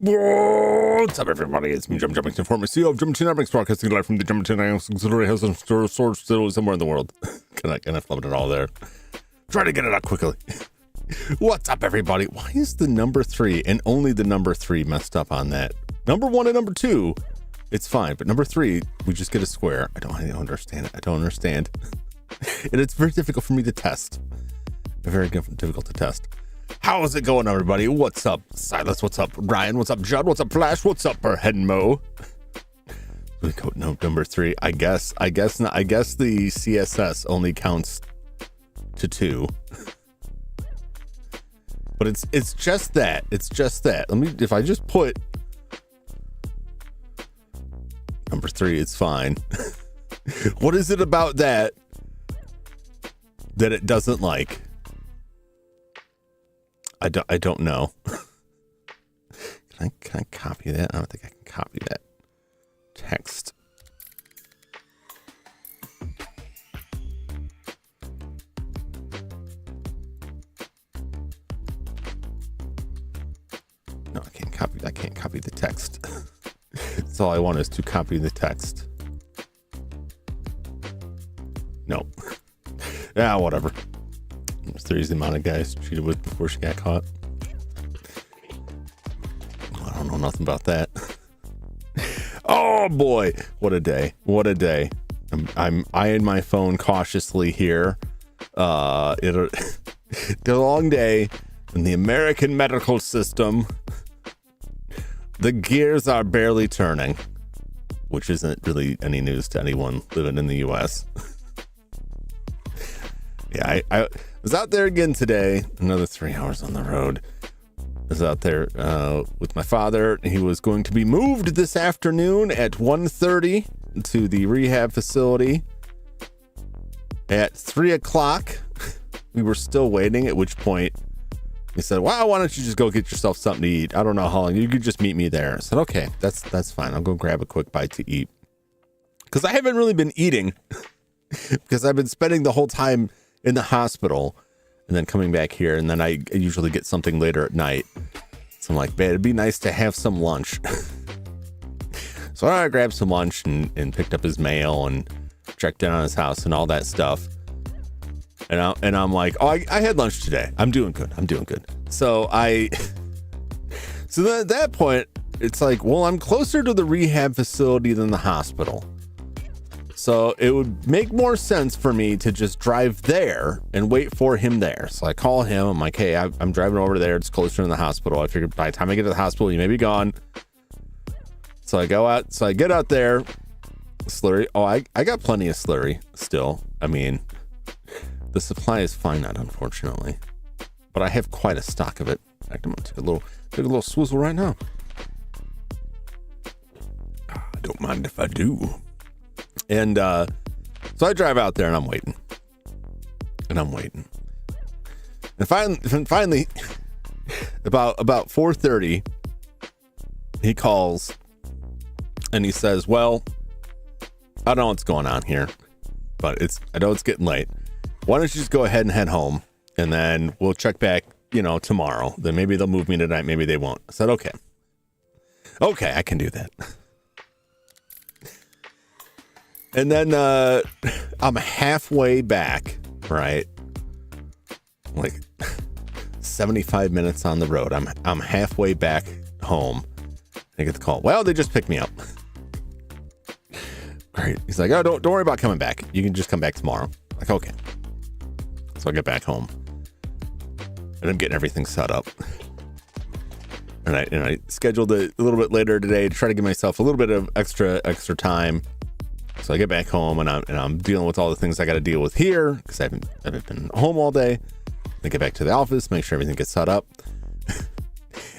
What's up, everybody? It's me, Jum Jumington, former CEO of Jumington Dynamics, broadcasting live from the Jumington Dynamics auxiliary house and storage facility somewhere in the world. Can I flub it all there? Try to get it out quickly. What's up, everybody? Why is the number 3 and only the number 3 messed up on that? Number 1 and number 2, it's fine, but number 3, we just get a square. I don't understand it. I don't understand. And it's very difficult for me to test. Very difficult to test. How is it going, everybody? What's up, Silas? What's up, Ryan? What's up, Judd? What's up, Flash? What's up, Mo? We go number 3. I guess the CSS only counts to 2. But it's just that. It's just that. If I just put number 3, it's fine. What is it about that it doesn't like? I don't know. Can I copy that? I don't think I can copy that text. No, I can't copy the text. That's all I want is to copy the text. No. Yeah, whatever. There's the amount of guys cheated with before she got caught. I don't know nothing about that. Oh boy, what a day! What a day! I'm eyeing my phone cautiously here. It's a long day in the American medical system. The gears are barely turning, which isn't really any news to anyone living in the U.S. Yeah, I was out there again today. Another 3 hours on the road. I was out there with my father. He was going to be moved this afternoon at 1:30 to the rehab facility. At 3 o'clock, we were still waiting, at which point he said, "Wow, why don't you just go get yourself something to eat? I don't know how long. You could just meet me there." I said, "Okay, that's fine. I'll go grab a quick bite to eat." Because I haven't really been eating because I've been spending the whole time in the hospital and then coming back here, and then I usually get something later at night. So I'm like, man, it'd be nice to have some lunch. So I grabbed some lunch and picked up his mail and checked in on his house and all that stuff. And I'm like, oh, I had lunch today. I'm doing good. So then at that point, it's like, well, I'm closer to the rehab facility than the hospital. So it would make more sense for me to just drive there and wait for him there. So I call him. I'm like, hey, I'm driving over there. It's closer than the hospital. I figured by the time I get to the hospital, you may be gone. So I go out. So I get out there. Slurry. Oh, I got plenty of slurry still. I mean, the supply is finite, unfortunately. But I have quite a stock of it. In fact, I'm going to take a little swizzle right now. I don't mind if I do. And so I drive out there and I'm waiting. And finally about 4:30, he calls and he says, well, I don't know what's going on here, but I know it's getting late. Why don't you just go ahead and head home, and then we'll check back, tomorrow. Then maybe they'll move me tonight, maybe they won't. I said, okay, I can do that. And then I'm halfway back, right? Like 75 minutes on the road. I'm halfway back home. I get the call. Well, they just picked me up. Great. He's like, oh, don't worry about coming back. You can just come back tomorrow. Like, okay. So I get back home, and I'm getting everything set up. And I scheduled it a little bit later today to try to give myself a little bit of extra time. So I get back home and I'm dealing with all the things I got to deal with here because I haven't been home all day. Then get back to the office, make sure everything gets set up.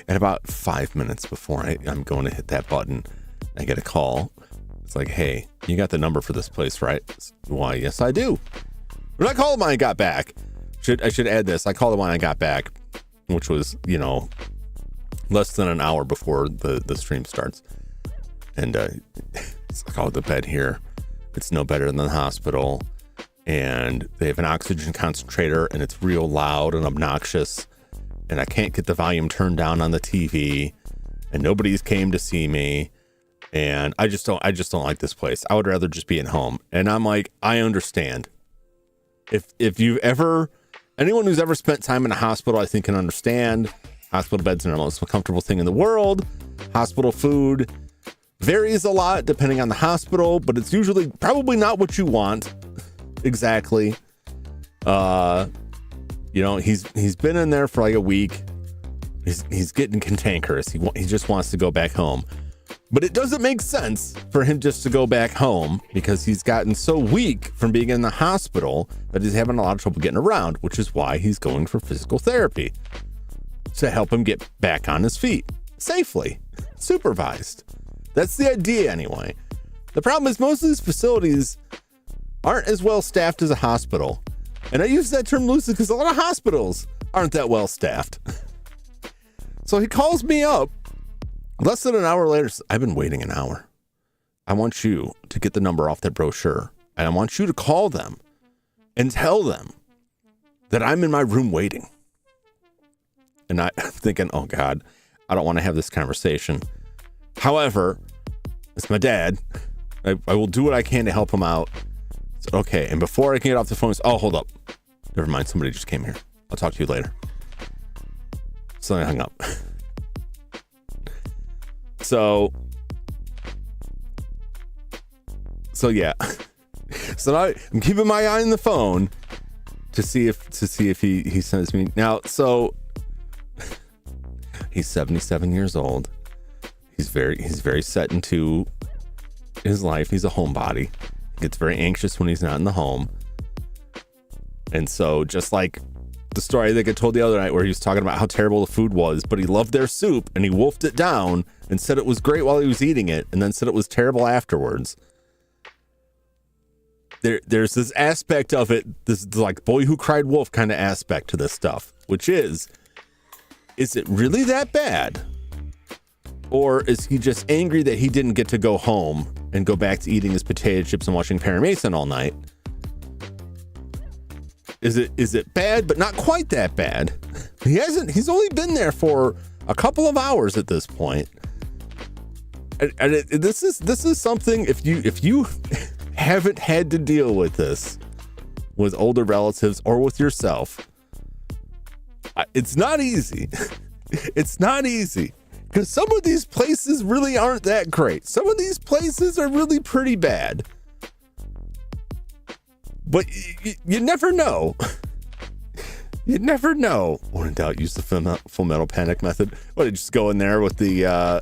And about 5 minutes before I'm going to hit that button, I get a call. It's like, hey, you got the number for this place, right? Why, yes, I do. When I called when I got back, I should add this. I called the one I got back, which was, less than an hour before the stream starts. And it's like, oh, the bed here, it's no better than the hospital. And they have an oxygen concentrator, and it's real loud and obnoxious. And I can't get the volume turned down on the TV. and nobody's came to see me. And I just don't like this place. I would rather just be at home. And I'm like, I understand. If you've ever, anyone who's ever spent time in a hospital, I think can understand. Hospital beds are the most comfortable thing in the world. Hospital food varies a lot depending on the hospital, but it's usually probably not what you want exactly. He's been in there for like a week. He's getting cantankerous. He just wants to go back home. But it doesn't make sense for him just to go back home because he's gotten so weak from being in the hospital that he's having a lot of trouble getting around, which is why he's going for physical therapy to help him get back on his feet safely, supervised. That's the idea anyway. The problem is most of these facilities aren't as well staffed as a hospital. And I use that term loosely because a lot of hospitals aren't that well staffed. So he calls me up. Less than an hour later, I've been waiting an hour. I want you to get the number off that brochure, and I want you to call them and tell them that I'm in my room waiting. And I'm thinking, oh God, I don't want to have this conversation. However, it's my dad. I will do what I can to help him out. So, okay, and before I can get off the phone, hold up. Never mind, somebody just came here. I'll talk to you later. So I hung up. So yeah. So now I'm keeping my eye on the phone to see if he sends me now. So he's 77 years old. He's very set into his life. He's a homebody. He gets very anxious when he's not in the home. And so just like the story that I told the other night where he was talking about how terrible the food was, but he loved their soup and he wolfed it down and said it was great while he was eating it and then said it was terrible afterwards. There's this aspect of it, this like boy who cried wolf kind of aspect to this stuff, which is it really that bad? Or is he just angry that he didn't get to go home and go back to eating his potato chips and watching Perry Mason all night? Is it bad, but not quite that bad? He's only been there for a couple of hours at this point. And this is something, if you haven't had to deal with this with older relatives or with yourself, it's not easy. It's not easy because some of these places really aren't that great. Some of these places are really pretty bad. But you never know. You never know. When in doubt, use the Full Metal Panic method. What, just go in there with the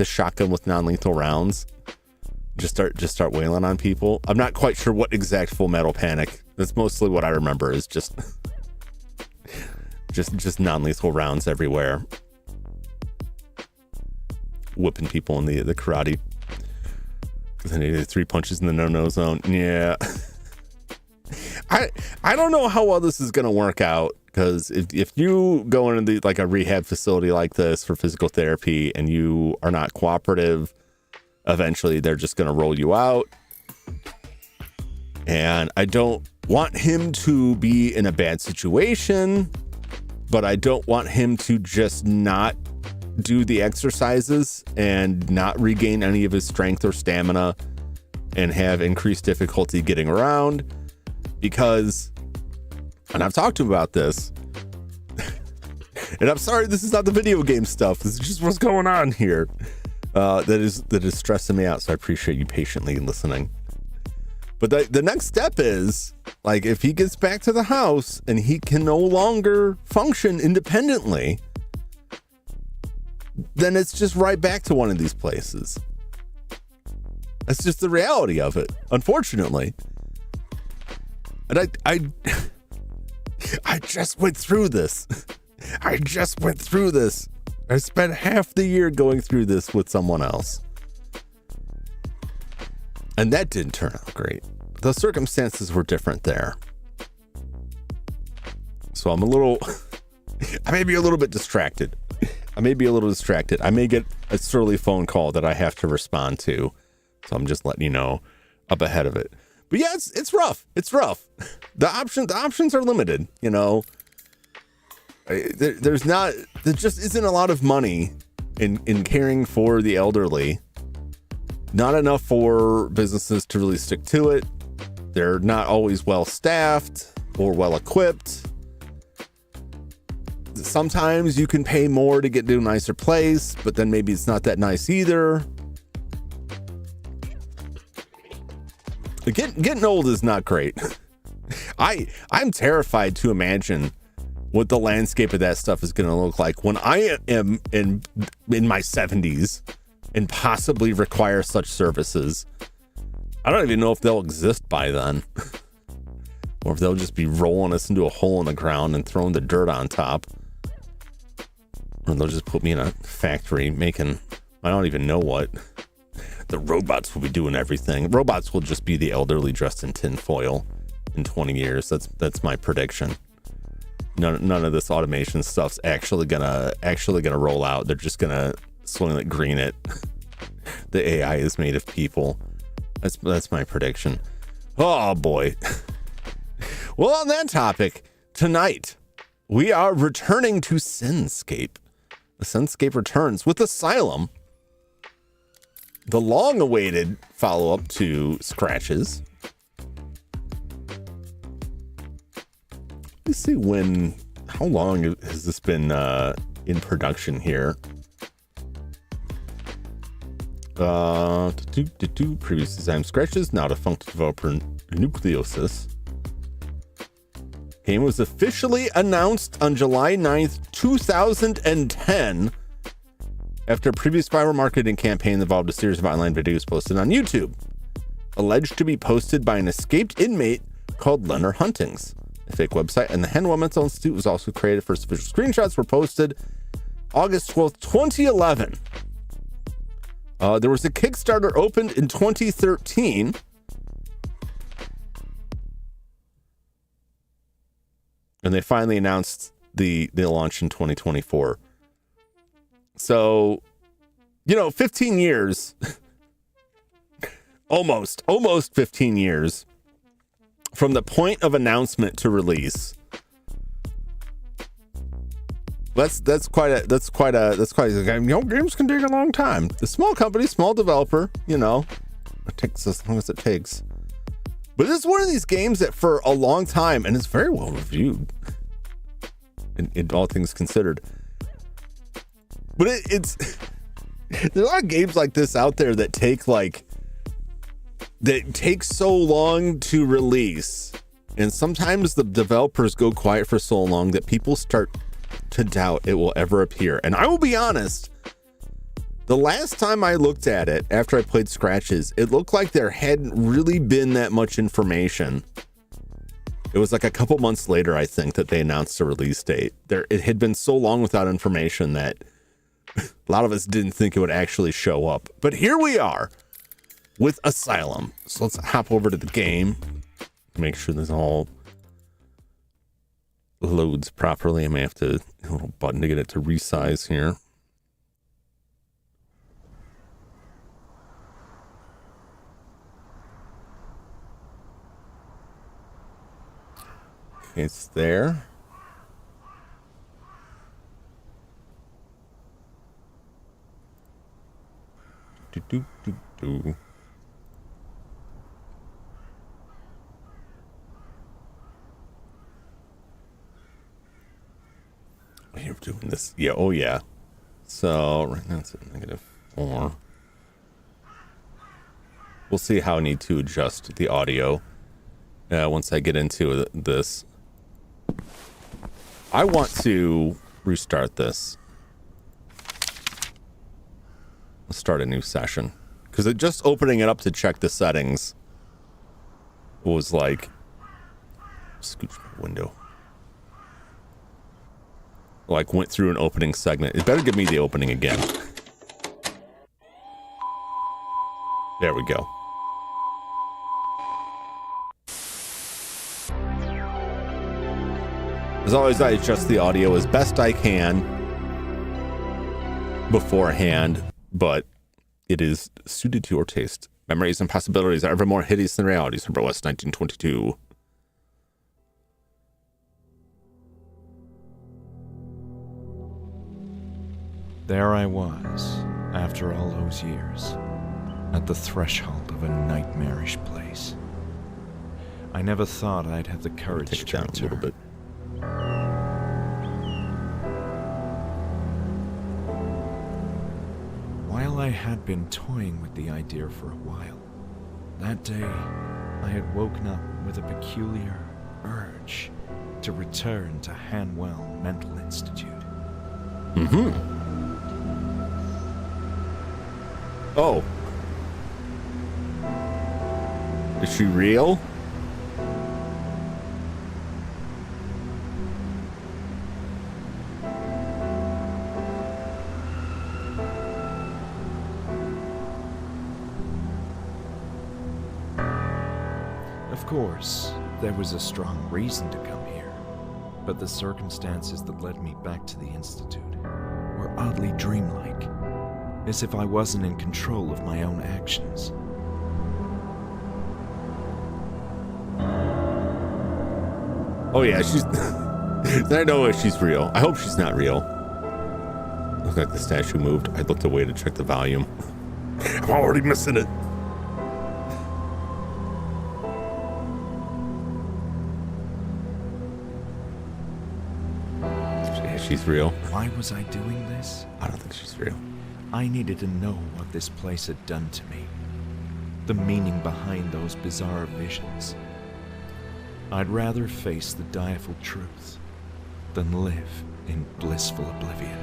shotgun with non-lethal rounds? Just start wailing on people. I'm not quite sure what exact Full Metal Panic. That's mostly what I remember is just non-lethal rounds everywhere. Whipping people in the karate. Then he did 3 punches in the no-no zone. Yeah. I don't know how well this is going to work out because if you go into like a rehab facility like this for physical therapy and you are not cooperative, eventually they're just going to roll you out. And I don't want him to be in a bad situation, but I don't want him to just not do the exercises and not regain any of his strength or stamina and have increased difficulty getting around. Because, and I've talked to him about this, and I'm sorry, this is not the video game stuff. This is just what's going on here. That is stressing me out. So I appreciate you patiently listening. But the next step is like, if he gets back to the house and he can no longer function independently, then it's just right back to one of these places. That's just the reality of it, unfortunately. And I just went through this. I spent half the year going through this with someone else. And that didn't turn out great. The circumstances were different there. So I may be a little bit distracted. I may get a surly phone call that I have to respond to. So I'm just letting you know up ahead of it. But yeah, it's rough. It's rough. The options are limited, you know. There just isn't a lot of money in caring for the elderly. Not enough for businesses to really stick to it. They're not always well staffed or well equipped. Sometimes you can pay more to get to a nicer place, but then maybe it's not that nice either. Getting old is not great. I'm terrified to imagine what the landscape of that stuff is going to look like when I am in my 70s and possibly require such services. I don't even know if they'll exist by then. Or if they'll just be rolling us into a hole in the ground and throwing the dirt on top. Or they'll just put me in a factory making, I don't even know what. The robots will be doing everything. Robots will just be the elderly dressed in tinfoil in 20 years. That's my prediction. None of this automation stuff's actually gonna roll out. They're just gonna swing it green it. The AI is made of people. That's my prediction. Oh boy. Well, on that topic, tonight we are returning to Sinscape. The Sinscape returns with Asylum, the long-awaited follow-up to Scratches. Let's see how long has this been in production here? Previous design Scratches, now defunct developer Nucleosis. Game was officially announced on July 9th, 2010, after a previous viral marketing campaign involved a series of online videos posted on YouTube, alleged to be posted by an escaped inmate called Leonard Huntings. A fake website and the Henwell Mental Institute was also created. First official screenshots were posted August 12th, 2011. There was a Kickstarter opened in 2013. And they finally announced the launch in 2024. So, 15 years, almost 15 years from the point of announcement to release. That's quite a games can take a long time. The small company, small developer, it takes as long as it takes. But this is one of these games that for a long time, and it's very well reviewed in all things considered. But it's there's a lot of games like this out there that take so long to release. And sometimes the developers go quiet for so long that people start to doubt it will ever appear. And I will be honest, the last time I looked at it after I played Scratches, it looked like there hadn't really been that much information. It was like a couple months later, I think, that they announced a release date. It had been so long without information that a lot of us didn't think it would actually show up. But here we are with Asylum. So let's hop over to the game. Make sure this all loads properly. I may have to a little button to get it to resize here. It's there. You're doing this. Yeah. Oh, yeah. So right now it's at -4. We'll see how I need to adjust the audio once I get into this. I want to restart this. Let's start a new session. Because just opening it up to check the settings was like... Scooch my window. Like went through an opening segment. It better give me the opening again. There we go. As always, I adjust the audio as best I can beforehand, but it is suited to your taste. Memories and possibilities are ever more hideous than realities. Remember West 1922. There I was, after all those years, at the threshold of a nightmarish place. I never thought I'd have the courage Take it to down return. a little bit. While I had been toying with the idea for a while, that day I had woken up with a peculiar urge to return to Hanwell Mental Institute. Oh. Is she real? Of course, there was a strong reason to come here, but the circumstances that led me back to the Institute were oddly dreamlike, as if I wasn't in control of my own actions. Oh yeah, she's... I know if she's real. I hope she's not real. Looked like the statue moved. I looked away to check the volume. I'm already missing it. Yeah, she's real. Why was I doing this? I don't think she's real. I needed to know what this place had done to me, the meaning behind those bizarre visions. I'd rather face the direful truth than live in blissful oblivion.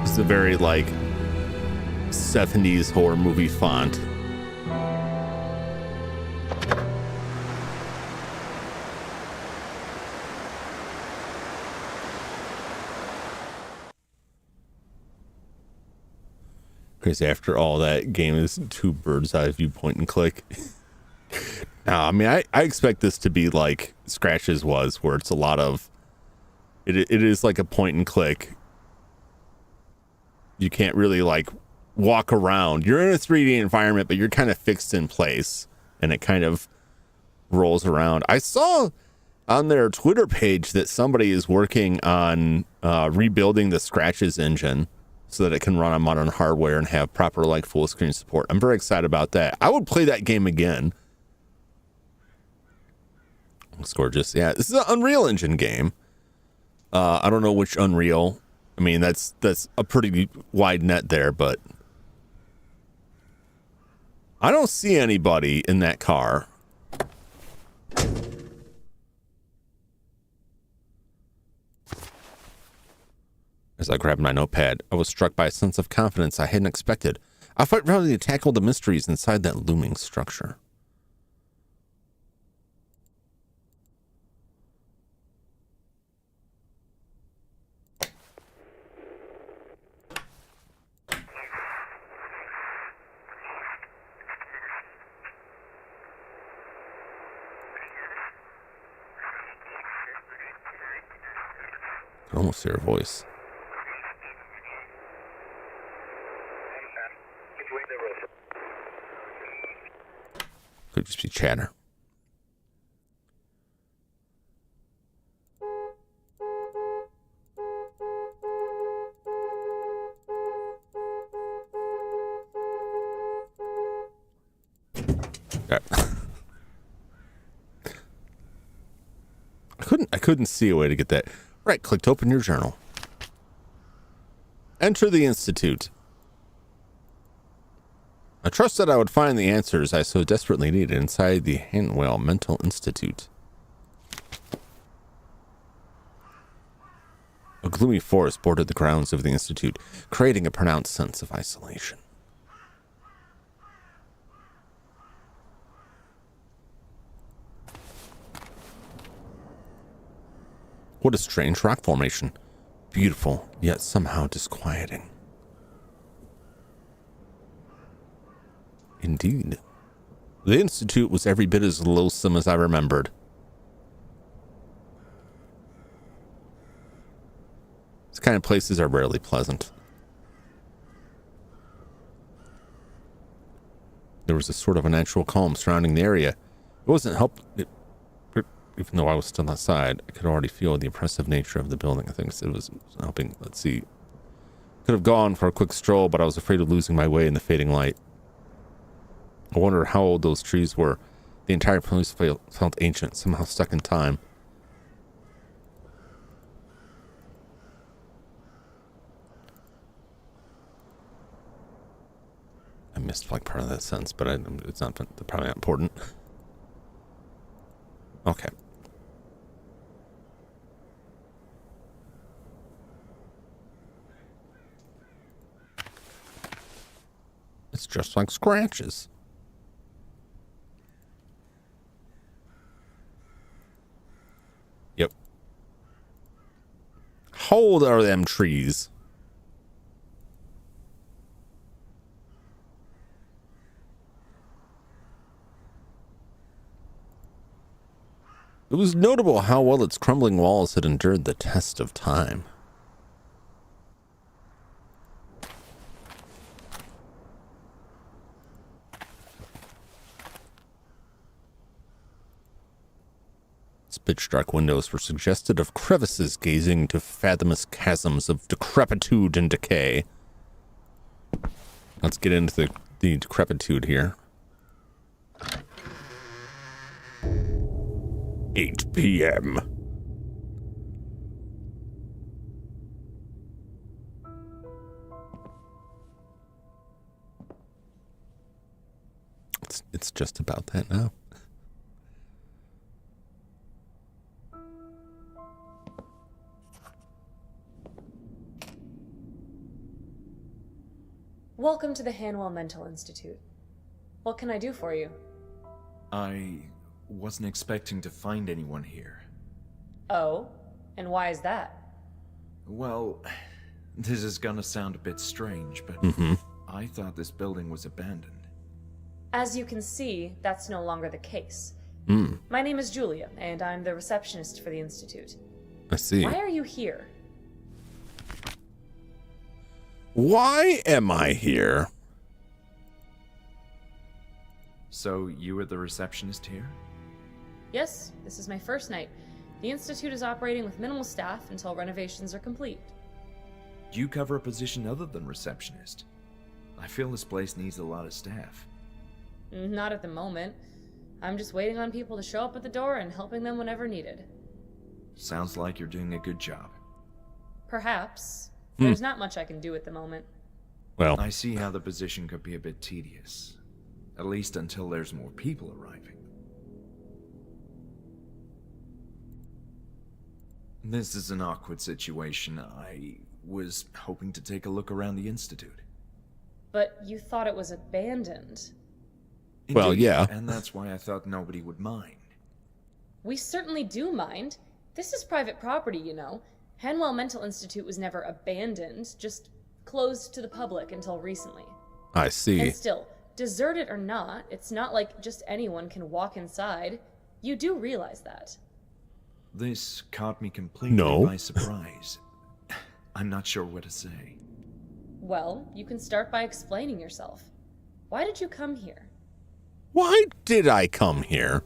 It's a very, like, 70s horror movie font. Because after all, that game is 2 bird's eye view, point and click. No, I mean, I expect this to be like Scratches was, where it's a lot of... It is like a point and click. You can't really, like, walk around. You're in a 3D environment, but you're kind of fixed in place, and it kind of rolls around. I saw on their Twitter page that somebody is working on rebuilding the Scratches engine so that it can run on modern hardware and have proper, like, full screen support. I'm very excited about that. I would play that game again. It's gorgeous. Yeah, this is an Unreal Engine game. I don't know which Unreal. I mean, that's a pretty wide net there, but I don't see anybody in that car. As I grabbed my notepad, I was struck by a sense of confidence I hadn't expected. I felt ready to tackle the mysteries inside that looming structure. I can almost hear her voice. Could just be chatter. I couldn't see a way to get that. Right, click to open your journal. Enter the Institute. I trust that I would find the answers I so desperately needed inside the Hanwell Mental Institute. A gloomy forest bordered the grounds of the Institute, creating a pronounced sense of isolation. What a strange rock formation. Beautiful, yet somehow disquieting. Indeed. The Institute was every bit as loathsome as I remembered. These kind of places are rarely pleasant. There was a sort of a natural calm surrounding the area. It wasn't even though I was still outside, I could already feel the oppressive nature of the building. I think it was helping. Let's see. Could have gone for a quick stroll, but I was afraid of losing my way in the fading light. I wonder how old those trees were. The entire place felt ancient, somehow stuck in time. I missed like part of that sentence, but it's not probably not important. Okay. It's just like scratches. Yep. How old are them trees? It was notable how well its crumbling walls had endured the test of time. Its pitch-dark windows were suggestive of crevices gazing to fathomless chasms of decrepitude and decay. Let's get into the decrepitude here. 8 p.m. It's just about that now. Welcome to the Hanwell Mental Institute. What can I do for you? I wasn't expecting to find anyone here. Oh? And why is that? Well, this is gonna sound a bit strange, but I thought this building was abandoned. As you can see, that's no longer the case. Mm. My name is Julia, and I'm the receptionist for the Institute. I see. Why are you here? Why am I here? So you were the receptionist here? Yes, this is my first night. The Institute is operating with minimal staff until renovations are complete. Do you cover a position other than receptionist? I feel this place needs a lot of staff. Not at the moment. I'm just waiting on people to show up at the door and helping them whenever needed. Sounds like you're doing a good job. Perhaps. There's not much I can do at the moment. Well, I see how the position could be a bit tedious. At least until there's more people arriving. This is an awkward situation. I was hoping to take a look around the Institute. But you thought it was abandoned. Well, Indeed, yeah. And that's why I thought nobody would mind. We certainly do mind. This is private property, you know. Hanwell Mental Institute was never abandoned, just closed to the public until recently. I see. And still, deserted or not, it's not like just anyone can walk inside. You do realize that. This caught me completely by surprise. I'm not sure what to say. Well, you can start by explaining yourself. Why did you come here? Why did I come here?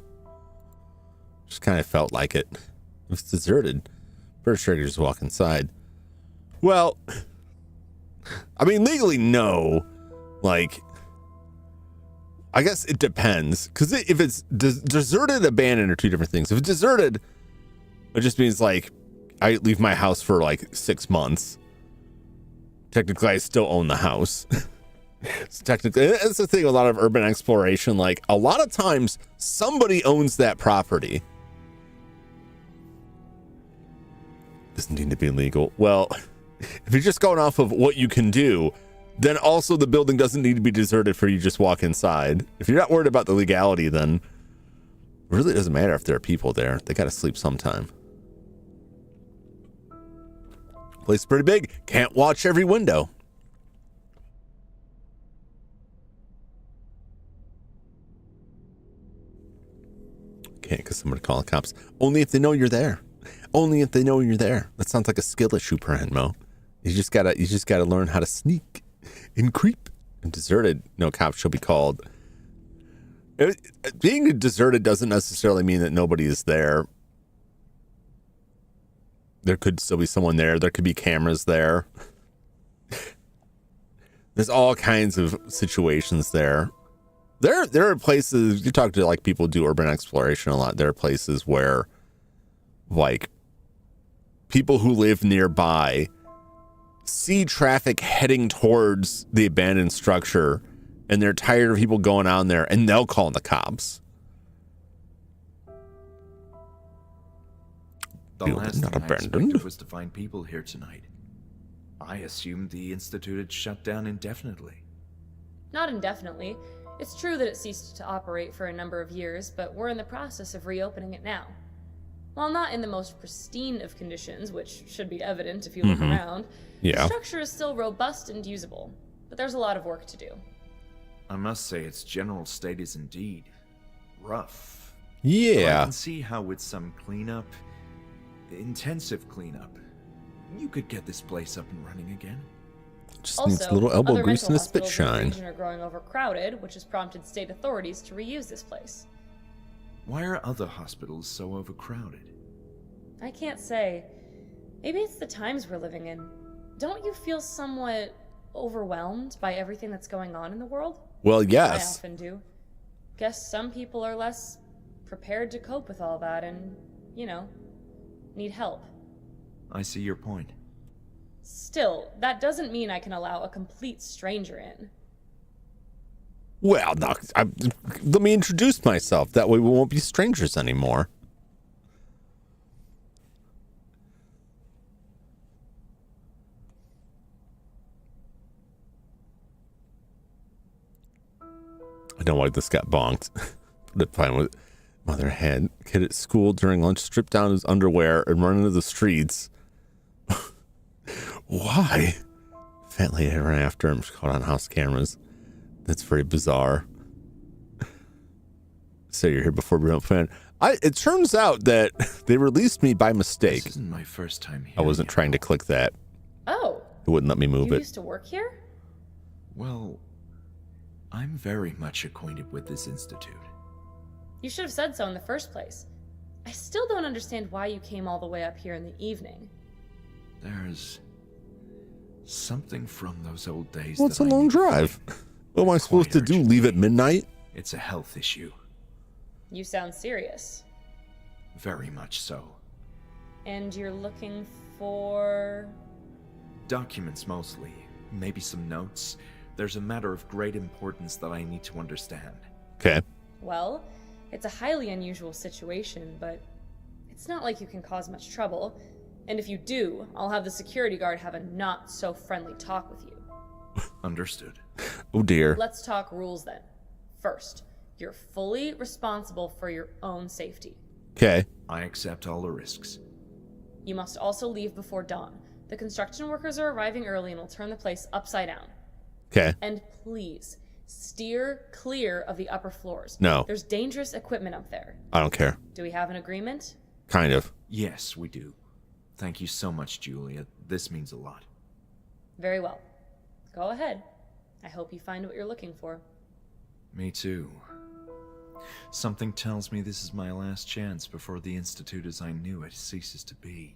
Just kind of felt like it. It was deserted. Pretty sure I could just walk inside. Well, I mean, legally, no. Like, I guess it depends. Because if it's deserted, abandoned are two different things. If it's deserted, it just means, like, I leave my house for, like, 6 months. Technically, I still own the house. It's technically, that's the thing, a lot of urban exploration. Like, a lot of times, somebody owns that property. Doesn't need to be legal. Well, if you're just going off of what you can do, then also the building doesn't need to be deserted for you to just walk inside. If you're not worried about the legality, then it really doesn't matter if there are people there. They gotta sleep sometime. Place is pretty big. Can't watch every window. Can't because somebody call the cops. Only if they know you're there. Only if they know you're there. That sounds like a skill issue, Mo. You just gotta learn how to sneak and creep. And deserted, no cops shall be called. Being deserted doesn't necessarily mean that nobody is there. there could still be someone there. There could be cameras there. There's all kinds of situations there. There are places, you talk to like people who do urban exploration a lot. There are places where like people who live nearby see traffic heading towards the abandoned structure and they're tired of people going on there and they'll call the cops. The last thing I expected was to find people here tonight. I assumed the Institute had shut down indefinitely. Not indefinitely. It's true that it ceased to operate for a number of years, but we're in the process of reopening it now. While not in the most pristine of conditions, which should be evident if you look around, the structure is still robust and usable, but there's a lot of work to do. I must say its general state is indeed rough. Yeah. But I can see how with some cleanup, intensive cleanup, you could get this place up and running again. Just needs a little elbow grease and a spit shine. In the region are growing overcrowded, which has prompted state authorities to reuse this place. Why are other hospitals so overcrowded? I can't say. Maybe it's the times we're living in. Don't you feel somewhat overwhelmed by everything that's going on in the world? Well, yes. I often do. Guess some people are less prepared to cope with all that and, need help. I see your point. Still, that doesn't mean I can allow a complete stranger in. Well, no, let me introduce myself. That way we won't be strangers anymore. I don't know why this got bonked. But fine with it. Mother had kid at school during lunch strip down his underwear and run into the streets. Why? Fat lady ran after him. She caught on house cameras. That's very bizarre. So you're here before we don't plan. It turns out that they released me by mistake. This isn't my first time here. I wasn't trying to click that. Oh. It wouldn't let me move it. You used to work here? Well, I'm very much acquainted with this institute. You should have said so in the first place. I still don't understand why you came all the way up here in the evening. There's something from those old days. Well, it's a long drive. What am I supposed to do? Leave at midnight? It's a health issue. You sound serious. Very much so. And you're looking for... Documents mostly. Maybe some notes. There's a matter of great importance that I need to understand. Okay. Well, it's a highly unusual situation, but it's not like you can cause much trouble. And if you do, I'll have the security guard have a not-so-friendly talk with you. Understood. Oh, dear. Let's talk rules then. First, you're fully responsible for your own safety. Okay. I accept all the risks. You must also leave before dawn. The construction workers are arriving early and will turn the place upside down. Okay. And please, steer clear of the upper floors. No. There's dangerous equipment up there. I don't care. Do we have an agreement? Kind of. Yes, we do. Thank you so much, Julia. This means a lot. Very well. Go ahead. I hope you find what you're looking for. Me too. Something tells me this is my last chance before the Institute as I knew it ceases to be.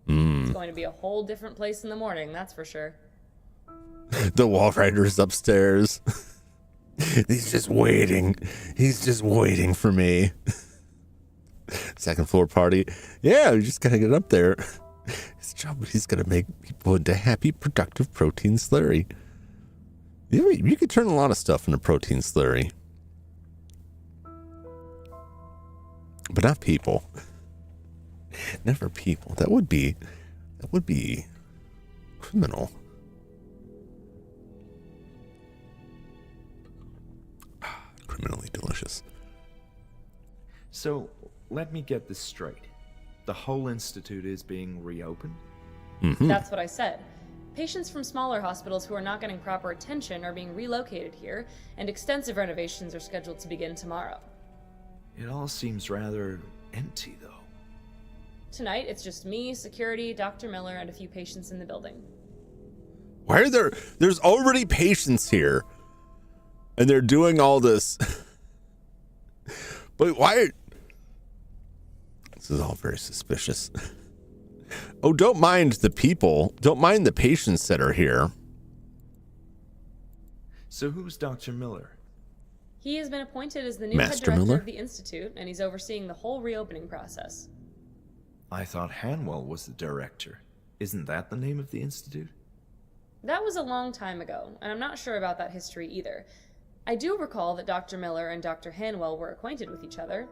It's going to be a whole different place in the morning, that's for sure. The wall rider's upstairs. He's just waiting. He's just waiting for me. Second floor party. Yeah, we just gotta get up there. His job, but he's gonna make people into happy, productive protein slurry. You could turn a lot of stuff into protein slurry. But not people. Never people. That would be criminal. Criminally delicious. So, let me get this straight. The whole institute is being reopened? That's what I said. Patients from smaller hospitals who are not getting proper attention are being relocated here, and extensive renovations are scheduled to begin tomorrow. It all seems rather empty, though. Tonight, it's just me, security, Dr. Miller, and a few patients in the building. Why are there's already patients here, and they're doing all this. But why? This is all very suspicious. Oh, don't mind the people. Don't mind the patients that are here. So who's Dr. Miller? He has been appointed as the new Master head director Miller? of the Institute, and he's overseeing the whole reopening process. I thought Hanwell was the director. Isn't that the name of the institute? That was a long time ago, and I'm not sure about that history either. I do recall that Dr. Miller and Dr. Hanwell were acquainted with each other,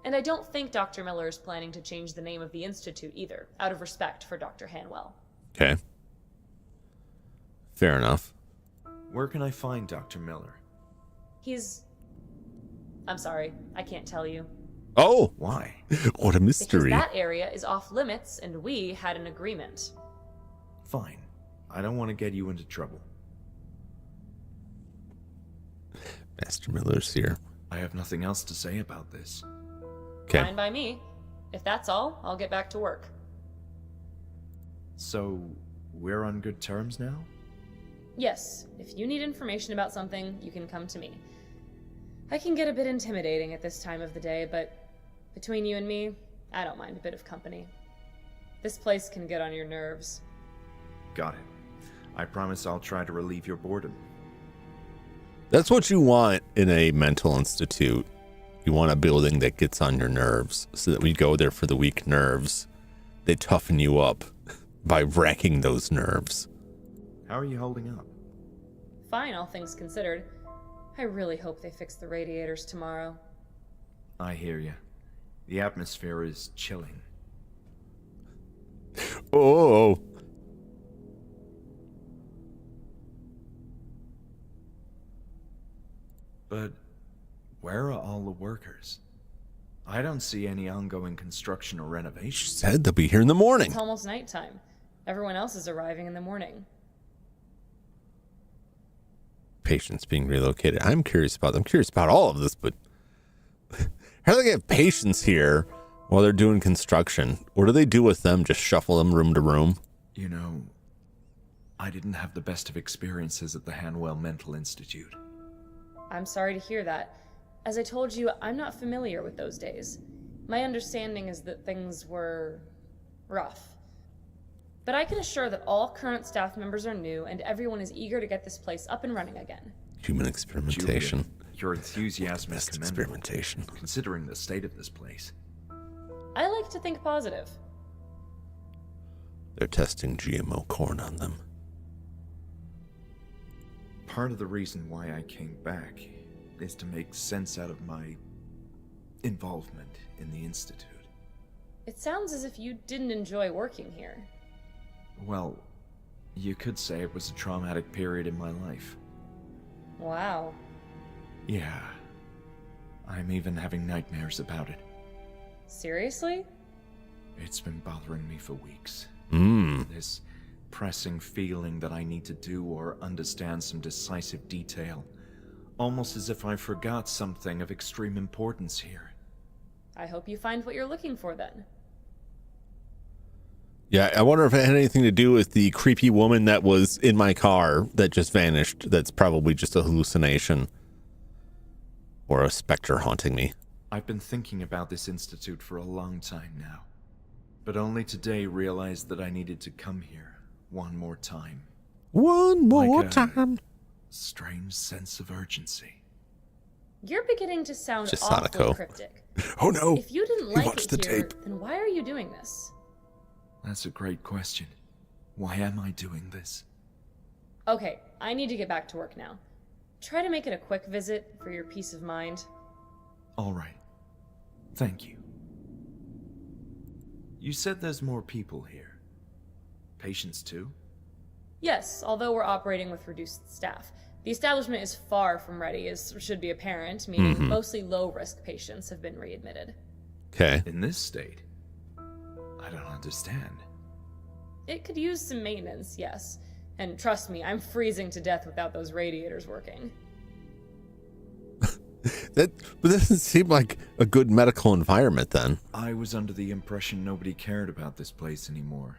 and I don't think Dr. Miller is planning to change the name of the institute either, out of respect for Dr. Hanwell. Okay. Fair enough. Where can I find Dr. Miller? I'm sorry, I can't tell you. Oh, Why? what a mystery. Because that area is off limits, and we had an agreement. Fine. I don't want to get you into trouble. Master Miller's here. I have nothing else to say about this. Okay. Fine by me. If that's all, I'll get back to work. So, we're on good terms now? Yes, if you need information about something, you can come to me. I can get a bit intimidating at this time of the day, but between you and me, I don't mind a bit of company. This place can get on your nerves. Got it. I promise I'll try to relieve your boredom. That's what you want in a mental institute. You want a building that gets on your nerves so that we go there for the weak nerves. They toughen you up by wrecking those nerves. How are you holding up? Fine, all things considered. I really hope they fix the radiators tomorrow. I hear you. The atmosphere is chilling. Oh. But where are all the workers? I don't see any ongoing construction or She renovation. said they'll be here in the morning. It's almost nighttime. Everyone else is arriving in the morning. Patients being relocated. I'm curious about all of this, but how do they get patients here while they're doing construction? What do they do with them? Just shuffle them room to room? You know, I didn't have the best of experiences at the Hanwell Mental Institute. I'm sorry to hear that. As I told you, I'm not familiar with those days. My understanding is that things were rough. But I can assure that all current staff members are new and everyone is eager to get this place up and running again. Human experimentation. Julia, your enthusiasm is Best commendable, experimentation. considering the state of this place. I like to think positive. They're testing GMO corn on them. Part of the reason why I came back is to make sense out of my involvement in the Institute. It sounds as if you didn't enjoy working here. Well, you could say it was a traumatic period in my life. Wow. Yeah. I'm even having nightmares about it. Seriously? It's been bothering me for weeks. Mmm. This pressing feeling that I need to do or understand some decisive detail. Almost as if I forgot something of extreme importance here. I hope you find what you're looking for then. Yeah, I wonder if it had anything to do with the creepy woman that was in my car that just vanished. That's probably just a hallucination. Or a specter haunting me. I've been thinking about this institute for a long time now. But only today realized that I needed to come here one more time. One more Like a- time. Strange sense of urgency. You're beginning to sound Just awfully Sonico. cryptic. Oh no. If you didn't He like watched it the here, tape. then why are you doing this? That's a great question. Why am I doing this? Okay, I need to get back to work now. Try to make it a quick visit for your peace of mind. All right. Thank you. You said there's more people here. Patients too? Yes, although we're operating with reduced staff. The establishment is far from ready, as should be apparent, meaning mostly low-risk patients have been readmitted. Okay. In this state? I don't understand. It could use some maintenance, yes. And trust me, I'm freezing to death without those radiators working. But that doesn't seem like a good medical environment then. I was under the impression nobody cared about this place anymore,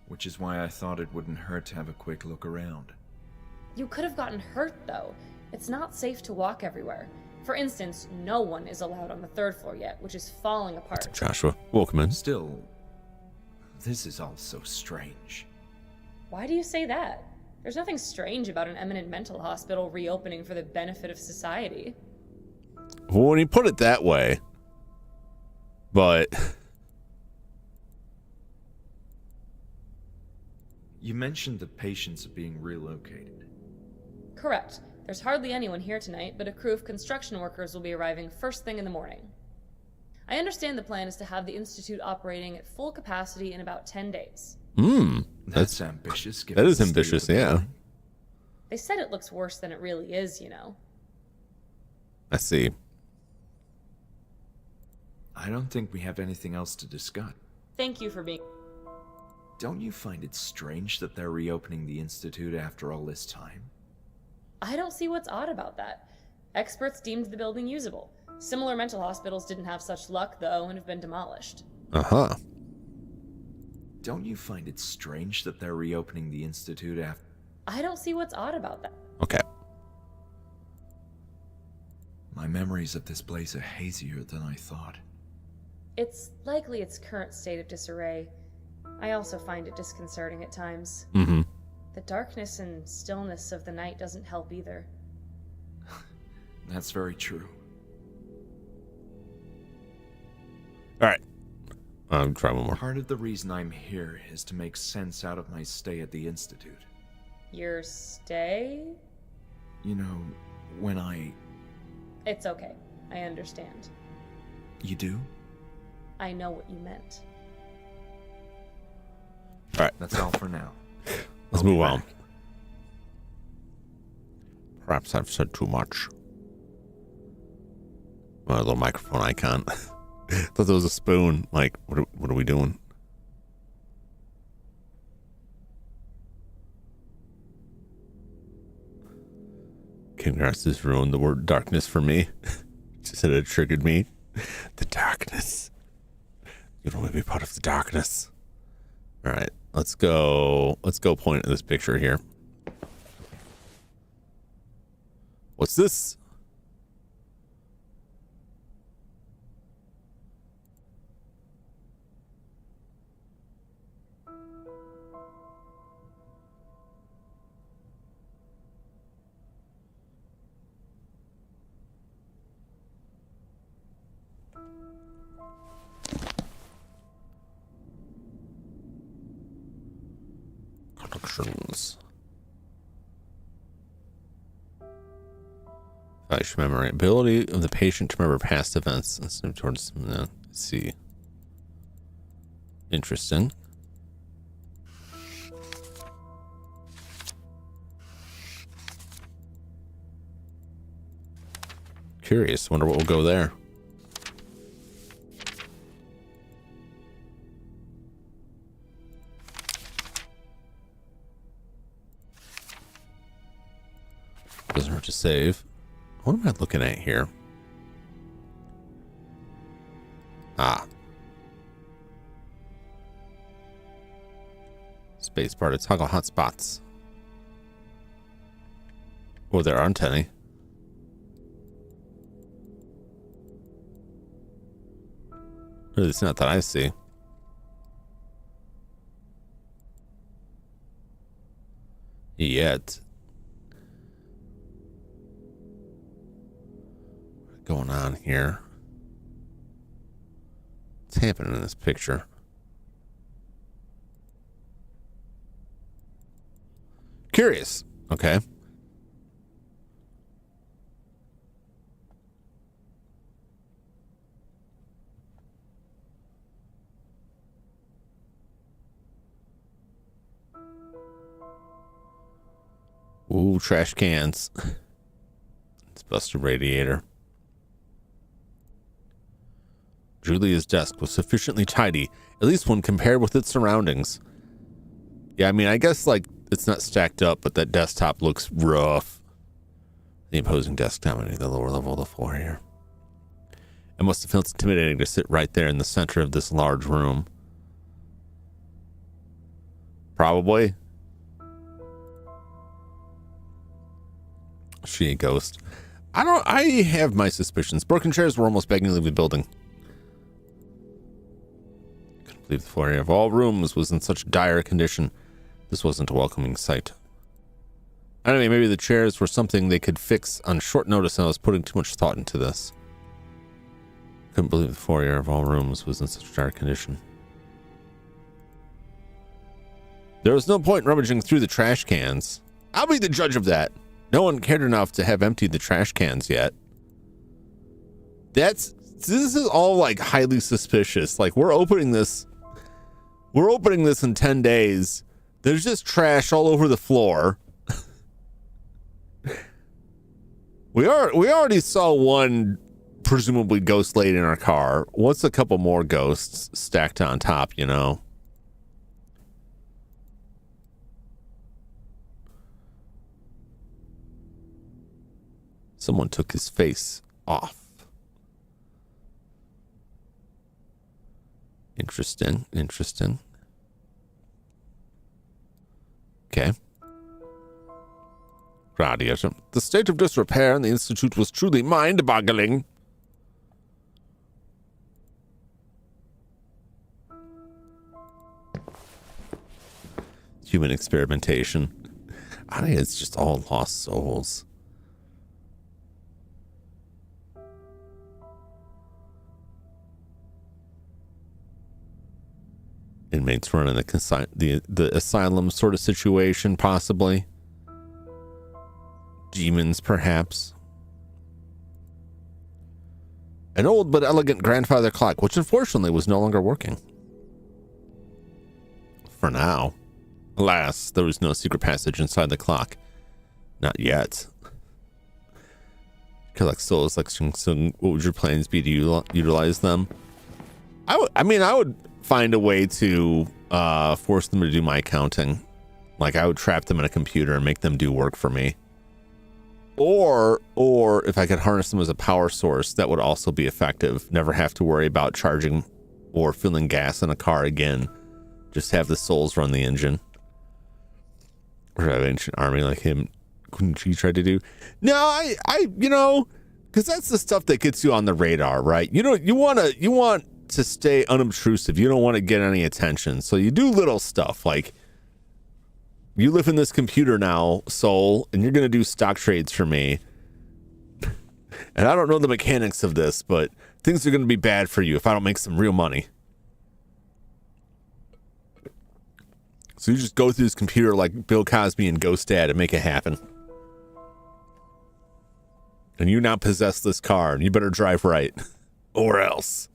which is why I thought it wouldn't hurt to have a quick look around. You could have gotten hurt, though. It's not safe to walk everywhere. For instance, no one is allowed on the third floor yet, which is falling apart. Joshua, welcome in. Still, This is all so strange. Why do you say that? There's nothing strange about an eminent mental hospital reopening for the benefit of society. Well, when you put it that way, but... You mentioned the patients are being relocated. Correct. There's hardly anyone here tonight, but a crew of construction workers will be arriving first thing in the morning. I understand the plan is to have the Institute operating at full capacity in about 10 days. That's ambitious. That is ambitious, yeah. They said it looks worse than it really is, you know. I see. I don't think we have anything else to discuss. Thank you for being... Don't you find it strange that they're reopening the Institute after all this time? I don't see what's odd about that. Experts deemed the building usable. Similar mental hospitals didn't have such luck, though, and have been demolished. Uh-huh. Don't you find it strange that they're reopening the Institute after... I don't see what's odd about that. Okay. My memories of this place are hazier than I thought. It's likely its current state of disarray. I also find it disconcerting at times. Mm-hmm. The darkness and stillness of the night doesn't help either. That's very true. All right. Try one more. Part of the reason I'm here is to make sense out of my stay at the Institute. Your stay? You know, when I... It's okay. I understand. You do? I know what you meant. All right. That's all for now. Let's move on. Perhaps I've said too much. My little microphone icon. Thought there was a spoon. Like, what are we doing? Congrats, this ruined the word darkness for me. Just said it triggered me. The darkness. You don't want to be part of the darkness. All right, let's go point at this picture here. What's this? Collections. Flash memory. Ability of the patient to remember past events. Let's move towards let's see. Interesting. Curious. Wonder what will go there. Doesn't hurt to save. What am I looking at here? Space bar to toggle hotspots. Oh, there aren't any. At least not that I see. Yet. What's going on here? What's happening in this picture? Curious. Okay. Ooh, trash cans. It's busted radiator. Julia's desk was sufficiently tidy, at least when compared with its surroundings. Yeah, I mean, I guess, like, it's not stacked up, but that desktop looks rough. The imposing desk dominating the lower level of the floor here. It must have felt intimidating to sit right there in the center of this large room. Probably. She a ghost. I have my suspicions. Broken chairs were almost begging to leave the building. believe the foyer of all rooms was in such dire condition. This wasn't a welcoming sight. Anyway, maybe the chairs were something they could fix on short notice, and I was putting too much thought into this. Couldn't believe the foyer of all rooms was in such dire condition. There was no point in rummaging through the trash cans. I'll be the judge of that. No one cared enough to have emptied the trash cans yet. This is all like highly suspicious. Like we're opening this in 10 days. There's just trash all over the floor. We already saw one presumably ghost lady in our car. What's a couple more ghosts stacked on top, you know? Someone took his face off. Interesting. Okay. Radiator. The state of disrepair in the Institute was truly mind-boggling. Human experimentation. I think it's just all lost souls. Inmates running the asylum sort of situation, possibly. Demons, perhaps. An old but elegant grandfather clock, which unfortunately was no longer working. For now. Alas, there was no secret passage inside the clock. Not yet. Collect souls like Shang Tsung. What would your plans be to utilize them? I would find a way to force them to do my accounting. Like I would trap them in a computer and make them do work for me. Or if I could harness them as a power source, that would also be effective. Never have to worry about charging or filling gas in a car again. Just have the souls run the engine. Or have an ancient army like him. Couldn't you try to do? No, I because that's the stuff that gets you on the radar, right? You want to stay unobtrusive. You don't want to get any attention. So you do little stuff like you live in this computer now, soul, and you're going to do stock trades for me. And I don't know the mechanics of this, but things are going to be bad for you if I don't make some real money. So you just go through this computer like Bill Cosby and Ghost Dad and make it happen. And you now possess this car, and you better drive right. Or else.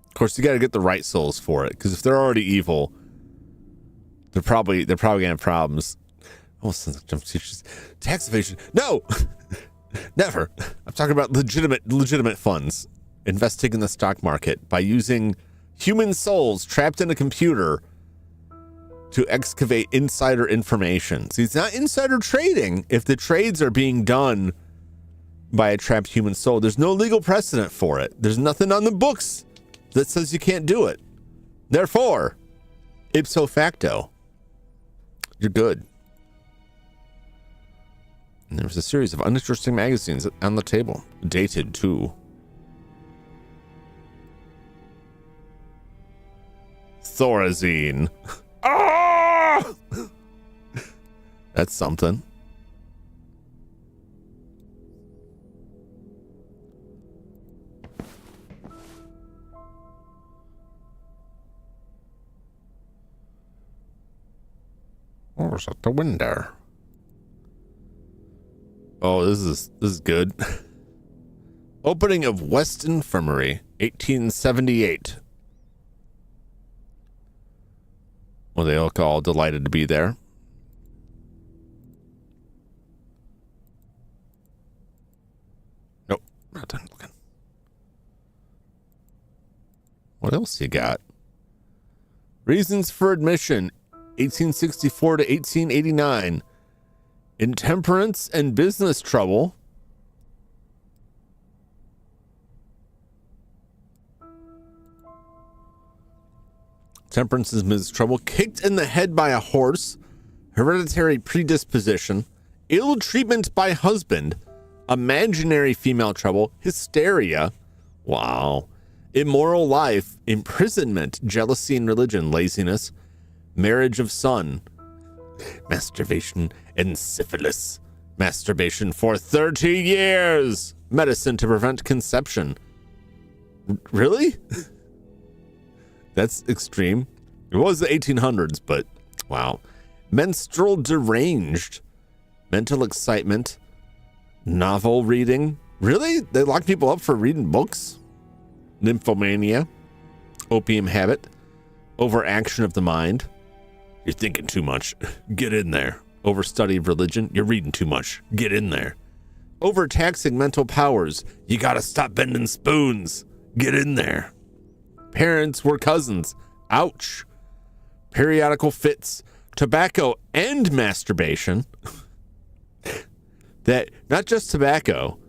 Of course, you got to get the right souls for it, because if they're already evil, they're probably gonna have problems. Almost tax evasion. No, never. I'm talking about legitimate funds. Investing in the stock market by using human souls trapped in a computer to excavate insider information. See, it's not insider trading if the trades are being done by a trapped human soul. There's no legal precedent for it. There's nothing on the books that says you can't do it. Therefore, ipso facto, you're good. And there was a series of uninteresting magazines on the table. Dated, too. Thorazine. Ah! That's something. What was at the window? Oh, this is good. Opening of West Infirmary, 1878. Well, they look all delighted to be there. Nope, not done looking. What else you got? Reasons for admission, 1864 to 1889. Intemperance and business trouble. Temperance and business trouble. Kicked in the head by a horse. Hereditary predisposition. Ill treatment by husband. imaginary female trouble, hysteria, wow, immoral life, imprisonment, jealousy and religion, laziness, marriage of son, masturbation and syphilis, masturbation for 30 years, medicine to prevent conception. Really? That's extreme. It was the 1800s, but wow. Menstrual deranged, mental excitement, novel reading. Really? They lock people up for reading books? Nymphomania, opium habit, overaction of the mind. You're thinking too much. Get in there. Overstudy of religion. You're reading too much. Get in there. Overtaxing mental powers. You gotta stop bending spoons. Get in there. Parents were cousins. Ouch. Periodical fits. Tobacco and masturbation. That, not just tobacco,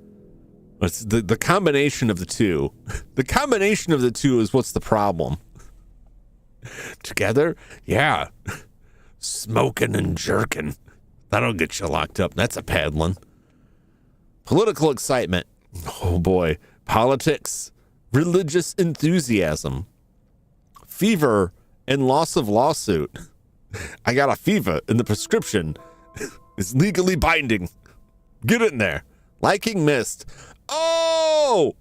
it's the combination of the two. The combination of the two is what's the problem. Together? Yeah. Smoking and jerking. That'll get you locked up. That's a paddling. Political excitement. Oh boy. Politics. Religious enthusiasm. Fever and loss of lawsuit. I got a fever and the prescription is legally binding. Get in there. Liking mist. Oh!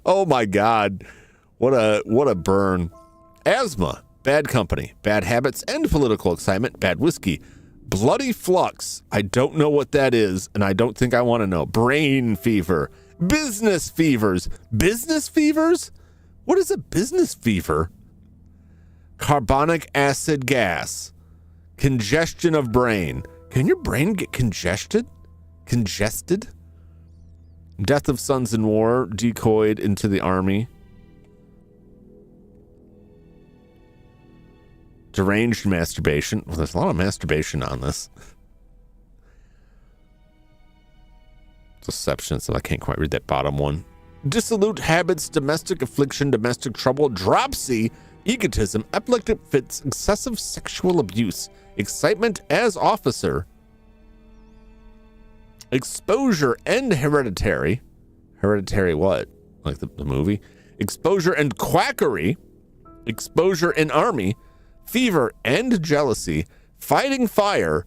Oh my God. What a burn. Asthma. Bad company. Bad habits and political excitement. Bad whiskey. Bloody flux. I don't know what that is, and I don't think I want to know. Brain fever. Business fevers. Business fevers? What is a business fever? Carbonic acid gas. Congestion of brain. Can your brain get congested? Congested? Death of sons in war. Decoyed into the army. Deranged masturbation. Well, there's a lot of masturbation on this. Deception, so I can't quite read that bottom one. Dissolute habits, domestic affliction, domestic trouble, dropsy, egotism, epileptic fits, excessive sexual abuse, excitement as officer, exposure and hereditary. Hereditary what? Like the movie? Exposure and quackery, exposure in army, fever and jealousy, fighting fire.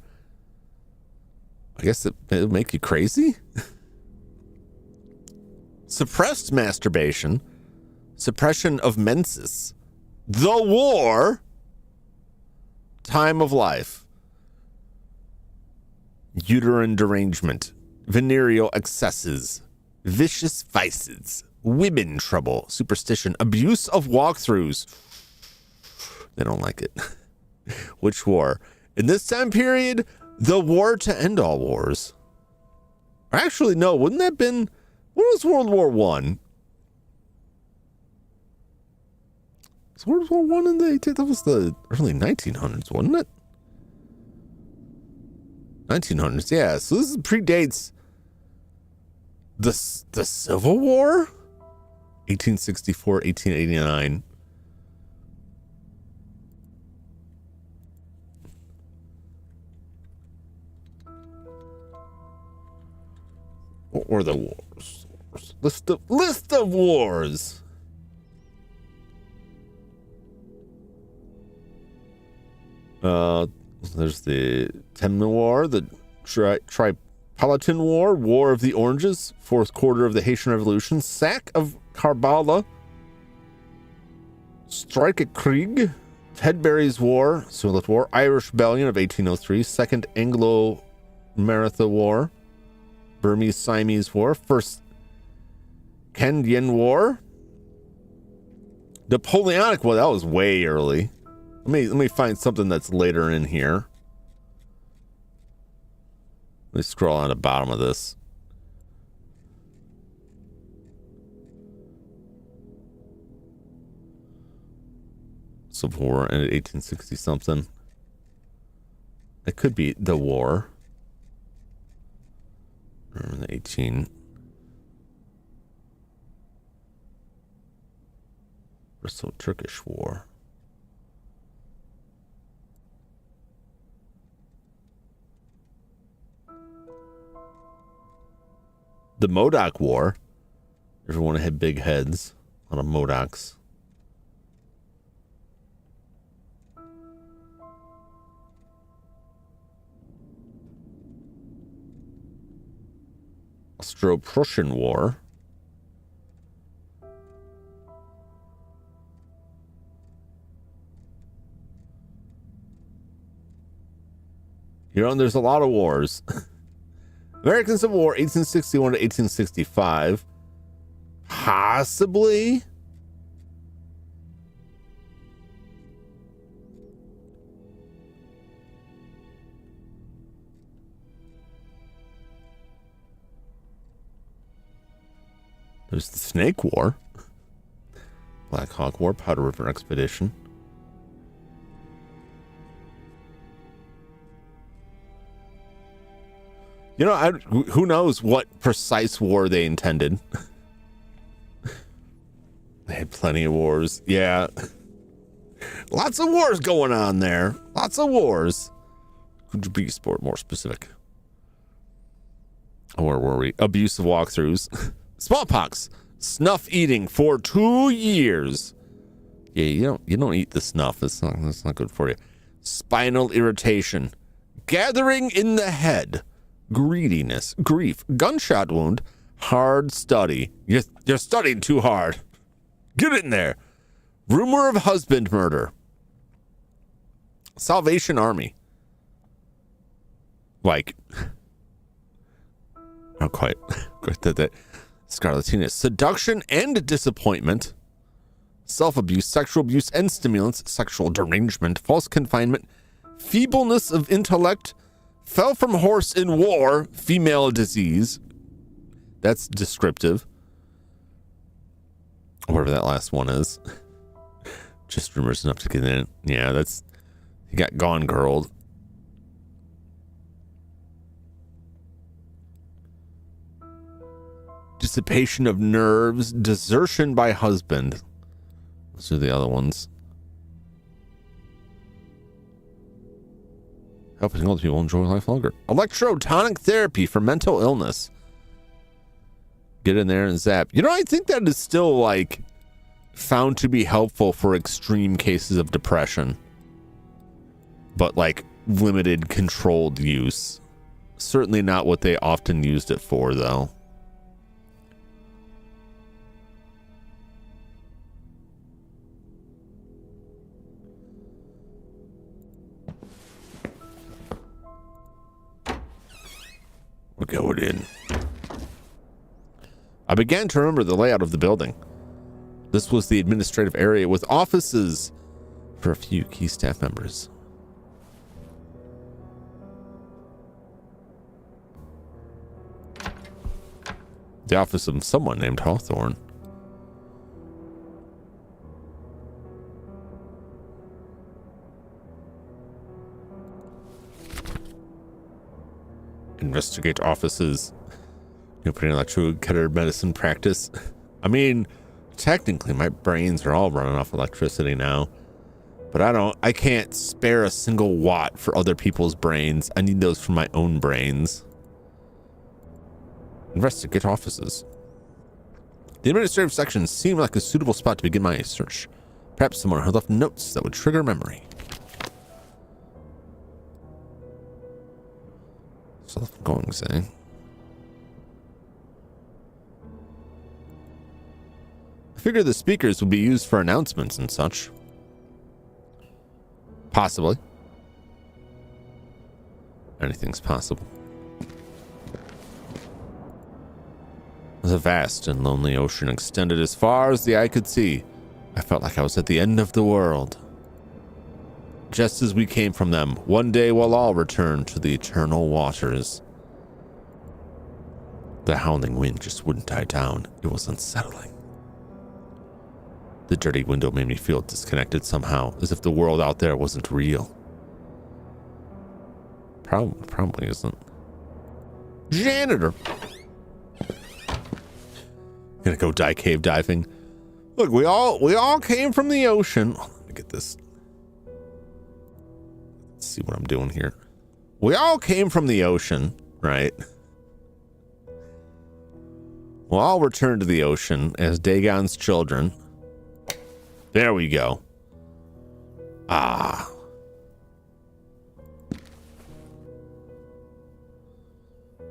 I guess it'll make you crazy. Suppressed masturbation, suppression of menses, the war, time of life, uterine derangement, venereal excesses, vicious vices, women trouble, superstition, abuse of walkthroughs. They don't like it. Which war? In this time period, the war to end all wars. Actually, no, wouldn't that have been... When was World War One? Was World War One in the... That was the early 1900s, wasn't it? 1900s, yeah. So this predates the Civil War? 1864, 1889. What were the wars? List of wars. There's the Temne War, the Tripolitan War, War of the Oranges, fourth quarter of the Haitian Revolution, sack of Karbala, Strike-a-Krieg, Hedberry's War, Sulit War, Irish Rebellion of 1803, Second Anglo-Maratha War, Burmese-Siamese War, First Kandyan War, Napoleonic War. That was way early. Let me find something that's later in here. Let me scroll on the bottom of this. Civil War ended 1860 something. It could be the war. Or the 18. Russo-Turkish War. The Modoc War. Everyone had big heads. A lot of Modocs. Austro-Prussian War. You know, there's a lot of wars. American Civil War, 1861 to 1865. Possibly. There's the Snake War. Black Hawk War, Powder River Expedition. You know, who knows what precise war they intended. They had plenty of wars. Yeah. Lots of wars going on there. Lots of wars. Could you be more specific? Where were we? Abusive walkthroughs. Smallpox. Snuff eating for 2 years. Yeah, you don't eat the snuff. That's not good for you. Spinal irritation. Gathering in the head. Greediness, grief, gunshot wound, hard study. You're studying too hard. Get in there. Rumor of husband murder. Salvation Army. Like, not quite. That. Scarlatina. Seduction and disappointment. Self-abuse, sexual abuse and stimulants, sexual derangement, false confinement, feebleness of intellect, fell from horse in war, female disease. That's descriptive. Whatever that last one is. Just rumors enough to get in. Yeah, that's... He got gone girled. Dissipation of nerves, desertion by husband. Those are the other ones. Helping older people enjoy life longer. Electrotonic therapy for mental illness. Get in there and zap. You know, I think that is still, like, found to be helpful for extreme cases of depression. But, like, limited, controlled use. Certainly not what they often used it for, though. We're going in. I began to remember the layout of the building. This was the administrative area with offices for a few key staff members. The office of someone named Hawthorne. Investigate offices. Putting electrocutter medicine practice. I mean, technically my brains are all running off electricity now, but I can't spare a single watt for other people's brains. I need those for my own brains. Investigate offices. The administrative section seemed like a suitable spot to begin my search. Perhaps someone had left notes that would trigger memory. Self-going, say. I figured the speakers would be used for announcements and such. Possibly. Anything's possible. The vast and lonely ocean extended as far as the eye could see. I felt like I was at the end of the world. Just as we came from them, one day we'll all return to the eternal waters. The howling wind just wouldn't die down. It was unsettling. The dirty window made me feel disconnected somehow, as if the world out there wasn't real. Probably isn't. Janitor! Gonna go cave diving. Look, we all came from the ocean. Let me get this. Let's see what I'm doing here. We all came from the ocean, right? Well, I'll return to the ocean as Dagon's children. There we go. Ah.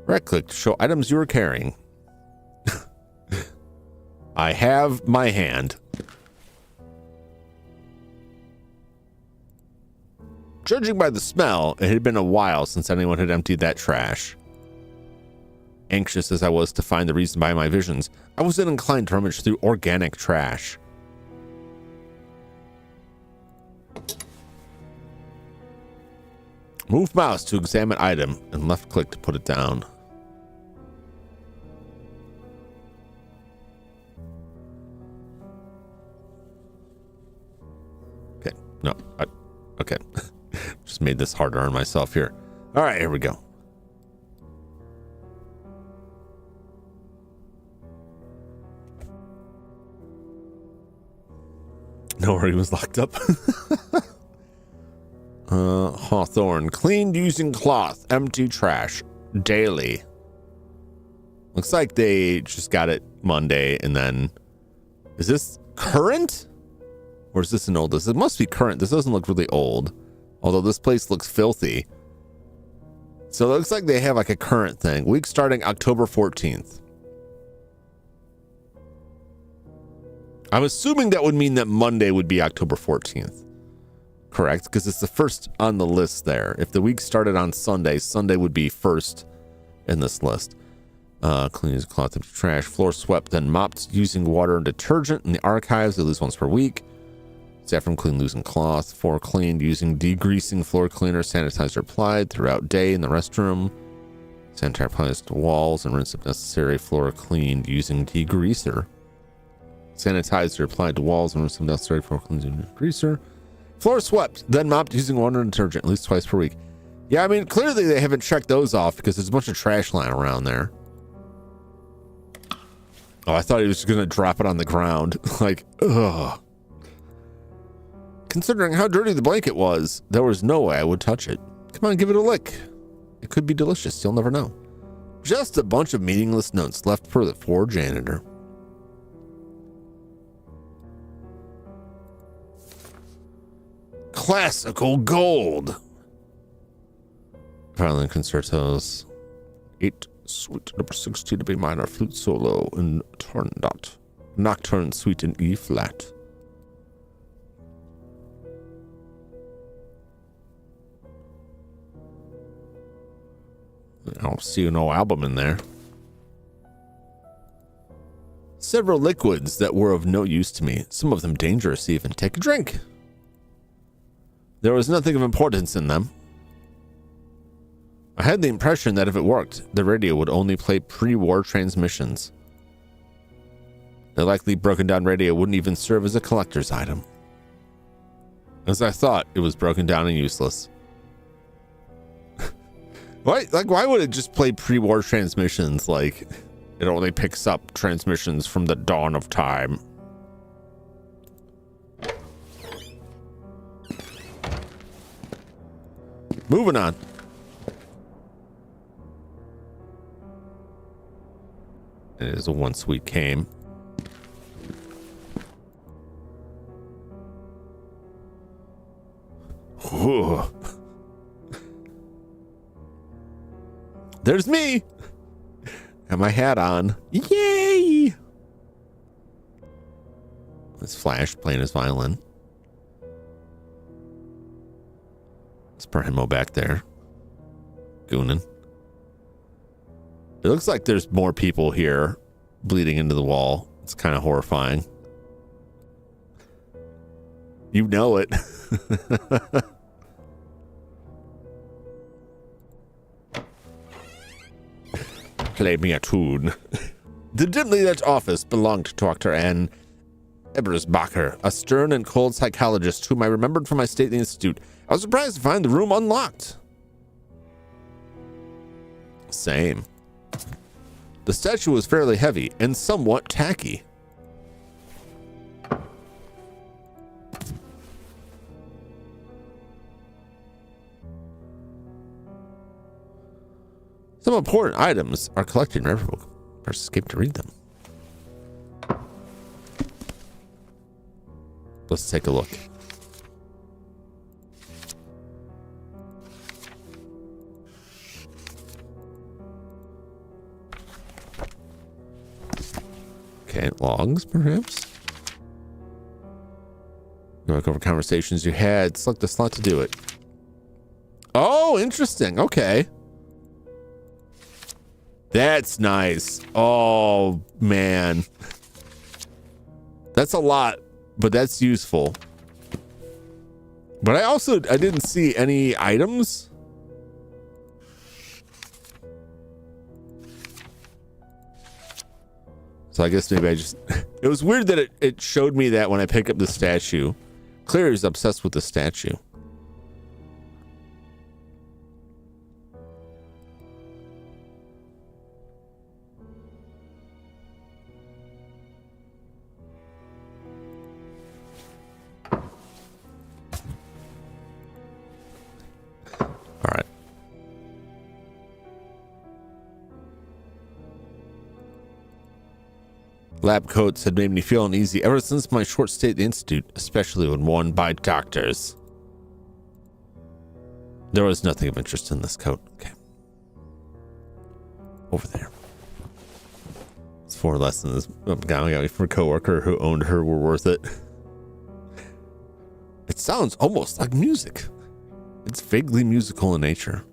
Right-click to show items you are carrying. I have my hand. Judging by the smell, it had been a while since anyone had emptied that trash. Anxious as I was to find the reason behind my visions, I wasn't inclined to rummage through organic trash. Move mouse to examine item and left click to put it down. Okay, no, okay. Just made this harder on myself here. All right, here we go. No, where he was locked up. Hawthorne. Cleaned using cloth. Empty trash. Daily. Looks like they just got it Monday and then... Is this current? Or is this an old? It must be current. This doesn't look really old. Although this place looks filthy. So it looks like they have like a current thing. Week starting October 14th. I'm assuming that would mean that Monday would be October 14th. Correct? Because it's the first on the list there. If the week started on Sunday, Sunday would be first in this list. Clean using cloth, empty trash, floor swept, then mopped using water and detergent in the archives, at least once per week. Saffron clean losing cloth. Floor cleaned using degreasing floor cleaner. Sanitizer applied throughout day in the restroom. Sanitizer applies to walls and rinse if necessary. Floor cleaned using degreaser. Sanitizer applied to walls and rinse if necessary. Floor cleaned using degreaser. Floor swept, then mopped using water and detergent at least twice per week. Yeah, I mean, clearly they haven't checked those off because there's a bunch of trash lying around there. Oh, I thought he was just going to drop it on the ground. Like, ugh. Considering how dirty the blanket was, there was no way I would touch it. Come on, give it a lick. It could be delicious. You'll never know. Just a bunch of meaningless notes left for the poor janitor. Classical gold. Violin concertos. 8 suite number 16 to B minor flute solo in Turandot. Nocturne suite in E flat. I don't see no album in there. Several liquids that were of no use to me, some of them dangerous even. Take a drink. There was nothing of importance in them. I had the impression that if it worked, the radio would only play pre-war transmissions. The likely broken down radio wouldn't even serve as a collector's item. As I thought, it was broken down and useless. Why would it just play pre-war transmissions? Like, it only picks up transmissions from the dawn of time. Moving on. It is a once we came. Whew. There's me. Got my hat on. Yay! It's Flash playing his violin. It's Brahmo back there. Goonin. It looks like there's more people here bleeding into the wall. It's kind of horrifying. You know it. Play me a tune. The dimly lit office belonged to Dr. N. Ebersbacher, a stern and cold psychologist whom I remembered from my stay at the Institute. I was surprised to find the room unlocked. Same. The statue was fairly heavy and somewhat tacky. Some important items are collected in every book. First escape to read them. Let's take a look. Okay, logs, perhaps. Look over conversations you had. Select the slot to do it. Oh, interesting. Okay. That's nice. Oh, man. That's a lot, but that's useful. But I didn't see any items. So I guess maybe I just... It was weird that it showed me that when I picked up the statue. Claire is obsessed with the statue. All right. Lab coats had made me feel uneasy ever since my short stay at the Institute, especially when worn by doctors. There was nothing of interest in this coat. Okay. Over there. It's 4 lessons. Got me from a coworker who owned her were worth it. It sounds almost like music. It's vaguely musical in nature.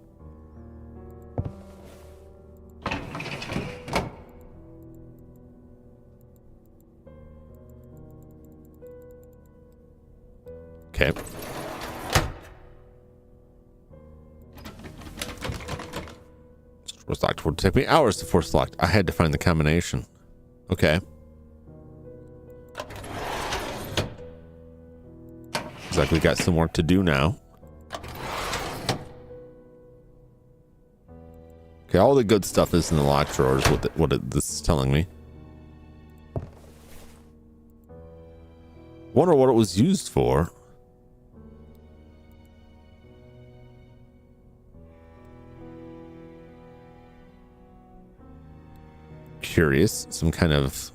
Okay. Force locked would take me hours to force lock. I had to find the combination. Okay. Looks like we got some work to do now. Okay, all the good stuff is in the lock drawer is this is telling me. Wonder what it was used for. Curious. Some kind of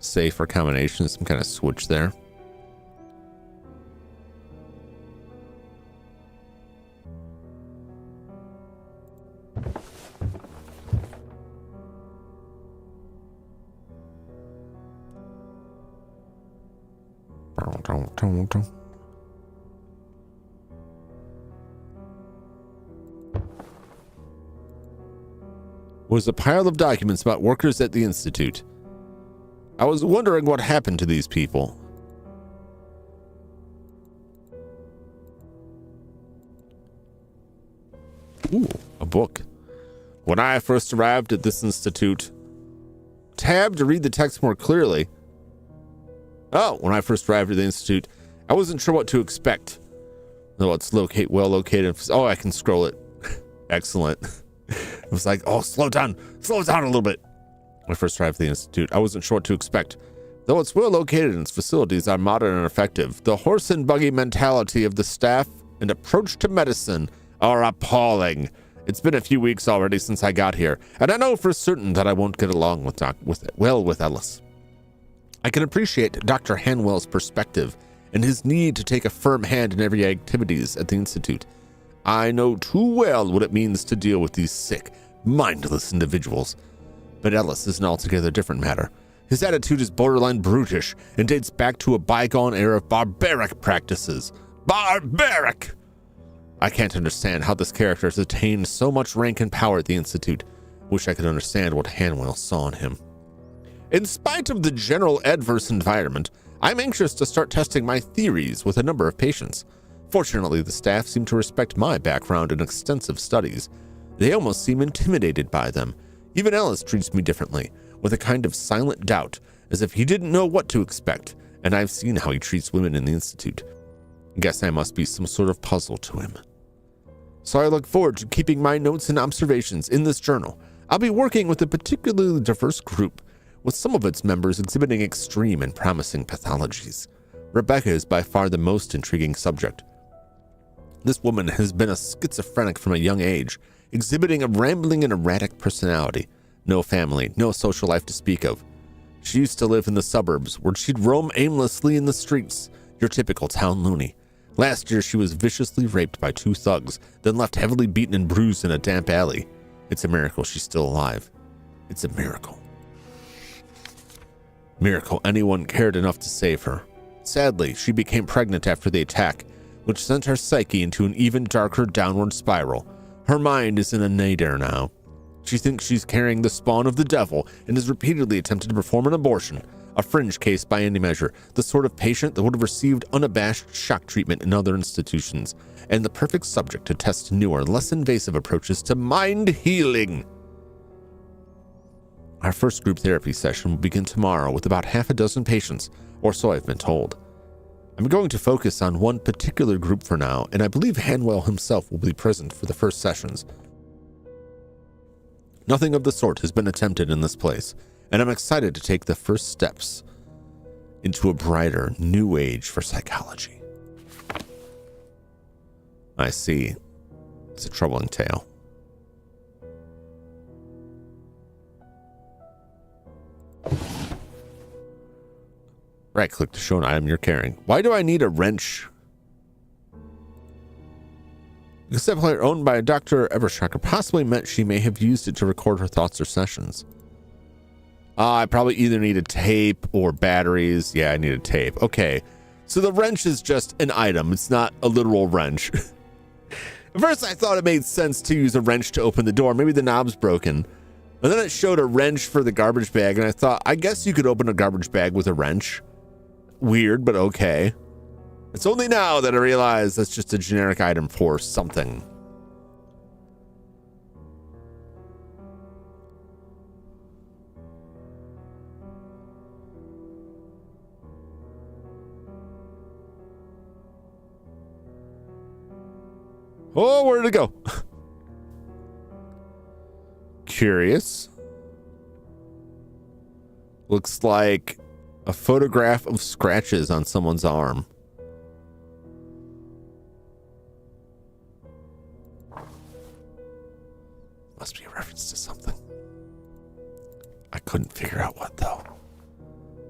safe or combination, some kind of switch there. Was a pile of documents about workers at the Institute. I was wondering what happened to these people. Ooh, a book. When I first arrived at this institute, tab to read the text more clearly. Oh, when I first arrived at the institute, I wasn't sure what to expect. Though it's well located. Oh, I can scroll it. Excellent. It was like, oh, slow down a little bit. When I first arrived at the institute, I wasn't sure what to expect. Though it's well located and its facilities are modern and effective, the horse and buggy mentality of the staff and approach to medicine are appalling. It's been a few weeks already since I got here, and I know for certain that I won't get along with Ellis. I can appreciate Dr. Hanwell's perspective and his need to take a firm hand in every activities at the Institute. I know too well what it means to deal with these sick, mindless individuals. But Ellis is an altogether different matter. His attitude is borderline brutish and dates back to a bygone era of barbaric practices. Barbaric! I can't understand how this character has attained so much rank and power at the Institute. Wish I could understand what Hanwell saw in him. In spite of the general adverse environment, I'm anxious to start testing my theories with a number of patients. Fortunately, the staff seem to respect my background and extensive studies. They almost seem intimidated by them. Even Ellis treats me differently, with a kind of silent doubt, as if he didn't know what to expect, and I've seen how he treats women in the Institute. Guess I must be some sort of puzzle to him. So I look forward to keeping my notes and observations in this journal. I'll be working with a particularly diverse group, with some of its members exhibiting extreme and promising pathologies. Rebecca is by far the most intriguing subject. This woman has been a schizophrenic from a young age, exhibiting a rambling and erratic personality. No family, no social life to speak of. She used to live in the suburbs, where she'd roam aimlessly in the streets, Your typical town loony. Last year, she was viciously raped by 2 thugs, then left heavily beaten and bruised in a damp alley. It's a miracle she's still alive. It's a miracle. Miracle anyone cared enough to save her. Sadly, she became pregnant after the attack, which sent her psyche into an even darker downward spiral. Her mind is in a nadir now. She thinks she's carrying the spawn of the devil and has repeatedly attempted to perform an abortion. A fringe case by any measure, the sort of patient that would have received unabashed shock treatment in other institutions, and the perfect subject to test newer, less invasive approaches to mind healing. Our first group therapy session will begin tomorrow with about half a dozen patients, or so I've been told. I'm going to focus on one particular group for now, and I believe Hanwell himself will be present for the first sessions. Nothing of the sort has been attempted in this place, and I'm excited to take the first steps into a brighter new age for psychology. I see. It's a troubling tale. Right-click to show an item you're carrying. Why do I need a wrench? The cassette player owned by Dr. Eberschacker possibly meant she may have used it to record her thoughts or sessions. I probably either needed tape or batteries. Yeah, I needed tape. Okay. So the wrench is just an item. It's not a literal wrench. At first, I thought it made sense to use a wrench to open the door. Maybe the knob's broken. And then it showed a wrench for the garbage bag. And I thought, I guess you could open a garbage bag with a wrench. Weird, but okay. It's only now that I realize that's just a generic item for something. Oh, where did it go? Curious. Looks like a photograph of scratches on someone's arm. Must be a reference to something. I couldn't figure out what, though.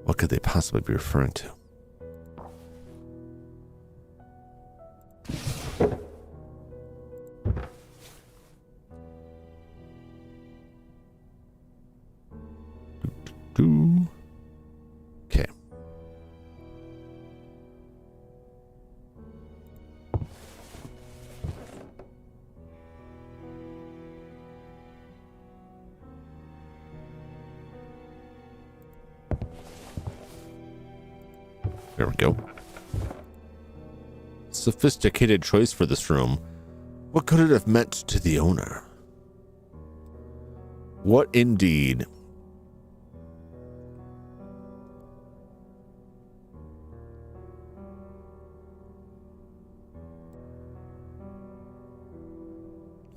What could they possibly be referring to? Okay. There we go. Sophisticated choice for this room. What could it have meant to the owner? What indeed?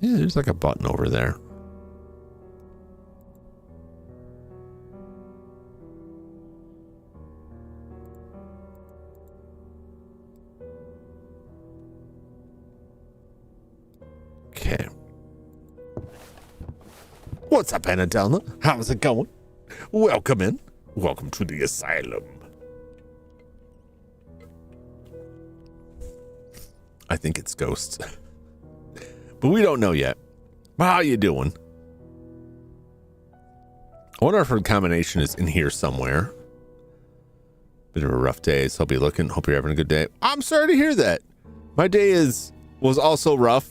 Yeah, there's like a button over there. Okay. What's up, Anadelna? How's it going? Welcome in. Welcome to the Asylum. I think it's ghosts. But we don't know yet. How you doing? I wonder if her combination is in here somewhere. Bit of a rough day, so I'll be looking. Hope you're having a good day. I'm sorry to hear that. My day was also rough.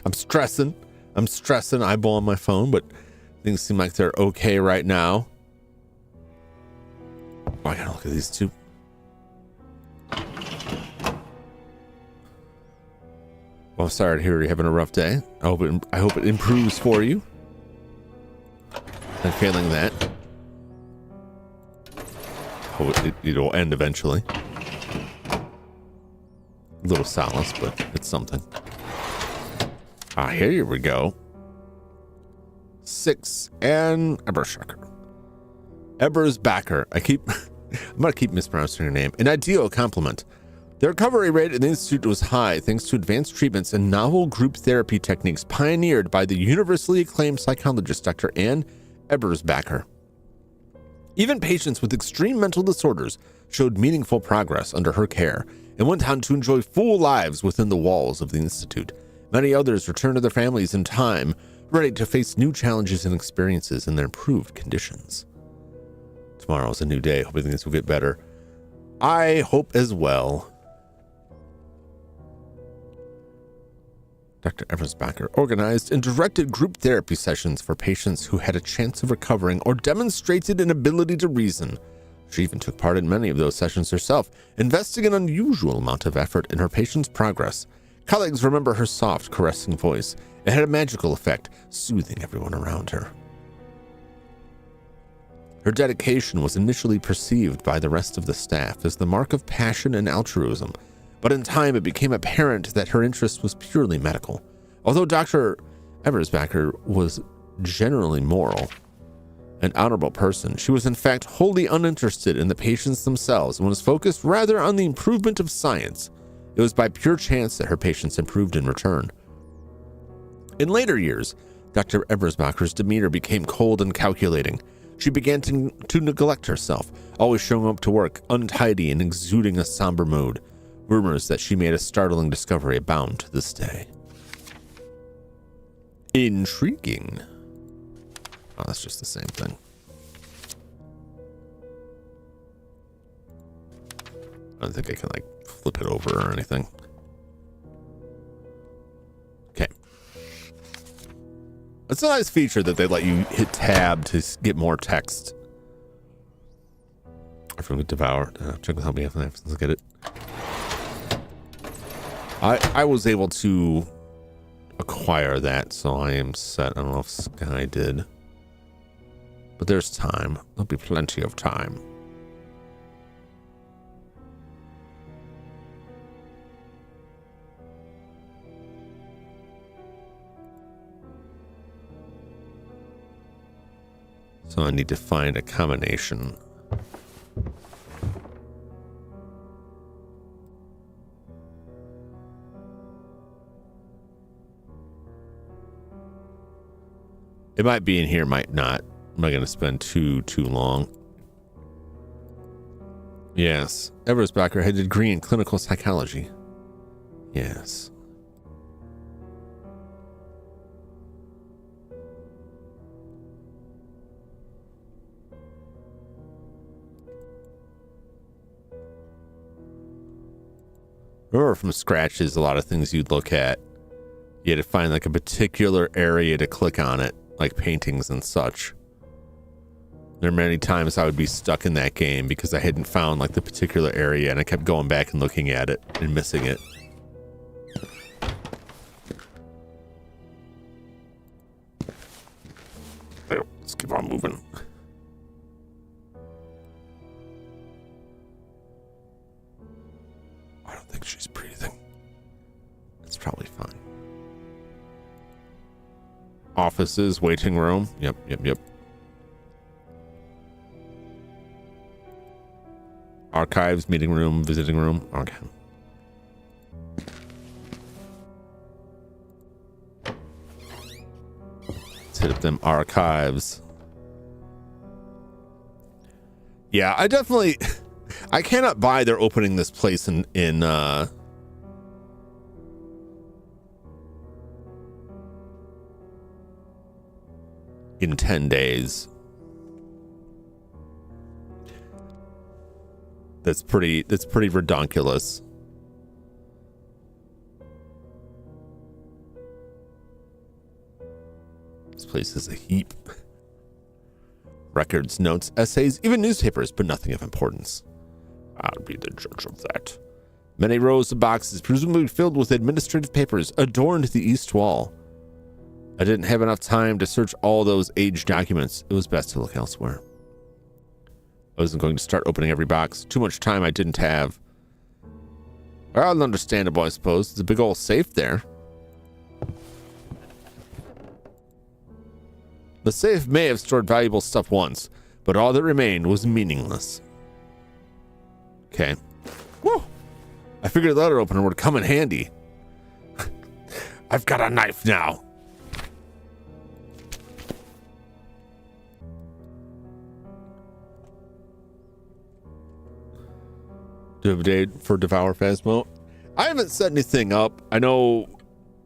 I'm stressing, eyeballing my phone, but things seem like they're okay right now. Oh, I gotta look at these two. Well, I'm sorry to hear you're having a rough day. I hope it improves for you. And failing that, hope it'll end eventually. A little solace, but it's something. Ah, here we go. 6 and Eberschacker. Ebersbacher. I'm gonna keep mispronouncing her name. An ideal compliment. The recovery rate in the institute was high thanks to advanced treatments and novel group therapy techniques pioneered by the universally acclaimed psychologist Dr. Ann Ebersbacher. Even patients with extreme mental disorders showed meaningful progress under her care and went on to enjoy full lives within the walls of the Institute. Many others returned to their families in time, ready to face new challenges and experiences in their improved conditions. Tomorrow is a new day. Hoping things will get better. I hope as well. Dr. Eversbacher organized and directed group therapy sessions for patients who had a chance of recovering or demonstrated an ability to reason. She even took part in many of those sessions herself, investing an unusual amount of effort in her patients' progress. Colleagues remember her soft, caressing voice. It had a magical effect, soothing everyone around her. Her dedication was initially perceived by the rest of the staff as the mark of passion and altruism, but in time it became apparent that her interest was purely medical. Although Dr. Eversbacher was generally moral, an honorable person, she was in fact wholly uninterested in the patients themselves and was focused rather on the improvement of science. It was by pure chance that her patients improved in return. In later years, Dr. Eversbacher's demeanor became cold and calculating. She began to neglect herself, always showing up to work untidy and exuding a somber mood. Rumors that she made a startling discovery abound to this day. Intriguing. Oh, that's just the same thing. I don't think I can, like, flip it over or anything. Okay. It's a nice feature that they let you hit tab to get more text. From Devour. Check with help me if I get it. I was able to acquire that, so I am set. I don't know if Sky did. But there's time. There'll be plenty of time. So I need to find a combination. It might be in here, might not. I'm not going to spend too long. Yes. Eversbacher had a degree in clinical psychology. Yes. Remember from scratch is a lot of things you'd look at. You had to find like a particular area to click on it, like paintings and such. There are many times I would be stuck in that game because I hadn't found like the particular area and I kept going back and looking at it and missing it. Let's keep on moving. I don't think she's breathing. It's probably fine. Offices, waiting room. Yep. Archives, meeting room, visiting room. Okay. Let's hit up them archives. Yeah, I definitely... I cannot buy they're opening this place in 10 days. That's pretty redonkulous. This place is a heap. Records, notes, essays, even newspapers, but nothing of importance. I'll be the judge of that. Many rows of boxes, presumably filled with administrative papers, adorned the east wall. I didn't have enough time to search all those aged documents. It was best to look elsewhere. I wasn't going to start opening every box. Too much time I didn't have. Well, understandable, I suppose. There's a big old safe there. The safe may have stored valuable stuff once, but all that remained was meaningless. Okay. Woo! I figured the letter opener would come in handy. I've got a knife now. Do you have a date for Devour Phasmo? I haven't set anything up. I know,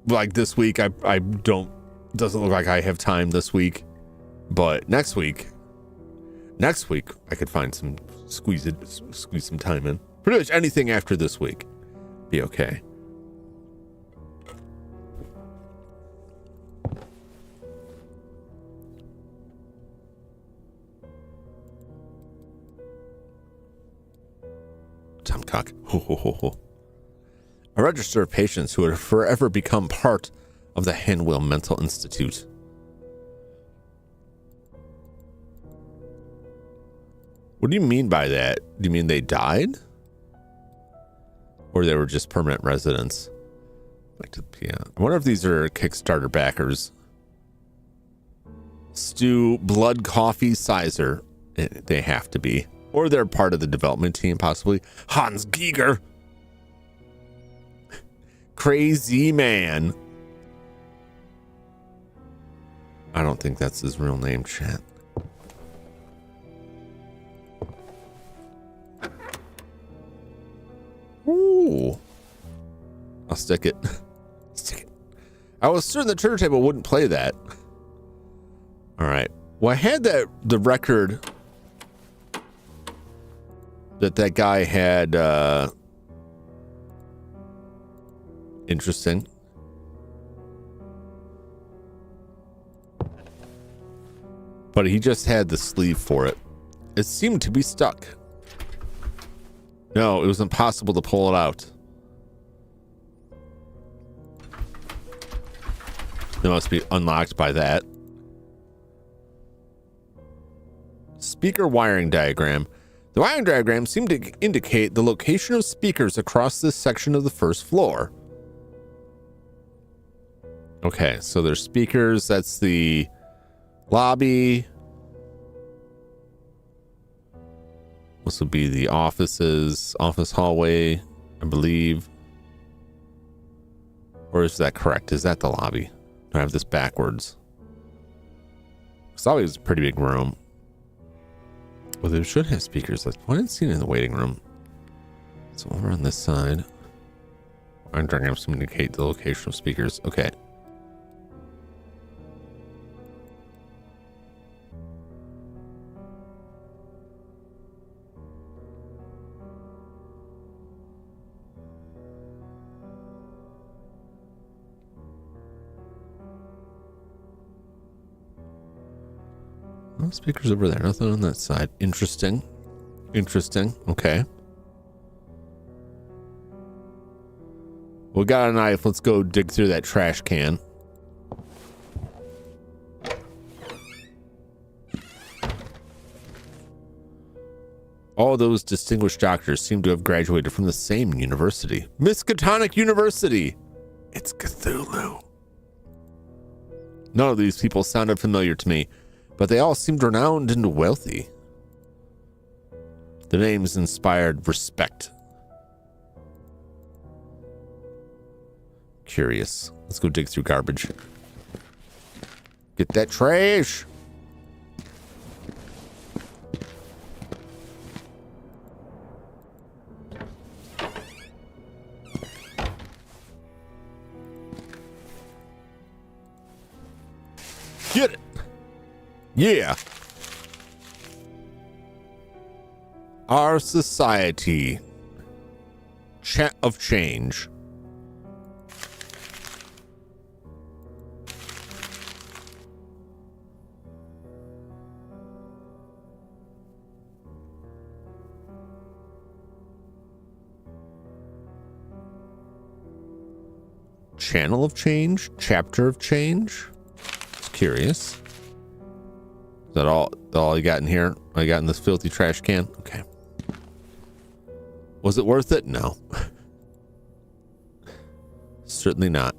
like this week, I don't. Doesn't look like I have time this week, but next week, I could find some squeeze some time in. Pretty much anything after this week, be okay. Tom Cock. Ho, ho, ho, ho. A register of patients who would forever become part of the Handwheel Mental Institute. What do you mean by that? Do you mean they died? Or they were just permanent residents? I wonder if these are Kickstarter backers. Stu Blood Coffee Sizer. They have to be. Or they're part of the development team, possibly. Hans Giger. Crazy Man. I don't think that's his real name, chat. Ooh. I'll stick it. Stick it. I was certain the turn table wouldn't play that. All right. Well, I had the record that guy had. Interesting. But he just had the sleeve for it. It seemed to be stuck. No, it was impossible to pull it out. It must be unlocked by that. Speaker wiring diagram. The wiring diagram seemed to indicate the location of speakers across this section of the first floor. Okay, so there's speakers. That's the lobby. This will be the office hallway, I believe. Or is that correct? Is that the lobby? I have this backwards. This lobby is a pretty big room. Well, they should have speakers. I didn't see it in the waiting room. So over on this side. I'm trying to indicate the location of speakers. Okay. Oh, speakers over there. Nothing on that side. Interesting. Interesting. Okay. We got a knife. Let's go dig through that trash can. All those distinguished doctors seem to have graduated from the same university. Miskatonic University. It's Cthulhu. None of these people sounded familiar to me, but they all seemed renowned and wealthy. The names inspired respect. Curious. Let's go dig through garbage. Get that trash. Get it. Yeah. Our society. Chat of change. Channel of change? Chapter of change? Just curious. Is that all you got in here? All you got in this filthy trash can? Okay. Was it worth it? No. Certainly not.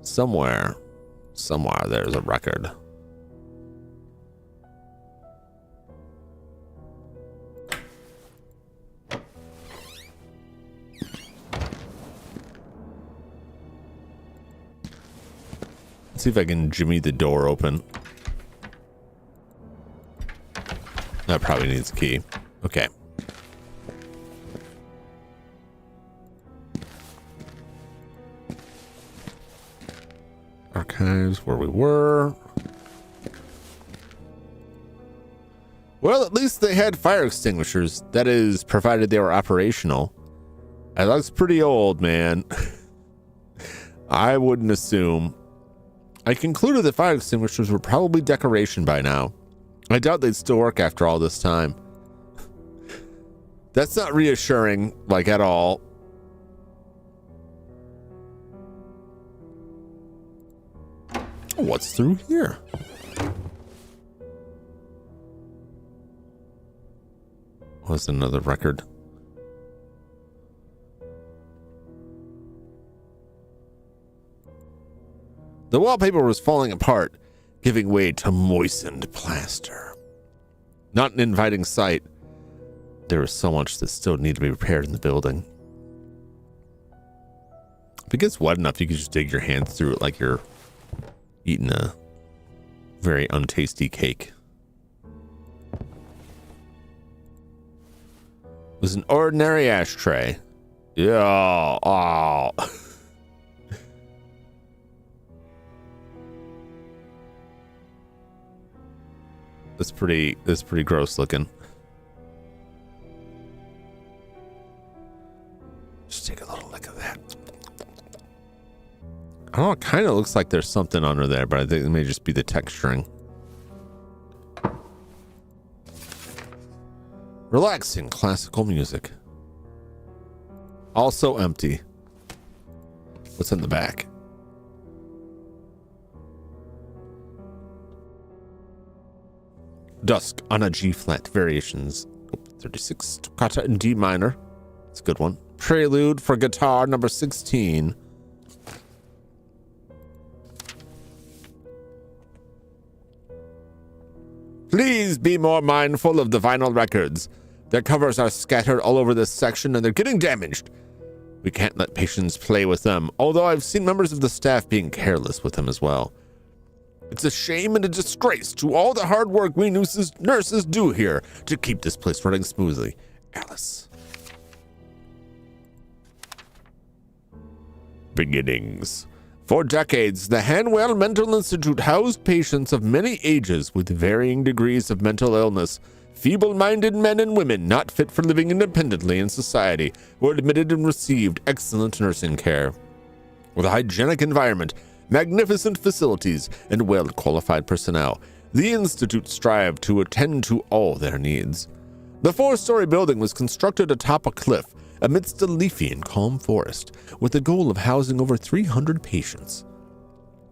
Somewhere there's a record. see if I can jimmy the door open. That probably needs a key. Okay. Archives, where we were. Well, at least they had fire extinguishers. That is, provided they were operational. That looks pretty old, man. I wouldn't assume. I concluded that fire extinguishers were probably decoration by now. I doubt they'd still work after all this time. That's not reassuring, like, at all. What's through here? Was another record. The wallpaper was falling apart, giving way to moistened plaster. Not an inviting sight. There was so much that still needed to be repaired in the building. If it gets wet enough, you can just dig your hands through it like you're eating a very untasty cake. It was an ordinary ashtray. Yeah. Oh. That's pretty gross looking. Just take a little lick of that. I don't know, it kind of looks like there's something under there, but I think it may just be the texturing. Relaxing classical music. Also empty. What's in the back? Dusk on a G flat variations. 36 toccata in D minor. It's a good one. Prelude for guitar number 16. Please be more mindful of the vinyl records. Their covers are scattered all over this section and they're getting damaged. We can't let patients play with them, although I've seen members of the staff being careless with them as well. It's a shame and a disgrace to all the hard work we nurses do here to keep this place running smoothly. Alice. Beginnings. For decades, the Hanwell Mental Institute housed patients of many ages with varying degrees of mental illness. Feeble-minded men and women not fit for living independently in society were admitted and received excellent nursing care. With a hygienic environment, magnificent facilities, and well-qualified personnel, the Institute strived to attend to all their needs. The 4-story building was constructed atop a cliff amidst a leafy and calm forest, with the goal of housing over 300 patients.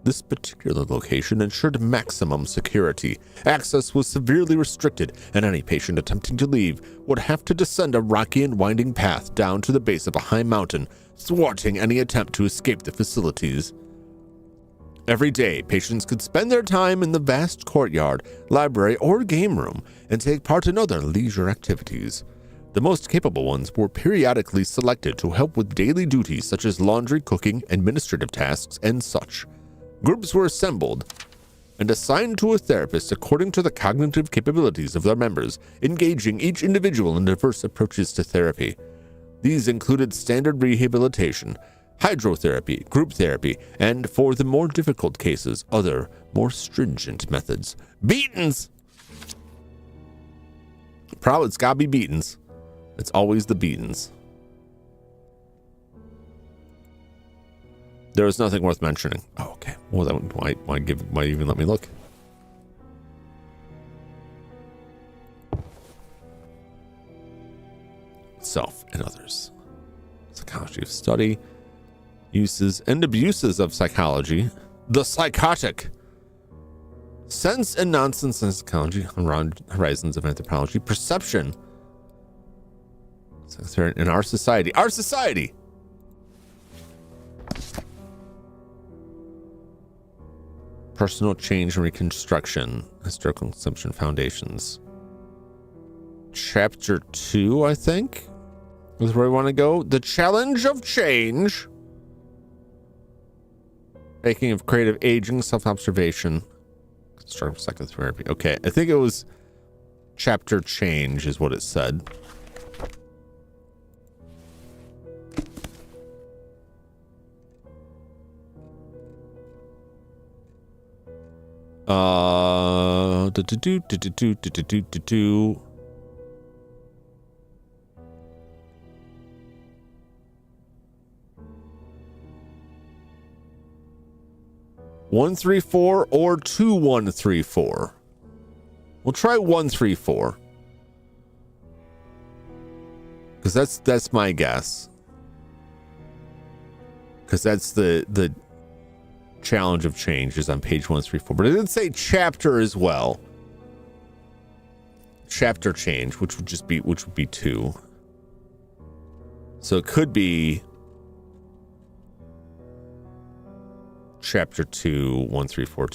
This particular location ensured maximum security. Access was severely restricted, and any patient attempting to leave would have to descend a rocky and winding path down to the base of a high mountain, thwarting any attempt to escape the facilities. Every day, patients could spend their time in the vast courtyard, library, or game room and take part in other leisure activities. The most capable ones were periodically selected to help with daily duties such as laundry, cooking, administrative tasks, and such. Groups were assembled and assigned to a therapist according to the cognitive capabilities of their members, engaging each individual in diverse approaches to therapy. These included standard rehabilitation, hydrotherapy, group therapy, and for the more difficult cases, other, more stringent methods. Beatings! Probably it's gotta be beatings. It's always the beatings. There was nothing worth mentioning. Oh, okay. Well, then why even let me look? Self and others. Psychology of study. Uses and abuses of psychology. The psychotic. Sense and nonsense in psychology. Around horizons of anthropology. Perception. In our society. Our society! Personal change and reconstruction. Historical consumption foundations. Chapter 2, I think, is where we want to go. The challenge of change. Making of creative aging, self-observation, constructive psychotherapy. Okay, I think it was chapter change is what it said. Do. 134 or 2134. We'll try 134. Because that's my guess. Because that's the challenge of change is on page 134. But it did say chapter as well. Chapter change, which would be 2. So it could be chapter 2, 134,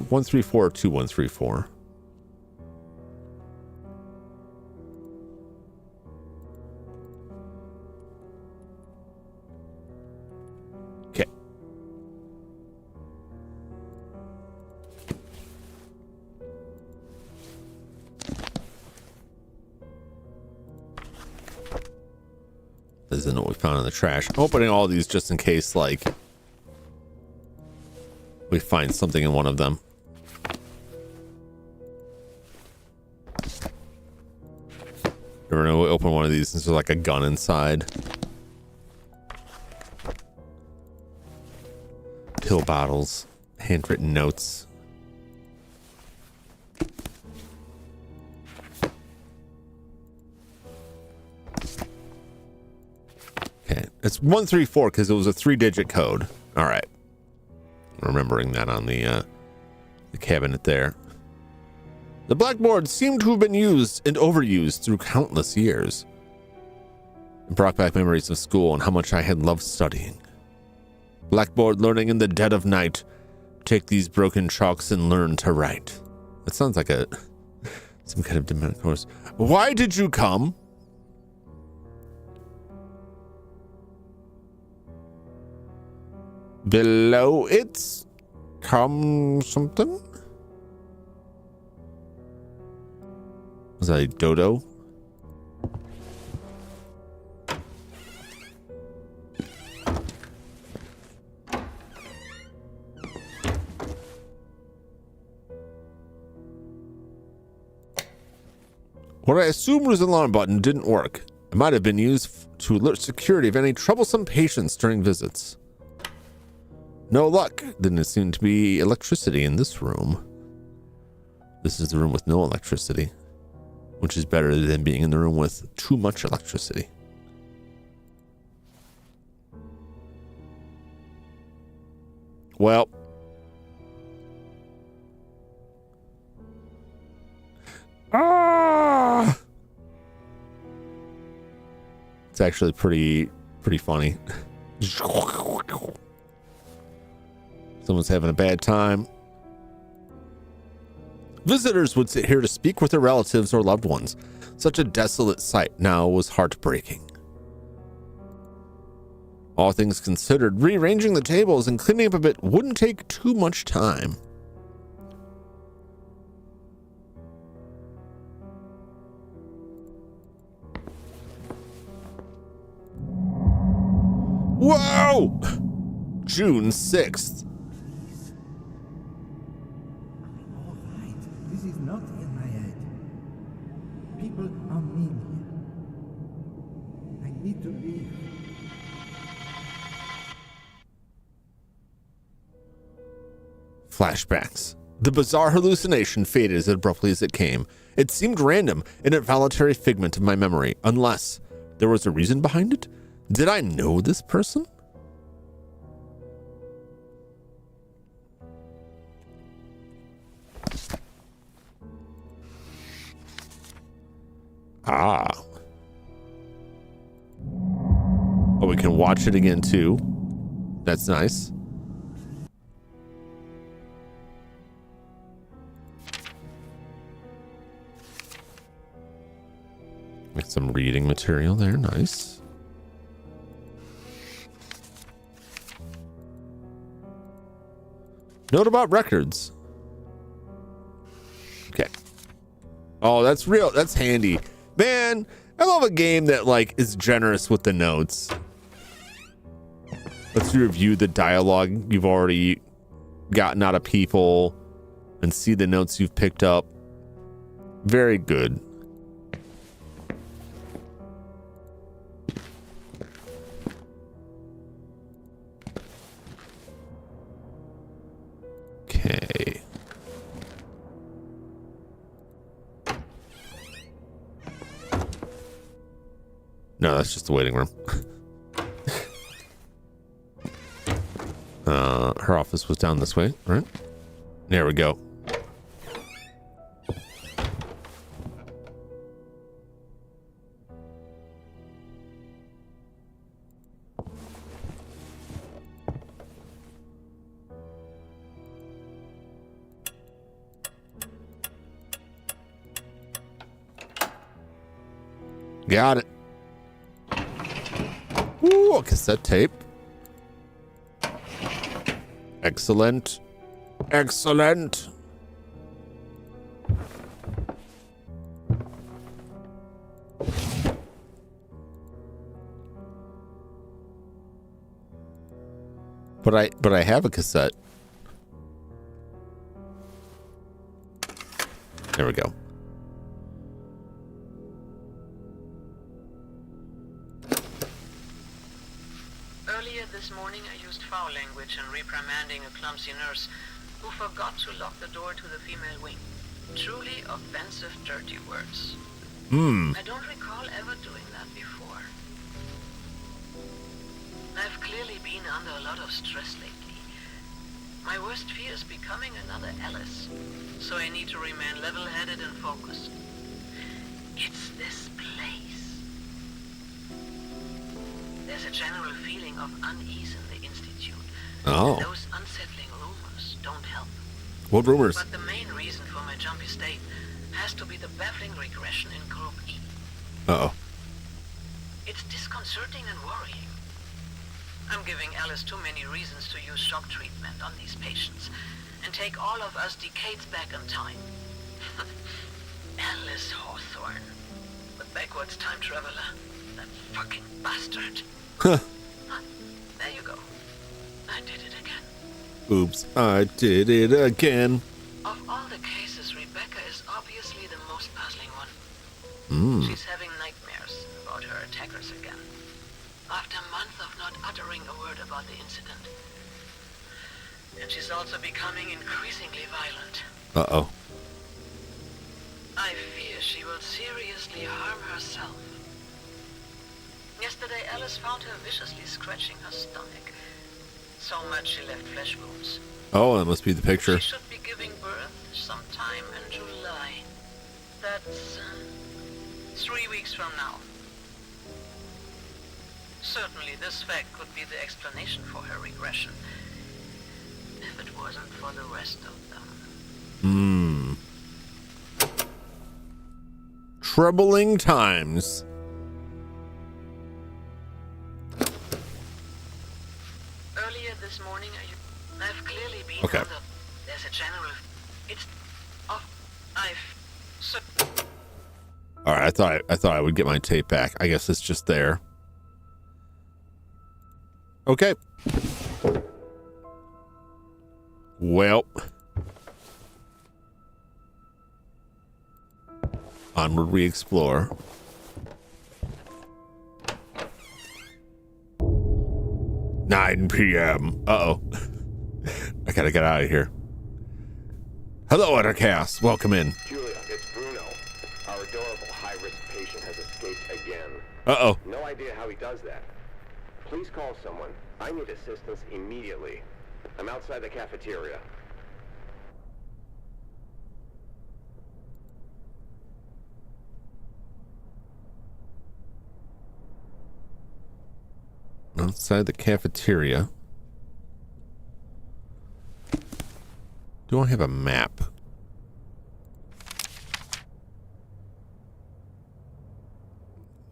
134 or 2134. Okay. This isn't what we found in the trash. I'm opening all these just in case, like, we find something in one of them. Never know, we open one of these and there's like a gun inside. Pill bottles, handwritten notes. Okay, it's 134 because it was a 3-digit code. All right. Remembering that on the cabinet there. The blackboard seemed to have been used and overused through countless years. It brought back memories of school and how much I had loved studying. Blackboard learning in the dead of night. Take these broken chalks and learn to write. That sounds like some kind of demonic course. Why did you come? Below it come something? Was that a dodo? What I assumed was an alarm button didn't work. It might have been used to alert security of any troublesome patients during visits. No luck. Didn't seem to be electricity in this room. This is the room with no electricity, which is better than being in the room with too much electricity. Well, it's actually pretty funny. Someone's having a bad time. Visitors would sit here to speak with their relatives or loved ones. Such a desolate sight now was heartbreaking. All things considered, rearranging the tables and cleaning up a bit wouldn't take too much time. Whoa! June 6th. Flashbacks. The bizarre hallucination faded as abruptly as it came. It seemed random, an involuntary figment of my memory, unless there was a reason behind it. Did I know this person? Ah. Oh, we can watch it again too. That's nice. Make some reading material there. Nice. Note about records. Okay. Oh, that's real. That's handy. Man, I love a game that like is generous with the notes. Let's review the dialogue you've already gotten out of people and see the notes you've picked up. Very good. Okay. No, that's just the waiting room. Her office was down this way, right? There we go. Got it. Ooh, a cassette tape. Excellent. Excellent. But I have a cassette. There we go. Earlier this morning, I used foul language in reprimanding a clumsy nurse who forgot to lock the door to the female wing. Truly offensive, dirty words. I don't recall ever doing that before. I've clearly been under a lot of stress lately. My worst fear is becoming another Alice, so I need to remain level-headed and focused. It's this place. There's a general feeling of unease in the Institute. Oh. And those unsettling rumors don't help. What rumors? But the main reason for my jumpy state has to be the baffling regression in Group E. Uh-oh. It's disconcerting and worrying. I'm giving Alice too many reasons to use shock treatment on these patients and take all of us decades back in time. Alice Hawthorne, the backwards time traveler. That fucking bastard. Huh. There you go. I did it again. Oops, I did it again. Of all the cases, Rebecca is obviously the most puzzling one. She's having nightmares about her attackers again. After a month of not uttering a word about the incident. And she's also becoming increasingly violent. Uh-oh. I fear she will seriously harm herself. Yesterday, Alice found her viciously scratching her stomach. So much she left flesh wounds. Oh, that must be the picture. She should be giving birth sometime in July. That's 3 weeks from now. Certainly this fact could be the explanation for her regression. If it wasn't for the rest of them. Troubling times. Earlier this morning, I've clearly been Okay. under... There's a general... It's... All right, I thought I would get my tape back. I guess it's just there. Okay. Well. Onward we explore. "9 p.m. Uh-oh. I gotta get out of here. Hello, Ettercast. Welcome in. Julia, it's Bruno. Our adorable high-risk patient has escaped again. Uh-oh. No idea how he does that. Please call someone. I need assistance immediately. I'm outside the cafeteria. Outside the cafeteria. Do I have a map?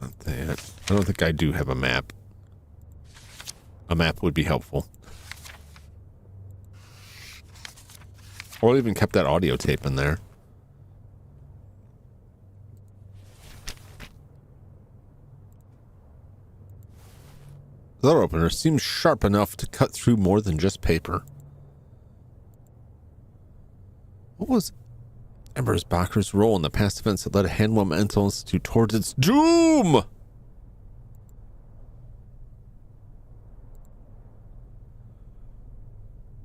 Not that. I don't think I do have a map. A map would be helpful. Or even kept that audio tape in there. The door opener seems sharp enough to cut through more than just paper. What was Ebersbacher's role in the past events that led Hanwell Mental Institute towards its doom?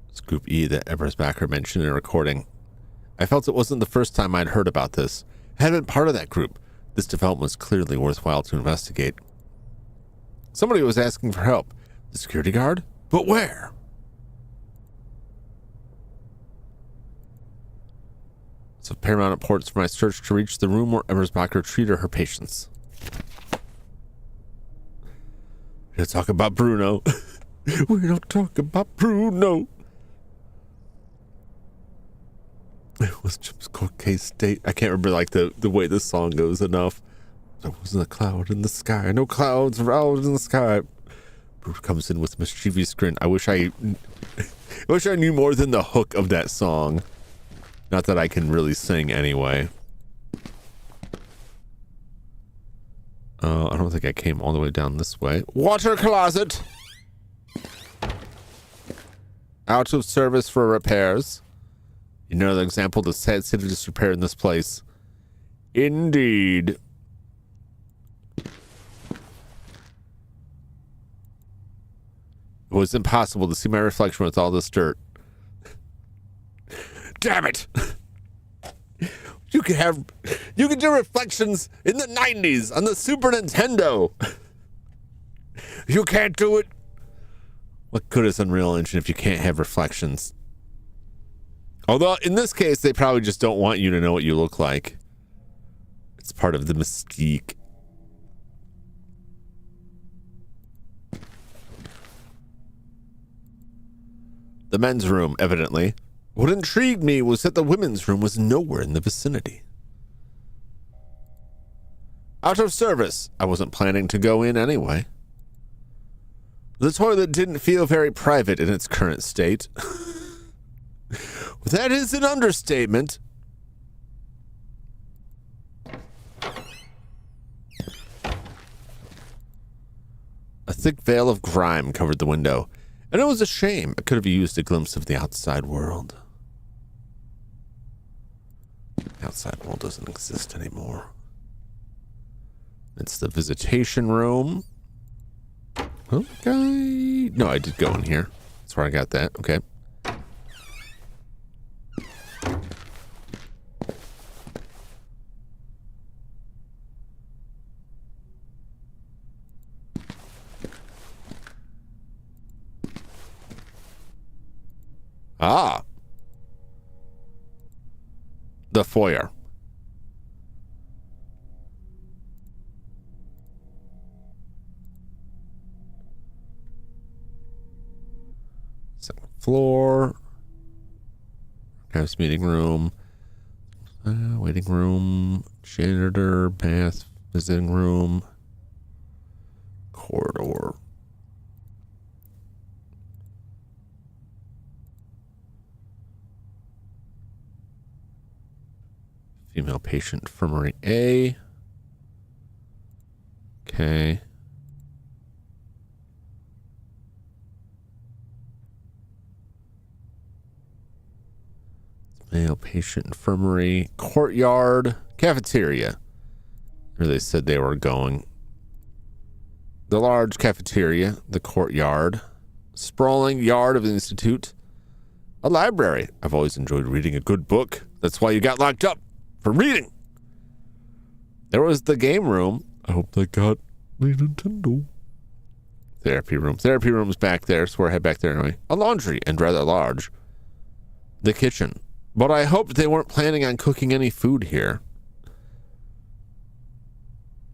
It's Group E that Ebersbacher mentioned in a recording. I felt it wasn't the first time I'd heard about this. I had been part of that group. This development was clearly worthwhile to investigate. Somebody was asking for help. The security guard? But where? So paramount importance for my search to reach the room where Ebersbacher treated her patients. We don't talk about Bruno. We don't talk about Bruno. It was Jim's court case state. I can't remember like the way this song goes enough. There wasn't a cloud in the sky. No clouds around in the sky. Bruce comes in with a mischievous grin. I wish I knew more than the hook of that song. Not that I can really sing anyway. I don't think I came all the way down this way. Water closet. Out of service for repairs. Another example of the sad state of disrepair in this place. Indeed. It was impossible to see my reflection with all this dirt. Damn it! You could do reflections in the 90s on the Super Nintendo. You can't do it. What good is Unreal Engine if you can't have reflections? Although in this case, they probably just don't want you to know what you look like. It's part of the mystique. The men's room, evidently. What intrigued me was that the women's room was nowhere in the vicinity. Out of service. I wasn't planning to go in anyway. The toilet didn't feel very private in its current state. That is an understatement. A thick veil of grime covered the window, and it was a shame. I could have used a glimpse of the outside world. The outside world doesn't exist anymore. It's the visitation room. Okay. No, I did go in here. That's where I got that. Okay. Ah. The foyer. Second floor. Archives meeting room. Waiting room. Janitor. Bath. Visiting room. Corridor. Female patient infirmary A. Okay. Male patient infirmary. Courtyard. Cafeteria. Where they said they were going. The large cafeteria. The courtyard. Sprawling yard of the institute. A library. I've always enjoyed reading a good book. That's why you got locked up. For reading. There was the game room. I hope they got the Nintendo. Therapy room. Therapy room's back there, so we're head back there anyway. A laundry, and rather large. The kitchen. But I hoped they weren't planning on cooking any food here.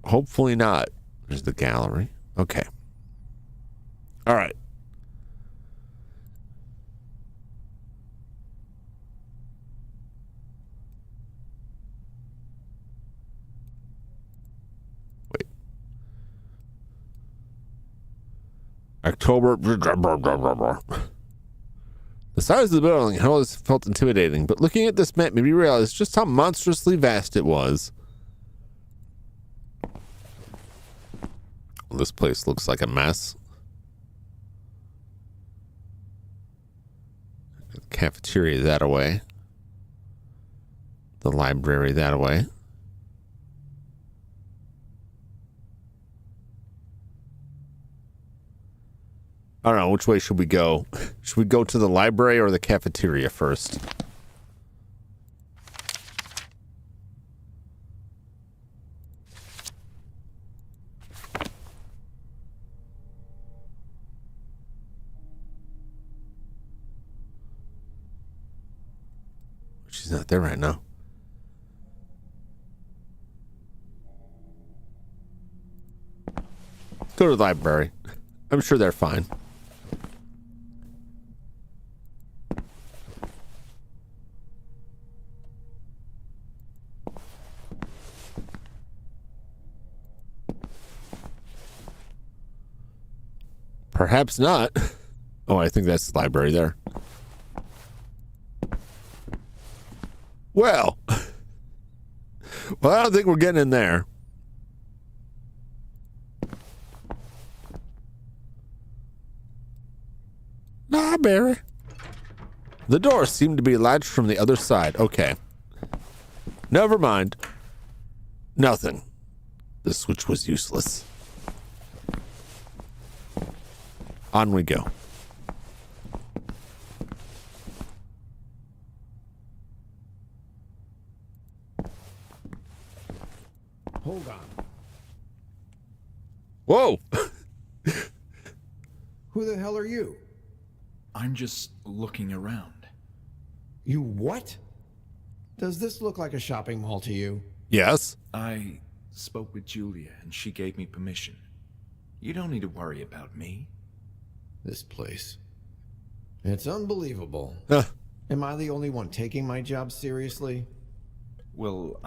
Hopefully not. There's the gallery. Okay. All right. October. The The size of the building had always felt intimidating, but looking at this map made me realize just how monstrously vast it was. This place looks like a mess. The cafeteria that away. The library that way. I don't know, which way should we go? Should we go to the library or the cafeteria first? She's not there right now. Go to the library. I'm sure they're fine. Perhaps not. Oh, I think that's the library there. Well, I don't think we're getting in there. Nah, Barry. The door seemed to be latched from the other side. Okay. Never mind. Nothing. The switch was useless. On we go. Hold on. Whoa! Who the hell are you? I'm just looking around. You what? Does this look like a shopping mall to you? Yes. I spoke with Julia and she gave me permission. You don't need to worry about me. This place. It's unbelievable. Huh. Am I the only one taking my job seriously? Well,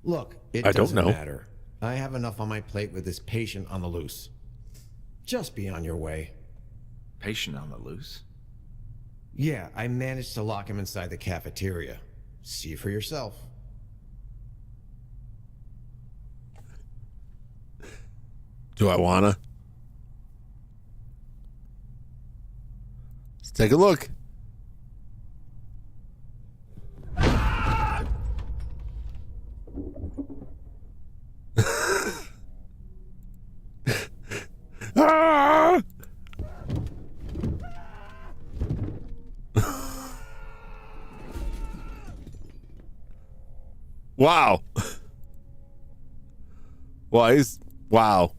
Look, it I don't doesn't know. matter. I have enough on my plate with this patient on the loose. Just be on your way. Patient on the loose? Yeah, I managed to lock him inside the cafeteria. See for yourself. Do I wanna? Let's take a look. Ah! Wow. Wow.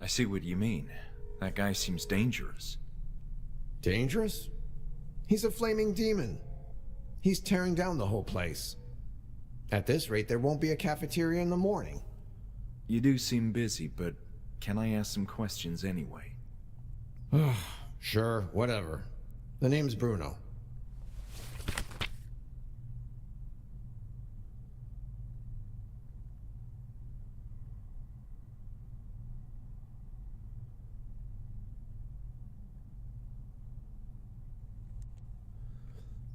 I see what you mean. That guy seems dangerous. Dangerous? He's a flaming demon. He's tearing down the whole place. At this rate, there won't be a cafeteria in the morning. You do seem busy, but can I ask some questions anyway? Sure, whatever. The name's Bruno.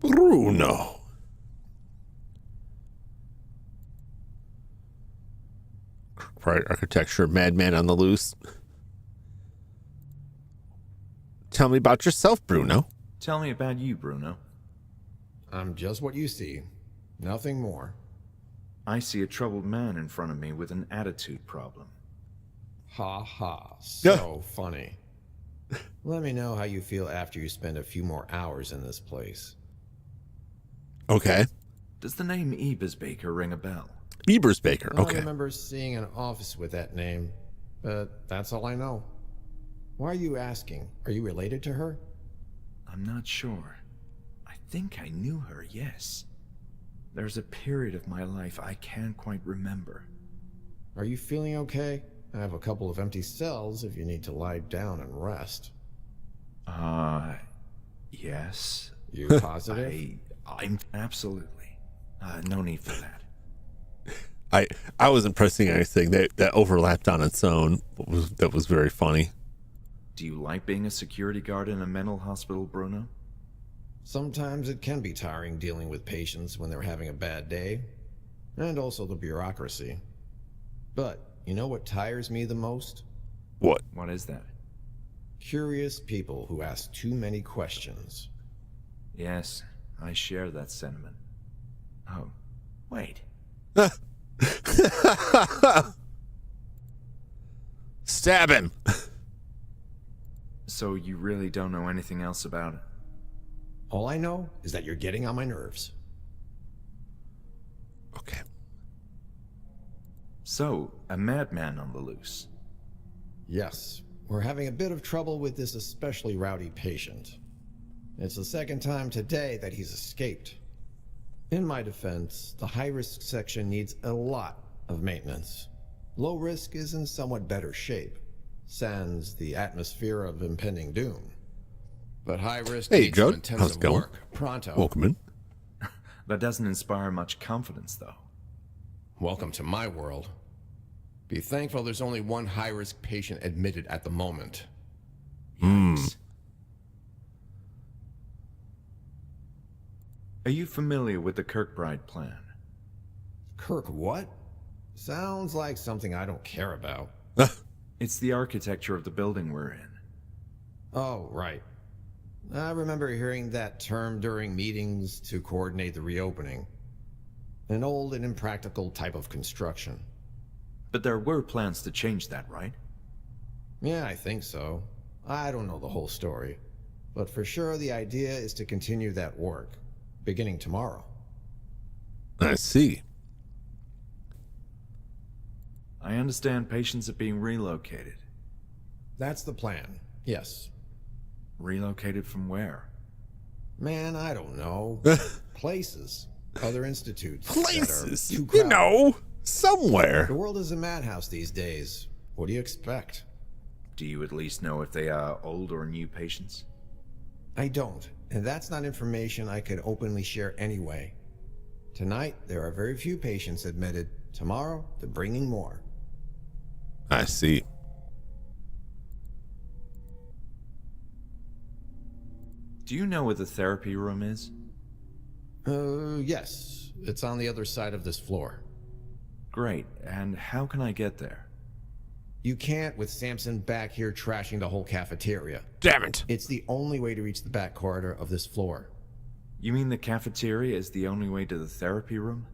Bruno. Corporate architecture, madman on the loose. Tell me about yourself, Bruno. Tell me about you, Bruno. I'm just what you see. Nothing more. I see a troubled man in front of me with an attitude problem. Ha ha. So funny. Let me know how you feel after you spend a few more hours in this place. Okay. Does the name Ebersbaker ring a bell? Ebersbaker. I Okay. remember seeing an office with that name, but that's all I know. Why are you asking? Are you related to her? I'm not sure. I think I knew her, yes. There's a period of my life I can't quite remember. Are you feeling okay? I have a couple of empty cells if you need to lie down and rest. Yes. You positive? I'm absolutely. No need for that. I wasn't pressing anything that overlapped on its own. That was very funny. Do you like being a security guard in a mental hospital, Bruno? Sometimes it can be tiring dealing with patients when they're having a bad day, and also the bureaucracy. But you know what tires me the most? What? What is that? Curious people who ask too many questions. Yes, I share that sentiment. Oh, wait. Stab him. So you really don't know anything else about it? All I know is that you're getting on my nerves. Okay. So, a madman on the loose. Yes, we're having a bit of trouble with this especially rowdy patient. It's the second time today that he's escaped. In my defense, the high-risk section needs a lot of maintenance. Low risk is in somewhat better shape, sans the atmosphere of impending doom. But high risk Hey, needs Joe. some How's it intensive going? work. Pronto. Welcome in. That doesn't inspire much confidence, though. Welcome to my world. Be thankful there's only one high-risk patient admitted at the moment. Yikes. Are you familiar with the Kirkbride plan? Kirk what? Sounds like something I don't care about. It's the architecture of the building we're in. Oh, right. I remember hearing that term during meetings to coordinate the reopening. An old and impractical type of construction. But there were plans to change that, right? Yeah, I think so. I don't know the whole story. But for sure the idea is to continue that work, beginning tomorrow. I see. I understand patients are being relocated. That's the plan, yes. Relocated from where? Man, I don't know. Places. Other institutes. Places. That are too You crowded. know, somewhere. The world is a madhouse these days. What do you expect? Do you at least know if they are old or new patients? I don't, and that's not information I could openly share anyway. Tonight, there are very few patients admitted. Tomorrow, they're bringing more. I see. Do you know where the therapy room is? Yes. It's on the other side of this floor. Great, and how can I get there? You can't with Samson back here trashing the whole cafeteria. Damn it. It's the only way to reach the back corridor of this floor. You mean the cafeteria is the only way to the therapy room?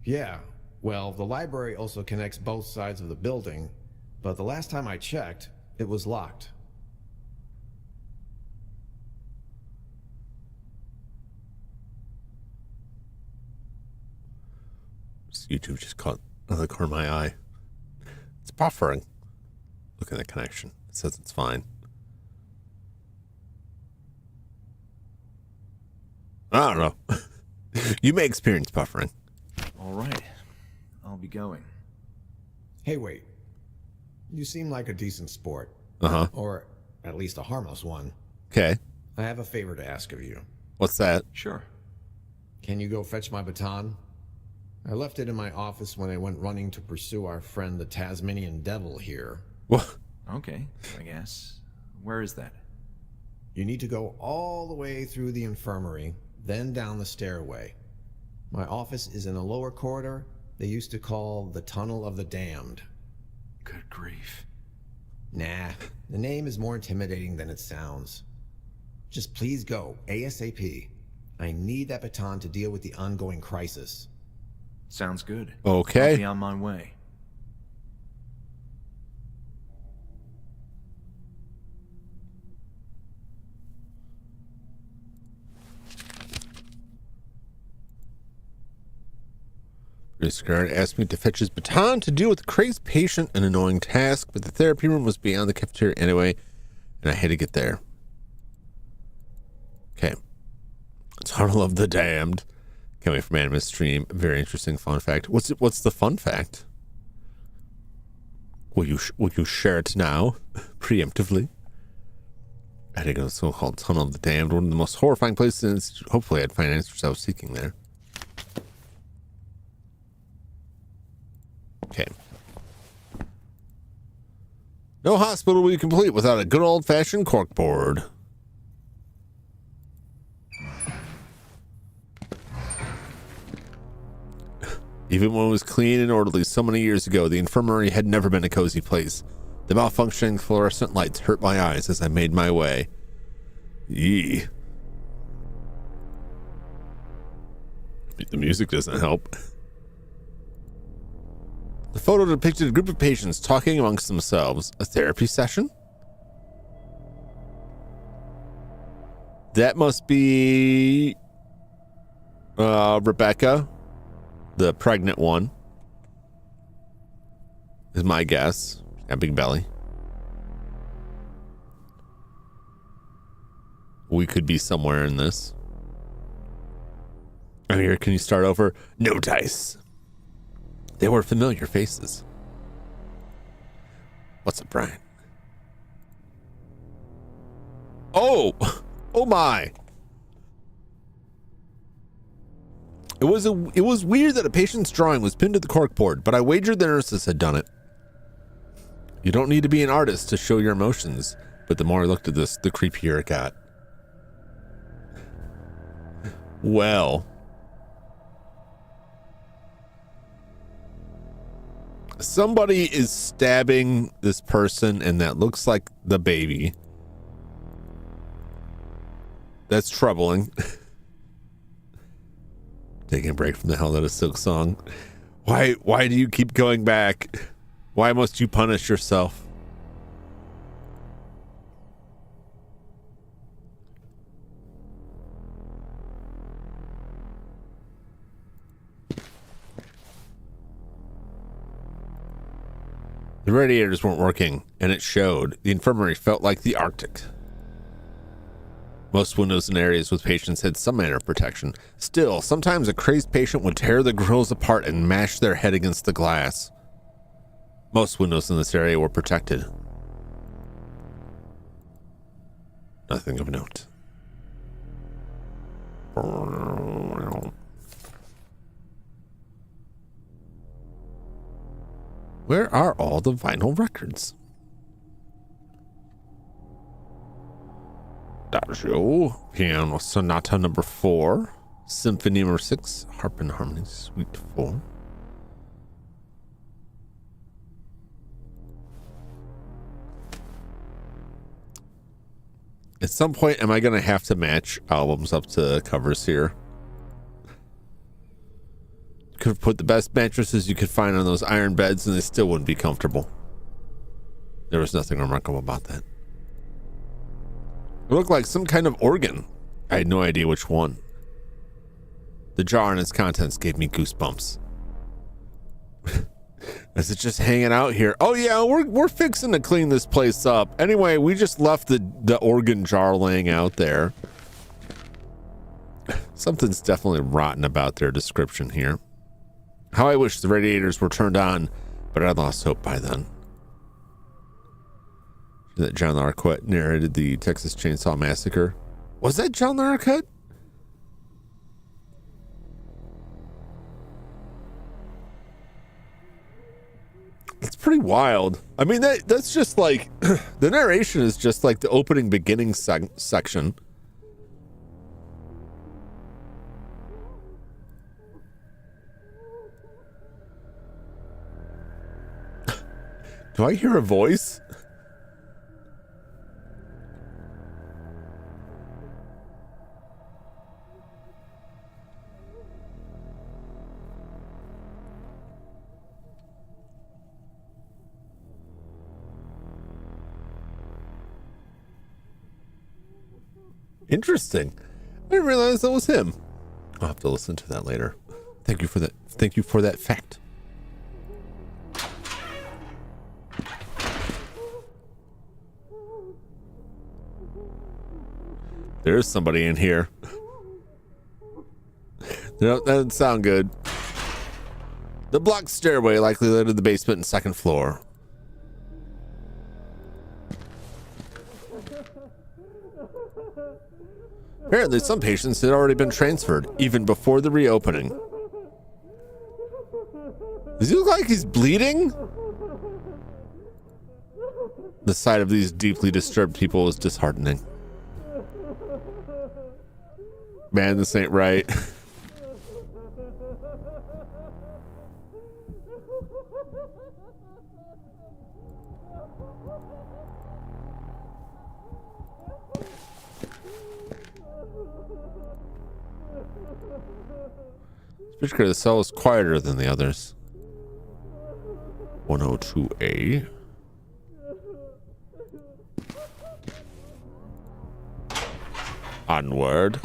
Yeah. Well, the library also connects both sides of the building, but the last time I checked, it was locked. YouTube just caught another corner of my eye. It's buffering. Look at the connection. It says it's fine. I don't know. You may experience buffering. All right, I'll be going. Hey, wait. You seem like a decent sport. Uh-huh. Or at least a harmless one. Okay. I have a favor to ask of you. What's that? Sure. Can you go fetch my baton? I left it in my office when I went running to pursue our friend the Tasmanian Devil here. What? Okay, I guess. Where is that? You need to go all the way through the infirmary, then down the stairway. My office is in a lower corridor they used to call the Tunnel of the Damned. Good grief. Nah, the name is more intimidating than it sounds. Just please go, ASAP. I need that baton to deal with the ongoing crisis. Sounds good. Okay. I'll be on my way. Police guard asked me to fetch his baton to deal with a crazed patient, an annoying task, but the therapy room was beyond the cafeteria anyway, and I had to get there. Okay. Tunnel of the Damned. Coming from Animus Stream. Very interesting fun fact. What's the fun fact? Will you share it now? Preemptively? I think it was so-called Tunnel of the Damned. One of the most horrifying places. Hopefully I'd find answers I was seeking there. Okay. No hospital will be complete without a good old-fashioned corkboard. Even when it was clean and orderly so many years ago, the infirmary had never been a cozy place. The malfunctioning fluorescent lights hurt my eyes as I made my way. Yee. The music doesn't help. The photo depicted a group of patients talking amongst themselves. A therapy session? That must be Rebecca, the pregnant one, is my guess. Got a big belly. We could be somewhere in this. Oh, here, can you start over? No dice. They were familiar faces. What's up, Brian? Oh! Oh my! It was weird that a patient's drawing was pinned to the corkboard, but I wagered the nurses had done it. You don't need to be an artist to show your emotions, but the more I looked at this, the creepier it got. Well. Somebody is stabbing this person, and that looks like the baby. That's troubling. Taking a break from the Hell That Is Silk song. Why do you keep going back? Why must you punish yourself? The radiators weren't working, and it showed. The infirmary felt like the Arctic. Most windows in areas with patients had some manner of protection. Still, sometimes a crazed patient would tear the grills apart and mash their head against the glass. Most windows in this area were protected. Nothing of note. Where are all the vinyl records? Adagio, Piano Sonata number 4, Symphony number 6, Harp and Harmony Suite 4. At some point, am I going to have to match albums up to covers here? Could have put the best mattresses you could find on those iron beds and they still wouldn't be comfortable. There was nothing remarkable about that. It looked like some kind of organ. I had no idea which one. The jar and its contents gave me goosebumps. Is it just hanging out here? Oh yeah, we're fixing to clean this place up. Anyway, we just left the organ jar laying out there. Something's definitely rotten about their description here. How I wish the radiators were turned on, but I lost hope by then. That John Larroquette narrated the Texas Chainsaw Massacre. Was that John Larroquette? It's pretty wild. I mean, that's just like the narration is just like the opening beginning section. Do I hear a voice? Interesting. I didn't realize that was him. I'll have to listen to that later. Thank you for that. Thank you for that fact. There's somebody in here. No, that doesn't sound good. The blocked stairway likely led to the basement and second floor. Apparently, some patients had already been transferred, even before the reopening. Does he look like he's bleeding? The sight of these deeply disturbed people is disheartening. Man, this ain't right. It's pretty clear the cell is quieter than the others. 102A. Onward.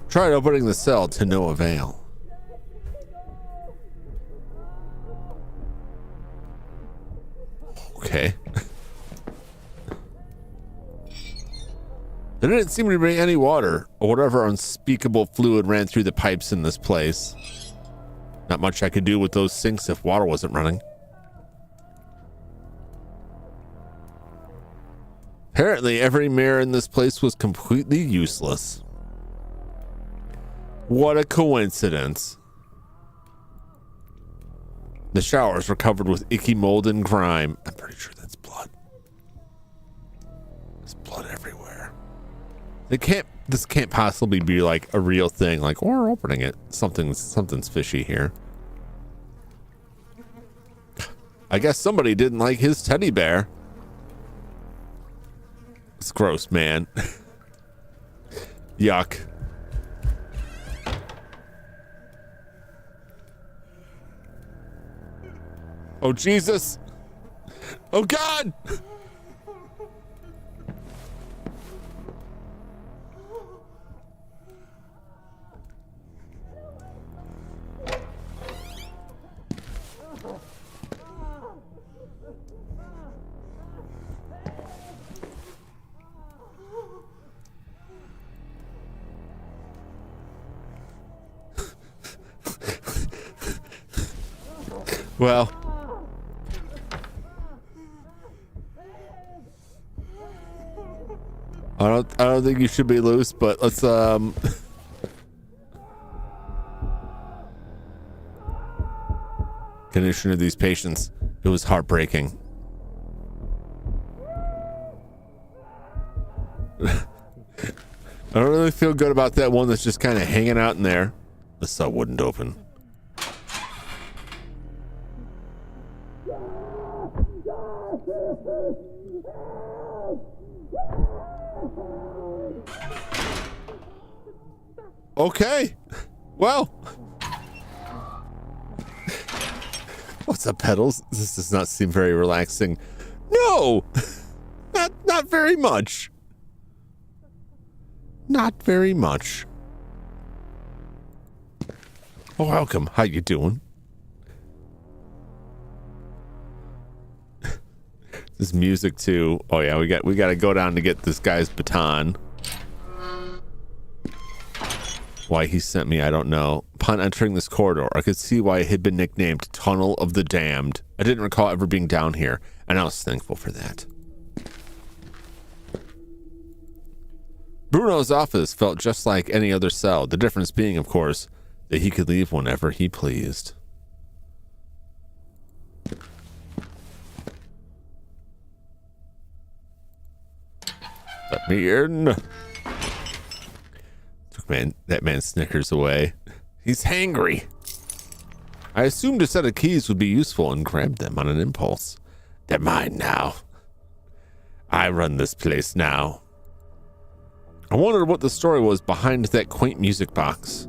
Tried opening the cell to no avail. Okay. There didn't seem to be any water, or whatever unspeakable fluid ran through the pipes in this place. Not much I could do with those sinks if water wasn't running. Apparently, every mirror in this place was completely useless. What a coincidence. The showers were covered with icky mold and grime. I'm pretty sure that's blood. There's blood everywhere. This can't possibly be like a real thing. Like, we're opening it. Something's fishy here. I guess somebody didn't like his teddy bear. It's gross, man. Yuck. Oh, Jesus. Oh, God. Well, I don't think you should be loose, but let's condition of these patients. It was heartbreaking. I don't really feel good about that one that's just kind of hanging out in there. The cell wouldn't open. Okay. Well. What's up, pedals? This does not seem very relaxing. No. Not very much. Not very much. Oh, welcome. How you doing? This music too. Oh yeah, we got to go down to get this guy's baton. Why he sent me, I don't know. Upon entering this corridor, I could see why it had been nicknamed Tunnel of the Damned. I didn't recall ever being down here, and I was thankful for that. Bruno's office felt just like any other cell, the difference being, of course, that he could leave whenever he pleased. Let me in. That man snickers away. He's hangry. I assumed a set of keys would be useful and grabbed them on an impulse. They're mine now. I run this place now. I wondered what the story was behind that quaint music box.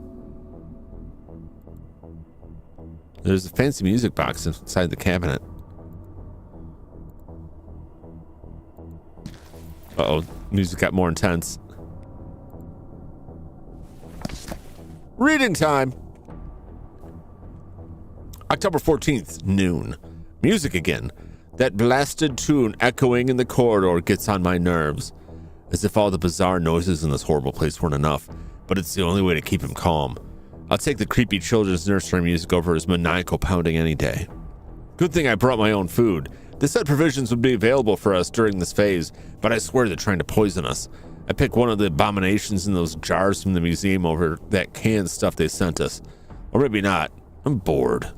There's a fancy music box inside the cabinet. Uh-oh, music got more intense. Reading time. October 14th, noon. Music again. That blasted tune echoing in the corridor gets on my nerves. As if all the bizarre noises in this horrible place weren't enough, but it's the only way to keep him calm. I'll take the creepy children's nursery music over his maniacal pounding any day. Good thing I brought my own food. They said provisions would be available for us during this phase, but I swear they're trying to poison us. I picked one of the abominations in those jars from the museum over that canned stuff they sent us. Or maybe not. I'm bored.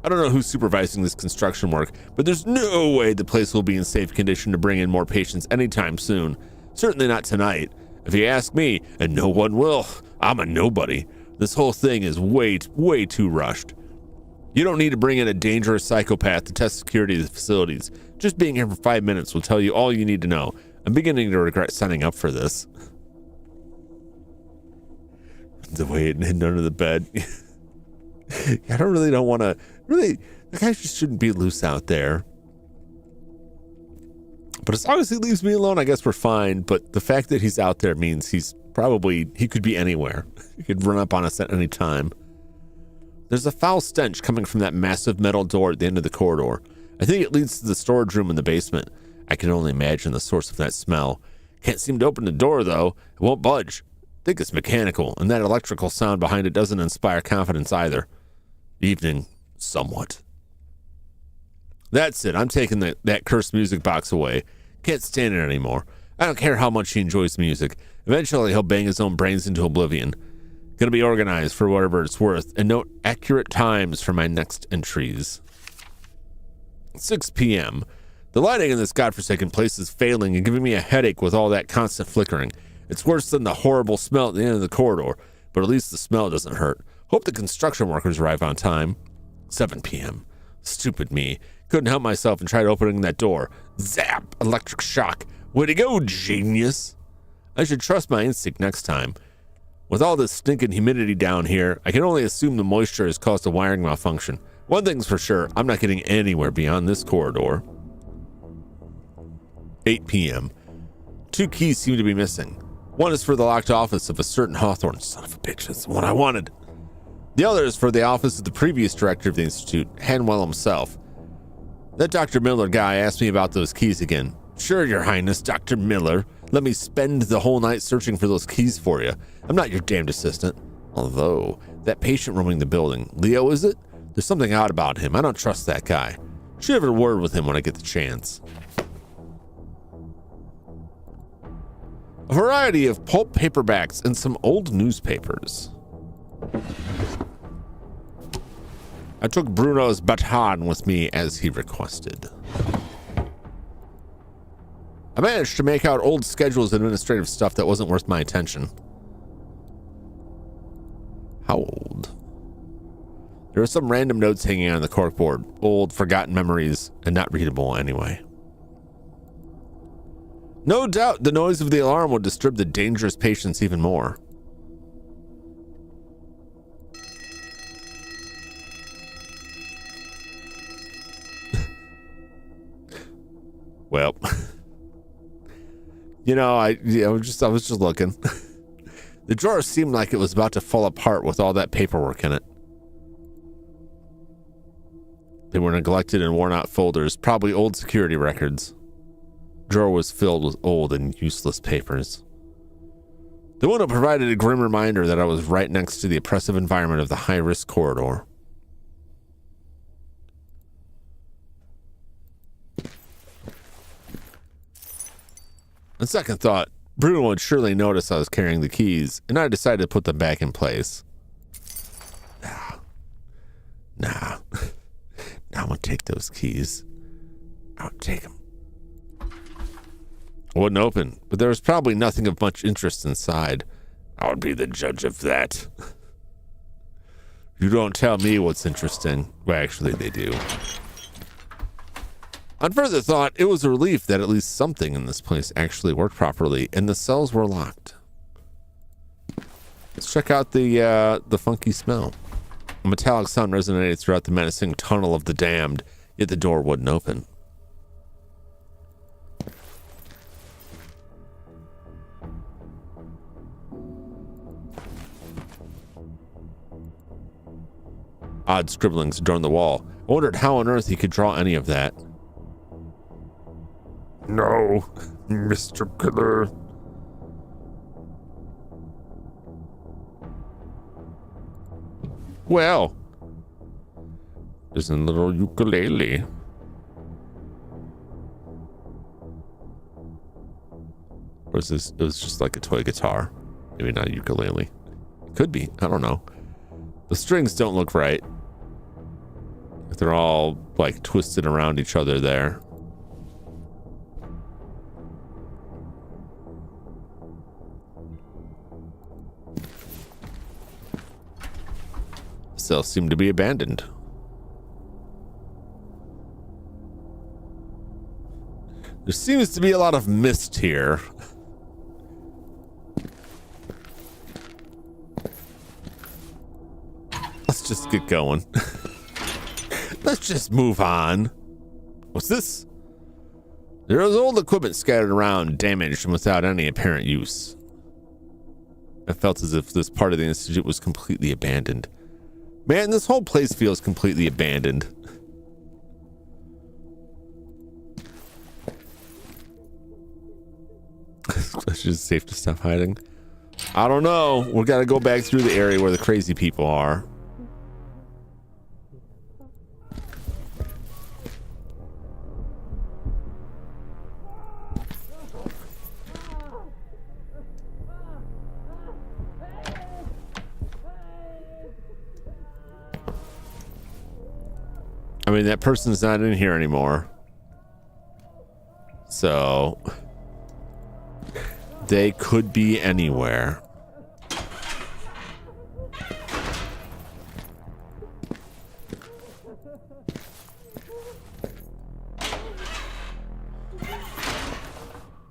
I don't know who's supervising this construction work, but there's no way the place will be in safe condition to bring in more patients anytime soon. Certainly not tonight. If you ask me, and no one will, I'm a nobody. This whole thing is way too rushed. You don't need to bring in a dangerous psychopath to test security of the facilities. Just being here for 5 minutes will tell you all you need to know. I'm beginning to regret signing up for this. The way it hidden under the bed. I don't want to. Really, the guy just shouldn't be loose out there. But as long as he leaves me alone, I guess we're fine. But the fact that he's out there means he could be anywhere. He could run up on us at any time. There's a foul stench coming from that massive metal door at the end of the corridor. I think it leads to the storage room in the basement. I can only imagine the source of that smell. Can't seem to open the door, though. It won't budge. I think it's mechanical, and that electrical sound behind it doesn't inspire confidence either. Evening, somewhat. That's it. I'm taking that cursed music box away. Can't stand it anymore. I don't care how much he enjoys music. Eventually, he'll bang his own brains into oblivion. Gonna be organized for whatever it's worth, and note accurate times for my next entries. 6 p.m. The lighting in this godforsaken place is failing and giving me a headache with all that constant flickering. It's worse than the horrible smell at the end of the corridor, but at least the smell doesn't hurt. Hope the construction workers arrive on time. 7 p.m. Stupid me. Couldn't help myself and tried opening that door. Zap! Electric shock. Way to go, genius! I should trust my instinct next time. With all this stinking humidity down here, I can only assume the moisture has caused a wiring malfunction. One thing's for sure, I'm not getting anywhere beyond this corridor. 8 p.m. 2 keys seem to be missing. One is for the locked office of a certain Hawthorne. Son of a bitch, that's the one I wanted. The other is for the office of the previous director of the institute, Hanwell himself. That Dr. Miller guy asked me about those keys again. Sure, Your Highness, Dr. Miller. Let me spend the whole night searching for those keys for you. I'm not your damned assistant. Although, that patient roaming the building, Leo, is it? There's something odd about him. I don't trust that guy. Should have a word with him when I get the chance. A variety of pulp paperbacks and some old newspapers. I took Bruno's baton with me as he requested. I managed to make out old schedules and administrative stuff that wasn't worth my attention. How old? There were some random notes hanging on the corkboard. Old, forgotten memories, and not readable anyway. No doubt the noise of the alarm would disturb the dangerous patients even more. Well, you know, I was just looking. The drawer seemed like it was about to fall apart with all that paperwork in it. They were neglected and worn out folders, probably old security records. The drawer was filled with old and useless papers. The window provided a grim reminder that I was right next to the oppressive environment of the high-risk corridor. On second thought, Bruno would surely notice I was carrying the keys, and I decided to put them back in place. Nah. Now I'm gonna take those keys. I'll take them. I wouldn't open, but there was probably nothing of much interest inside. I would be the judge of that. You don't tell me what's interesting. Well, actually, they do. On further thought, it was a relief that at least something in this place actually worked properly, and the cells were locked. Let's check out the funky smell. A metallic sound resonated throughout the menacing tunnel of the damned, yet the door wouldn't open. Odd scribblings adorned the wall. I wondered how on earth he could draw any of that. No, Mr. Killer. Well, there's a little ukulele. Or is this, it was just like a toy guitar. Maybe not a ukulele. It could be, I don't know. The strings don't look right. They're all like twisted around each other there. Cells seem to be abandoned. There seems to be a lot of mist here. Let's just get going. Let's just move on. What's this? There is old equipment scattered around, damaged and without any apparent use. I felt as if this part of the institute was completely abandoned. Man, this whole place feels completely abandoned. It's just safe to stop hiding. I don't know. We gotta go back through the area where the crazy people are. I mean, that person's not in here anymore. So they could be anywhere.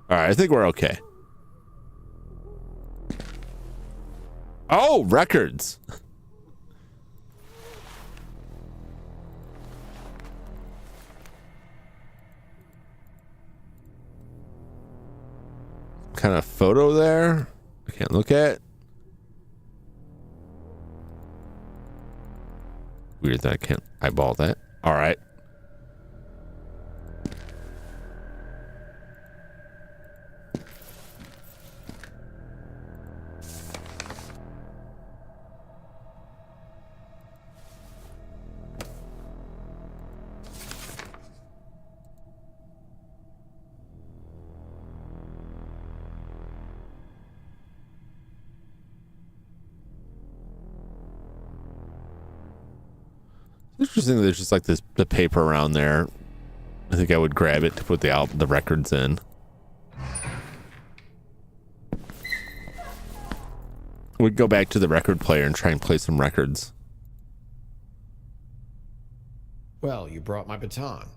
All right, I think we're okay. Oh, records. Kind of photo there I can't look at. Weird that I can't eyeball that. All right. Interesting. There's just like the paper around there. I think I would grab it to put the records in. We'd go back to the record player and try and play some records. Well, you brought my baton.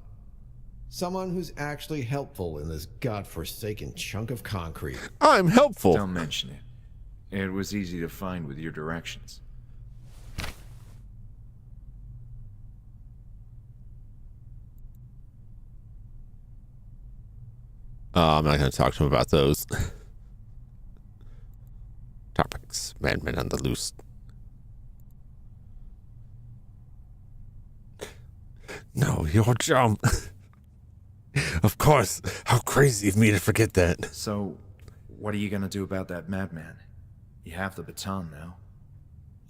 Someone who's actually helpful in this godforsaken chunk of concrete. I'm helpful. Don't mention it. It was easy to find with your directions. I'm not going to talk to him about those topics. Madmen on the loose. No, you're Jum. Of course. How crazy of me to forget that. So, what are you gonna do about that madman? You have the baton now.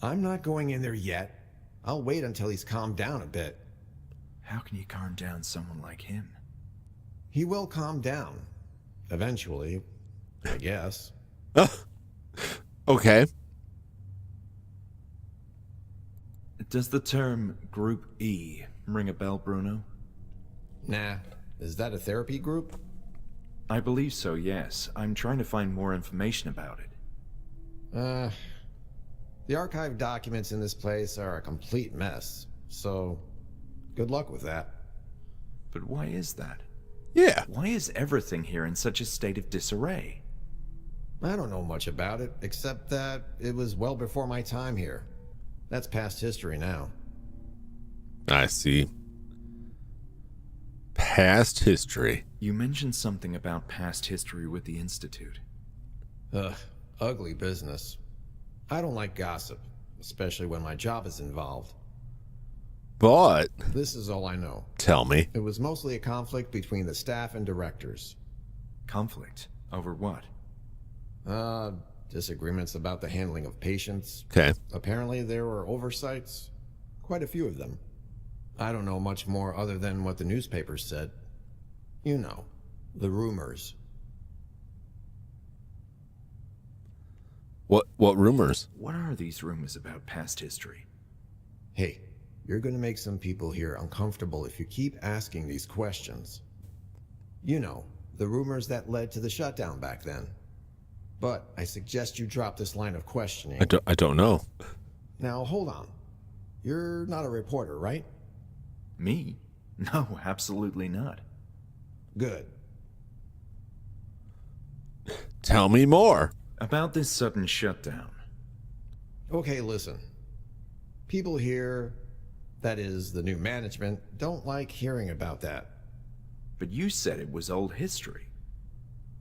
I'm not going in there yet. I'll wait until he's calmed down a bit. How can you calm down someone like him? He will calm down. Eventually, I guess. Okay. Does the term Group E ring a bell, Bruno? Nah. Is that a therapy group? I believe so, yes. I'm trying to find more information about it. The archive documents in this place are a complete mess, so good luck with that. But why is that? Yeah. Why is everything here in such a state of disarray? I don't know much about it, except that it was well before my time here. That's past history now. I see. Past history. You mentioned something about past history with the Institute. Ugh, ugly business. I don't like gossip, especially when my job is involved. But This is all I know. tell me. It was mostly a conflict between the staff and directors. Conflict? Over what? Disagreements about the handling of patients. Okay. Apparently there were oversights. Quite a few of them. I don't know much more other than what the newspapers said. You know, the rumors. What rumors? What are these rumors about past history? Hey, you're going to make some people here uncomfortable if you keep asking these questions. You know, the rumors that led to the shutdown back then. But I suggest you drop this line of questioning. I don't know. Now, hold on. You're not a reporter, right? Me? No, absolutely not. Good. Tell me more. About this sudden shutdown. Okay, listen. People here, that is, the new management, don't like hearing about that. But you said it was old history.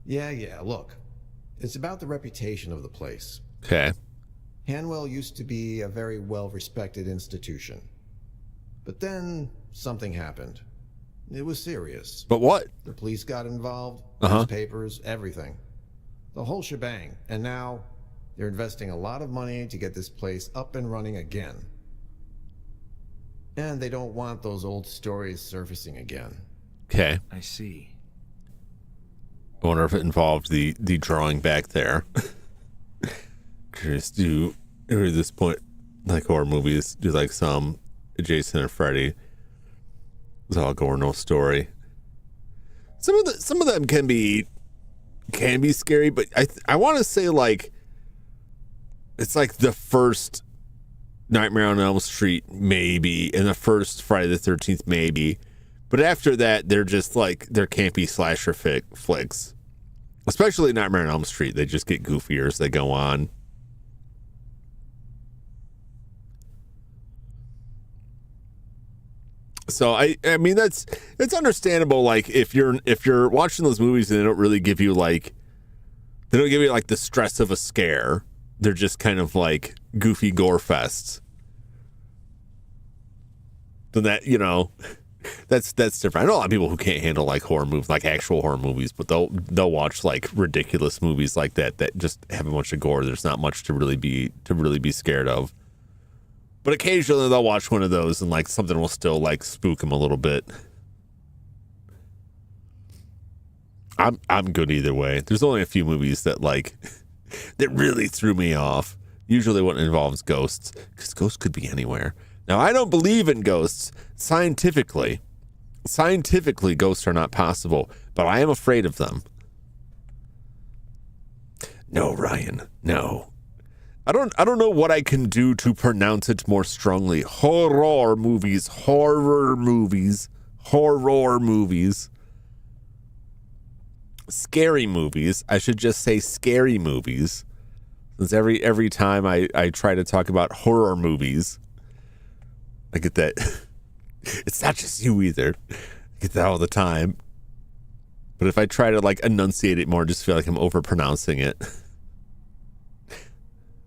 Yeah, look. It's about the reputation of the place. Okay. Hanwell used to be a very well-respected institution. But then, something happened. It was serious. But what? The police got involved, Uh-huh. newspapers, everything. The whole shebang. And now, they're investing a lot of money to get this place up and running again. And they don't want those old stories surfacing again. Okay. I see. I wonder if it involved the drawing back there. Curious, do at this point, like horror movies, do like some Jason and Freddy? It's all gore, no story. Some of them can be scary, but I want to say like it's like the first Nightmare on Elm Street maybe, and the first Friday the 13th maybe. But after that, they're just like, they're campy slasher flicks. Especially Nightmare on Elm Street. They just get goofier as they go on. So I mean that's understandable. Like if you're watching those movies and they don't really give you like, they don't give you like the stress of a scare. They're just kind of like goofy gore fests. Then that, you know, that's different. I know a lot of people who can't handle like horror movies, like actual horror movies, but they'll watch like ridiculous movies like that just have a bunch of gore. There's not much to really be scared of. But occasionally they'll watch one of those and like something will still like spook them a little bit. I'm good either way. There's only a few movies that like that really threw me off. Usually when it involves ghosts, because ghosts could be anywhere. Now I don't believe in ghosts scientifically. Scientifically, ghosts are not possible, but I am afraid of them. No, Ryan, no. I don't know what I can do to pronounce it more strongly. Horror movies. Scary movies. I should just say scary movies. Since every time I try to talk about horror movies, I get that. It's not just you either. I get that all the time. But if I try to like enunciate it more, I just feel like I'm overpronouncing it.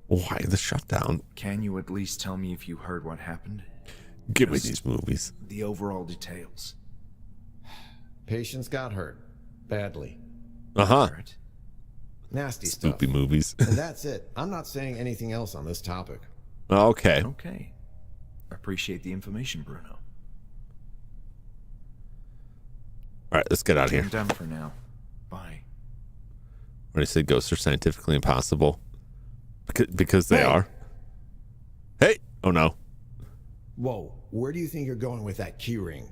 Why the shutdown? Can you at least tell me if you heard what happened? Give me these movies. The overall details. Patients got hurt. Badly. Uh-huh. Right. Nasty stuff. Spoopy movies. And that's it. I'm not saying anything else on this topic. Okay. Okay. Appreciate the information, Bruno. All right, let's get out of here. I'm done for now. Bye. When I say ghosts are scientifically impossible. Because they are. Hey! Oh no. Whoa, where do you think you're going with that key ring?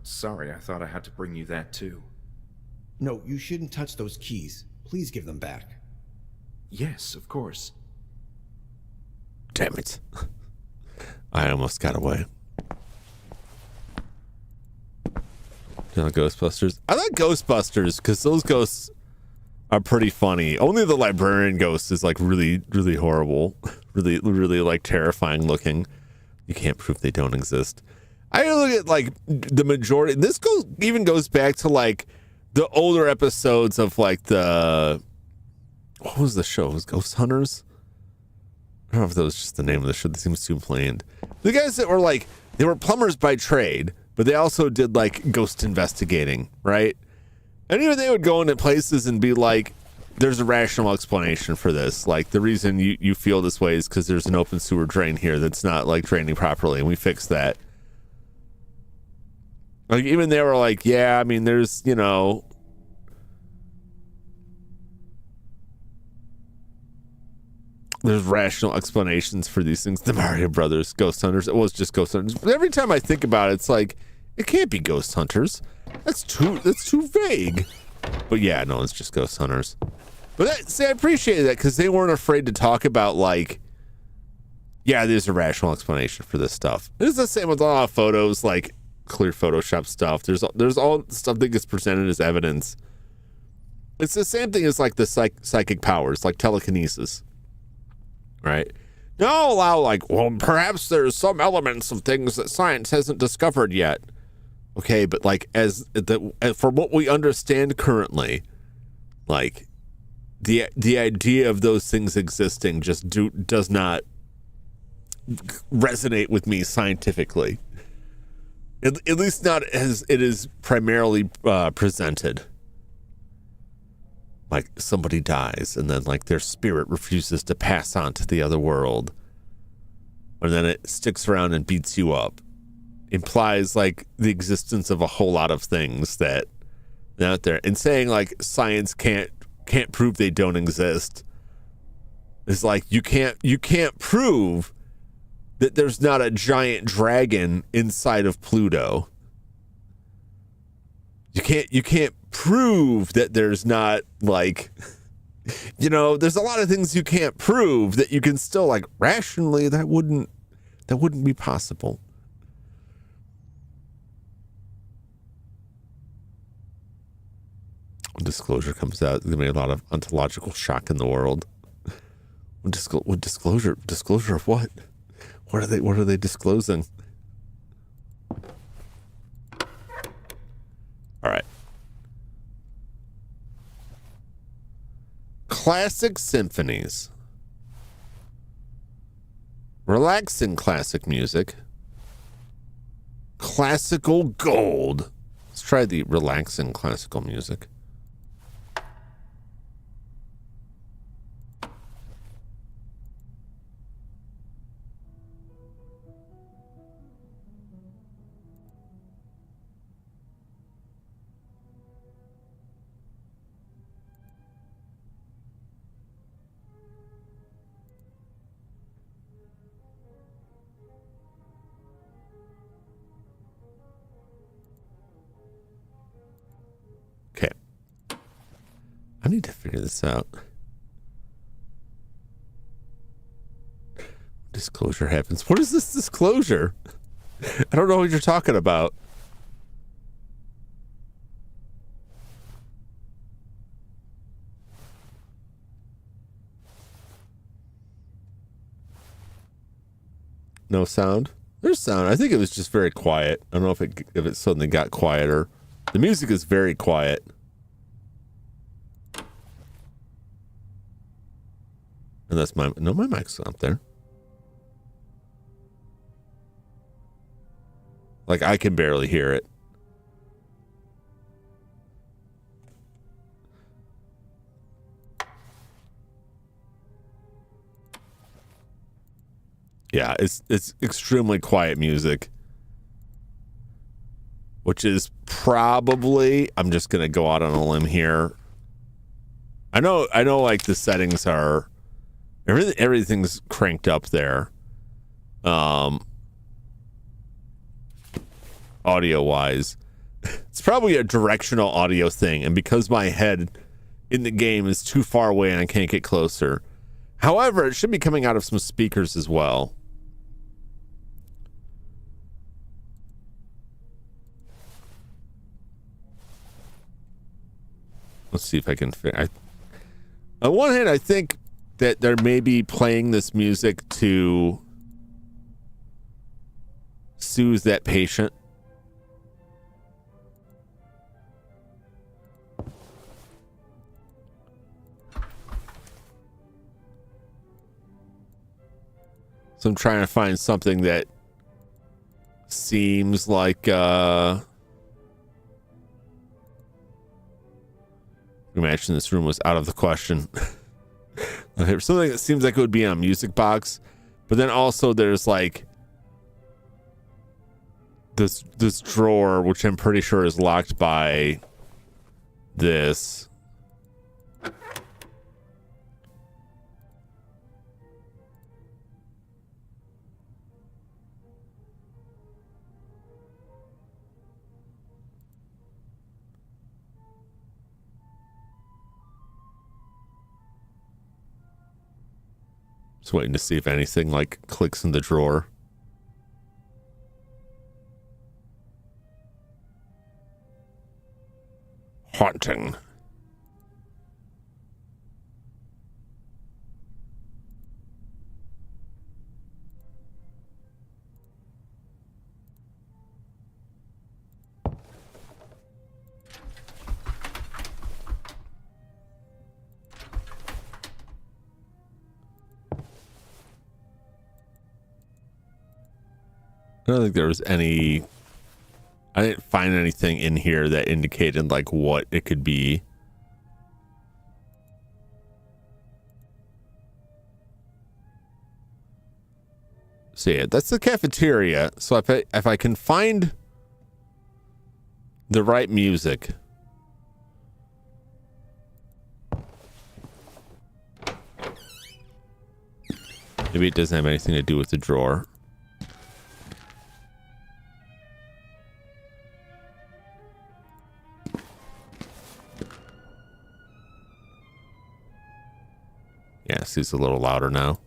Sorry, I thought I had to bring you that too. No, you shouldn't touch those keys. Please give them back. Yes, of course. Damn it. I almost got away. You know, Ghostbusters? I like Ghostbusters because those ghosts are pretty funny. Only the librarian ghost is like really, really horrible. Really, really like terrifying looking. You can't prove they don't exist. I look at like the majority. This even goes back to like the older episodes of like what was the show? It was Ghost Hunters? I don't know if that was just the name of the show. That seems too bland. The guys that were like, they were plumbers by trade, but they also did like ghost investigating, right? And even they would go into places and be like, there's a rational explanation for this. Like the reason you feel this way is because there's an open sewer drain here that's not like draining properly, and we fixed that. Like even they were like, yeah, I mean, there's, you know, there's rational explanations for these things. The Mario Brothers, Ghost Hunters. It was just Ghost Hunters. But every time I think about it, it's like, it can't be Ghost Hunters. That's too vague. But yeah, no, it's just Ghost Hunters. But I appreciate that because they weren't afraid to talk about like, yeah, there's a rational explanation for this stuff. It's the same with a lot of photos, like clear Photoshop stuff. There's all stuff that gets presented as evidence. It's the same thing as like the psychic powers, like telekinesis, right? Now allow like, well, perhaps there's some elements of things that science hasn't discovered yet. Okay, but like for what we understand currently, like the idea of those things existing just does not resonate with me scientifically. At least not as it is primarily presented. Like somebody dies and then like their spirit refuses to pass on to the other world. And then it sticks around and beats you up. Implies like the existence of a whole lot of things that are out there. And saying like science can't prove they don't exist. It's like you can't prove that there's not a giant dragon inside of Pluto. You can't prove that there's not like, there's a lot of things you can't prove that you can still like rationally that wouldn't be possible. When disclosure comes out, there's gonna be a lot of ontological shock in the world. When disclosure of what? What are they disclosing? All right. Classic symphonies. Relaxing classic music. Classical gold. Let's try the relaxing classical music. I need to figure this out. Disclosure happens. What is this disclosure? I don't know what you're talking about. No sound? There's sound. I think it was just very quiet. I don't know if it suddenly got quieter. The music is very quiet. And that's my mic's up there. Like I can barely hear it. Yeah, it's extremely quiet music. Which is probably, I'm just gonna go out on a limb here. I know like the settings are everything's cranked up there. Audio wise. It's probably a directional audio thing, and because my head in the game is too far away and I can't get closer. However, it should be coming out of some speakers as well. Let's see if I can on one hand, I think that they're maybe playing this music to soothe that patient. So I'm trying to find something that seems like imagine this room was out of the question. Something that seems like it would be on a music box, but then also there's like this drawer, which I'm pretty sure is locked by this. Just waiting to see if anything like clicks in the drawer. Haunting. I don't think there was any. I didn't find anything in here that indicated like what it could be. So yeah, that's the cafeteria. So if I can find the right music. Maybe it doesn't have anything to do with the drawer. Yes, he's a little louder now.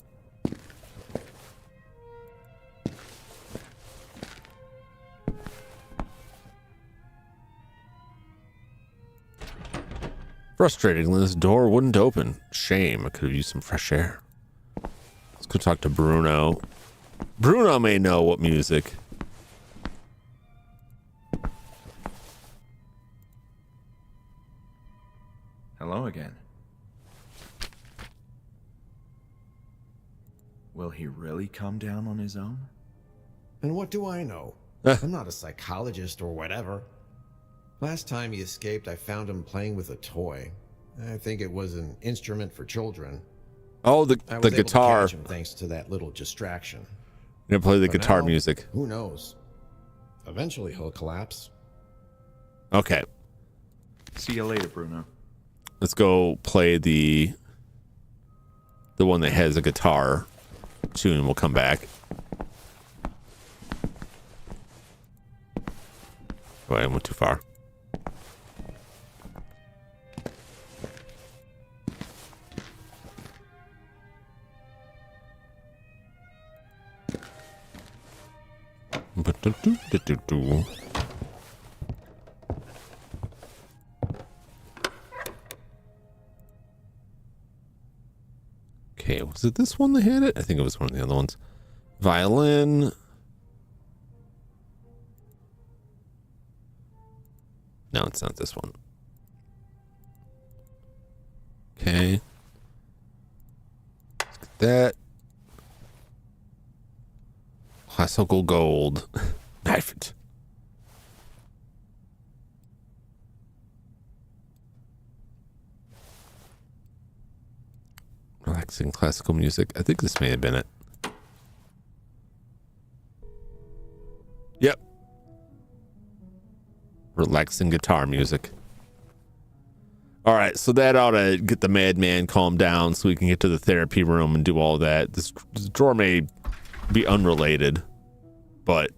Frustratingly, this door wouldn't open. Shame. I could have used some fresh air. Let's go talk to Bruno. Bruno may know what music. Hello again. Will he really come down on his own? And what do I know? I'm not a psychologist or whatever. Last time he escaped, I found him playing with a toy. I think it was an instrument for children. Oh, the I was able guitar. to catch him thanks to that little distraction. You're gonna play the But guitar now, music. Who knows? Eventually he'll collapse. Okay, See you later, Bruno. let's go play the one that has a guitar tune. We'll come back. Oh, I went too far. Okay, was it this one that had it? I think it was one of the other ones. Violin. No, it's not this one. Okay. Let's get that. Classical gold. Knife it. Relaxing classical music. I think this may have been it. Yep. Relaxing guitar music. All right, so that ought to get the madman calmed down so we can get to the therapy room and do all that. This drawer may be unrelated, but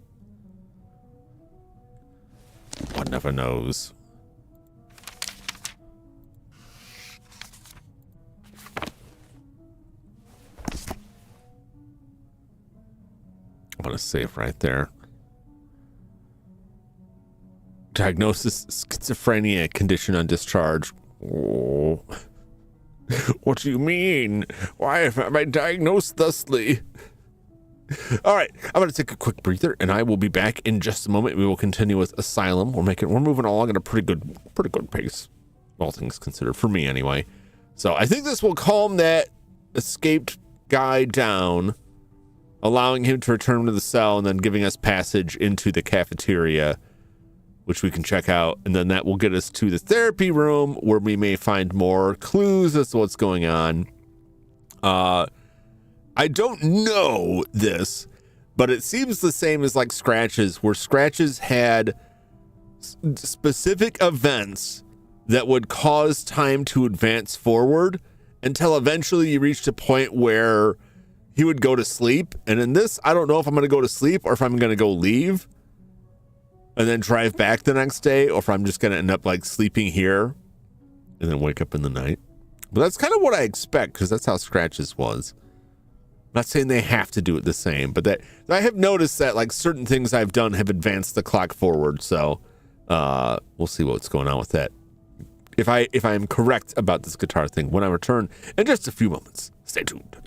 one never knows. I want to save right there. Diagnosis: schizophrenia, condition on discharge. Oh. What do you mean? Why am I diagnosed thusly? All right, I'm going to take a quick breather, and I will be back in just a moment. We will continue with Asylum. We're moving along at a pretty good pace, all things considered, for me anyway. So I think this will calm that escaped guy down, allowing him to return to the cell, and then giving us passage into the cafeteria, which we can check out, and then that will get us to the therapy room, where we may find more clues as to what's going on. I don't know this, but it seems the same as like Scratches, where Scratches had specific events that would cause time to advance forward until eventually you reached a point where he would go to sleep. And in this, I don't know if I'm going to go to sleep or if I'm going to go leave and then drive back the next day, or if I'm just going to end up like sleeping here and then wake up in the night. But that's kind of what I expect, because that's how Scratches was. not saying they have to do it the same, but that I have noticed that like certain things I've done have advanced the clock forward. So we'll see what's going on with that. If I am correct about this guitar thing when I return in just a few moments. Stay tuned.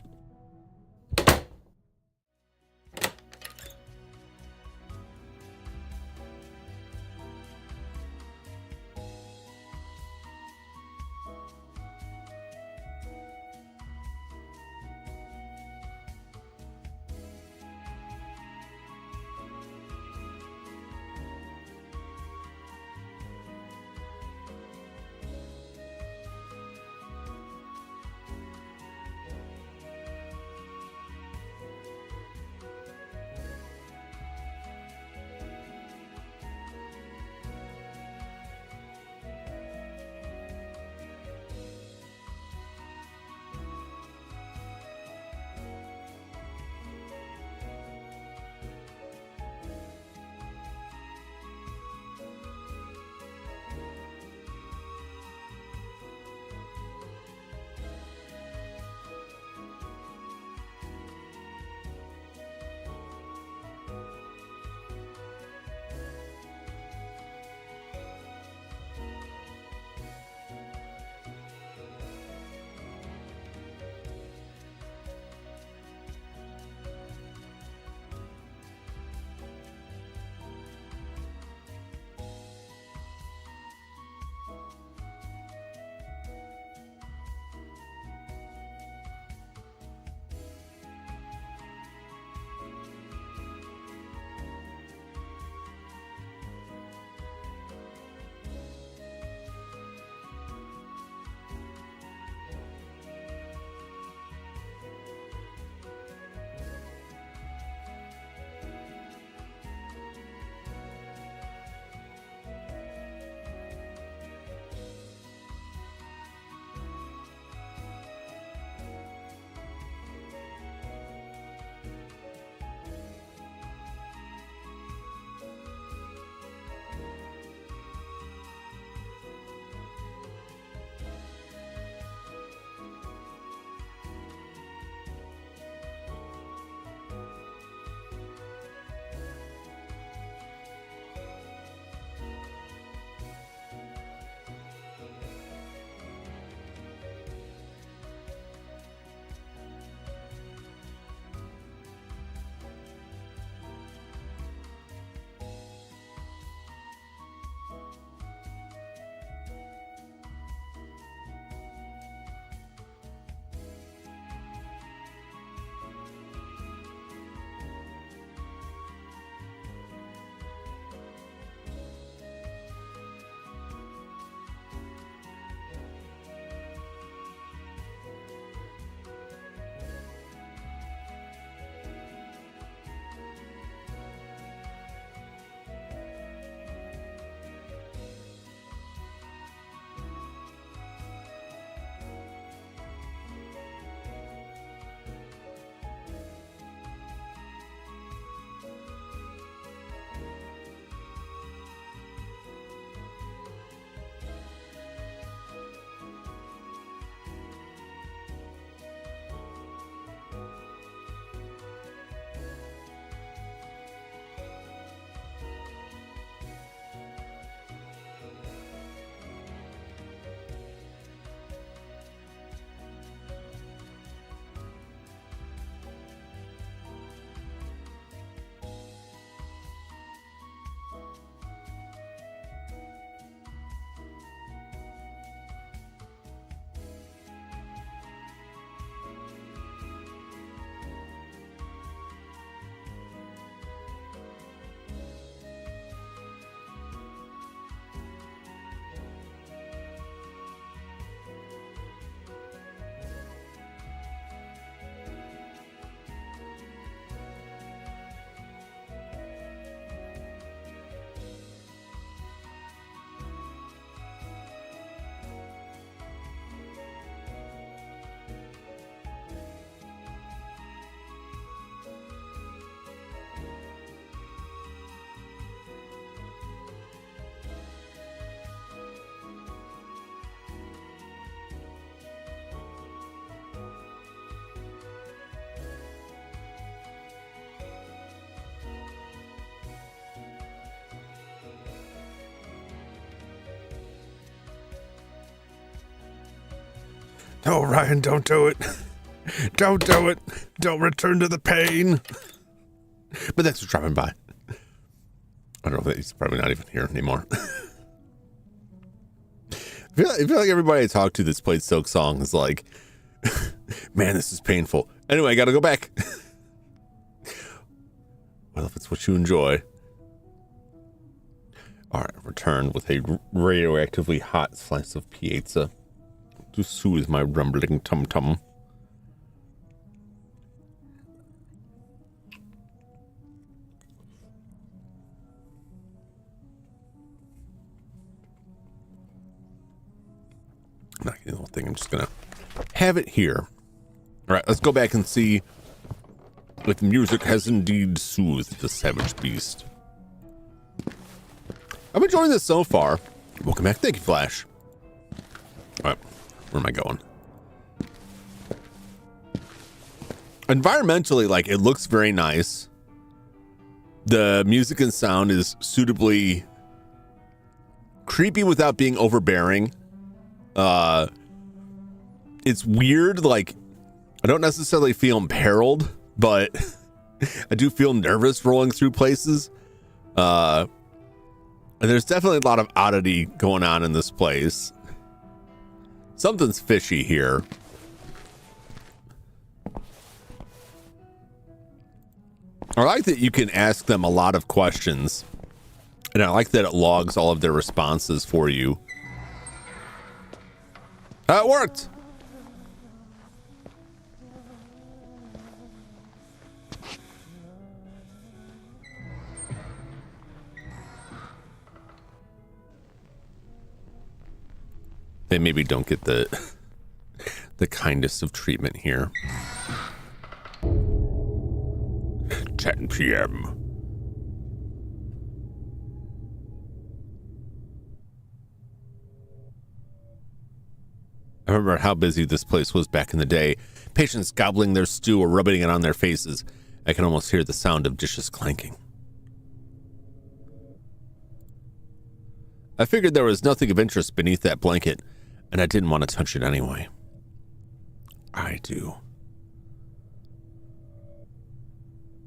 No, Ryan, don't do it. Don't do it. Don't return to the pain. But thanks for dropping by. I don't know if he's probably not even here anymore. I feel like everybody I talk to that's played Silk Song is like, man, this is painful. Anyway, I gotta go back. Well, if it's what you enjoy. All right, return with a radioactively hot slice of pizza to soothe my rumbling tum-tum. Not getting the whole thing. I'm just gonna have it here. All right, let's go back and see if music has indeed soothed the savage beast. I'm enjoying this so far. Welcome back. Thank you, Flash. All right, where am I going? Environmentally, like, it looks very nice. The music and sound is suitably creepy without being overbearing. It's weird, like, I don't necessarily feel imperiled, but I do feel nervous rolling through places. And there's definitely a lot of oddity going on in this place. Something's fishy here. I like that you can ask them a lot of questions, and I like that it logs all of their responses for you. It worked. They maybe don't get the kindest of treatment here. 10 p.m. I remember how busy this place was back in the day. Patients gobbling their stew or rubbing it on their faces. I can almost hear the sound of dishes clanking. I figured there was nothing of interest beneath that blanket, and I didn't want to touch it anyway. I do.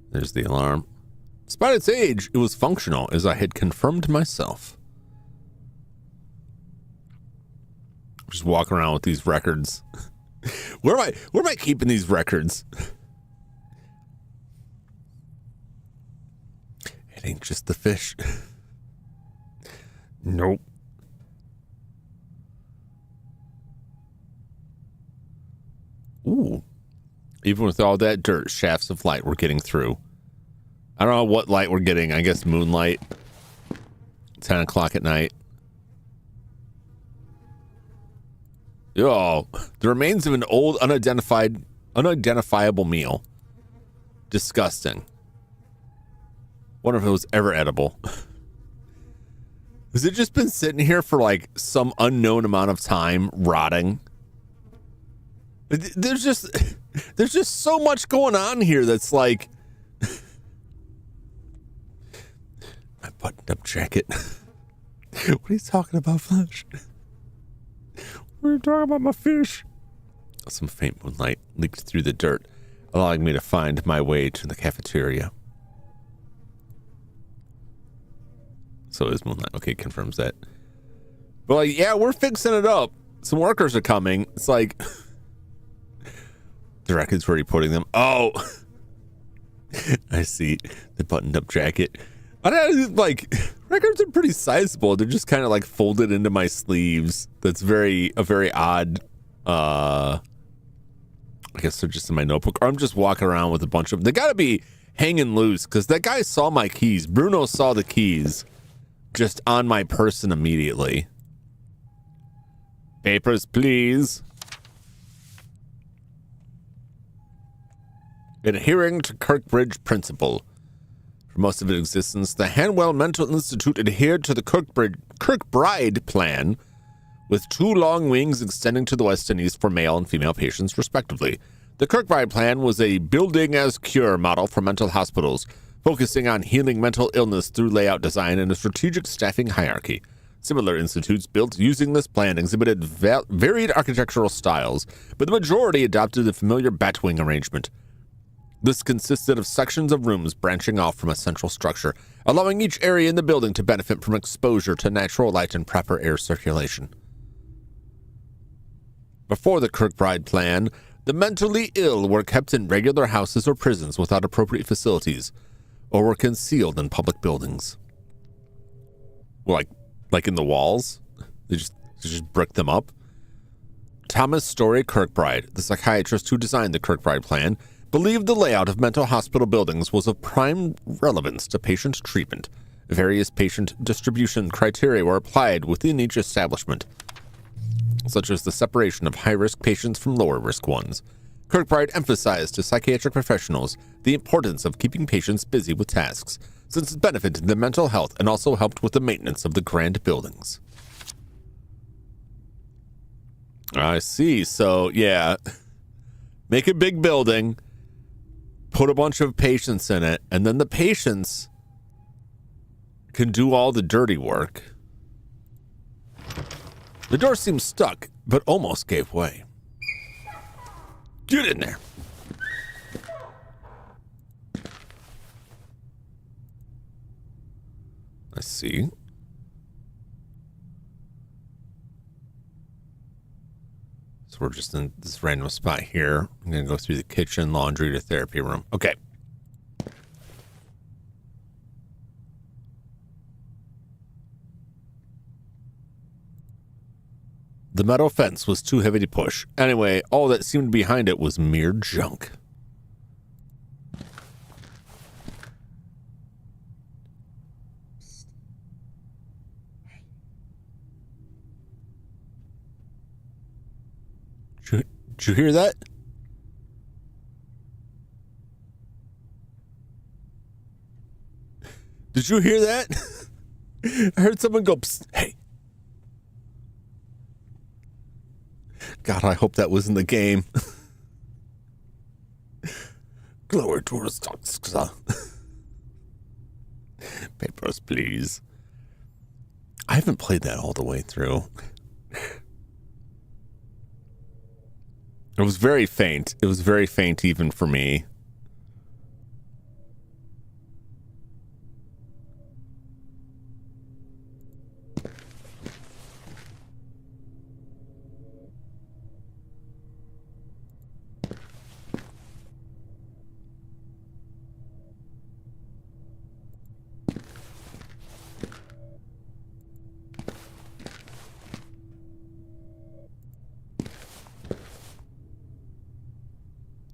There's the alarm. Despite its age, it was functional, as I had confirmed myself. Just walking around with these records. Where am I keeping these records? It ain't just the fish. Nope. Ooh. Even with all that dirt, shafts of light we're getting through. I don't know what light we're getting. I guess moonlight. 10 o'clock at night. Oh, the remains of an old unidentifiable meal. Disgusting. Wonder if it was ever edible. Has it just been sitting here for like some unknown amount of time, rotting? There's just so much going on here that's like my buttoned-up jacket. What are you talking about, Flash? What are you talking about, my fish? Some faint moonlight leaked through the dirt, allowing me to find my way to the cafeteria. So is moonlight. Okay, confirms that. But like, yeah, we're fixing it up. Some workers are coming. It's like the record's where you're putting them. Oh, I see the buttoned-up jacket. I don't like records are pretty sizable. They're just kind of like folded into my sleeves. That's a very odd. I guess they're just in my notebook, or I'm just walking around with a bunch of them. They gotta be hanging loose because that guy saw my keys. Bruno saw the keys just on my person immediately. Papers, please. Adhering to Kirkbridge principle. For most of its existence, the Hanwell Mental Institute adhered to the Kirkbride plan, with 2 long wings extending to the west and east for male and female patients, respectively. The Kirkbride plan was a building-as-cure model for mental hospitals, focusing on healing mental illness through layout design and a strategic staffing hierarchy. Similar institutes built using this plan exhibited varied architectural styles, but the majority adopted the familiar batwing arrangement. This consisted of sections of rooms branching off from a central structure, allowing each area in the building to benefit from exposure to natural light and proper air circulation. Before the Kirkbride plan, the mentally ill were kept in regular houses or prisons without appropriate facilities, or were concealed in public buildings. Like in the walls? They just brick them up? Thomas Story Kirkbride, the psychiatrist who designed the Kirkbride plan, believed the layout of mental hospital buildings was of prime relevance to patient treatment. Various patient distribution criteria were applied within each establishment, such as the separation of high-risk patients from lower-risk ones. Kirkbride emphasized to psychiatric professionals the importance of keeping patients busy with tasks, since it benefited their mental health and also helped with the maintenance of the grand buildings. I see. So, yeah. Make a big building, put a bunch of patients in it, and then the patients can do all the dirty work. The door seems stuck, but almost gave way. Get in there. I see. So we're just in this random spot here. I'm going to go through the kitchen, laundry, to therapy room. Okay. The metal fence was too heavy to push. Anyway, all that seemed behind it was mere junk. Did you hear that? Did you hear that? I heard someone go, psst, hey. God, I hope that was in the game. Glory to the Papers, please. I haven't played that all the way through. It was very faint. It was very faint even for me.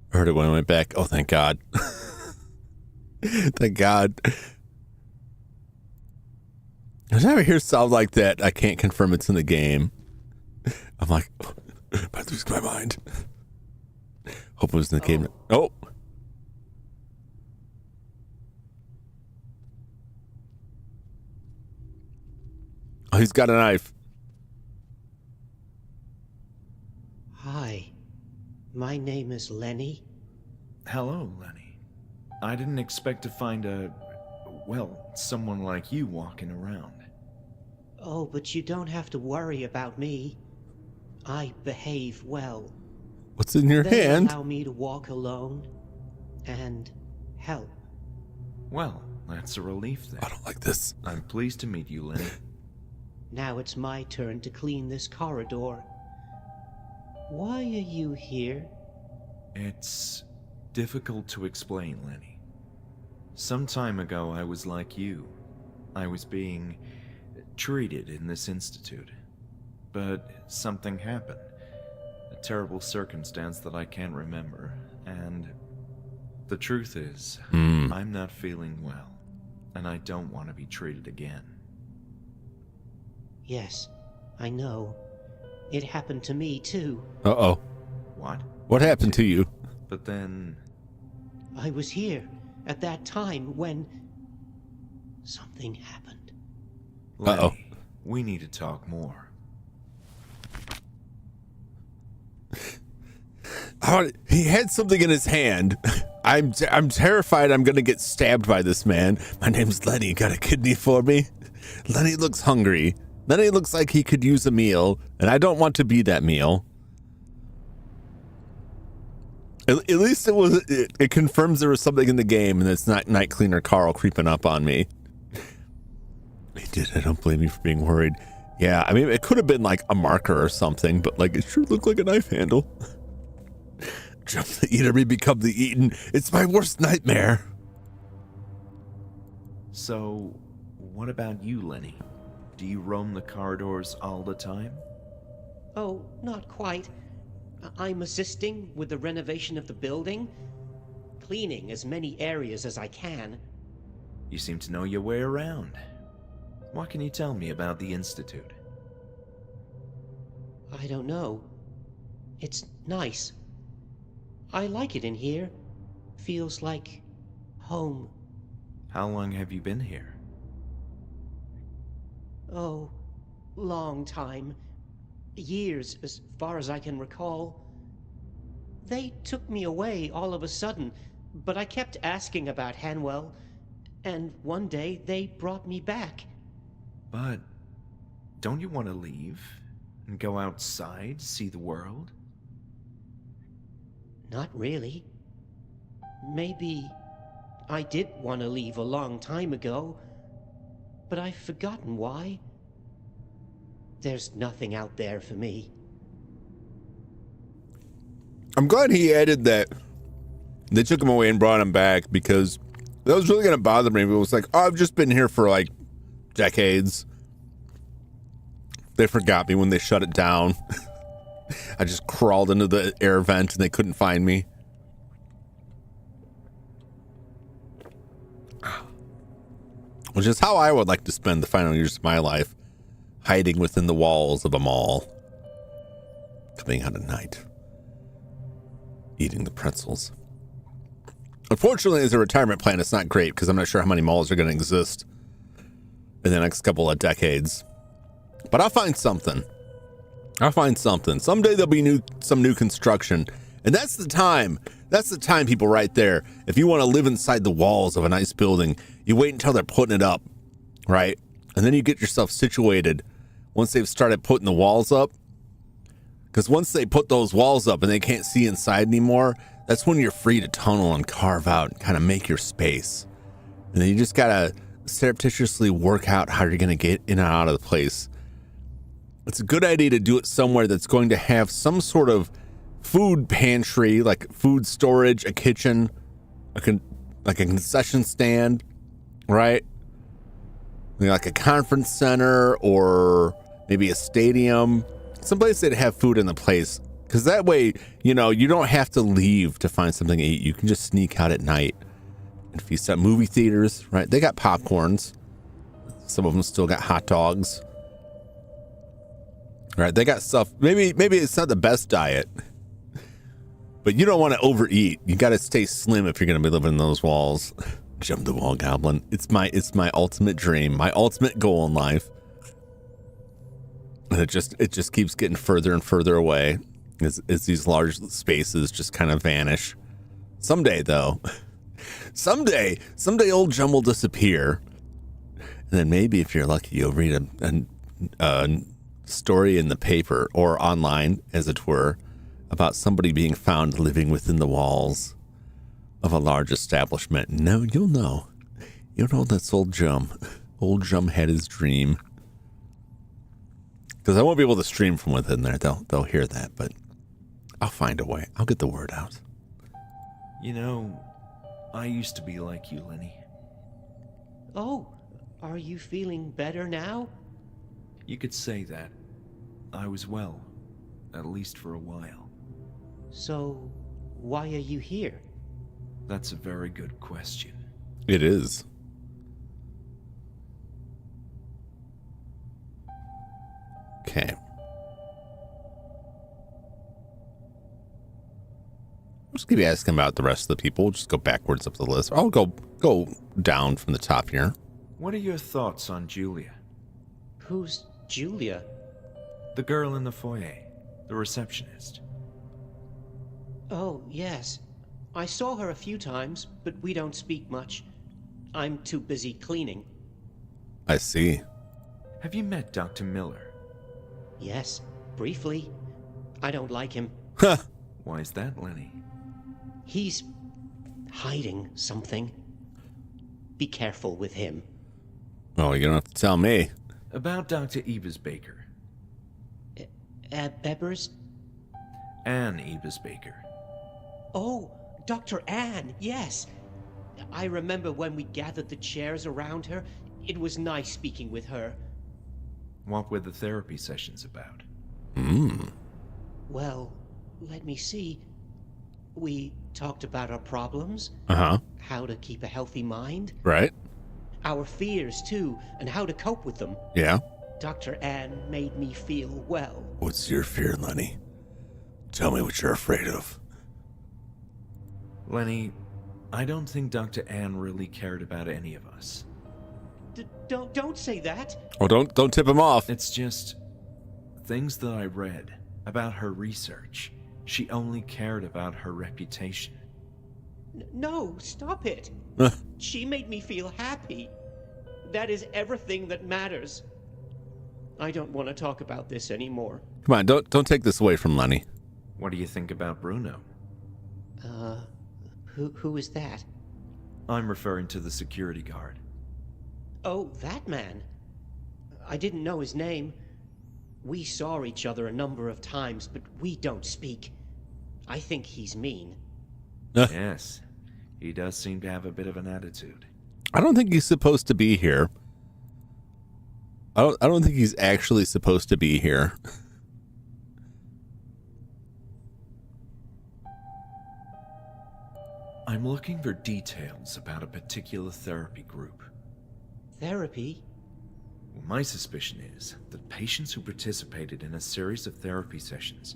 I heard it when I went back. Oh, thank God. Thank God. If I ever hear sound like that, I can't confirm it's in the game. I'm like, oh, I lose my mind. Hope it was in the game. Oh. Oh, he's got a knife. Hi. My name is Lenny. Hello, Lenny. I didn't expect to find someone like you walking around. Oh, but you don't have to worry about me. I behave well. What's in your They hand? allow me to walk alone and help. Well, that's a relief then. I don't like this. I'm pleased to meet you, Lenny. Now it's my turn to clean this corridor. Why are you here? It's difficult to explain, Lenny. Some time ago, I was like you. I was being treated in this institute. But something happened. A terrible circumstance that I can't remember. And the truth is, I'm not feeling well. And I don't want to be treated again. Yes, I know. It happened to me, too. Uh-oh. What? What happened to you? But then... I was here at that time when something happened. Lenny, Uh-oh. we need to talk more. Oh, he had something in his hand. I'm terrified I'm going to get stabbed by this man. My name's Lenny. Got a kidney for me? Lenny looks hungry. Then he looks like he could use a meal, and I don't want to be that meal. At least it confirms there was something in the game, and it's not Night Cleaner Carl creeping up on me. He did. I don't blame you for being worried. Yeah, I mean, it could have been like a marker or something, but like it sure looked like a knife handle. Jump the eater may become the eaten. It's my worst nightmare. So, what about you, Lenny? Do you roam the corridors all the time? Oh, not quite. I'm assisting with the renovation of the building, cleaning as many areas as I can. You seem to know your way around. What can you tell me about the Institute? I don't know. It's nice. I like it in here. Feels like home. How long have you been here? Oh, long time. Years, as far as I can recall. They took me away all of a sudden, but I kept asking about Hanwell, and one day they brought me back. But don't you want to leave and go outside, see the world? Not really. Maybe I did want to leave a long time ago, but I've forgotten why. There's nothing out there for me. I'm glad he added that they took him away and brought him back, because that was really going to bother me. It was like, oh, I've just been here for like decades. They forgot me when they shut it down. I just crawled into the air vent and they couldn't find me. Which is how I would like to spend the final years of my life, hiding within the walls of a mall, coming out at night, eating the pretzels. Unfortunately, as a retirement plan, it's not great, because I'm not sure how many malls are going to exist in the next couple of decades. But I'll find something. Someday there'll be some new construction. And that's the time. That's the time, people, right there. If you want to live inside the walls of a nice building, you wait until they're putting it up, right? And then you get yourself situated once they've started putting the walls up. Because once they put those walls up and they can't see inside anymore, that's when you're free to tunnel and carve out and kind of make your space. And then you just got to surreptitiously work out how you're going to get in and out of the place. It's a good idea to do it somewhere that's going to have some sort of food pantry, like food storage, a kitchen, like a concession stand, right? Like a conference center or maybe a stadium, someplace that have food in the place. Because that way, you know, you don't have to leave to find something to eat. You can just sneak out at night and feast at movie theaters, right? They got popcorns. Some of them still got hot dogs. Right, they got stuff. Maybe it's not the best diet, but you don't want to overeat. You got to stay slim if you're going to be living in those walls. Jump the wall, goblin. It's my ultimate dream, my ultimate goal in life. And it just keeps getting further and further away as these large spaces just kind of vanish. Someday, though, someday old Jum will disappear, and then maybe if you're lucky, you'll read a story in the paper or online, as it were, about somebody being found living within the walls of a large establishment. No, you'll know that's old Jum. Old Jum had his dream. Because I won't be able to stream from within there. They'll hear that, but I'll find a way. I'll get the word out. You know, I used to be like you, Lenny. Oh, are you feeling better now? You could say that. I was well, at least for a while. So, why are you here? That's a very good question. It is. Okay. Just keep asking about the rest of the people. We'll just go backwards up the list. I'll go down from the top here. What are your thoughts on Julia? Who's Julia? The girl in the foyer, the receptionist. Oh, yes. I saw her a few times, but we don't speak much. I'm too busy cleaning. I see. Have you met Dr. Miller? Yes, briefly. I don't like him. Huh. Why is that, Lenny? He's hiding something. Be careful with him. Oh, you don't have to tell me. About Dr. Ebers-Baker. Ebers? Ann Ebers-Baker. Oh, Dr. Ann, yes. I remember when we gathered the chairs around her. It was nice speaking with her. What were the therapy sessions about? Well, let me see. We talked about our problems. Uh-huh. How to keep a healthy mind. Right. Our fears, too, and how to cope with them. Yeah. Dr. Ann made me feel well. What's your fear, Lenny? Tell me what you're afraid of. Lenny, I don't think Dr. Ann really cared about any of us. Don't say that. Oh, don't tip him off. It's just things that I read about her research. She only cared about her reputation. No, stop it. She made me feel happy. That is everything that matters. I don't want to talk about this anymore. Come on, don't take this away from Lenny. What do you think about Bruno? Who is that? I'm referring to the security guard. Oh, that man. I didn't know his name. We saw each other a number of times, but we don't speak. I think he's mean. Yes, he does seem to have a bit of an attitude. I don't think he's supposed to be here. I don't think he's actually supposed to be here. I'm looking for details about a particular therapy group. Therapy? Well, my suspicion is that patients who participated in a series of therapy sessions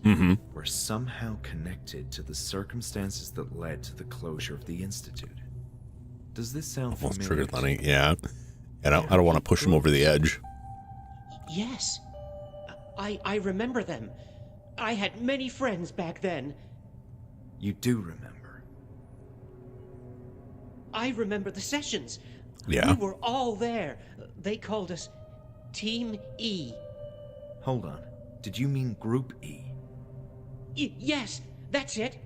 were somehow connected to the circumstances that led to the closure of the Institute. Does this sound Almost familiar? triggered Lenny. Yeah. And I don't want to push him over the edge. Yes. I remember them. I had many friends back then. You do remember? I remember the sessions. Yeah. We were all there. They called us Team E. Hold on. Did you mean Group E? Yes, that's it.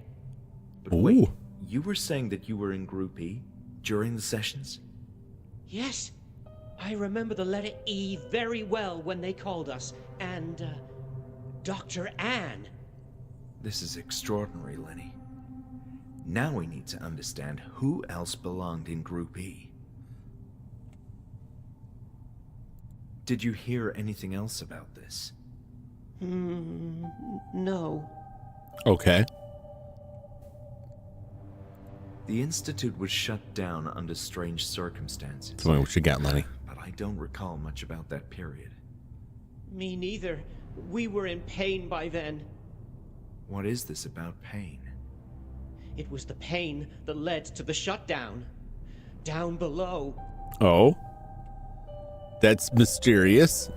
But wait, you were saying that you were in Group E during the sessions? Yes. I remember the letter E very well when they called us. And, Dr. Ann. This is extraordinary, Lenny. Now we need to understand who else belonged in Group E. Did you hear anything else about this? No. Okay. The Institute was shut down under strange circumstances. Tell me what you got, Lenny. But I don't recall much about that period. Me neither. We were in pain by then. What is this about pain? It was the pain that led to the shutdown. Down below. Oh. That's mysterious.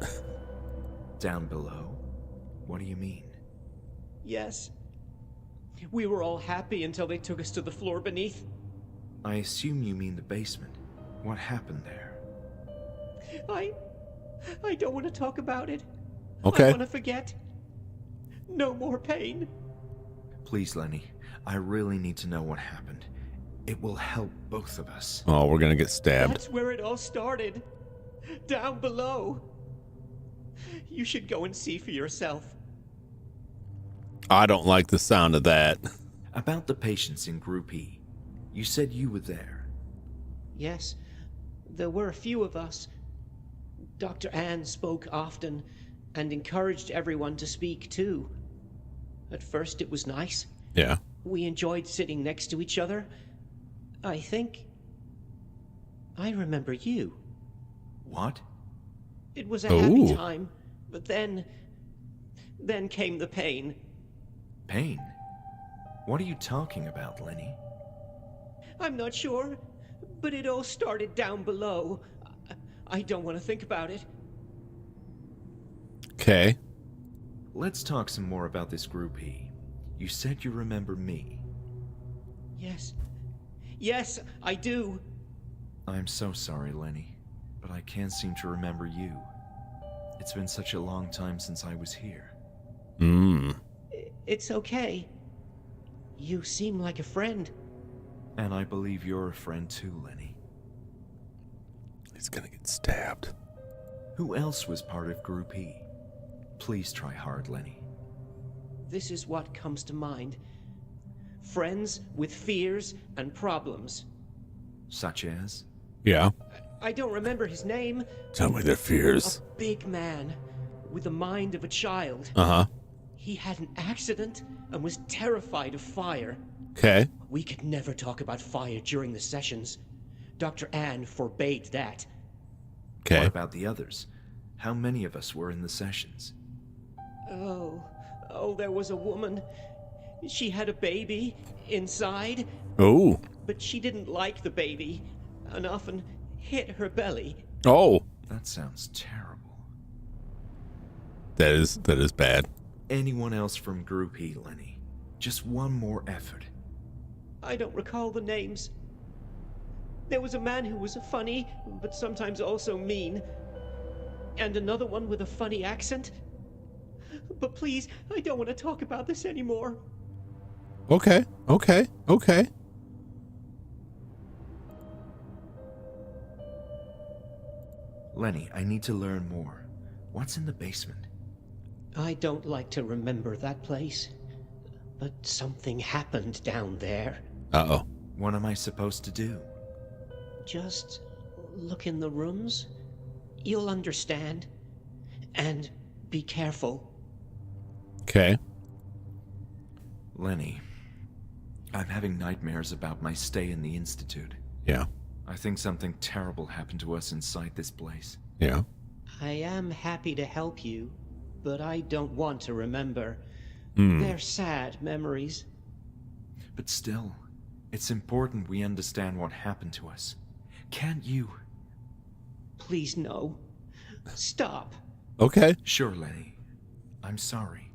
Down below? What do you mean? Yes. We were all happy until they took us to the floor beneath. I assume you mean the basement. What happened there? I don't want to talk about it. Okay. I want to forget. No more pain. Please, Lenny. I really need to know what happened. It will help both of us. Oh, we're going to get stabbed. That's where it all started. Down below. You should go and see for yourself. I don't like the sound of that. About the patients in Group E. You said you were there. Yes, there were a few of us. Dr. Ann spoke often and encouraged everyone to speak too. At first it was nice. Yeah. We enjoyed sitting next to each other. I think I remember you. What? It was a happy Ooh. time, but then came the pain. Pain? What are you talking about, Lenny? I'm not sure, but it all started down below. I don't want to think about it. Okay. Let's talk some more about this Group E. You said you remember me. Yes. Yes, I do. I'm so sorry, Lenny, but I can't seem to remember you. It's been such a long time since I was here. It's okay. You seem like a friend. And I believe you're a friend too, Lenny. He's gonna get stabbed. Who else was part of Group E? Please try hard, Lenny. This is what comes to mind. Friends with fears and problems. Such as? Yeah. I don't remember his name. Tell me their fears. A big man with the mind of a child. Uh-huh. He had an accident and was terrified of fire. Okay. We could never talk about fire during the sessions. Dr. Ann forbade that. Okay. What about the others? How many of us were in the sessions? Oh, there was a woman. She had a baby inside, Oh. but she didn't like the baby and often hit her belly. Oh. That sounds terrible. That is bad. Anyone else from Group E, Lenny? Just one more effort. I don't recall the names. There was a man who was funny, but sometimes also mean. And another one with a funny accent. But please, I don't want to talk about this anymore. Okay. Lenny, I need to learn more. What's in the basement? I don't like to remember that place. But something happened down there. Uh-oh. What am I supposed to do? Just look in the rooms. You'll understand. And be careful. Okay. Lenny, I'm having nightmares about my stay in the Institute. Yeah. I think something terrible happened to us inside this place. Yeah. I am happy to help you, but I don't want to remember. They're sad memories. But still, it's important we understand what happened to us. Can't you? Please, no. Stop. Okay. Sure, Lenny. I'm sorry.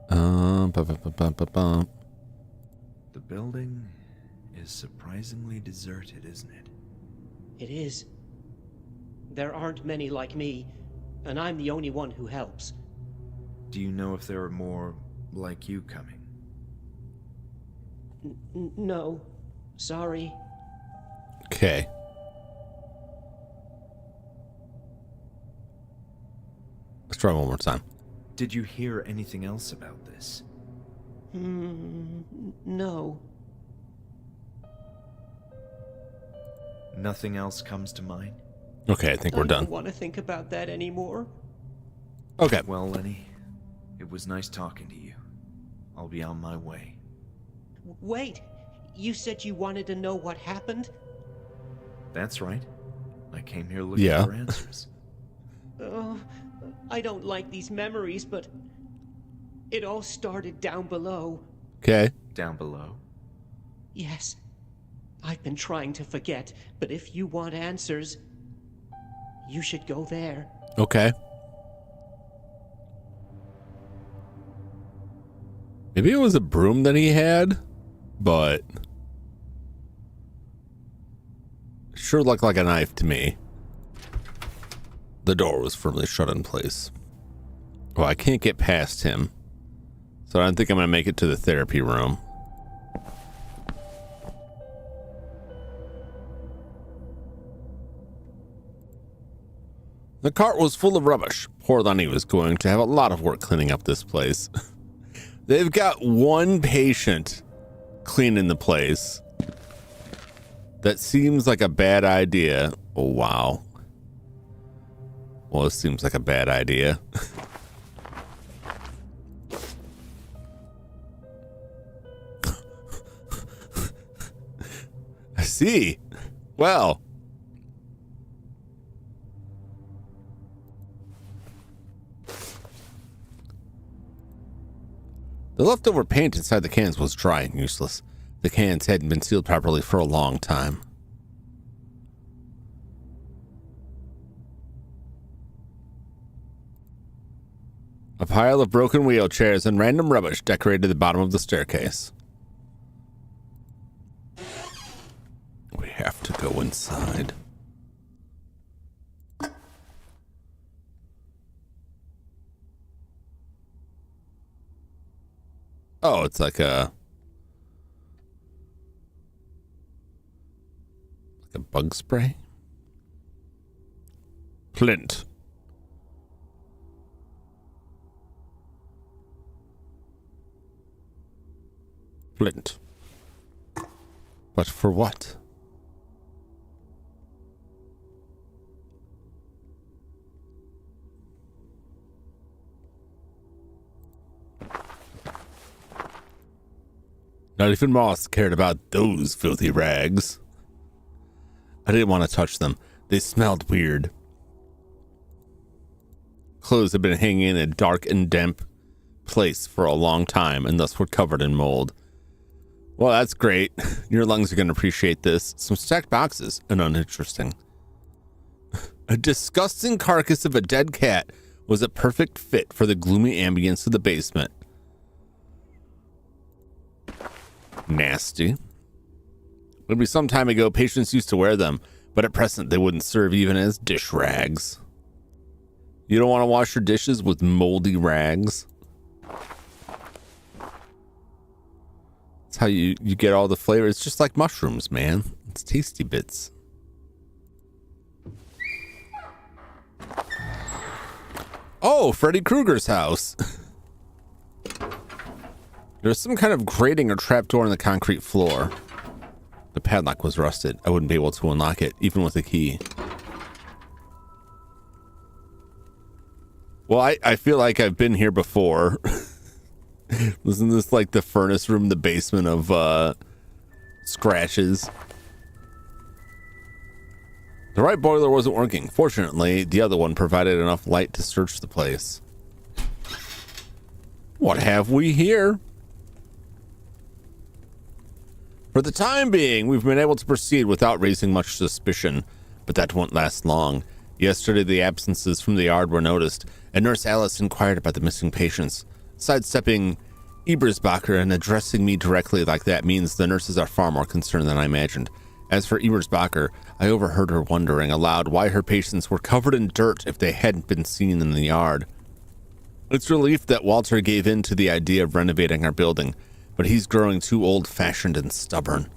Ba-ba-ba-ba-ba-bum. The building is surprisingly deserted, isn't it? It is. There aren't many like me, and I'm the only one who helps. Do you know if there are more like you coming? No. Sorry. Okay. Let's try one more time. Did you hear anything else about this? No. Nothing else comes to mind? Okay, I think we're I done. don't want to think about that anymore. Okay. Well, Lenny, it was nice talking to you. I'll be on my way. Wait. You said you wanted to know what happened? That's right. I came here looking Yeah. for answers. Oh, I don't like these memories, but it all started down below. Okay. Down below? Yes. I've been trying to forget, but if you want answers, you should go there. Okay. Maybe it was a broom that he had, but sure looked like a knife to me. The door was firmly shut in place. Well, I can't get past him, so I don't think I'm going to make it to the therapy room. The cart was full of rubbish. Poor Lenny was going to have a lot of work cleaning up this place. They've got one patient cleaning the place. That seems like a bad idea. Oh, wow. Well, it seems like a bad idea. I see. Well. The leftover paint inside the cans was dry and useless. The cans hadn't been sealed properly for a long time. A pile of broken wheelchairs and random rubbish decorated the bottom of the staircase. We have to go inside. Oh, it's like a bug spray. Flint. Flint. But for what? Not even Moss cared about those filthy rags. I didn't want to touch them. They smelled weird. Clothes had been hanging in a dark and damp place for a long time and thus were covered in mold. Well, that's great. Your lungs are going to appreciate this. Some stacked boxes and uninteresting. A disgusting carcass of a dead cat was a perfect fit for the gloomy ambience of the basement. Nasty. Maybe some time ago, patients used to wear them, but at present they wouldn't serve even as dish rags. You don't want to wash your dishes with moldy rags? That's how you get all the flavor. It's just like mushrooms, man. It's tasty bits. Oh, Freddy Krueger's house. There's some kind of grating or trapdoor in the concrete floor. The padlock was rusted. I wouldn't be able to unlock it, even with a key. Well, I feel like I've been here before. Isn't this like the furnace room, the basement of scratches? The right boiler wasn't working. Fortunately, the other one provided enough light to search the place. What have we here? For the time being, we've been able to proceed without raising much suspicion, but that won't last long. Yesterday, the absences from the yard were noticed, and Nurse Alice inquired about the missing patients. Sidestepping Ebersbacher and addressing me directly like that means the nurses are far more concerned than I imagined. As for Ebersbacher, I overheard her wondering aloud why her patients were covered in dirt if they hadn't been seen in the yard. It's relief that Walter gave in to the idea of renovating our building, but he's growing too old-fashioned and stubborn.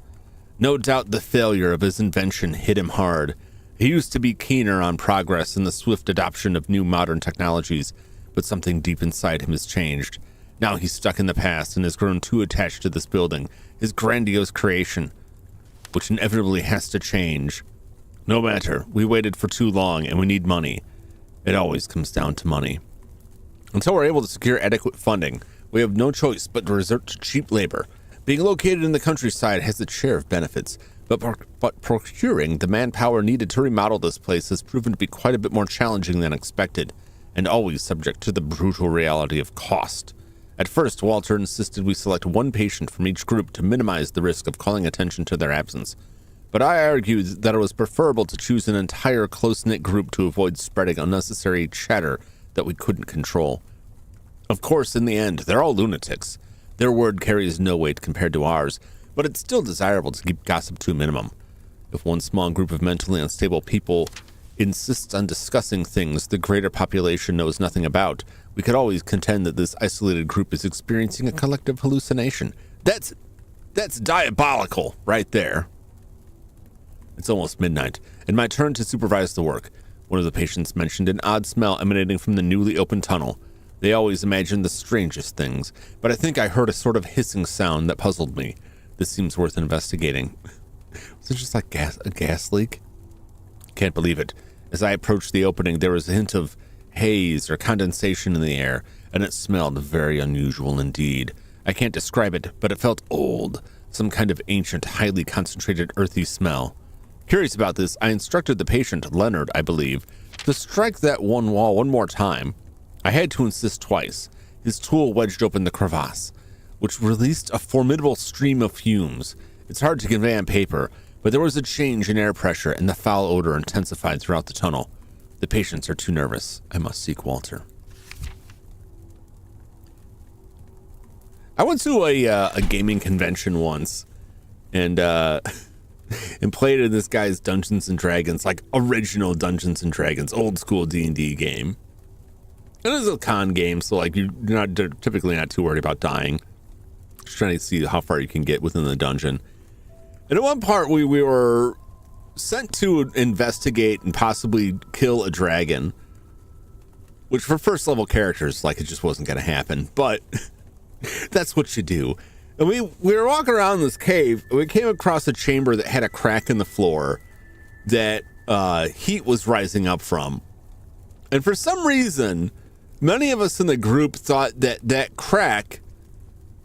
No doubt the failure of his invention hit him hard. He used to be keener on progress and the swift adoption of new modern technologies, but something deep inside him has changed. Now he's stuck in the past and has grown too attached to this building, his grandiose creation, which inevitably has to change. No matter, we waited for too long and we need money. It always comes down to money. Until we're able to secure adequate funding, we have no choice but to resort to cheap labor. Being located in the countryside has its share of benefits, but procuring the manpower needed to remodel this place has proven to be quite a bit more challenging than expected, and always subject to the brutal reality of cost. At first, Walter insisted we select one patient from each group to minimize the risk of calling attention to their absence, but I argued that it was preferable to choose an entire close-knit group to avoid spreading unnecessary chatter that we couldn't control. Of course, in the end, they're all lunatics. Their word carries no weight compared to ours, but it's still desirable to keep gossip to a minimum. If one small group of mentally unstable people insists on discussing things the greater population knows nothing about, we could always contend that this isolated group is experiencing a collective hallucination. That's diabolical right there. It's almost midnight, and my turn to supervise the work. One of the patients mentioned an odd smell emanating from the newly opened tunnel. They always imagine the strangest things, but I think I heard a sort of hissing sound that puzzled me. This seems worth investigating. Was it just like a gas leak? Can't believe it. As I approached the opening, there was a hint of haze or condensation in the air, and it smelled very unusual indeed. I can't describe it, but it felt old, some kind of ancient, highly concentrated earthy smell. Curious about this, I instructed the patient, Leonard, I believe, to strike that one wall one more time. I had to insist twice. His tool wedged open the crevasse, which released a formidable stream of fumes. It's hard to convey on paper, but there was a change in air pressure and the foul odor intensified throughout the tunnel. The patients are too nervous. I must seek Walter. I went to a gaming convention once and played in this guy's Dungeons and Dragons, like original Dungeons and Dragons, old school D&D game. It is a con game, so like you're typically not too worried about dying. Just trying to see how far you can get within the dungeon. And at one part, we were sent to investigate and possibly kill a dragon, which for first level characters, like, it just wasn't going to happen, but that's what you do. And we were walking around this cave, and we came across a chamber that had a crack in the floor that heat was rising up from. And for some reason, many of us in the group thought that that crack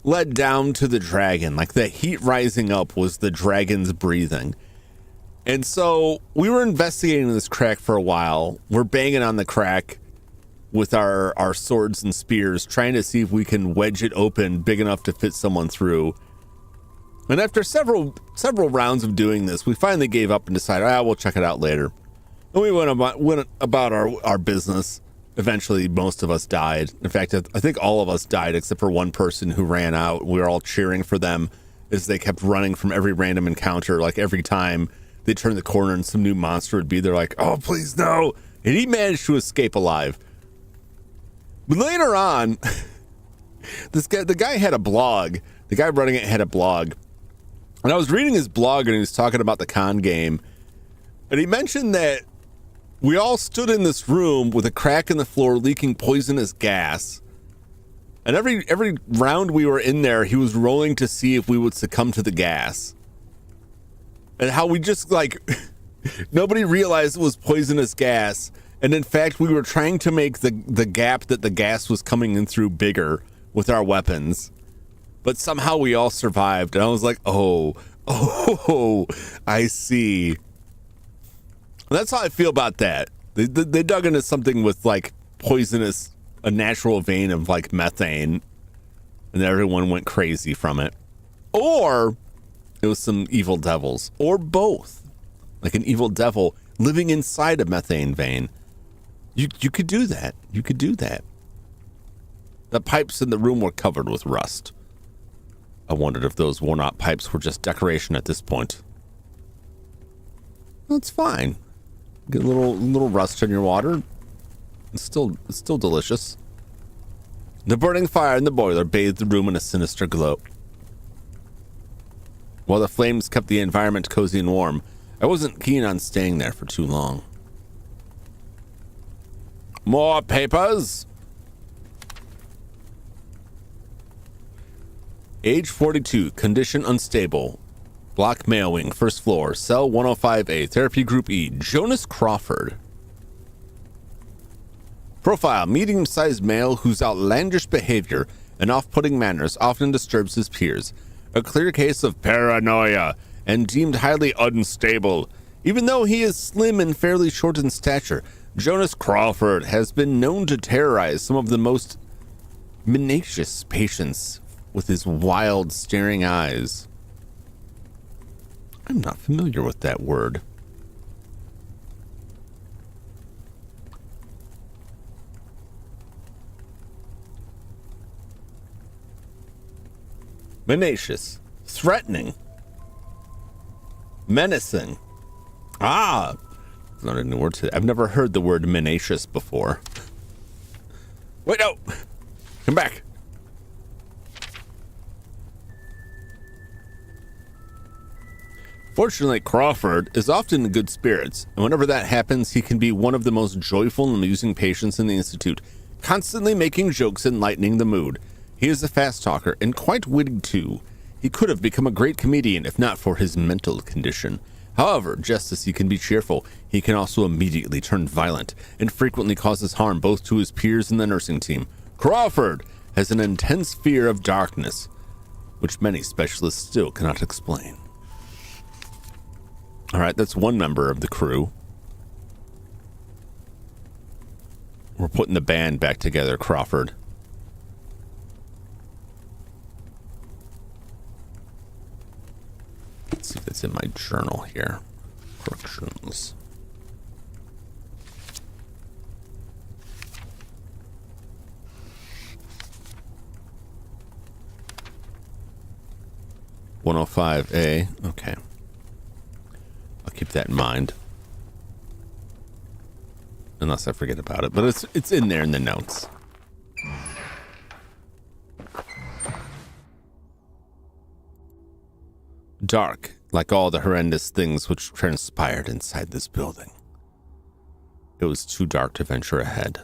led down to the dragon, like the heat rising up was the dragon's breathing. And so we were investigating this crack for a while. We're banging on the crack with our swords and spears, trying to see if we can wedge it open big enough to fit someone through. And after several rounds of doing this, we finally gave up and decided, we'll check it out later. And we went about our business. Eventually, most of us died. In fact, I think all of us died except for one person who ran out. We were all cheering for them as they kept running from every random encounter. Like, every time they turned the corner and some new monster would be there, like, oh, please, no. And he managed to escape alive. But later on, the guy had a blog. The guy running it had a blog. And I was reading his blog, and he was talking about the con game. And he mentioned that we all stood in this room with a crack in the floor leaking poisonous gas. And every round we were in there, he was rolling to see if we would succumb to the gas. And how we just, like, nobody realized it was poisonous gas. And in fact, we were trying to make the gap that the gas was coming in through bigger with our weapons. But somehow we all survived. And I was like, oh, I see. And that's how I feel about that. They dug into something with, like, poisonous, a natural vein of, like, methane. And everyone went crazy from it. Or it was some evil devils. Or both. Like an evil devil living inside a methane vein. You could do that. You could do that. The pipes in the room were covered with rust. I wondered if those worn-out pipes were just decoration at this point. That's fine. Get a little rust in your water. It's still delicious. The burning fire in the boiler bathed the room in a sinister glow. While the flames kept the environment cozy and warm, I wasn't keen on staying there for too long. More papers. Age 42, condition unstable. Block mail wing, first floor, cell 105A, therapy group E, Jonas Crawford. Profile, medium-sized male whose outlandish behavior and off-putting manners often disturbs his peers. A clear case of paranoia and deemed highly unstable. Even though he is slim and fairly short in stature, Jonas Crawford has been known to terrorize some of the most menacious patients with his wild, staring eyes. I'm not familiar with that word. Menacious, threatening, menacing. Ah, not a new word today. I've never heard the word menacious before. Wait, no, come back. Fortunately, Crawford is often in good spirits, and whenever that happens, he can be one of the most joyful and amusing patients in the Institute, constantly making jokes and lightening the mood. He is a fast talker and quite witty too. He could have become a great comedian if not for his mental condition. However, just as he can be cheerful, he can also immediately turn violent and frequently causes harm both to his peers and the nursing team. Crawford has an intense fear of darkness, which many specialists still cannot explain. All right, that's one member of the crew. We're putting the band back together, Crawford. Let's see if it's in my journal here. Corrections. (105A). Okay. I'll keep that in mind. Unless I forget about it. But it's in there in the notes. Dark, like all the horrendous things which transpired inside this building. It was too dark to venture ahead.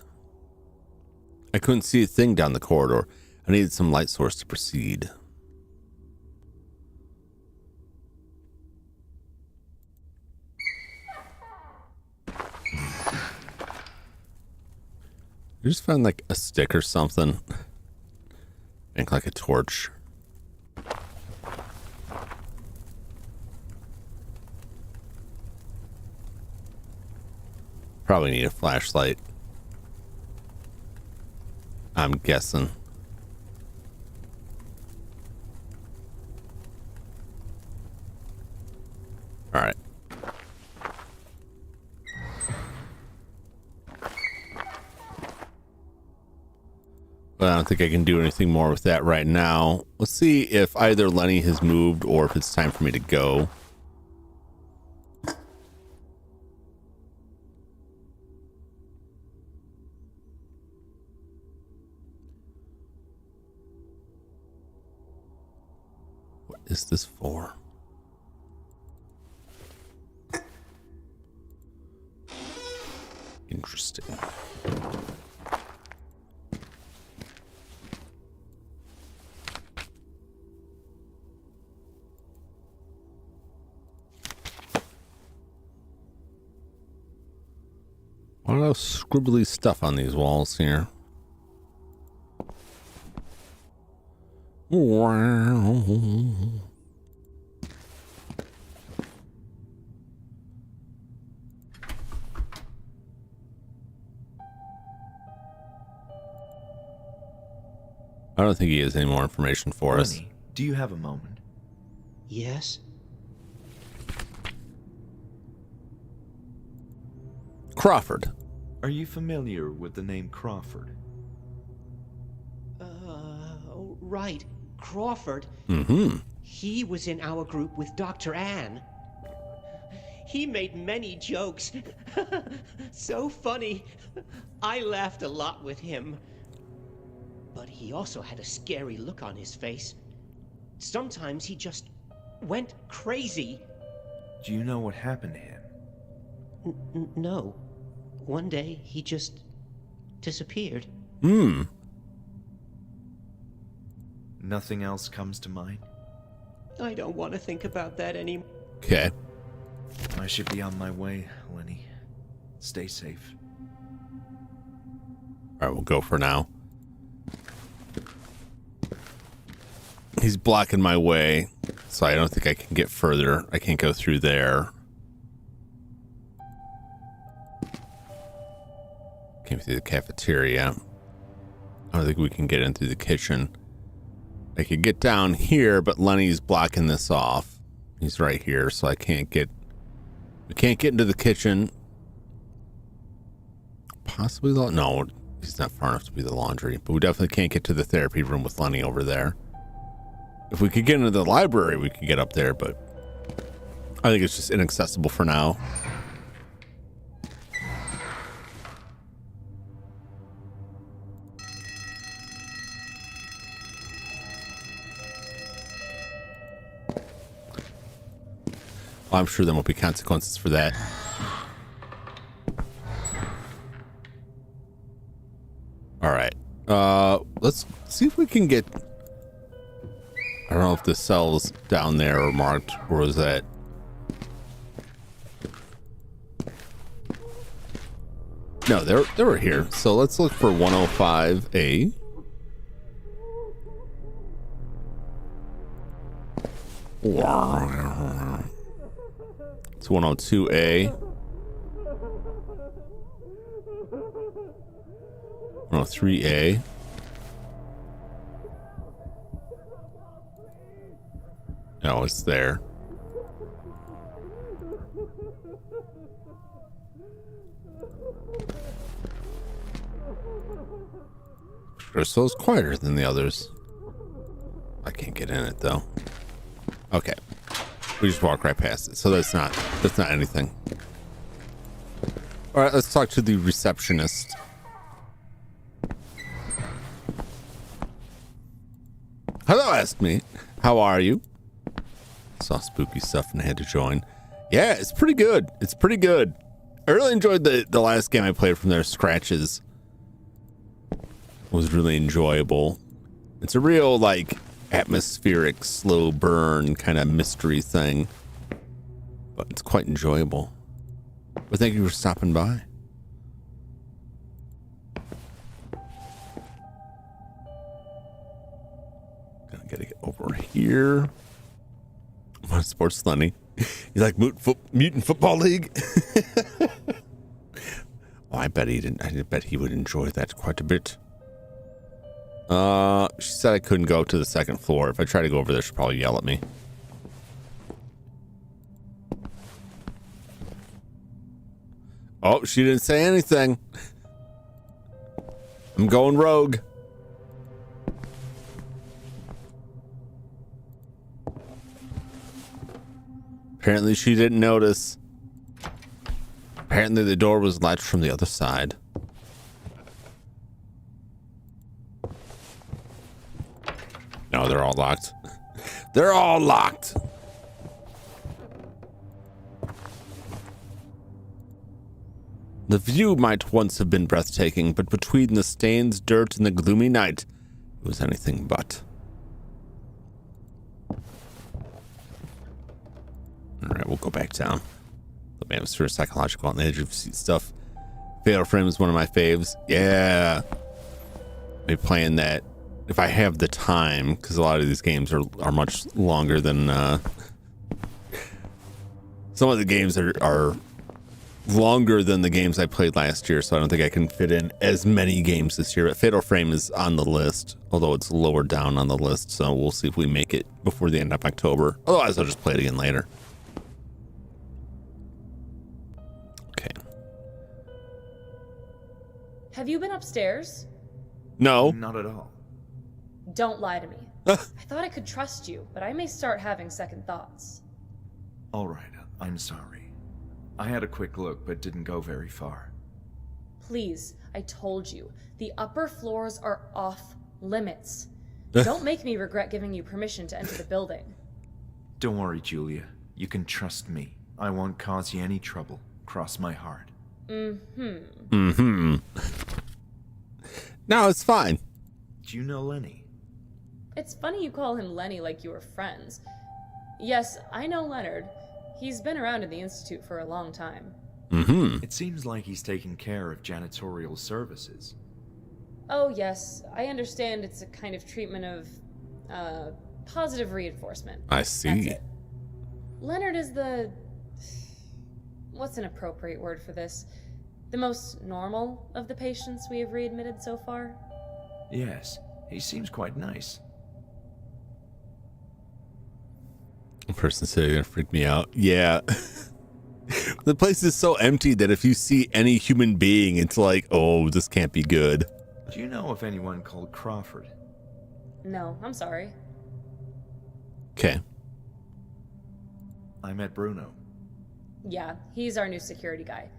I couldn't see a thing down the corridor. I needed some light source to proceed. You just found like a stick or something. I think like a torch. Probably need a flashlight. I'm guessing. All right. But I don't think I can do anything more with that right now. Let's see if either Lenny has moved or if it's time for me to go. What is this for? Interesting. A lot of scribbly stuff on these walls here. Wow. I don't think he has any more information for us. Lenny, do you have a moment? Yes? Crawford. Are you familiar with the name Crawford? Oh, right. Crawford. Mm-hmm. He was in our group with Dr. Ann. He made many jokes. So funny. I laughed a lot with him. But he also had a scary look on his face. Sometimes he just went crazy. Do you know what happened to him? No. One day, he just disappeared. Nothing else comes to mind? I don't want to think about that anymore. Okay. I should be on my way, Lenny. Stay safe. All right, we'll go for now. He's blocking my way, so I don't think I can get further. I can't go through there. Came through the cafeteria. I don't think we can get in through the kitchen. I could get down here, but Lenny's blocking this off. He's right here, so I can't get... We can't get into the kitchen. Possibly the... No, he's not far enough to be the laundry. But we definitely can't get to the therapy room with Lenny over there. If we could get into the library, we could get up there, but... I think it's just inaccessible for now. I'm sure there won't be consequences for that. All right. Let's see if we can get... I don't know if the cells down there are marked, or is that... No, they were here. So let's look for 105A. It's 102A. 103A. No, it's there. So it's quieter than the others. I can't get in it though. Okay. We just walk right past it. So that's not anything. All right, let's talk to the receptionist. Hello, Esme. How are you? Saw spooky stuff and had to join. Yeah, it's pretty good. It's pretty good. I really enjoyed the last game I played from there. Scratches was really enjoyable. It's a real like atmospheric slow burn kind of mystery thing, but it's quite enjoyable. But thank you for stopping by. Gotta get over here. What sports Lenny? You like Mutant Football League? Oh, I bet he didn't. I bet he would enjoy that quite a bit. She said I couldn't go to the second floor. If I try to go over there, she'll probably yell at me. Oh, she didn't say anything. I'm going rogue. Apparently she didn't notice. Apparently the door was latched from the other side. No, they're all locked. They're all locked. The view might once have been breathtaking, but between the stains, dirt, and the gloomy night, it was anything but. Alright, we'll go back down. The atmosphere, psychological, on the edge of seat stuff. Fatal Frame is one of my faves. Yeah. I'll be playing that if I have the time, because a lot of these games are much longer than some of the games are longer than the games I played last year, so I don't think I can fit in as many games this year. But Fatal Frame is on the list, although it's lower down on the list, so we'll see if we make it before the end of October. Otherwise, I'll just play it again later. Okay. Have you been upstairs? No. Not at all. Don't lie to me. I thought I could trust you, but I may start having second thoughts. All right, I'm sorry. I had a quick look, but didn't go very far. Please, I told you, the upper floors are off limits. Don't make me regret giving you permission to enter the building. Don't worry, Julia. You can trust me. I won't cause you any trouble. Cross my heart. Mm-hmm. Mm-hmm. No, it's fine. Do you know Lenny? It's funny you call him Lenny like you were friends. Yes, I know Leonard. He's been around in the Institute for a long time. Mm-hmm. It seems like he's taking care of janitorial services. Oh, yes. I understand it's a kind of treatment of, positive reinforcement. I see. That's it. Leonard is the... What's an appropriate word for this? The most normal of the patients we have readmitted so far? Yes, he seems quite nice. A person said gonna freak me out. Yeah. The place is so empty that if you see any human being, it's like, oh, this can't be good. Do you know of anyone called Crawford? No, I'm sorry. Okay. I met Bruno. Yeah, he's our new security guy.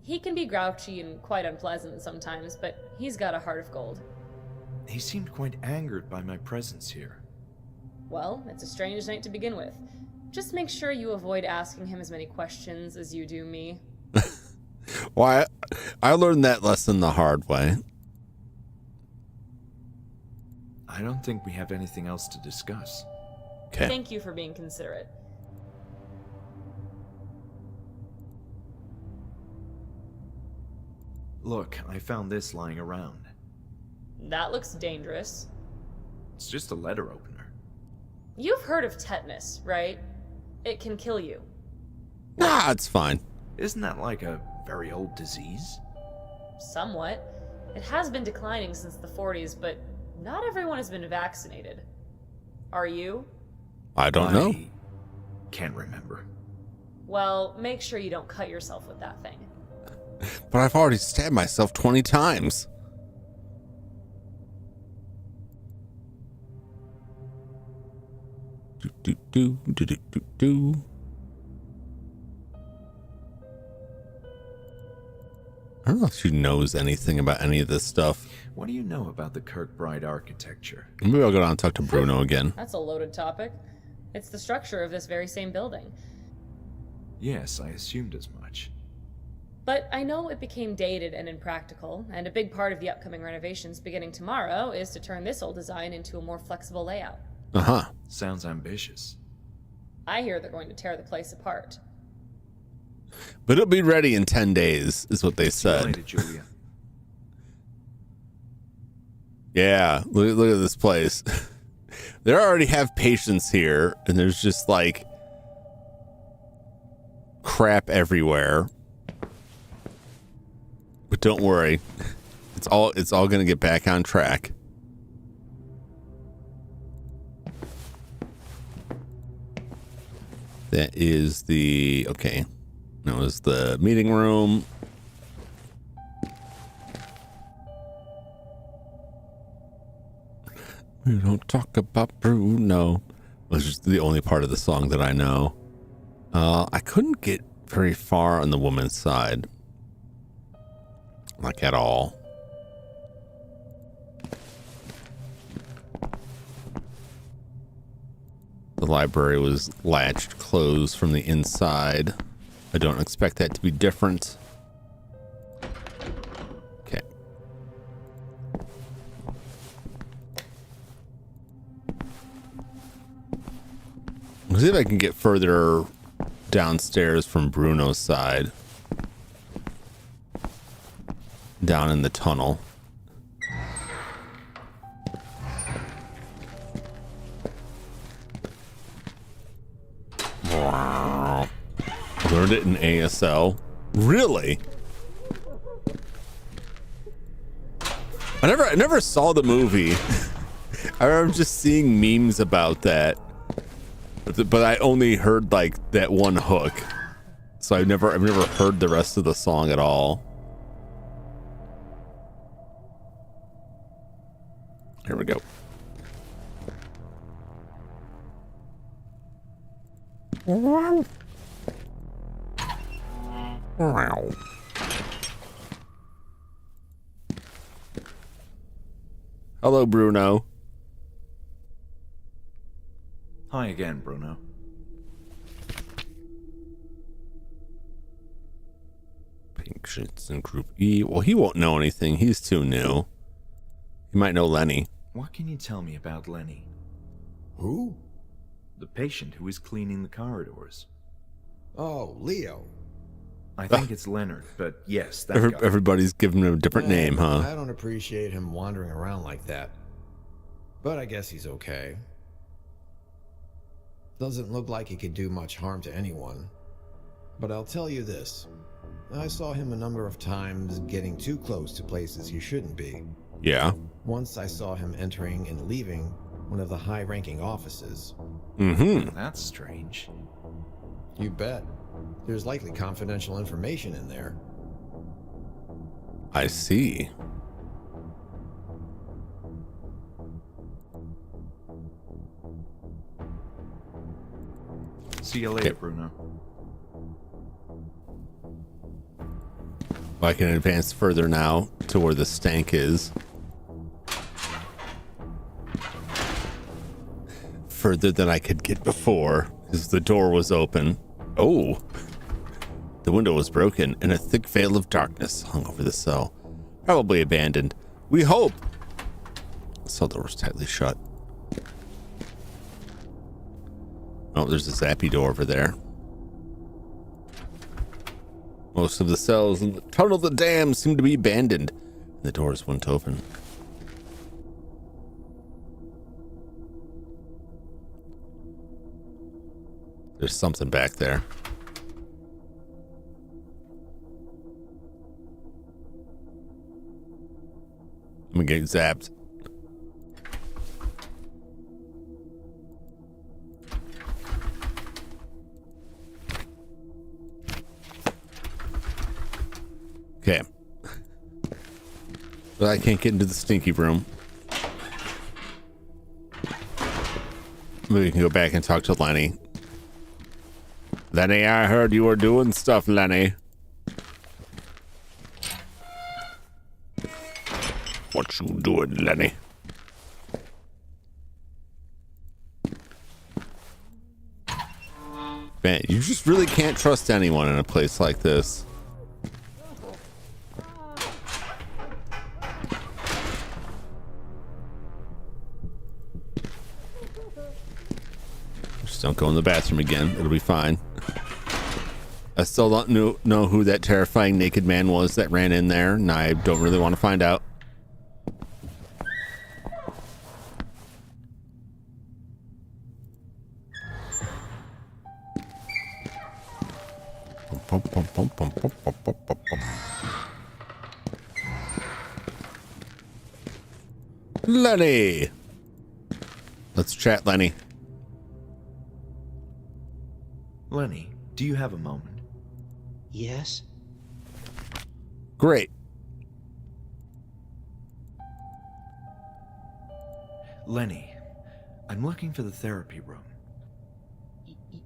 He can be grouchy and quite unpleasant sometimes, but he's got a heart of gold. He seemed quite angered by my presence here. Well, it's a strange night to begin with. Just make sure you avoid asking him as many questions as you do me. Well, I learned that lesson the hard way. I don't think we have anything else to discuss. Okay. Thank you for being considerate. Look, I found this lying around. That looks dangerous. It's just a letter opener. You've heard of tetanus, right? It can kill you. Nah, it's fine. Isn't that like a very old disease? Somewhat. It has been declining since the 40s, but not everyone has been vaccinated. Are you? I don't know. Can't remember. Well, make sure you don't cut yourself with that thing. But I've already stabbed myself 20 times. Do. I don't know if she knows anything about any of this stuff. What do you know about the Kirkbride architecture? Maybe I'll go down and talk to Bruno again. That's a loaded topic. It's the structure of this very same building. Yes, I assumed as much. But I know it became dated and impractical, and a big part of the upcoming renovations beginning tomorrow is to turn this old design into a more flexible layout. Uh-huh. Sounds ambitious. I hear they're going to tear the place apart. But it'll be ready in 10 days, is what they said. Later, Julia. Yeah, look at this place. They already have patients here, and there's just like crap everywhere. But don't worry, it's all gonna get back on track. That is the okay. That was the meeting room. We don't talk about Bruno. Was just the only part of the song that I know. I couldn't get very far on the woman's side. Like at all. The library was latched closed from the inside. I don't expect that to be different. Okay. Let's see if I can get further downstairs from Bruno's side. Down in the tunnel. Wow. Learned it in ASL. Really? I never saw the movie. I remember just seeing memes about that. But I only heard like that one hook. So I've never heard the rest of the song at all. Here we go. Wow. Hello, Bruno. Hi again, Bruno. Patients in Group E. Well, he won't know anything. He's too new. He might know Lenny. What can you tell me about Lenny? Who? The patient who is cleaning the corridors. Oh, Leo. I think it's Leonard, but yes, that guy. Everybody's giving him a different name, huh? I don't appreciate him wandering around like that. But I guess he's okay. Doesn't look like he could do much harm to anyone. But I'll tell you this. I saw him a number of times getting too close to places he shouldn't be. Yeah. Once I saw him entering and leaving one of the high-ranking offices. Mm-hmm. That's strange. You bet. There's likely confidential information in there. I see. See you later, Bruno. I can advance further now to where the stank is. Further than I could get before, because the door was open. Oh. The window was broken, and a thick veil of darkness hung over the cell. Probably abandoned. We hope. The cell door was tightly shut. Oh, there's a zappy door over there. Most of the cells in the tunnel of the dam seem to be abandoned. The doors won't open. There's something back there. I'm gonna get zapped. Okay. But I can't get into the stinky room. Maybe we can go back and talk to Lenny. Lenny, I heard you were doing stuff, Lenny. What you doing, Lenny? Man, you just really can't trust anyone in a place like this. Just don't go in the bathroom again. It'll be fine. I still don't know who that terrifying naked man was that ran in there, and I don't really want to find out. Lenny! Let's chat, Lenny. Lenny, do you have a moment? Yes? Great. Lenny, I'm looking for the therapy room.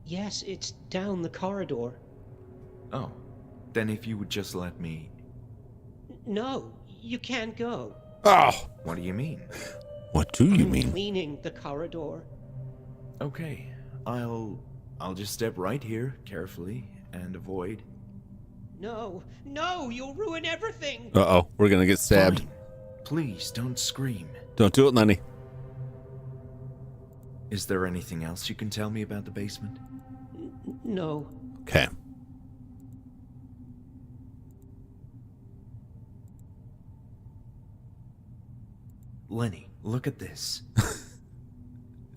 Yes, it's down the corridor. Oh, then if you would just let me... No, you can't go. Oh! What do you mean? What do you I'm mean? cleaning the corridor. Okay, I'll just step right here, carefully, and avoid... No, no, you'll ruin everything. Uh-oh, we're gonna get stabbed. Fine. Please, don't scream. Don't do it, Lenny. Is there anything else you can tell me about the basement? No. Okay. Lenny, look at this.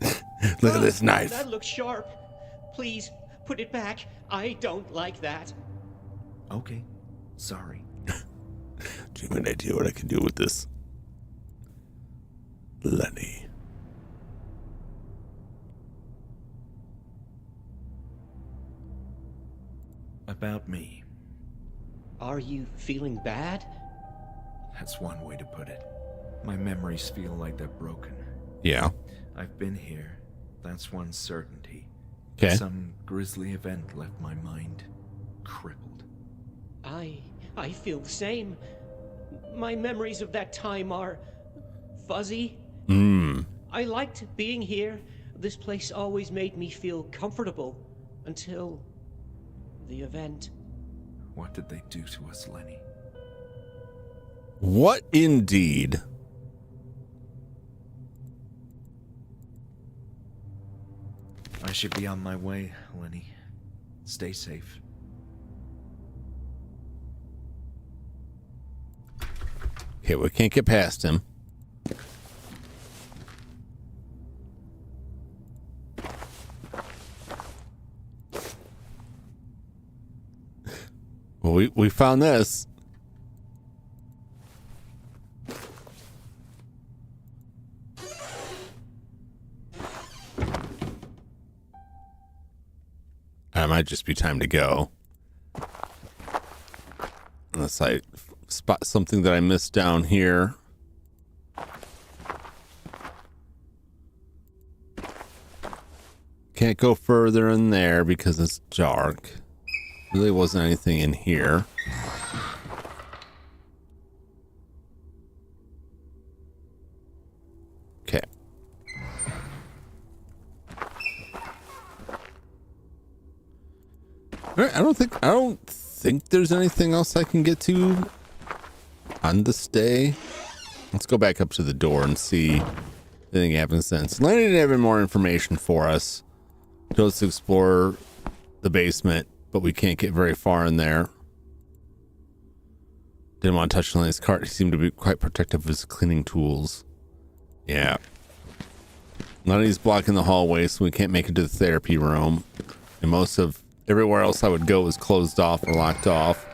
Look at this knife. That looks sharp. Please, put it back. I don't like that. Okay, sorry. Do you have an idea what I can do with this? Lenny. About me. Are you feeling bad? That's one way to put it. My memories feel like they're broken. Yeah. I've been here. That's one certainty. Okay. Some grisly event left my mind crippled. I feel the same. My memories of that time are fuzzy. I liked being here. This place always made me feel comfortable until the event. What did they do to us, Lenny? What indeed? I should be on my way, Lenny. Stay safe. Okay, we can't get past him. Well, we found this. It might just be time to go. Unless I spot something that I missed down here. Can't go further in there because it's dark. Really wasn't anything in here. Okay. All right, I don't think there's anything else I can get to on this day. Let's go back up to the door and see if anything happens since. Lenny didn't have any more information for us. Told us to explore the basement, but we can't get very far in there. Didn't want to touch Lenny's cart. He seemed to be quite protective of his cleaning tools. Yeah. Lenny's blocking the hallway, so we can't make it to the therapy room. And most of everywhere else I would go was closed off or locked off.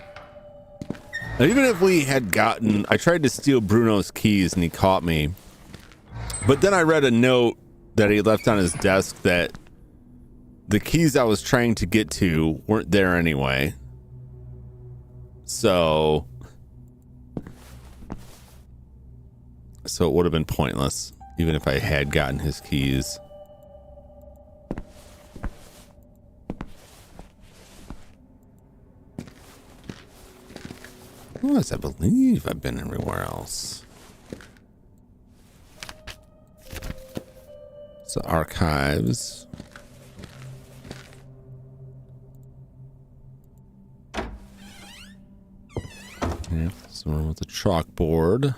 And even if we had gotten... I tried to steal Bruno's keys and he caught me. But then I read a note that he left on his desk that the keys I was trying to get to weren't there anyway. So it would have been pointless, even if I had gotten his keys. Yes, I believe I've been everywhere else. So archives. Yeah, someone with a chalkboard.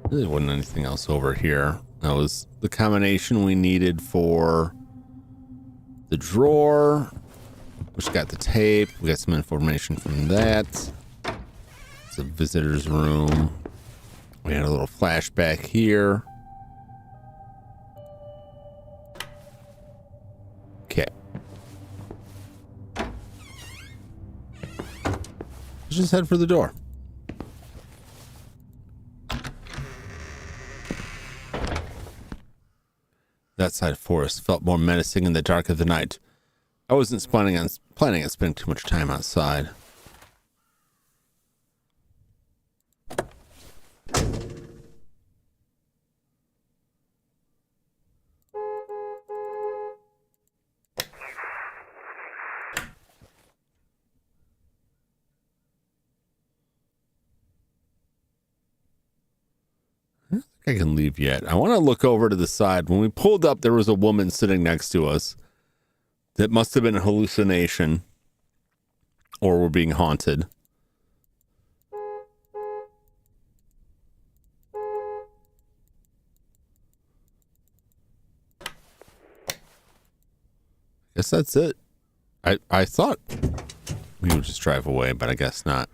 There wasn't anything else over here. That was the combination we needed for the drawer. Which got the tape. We got some information from that. It's a visitor's room. We had a little flashback here. Okay. Let's just head for the door. That side of forest felt more menacing in the dark of the night. I wasn't planning on spending too much time outside. I don't think I can leave yet. I want to look over to the side. When we pulled up, there was a woman sitting next to us. That must have been a hallucination. Or we're being haunted. Guess that's it. I thought we would just drive away, but I guess not.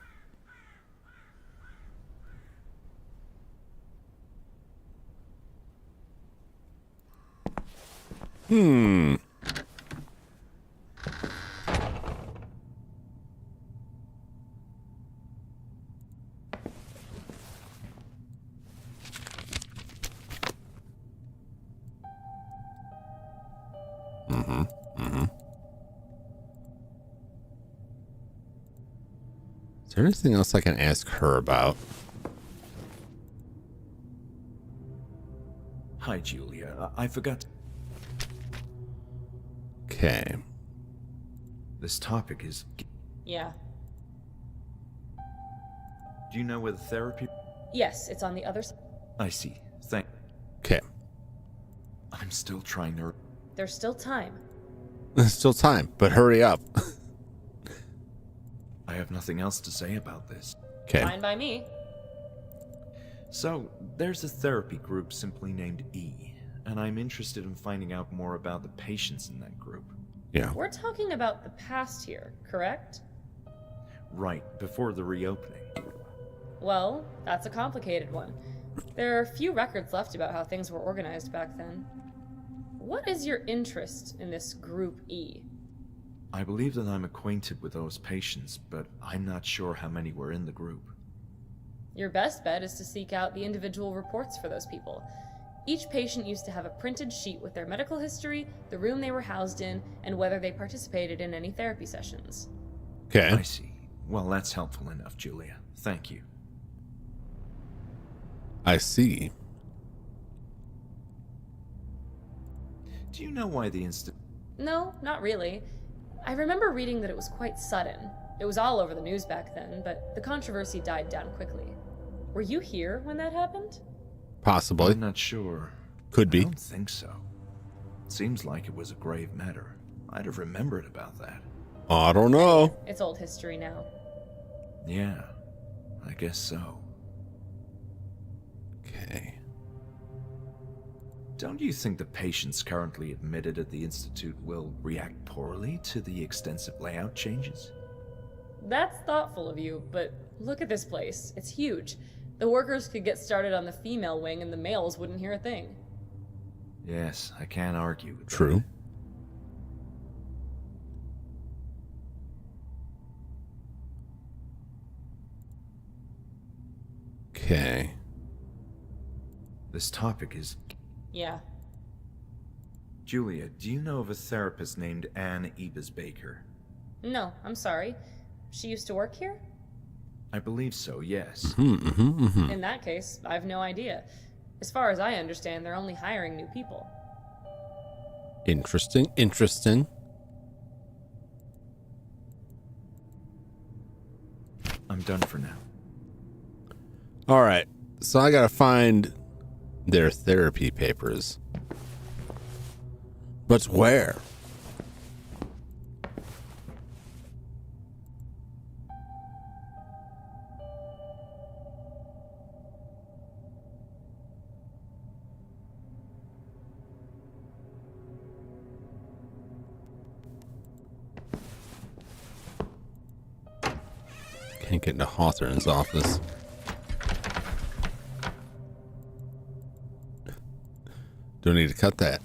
Is there anything else I can ask her about? Hi, Julia. I forgot. Okay. This topic is... Yeah. Do you know where the therapy... Yes, it's on the other side. I see. Okay. I'm still trying to... There's still time. There's still time, but hurry up. I have nothing else to say about this. Okay. Fine by me. So, there's a therapy group simply named E, and I'm interested in finding out more about the patients in that group. Yeah. We're talking about the past here, correct? Right, before the reopening. Well, that's a complicated one. There are few records left about how things were organized back then. What is your interest in this Group E? I believe that I'm acquainted with those patients, but I'm not sure how many were in the group. Your best bet is to seek out the individual reports for those people. Each patient used to have a printed sheet with their medical history, the room they were housed in, and whether they participated in any therapy sessions. Okay. I see. Well, that's helpful enough, Julia. Thank you. I see. Do you know why the No, not really. I remember reading that it was quite sudden. It was all over the news back then, but the controversy died down quickly. Were you here when that happened? Possibly. I'm not sure. Could be. I don't think so. Seems like it was a grave matter. I'd have remembered about that. I don't know. It's old history now. Yeah, I guess so. Okay. Don't you think the patients currently admitted at the Institute will react poorly to the extensive layout changes? That's thoughtful of you, but look at this place. It's huge. The workers could get started on the female wing and the males wouldn't hear a thing. Yes, I can't argue with that. True. Okay. This topic is... Yeah. Julia, do you know of a therapist named Anne Ebers-Baker? No, I'm sorry. She used to work here? I believe so, yes. In that case, I've no idea. As far as I understand, they're only hiring new people. Interesting. Interesting. I'm done for now. All right. So I got to find their therapy papers. But where? Can't get into Hawthorne's office. Do I need to cut that?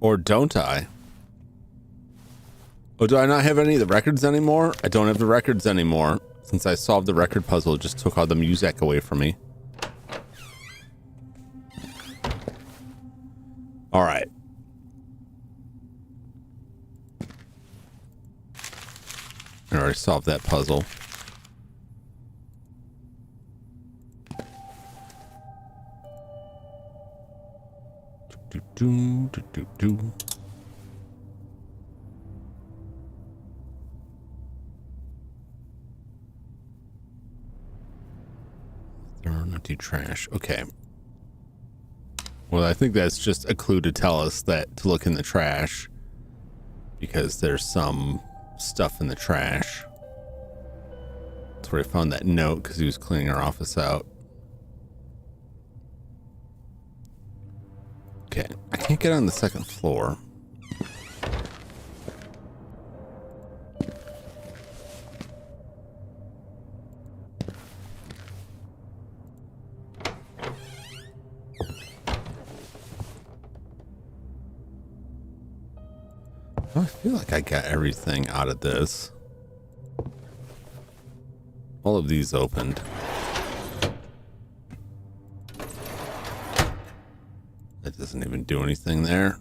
Or don't I? Oh, do I not have any of the records anymore? I don't have the records anymore. Since I solved the record puzzle, it just took all the music away from me. All right. I already solved that puzzle. Empty trash. Okay. Well, I think that's just a clue to tell us that to look in the trash because there's some stuff in the trash. That's where I found that note because he was cleaning our office out. Okay, I can't get on the second floor. I feel like I got everything out of this. All of these opened. That doesn't even do anything there.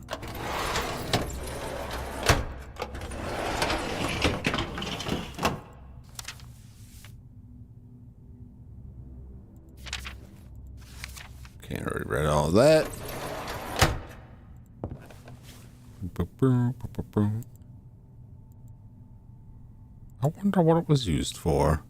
Okay, I already read all of that. I wonder what it was used for.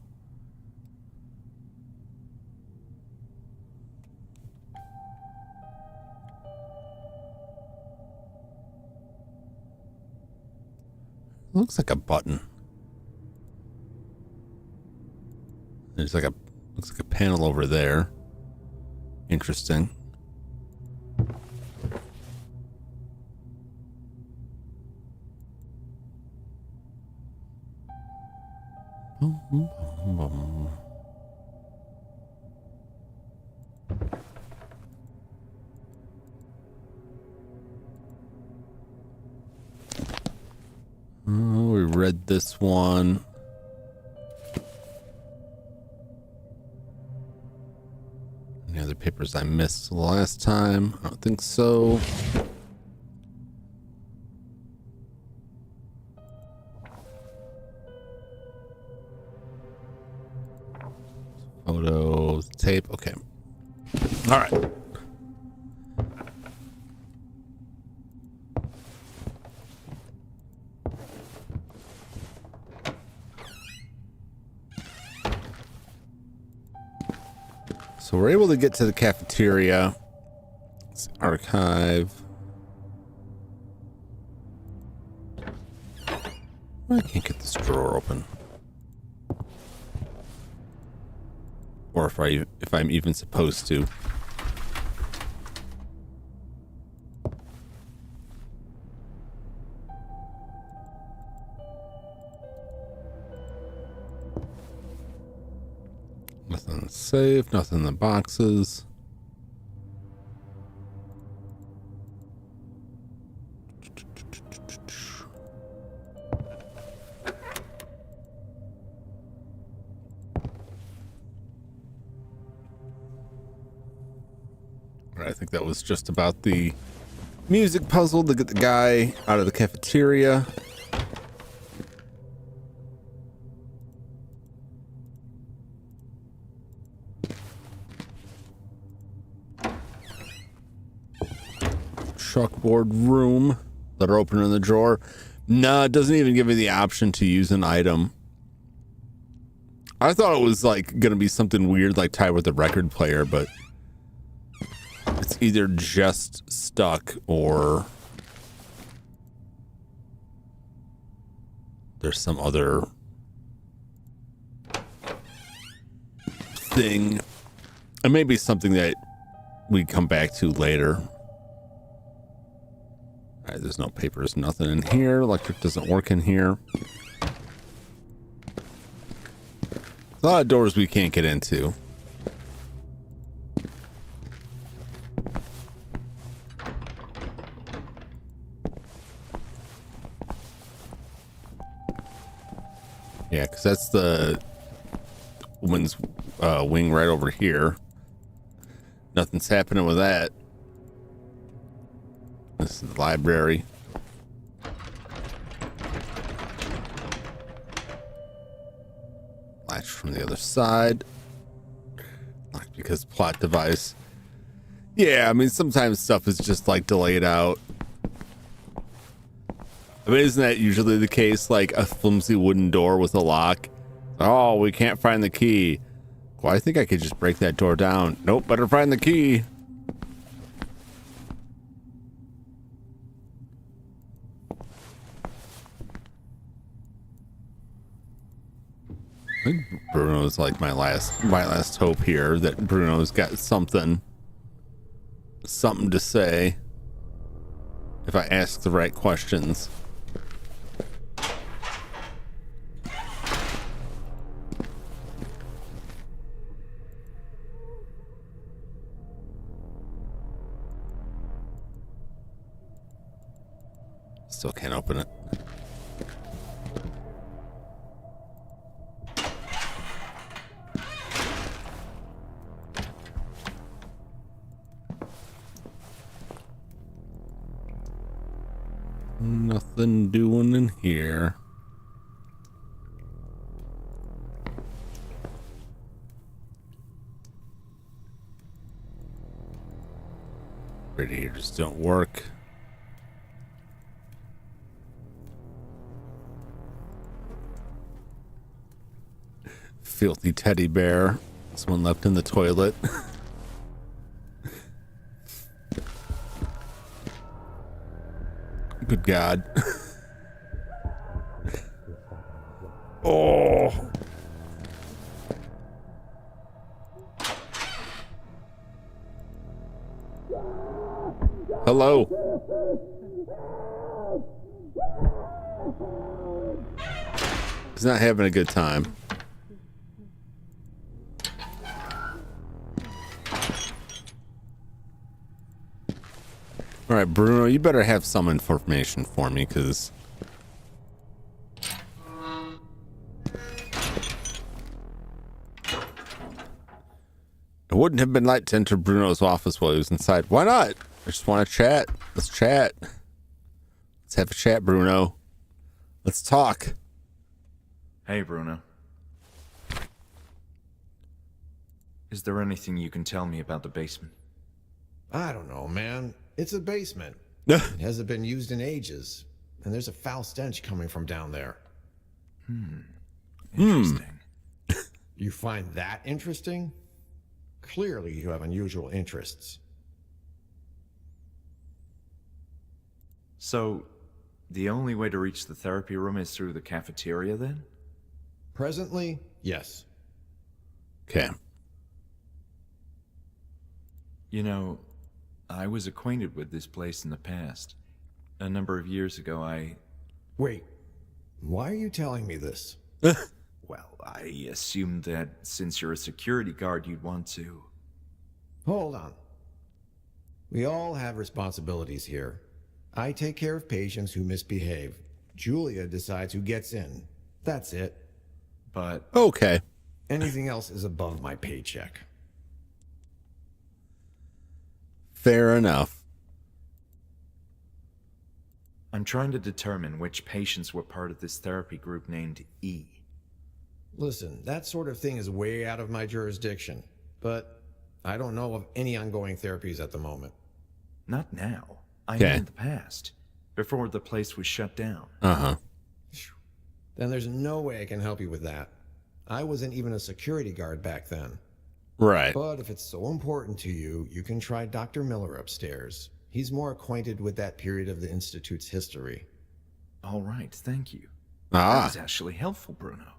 Looks like a button. There's like a looks like a panel over there. Interesting. Oh, we read this one. Any other papers I missed the last time? I don't think so. Photos, tape. Okay. All right. So we're able to get to the cafeteria. Let's archive. I can't get this drawer open. Or if I'm even supposed to. Nothing in the safe, nothing in the boxes. I think that was just about the music puzzle to get the guy out of the cafeteria. Chalkboard room that are open in the drawer. No, it doesn't even give me the option to use an item. I thought it was like gonna be something weird like tied with the record player, but it's either just stuck or there's some other thing. It may be something that we come back to later. All right, there's no papers, nothing in here. Electric doesn't work in here. A lot of doors we can't get into. Yeah, because that's the woman's wing right over here. Nothing's happening with that. This is the library. Latch from the other side. Locked because plot device. Yeah, I mean, sometimes stuff is just like delayed out. I mean, isn't that usually the case? Like a flimsy wooden door with a lock. Oh, we can't find the key. Well, I think I could just break that door down. Nope, better find the key. I think Bruno's like my last hope here, that Bruno's got something to say if I ask the right questions. Still can't open it. Nothing doing in here. Radiators don't work. Filthy teddy bear. Someone left in the toilet. Good God. Oh. Hello. He's not having a good time. All right, Bruno, you better have some information for me, because it wouldn't have been light to enter Bruno's office while he was inside. Why not? I just want to chat. Let's chat. Let's have a chat, Bruno. Let's talk. Hey, Bruno. Is there anything you can tell me about the basement? I don't know, man. It's a basement. It hasn't been used in ages, and there's a foul stench coming from down there. Interesting. You find that interesting? Clearly you have unusual interests. So, the only way to reach the therapy room is through the cafeteria, then? Presently, yes. Okay. You know, I was acquainted with this place in the past. A number of years ago, Wait, why are you telling me this? Well, I assumed that since you're a security guard, you'd want to... Hold on. We all have responsibilities here. I take care of patients who misbehave. Julia decides who gets in. That's it. But... Okay. Anything else is above my paycheck. Fair enough. I'm trying to determine which patients were part of this therapy group named E. Listen, that sort of thing is way out of my jurisdiction, but I don't know of any ongoing therapies at the moment. Not now. I Okay. mean in the past, before the place was shut down. Uh-huh. Then there's no way I can help you with that. I wasn't even a security guard back then. Right. But if it's so important to you, you can try Dr. Miller upstairs. He's more acquainted with that period of the Institute's history. All right, thank you. Ah. That was actually helpful, Bruno.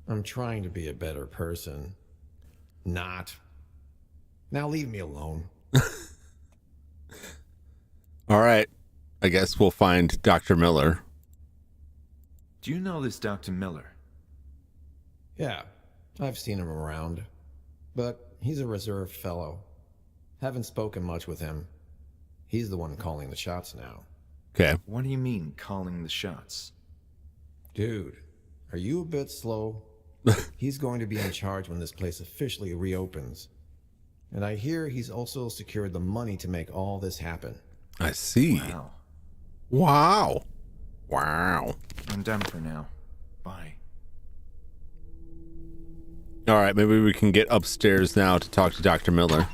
I'm trying to be a better person. Not. Now leave me alone. All right. I guess we'll find Dr. Miller. Do you know this Dr. Miller? Yeah, I've seen him around, but he's a reserved fellow. Haven't spoken much with him. He's the one calling the shots now. Okay. What do you mean, calling the shots? Dude, are you a bit slow? He's going to be in charge when this place officially reopens. And I hear he's also secured the money to make all this happen. I see. Wow. Wow. Wow. I'm done for now. Bye. All right, maybe we can get upstairs now to talk to Dr. Miller.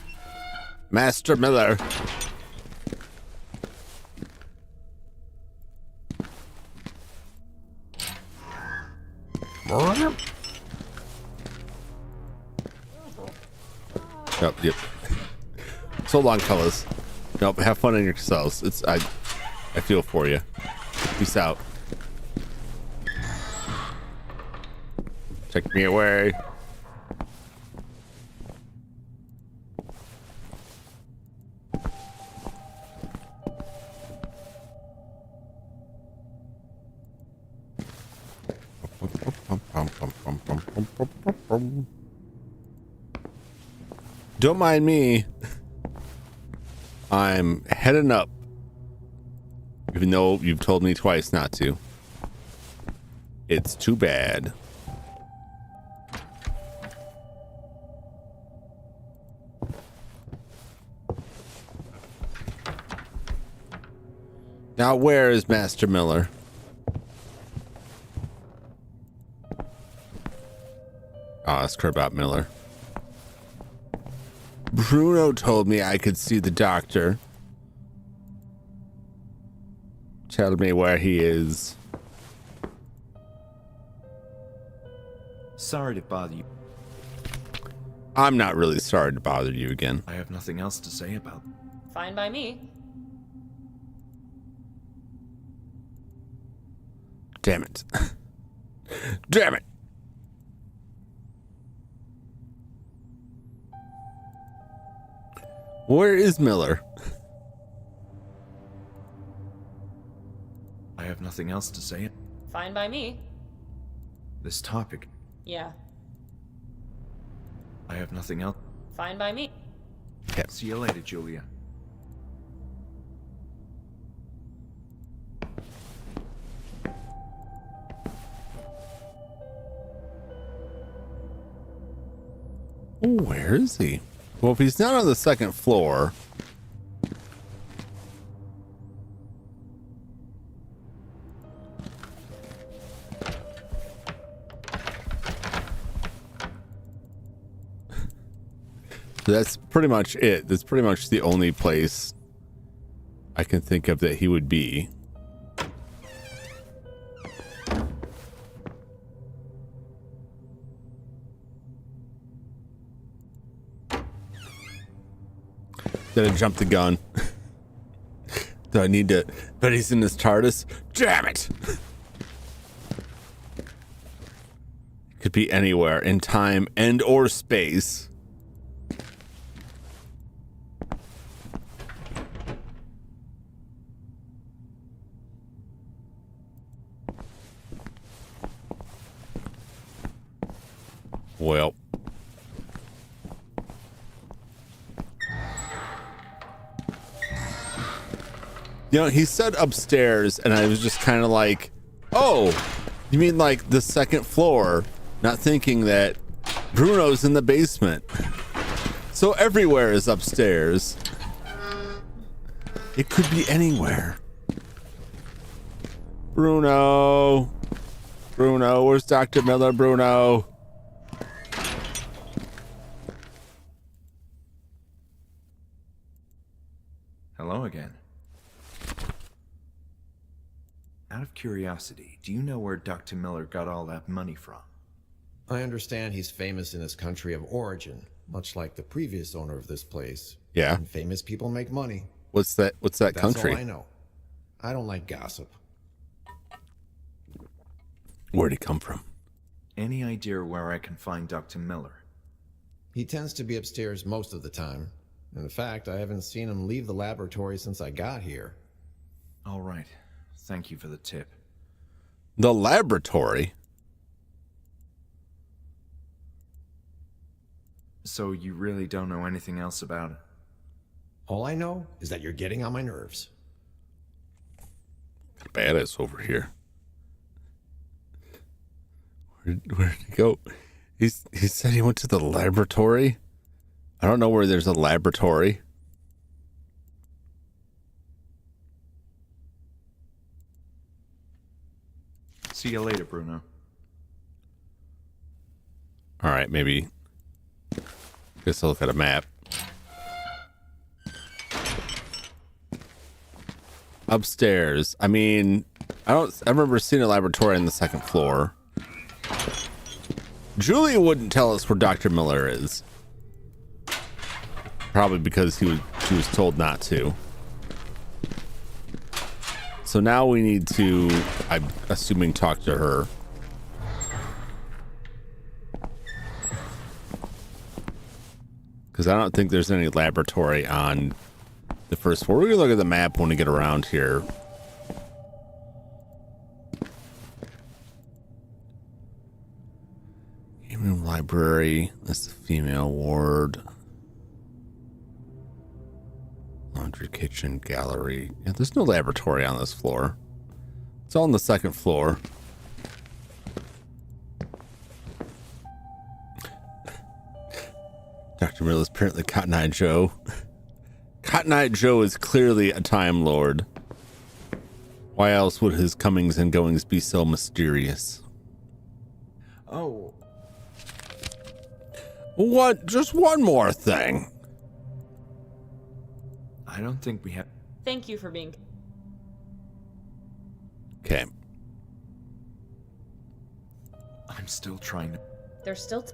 Master Miller. Yep. So long, fellas. Nope, have fun in yourselves. I feel for you. Peace out. Take me away. Don't mind me. I'm heading up. Even though you've told me twice not to. It's too bad. Now where is Master Miller? Ask her about Miller. Bruno told me I could see the doctor. Tell me where he is. Sorry to bother you. I'm not really sorry to bother you again. I have nothing else to say about. Fine by me. Damn it. Damn it. Where is Miller? I have nothing else to say. Fine by me. This topic. Yeah. I have nothing else. Fine by me. Okay. See you later, Julia. Oh, where is he? Well, if he's not on the second floor. That's pretty much it. That's pretty much the only place I can think of that he would be. Did I jump the gun? Do I need to? But he's in his TARDIS. Damn it! Could be anywhere in time and or space. Well. You know, he said upstairs, and I was just kind of like, oh, you mean like the second floor? Not thinking that Bruno's in the basement. So everywhere is upstairs. It could be anywhere. Bruno. Bruno, where's Dr. Miller? Bruno. Hello again. Out of curiosity, do you know where Dr. Miller got all that money from? I understand he's famous in his country of origin, much like the previous owner of this place. Yeah. And famous people make money. What's that country? That's all I know. I don't like gossip. Where'd he come from? Any idea where I can find Dr. Miller? He tends to be upstairs most of the time. In fact, I haven't seen him leave the laboratory since I got here. All right. Thank you for the tip. The laboratory? So you really don't know anything else about it? All I know is that you're getting on my nerves. Badass over here. Where'd he go? He said he went to the laboratory. I don't know where there's a laboratory. See you later, Bruno. All right, maybe. Guess I'll look at a map. Upstairs. I mean, I remember seeing a laboratory on the second floor. Julia wouldn't tell us where Dr. Miller is. Probably because she was told not to. So now we need to, I'm assuming, talk to her. Because I don't think there's any laboratory on the first floor. We're going to look at the map when we get around here. Game room, library. That's the female ward. Laundry, kitchen, gallery. Yeah, there's no laboratory on this floor. It's all on the second floor. Dr. Mill is apparently Cotton Eye Joe. Cotton Eye Joe is clearly a Time Lord. Why else would his comings and goings be so mysterious? Oh. What? Just one more thing. I don't think we have... Thank you for being... Okay. I'm still trying to... There's still...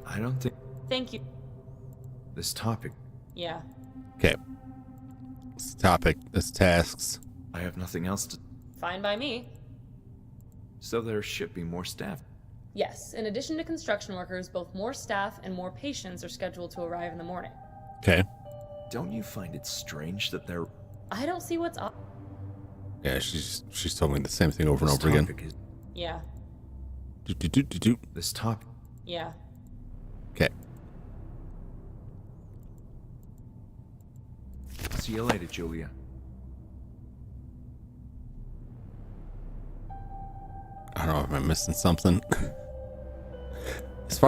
I don't think... Thank you. This topic... Yeah. Okay. This topic, this tasks. I have nothing else to... Fine by me. So there should be more staff. Yes, in addition to construction workers, both more staff and more patients are scheduled to arrive in the morning. Okay. Don't you find it strange that there... I don't see what's up. Yeah, she's told me the same thing over and over again. Is... Yeah. This topic... Yeah. Okay. See you later, Julia. I don't know if I'm missing something. As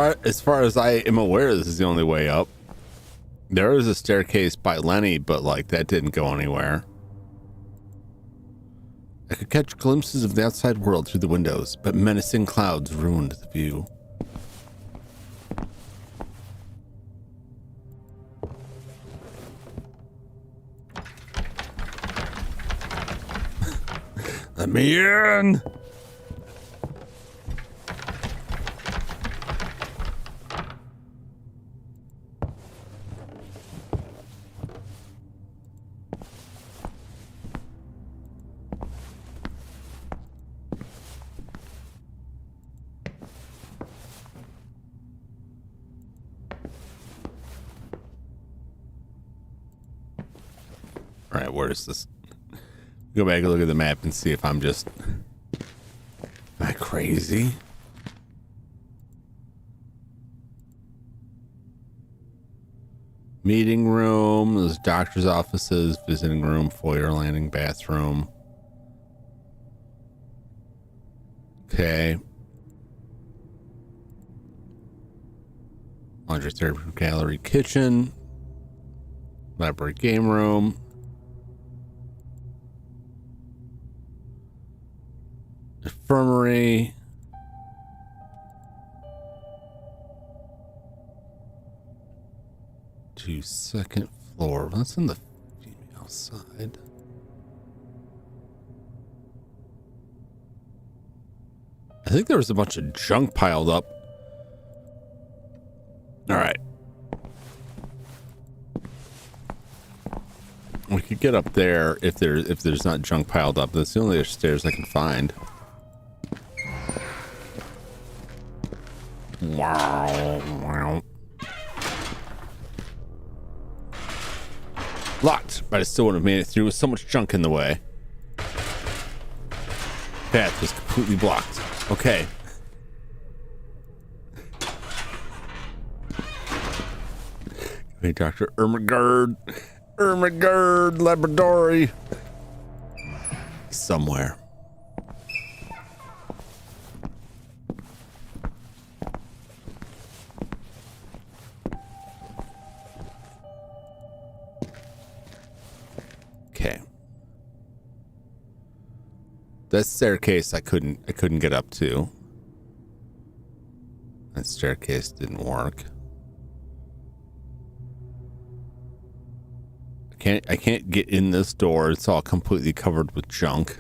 far as I am aware, this is the only way up. There is a staircase by Lenny, but like that didn't go anywhere. I could catch glimpses of the outside world through the windows, but menacing clouds ruined the view. Let me in! All right, where is this? Go back and look at the map and see if I'm just... Am I crazy? Meeting room, there's doctor's offices, visiting room, foyer, landing, bathroom. Okay. Laundry, therapy, gallery, kitchen. Library, game room. Infirmary. To second floor. That's on the female side. I think there was a bunch of junk piled up. All right. We could get up there if there's not junk piled up. That's the only other stairs I can find. Wow. Locked, but I still would have made it through with so much junk in the way. Path was completely blocked. Okay. Hey, Dr. Ermagerd Labradori. Somewhere. Okay. That staircase I couldn't get up to. That staircase didn't work. I can't get in this door. It's all completely covered with junk.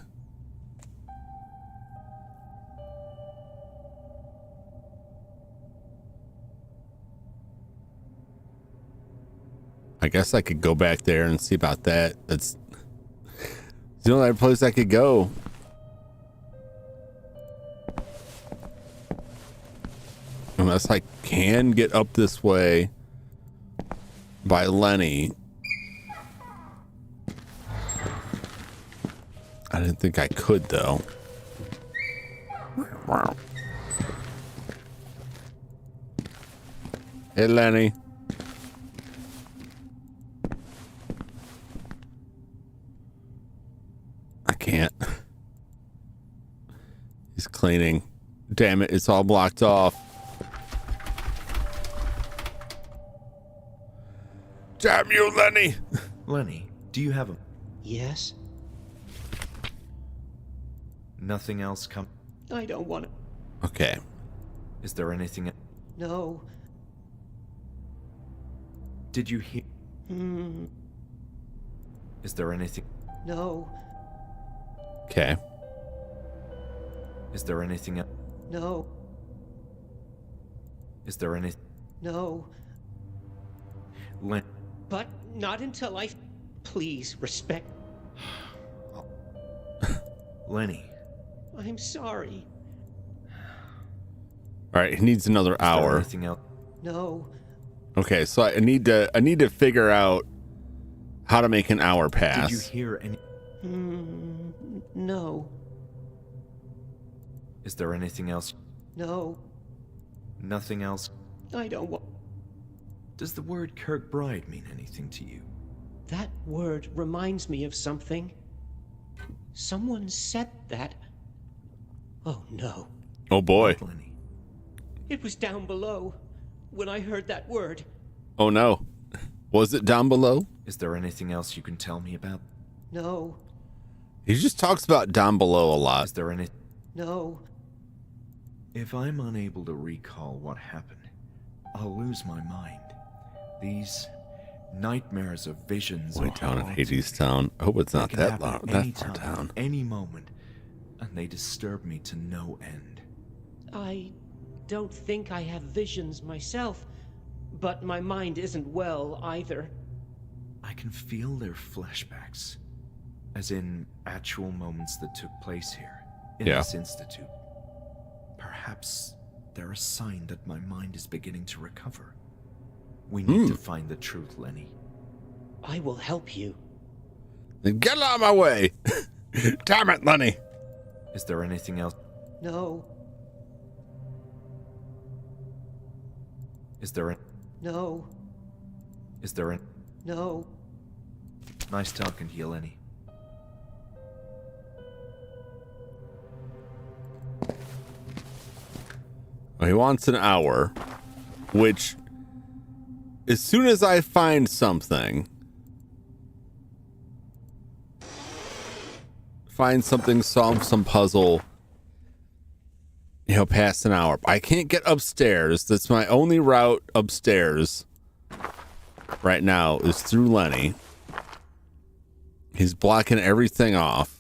I guess I could go back there and see about that. That's the only other place I could go. Unless I can get up this way by Lenny. I didn't think I could, though. Wow. Hey, Lenny. I can't. He's cleaning. Damn it, it's all blocked off. Damn you, Lenny. Lenny, do you have a... Yes? Nothing else come... I don't want to... Okay. Is there anything... No. Did you hear... Is there anything... No. Okay. Is there anything... No. Is there anything... No. Len... But not until I... Please, respect... Lenny. I'm sorry. All right, he needs another hour. Anything else? No. Okay, so I need to figure out how to make an hour pass. Did you hear any... No. Is there anything else? No. Nothing else? I don't want... Does the word Kirkbride mean anything to you? That word reminds me of something. Someone said that. Oh, no. Oh, boy. Lenny. It was down below when I heard that word. Oh, no. Was it down below? Is there anything else you can tell me about? No. He just talks about down below a lot. Is there any... No. If I'm unable to recall what happened, I'll lose my mind. These nightmares of visions Way are down in haunting Hades me. Town. I hope it's They not can that happen long, any that far time, down. any moment, and they disturb me to no end. I don't think I have visions myself, but my mind isn't well either. I can feel their flashbacks, as in actual moments that took place here, in Yeah. this institute. Perhaps they're a sign that my mind is beginning to recover. We need to find the truth, Lenny. I will help you. Then get out of my way. Damn it, Lenny. Is there anything else? No. Is there a... No. Is there a... No. Nice talking to you, Lenny. Well, he wants an hour, which, as soon as I find something, solve some puzzle, past an hour. I can't get upstairs. That's my only route upstairs right now is through Lenny. He's blocking everything off.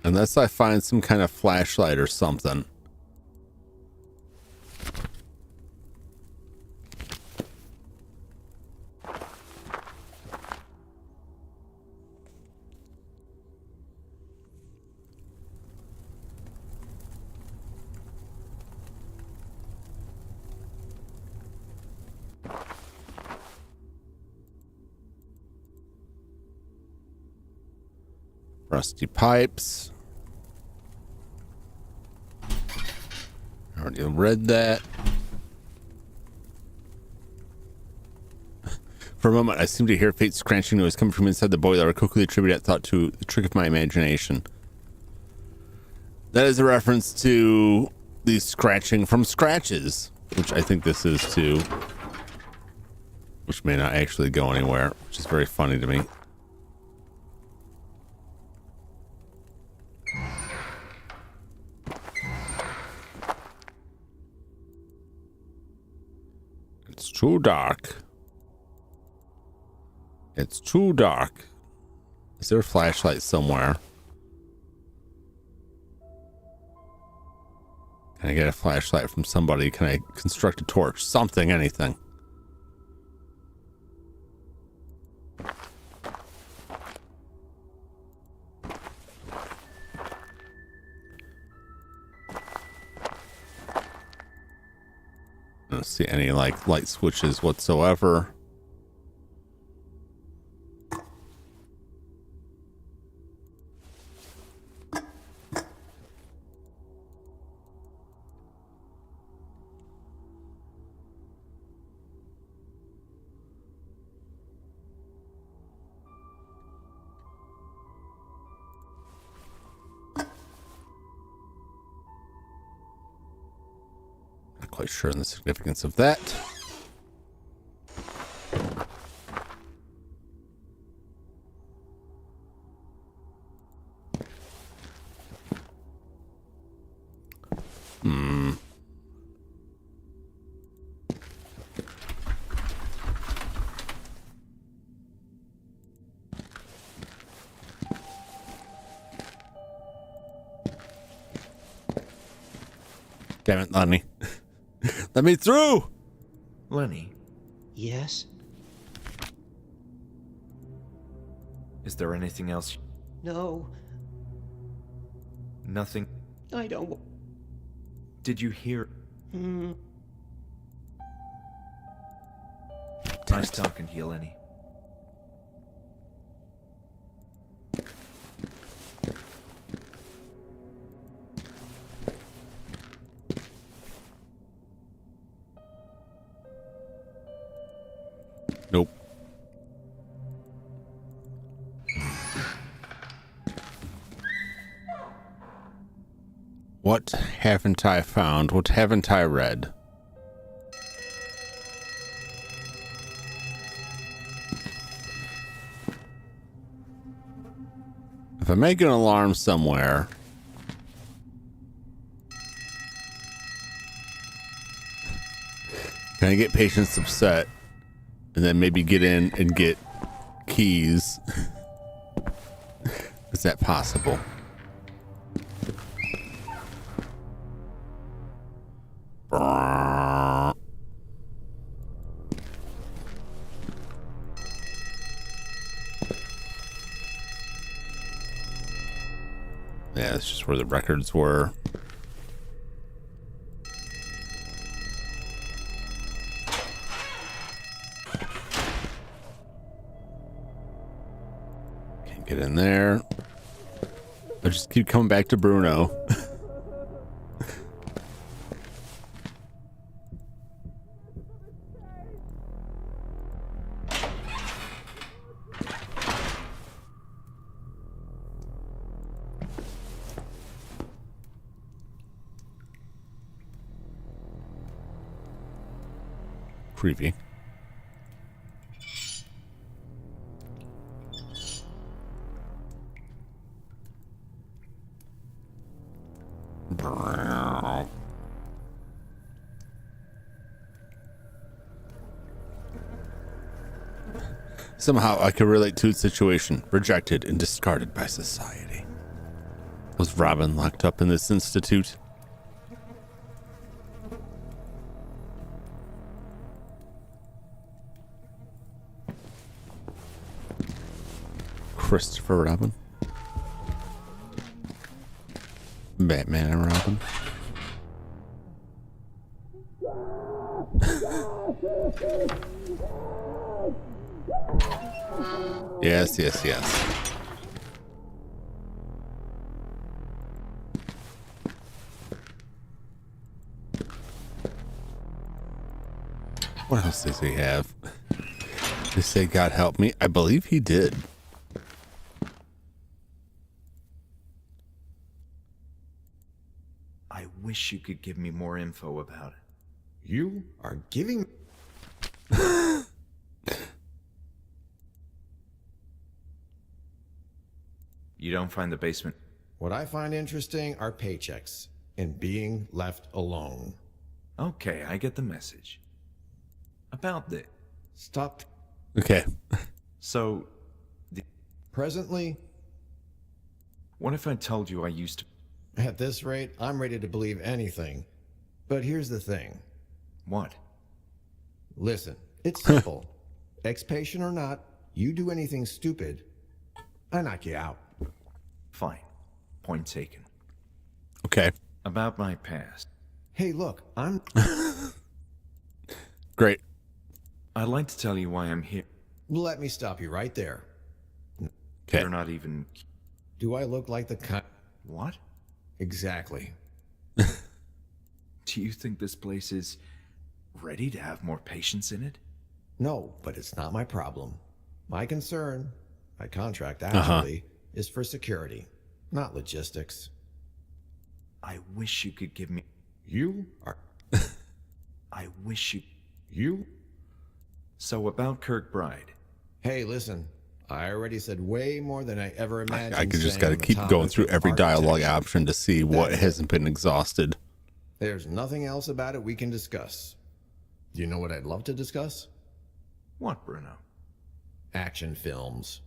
Unless I find some kind of flashlight or something. Rusty pipes. Already read that. For a moment, I seemed to hear faint scratching noise coming from inside the boiler. I quickly attributed that thought to the trick of my imagination. That is a reference to the scratching from scratches, which I think this is too, which may not actually go anywhere, which is very funny to me. It's too dark. It's too dark. Is there a flashlight somewhere? Can I get a flashlight from somebody? Can I construct a torch? Something, anything. I don't see any like light switches whatsoever. Quite sure on the significance of that. Damn it, Lenny. Let me through! Lenny, Yes? is there anything else? No, Nothing? I don't. Did you hear? Hmm. Nice talking to you, Lenny. Nope. What haven't I found? What haven't I read? If I make an alarm somewhere, can I get patients upset and then maybe get in and get keys? Is that possible? Yeah, that's just where the records were. Can't get in there. I just keep coming back to Bruno. Creepy. Somehow I could relate to its situation. Rejected and discarded by society. Was Robin locked up in this institute? Christopher Robin. Batman and Robin. Yes, yes, yes. What else does he have? They say, God help me. I believe he did. I wish you could give me more info about it. You are giving... You don't find the basement? What I find interesting are paychecks and being left alone. Okay, I get the message. About this. Stop. Okay. So, Presently, what if I told you I used to... at this rate, I'm ready to believe anything. But here's the thing. What? Listen, it's simple. Ex-patient or not, you do anything stupid, I knock you out. Fine. Point taken. Okay. About my past. Hey, look, I'm... Great. I'd like to tell you why I'm here. Let me stop you right there. Okay. You're not even... Do I look like the kind... What? Exactly. Do you think this place is ready to have more patients in it? No, but it's not my problem. My concern, my contract actually, is for security, not logistics. I wish you could give me... You are... I wish you... You? So about Kirkbride. Hey, listen. I already said way more than I ever imagined. I could just saying got to on the keep going topic through of every dialogue architecture. option to see what That's it. hasn't been exhausted. There's nothing else about it we can discuss. Do you know what I'd love to discuss? What, Bruno? Action films.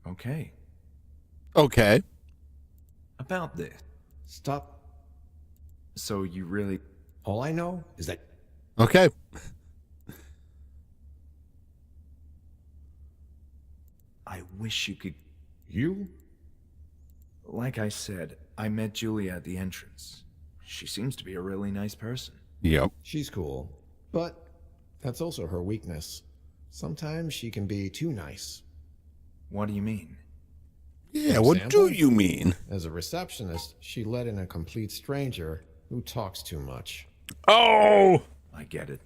Okay. Okay. About this. Stop. So you really... All I know is that... Okay. I wish you could... You? Like I said, I met Julia at the entrance. She seems to be a really nice person. Yep. She's cool. But that's also her weakness. Sometimes she can be too nice. What do you mean? Yeah, For what example? do you mean? As a receptionist, she let in a complete stranger who talks too much. Oh! I get it.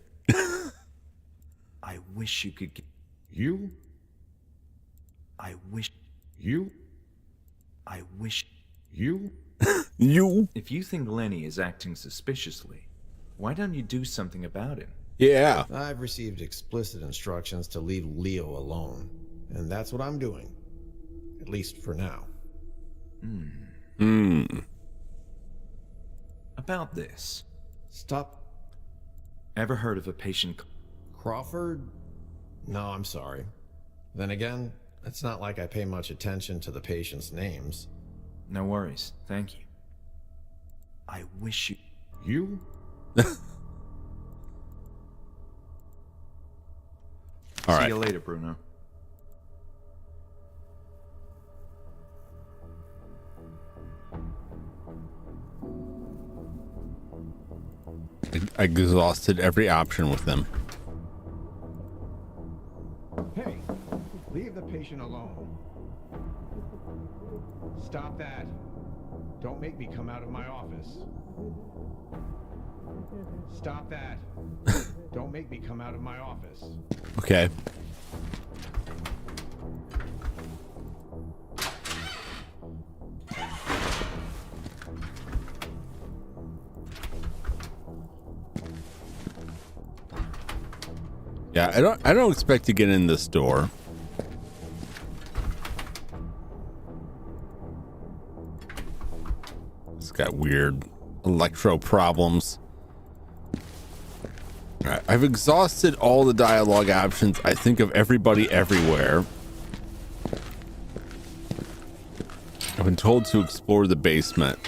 I wish you could... You? I wish... You? I wish... You? You? If you think Lenny is acting suspiciously, why don't you do something about him? Yeah. I've received explicit instructions to leave Leo alone, and that's what I'm doing. At least for now. About this. Stop. Ever heard of a patient... Crawford? No, I'm sorry. Then again, it's not like I pay much attention to the patients' names. No worries, thank you. I wish you... You? All See right. you later, Bruno. I exhausted every option with them. Hey, leave the patient alone. Stop that. Don't make me come out of my office. Stop that. Don't make me come out of my office. Okay. Yeah, I don't expect to get in this door. It's got weird electro problems. All right, I've exhausted all the dialogue options. I think of everybody everywhere. I've been told to explore the basement.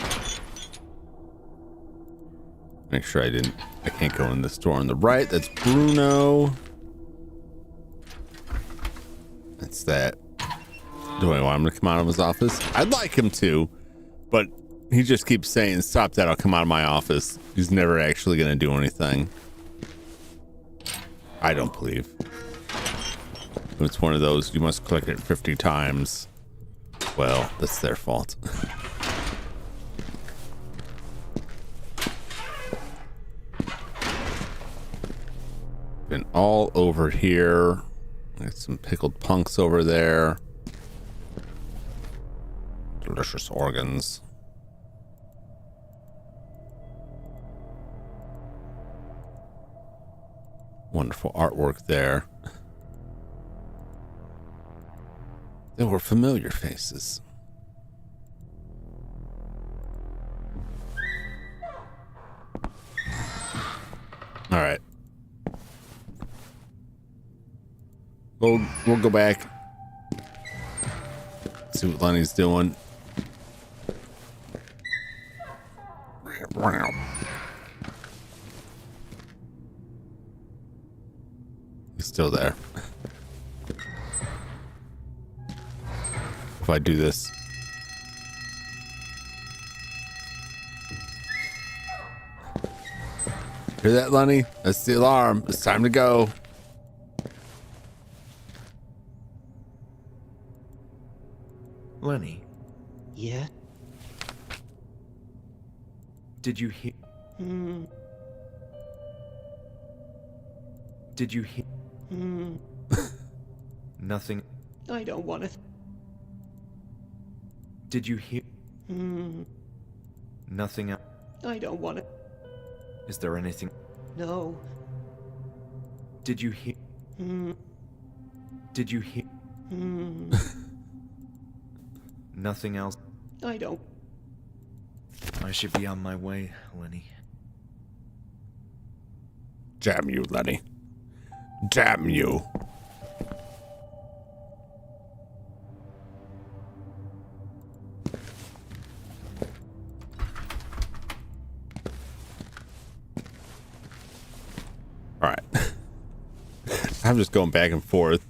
Make sure I can't go in this door on the right. That's Bruno. That's that. Do I want him to come out of his office? I'd like him to, but he just keeps saying, stop that, I'll come out of my office. He's never actually going to do anything. I don't believe. It's one of those, you must click it 50 times. Well, that's their fault. been all over here. Got some pickled punks over there. Delicious organs. Wonderful artwork there. There were familiar faces. All right. We'll go back. See what Lenny's doing. He's still there. If I do this. Hear that, Lenny? That's the alarm. It's time to go. Lenny, Yeah? did you hear? Did you hear? Nothing. I don't want to. Did you hear? Nothing else. I don't want to. Is there anything? No. Did you hear? Did you hear? Nothing else. I don't. I should be on my way, Lenny. Damn you, Lenny. Damn you. All right. I'm just going back and forth.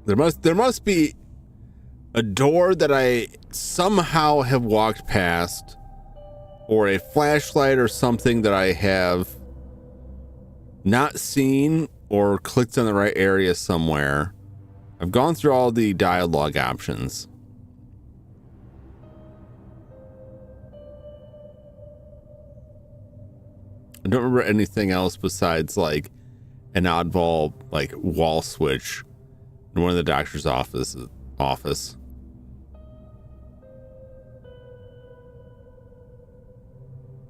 There must be a door that I somehow have walked past, or a flashlight or something that I have not seen or clicked on the right area somewhere. I've gone through all the dialogue options. I don't remember anything else besides like an oddball like wall switch in one of the doctor's office.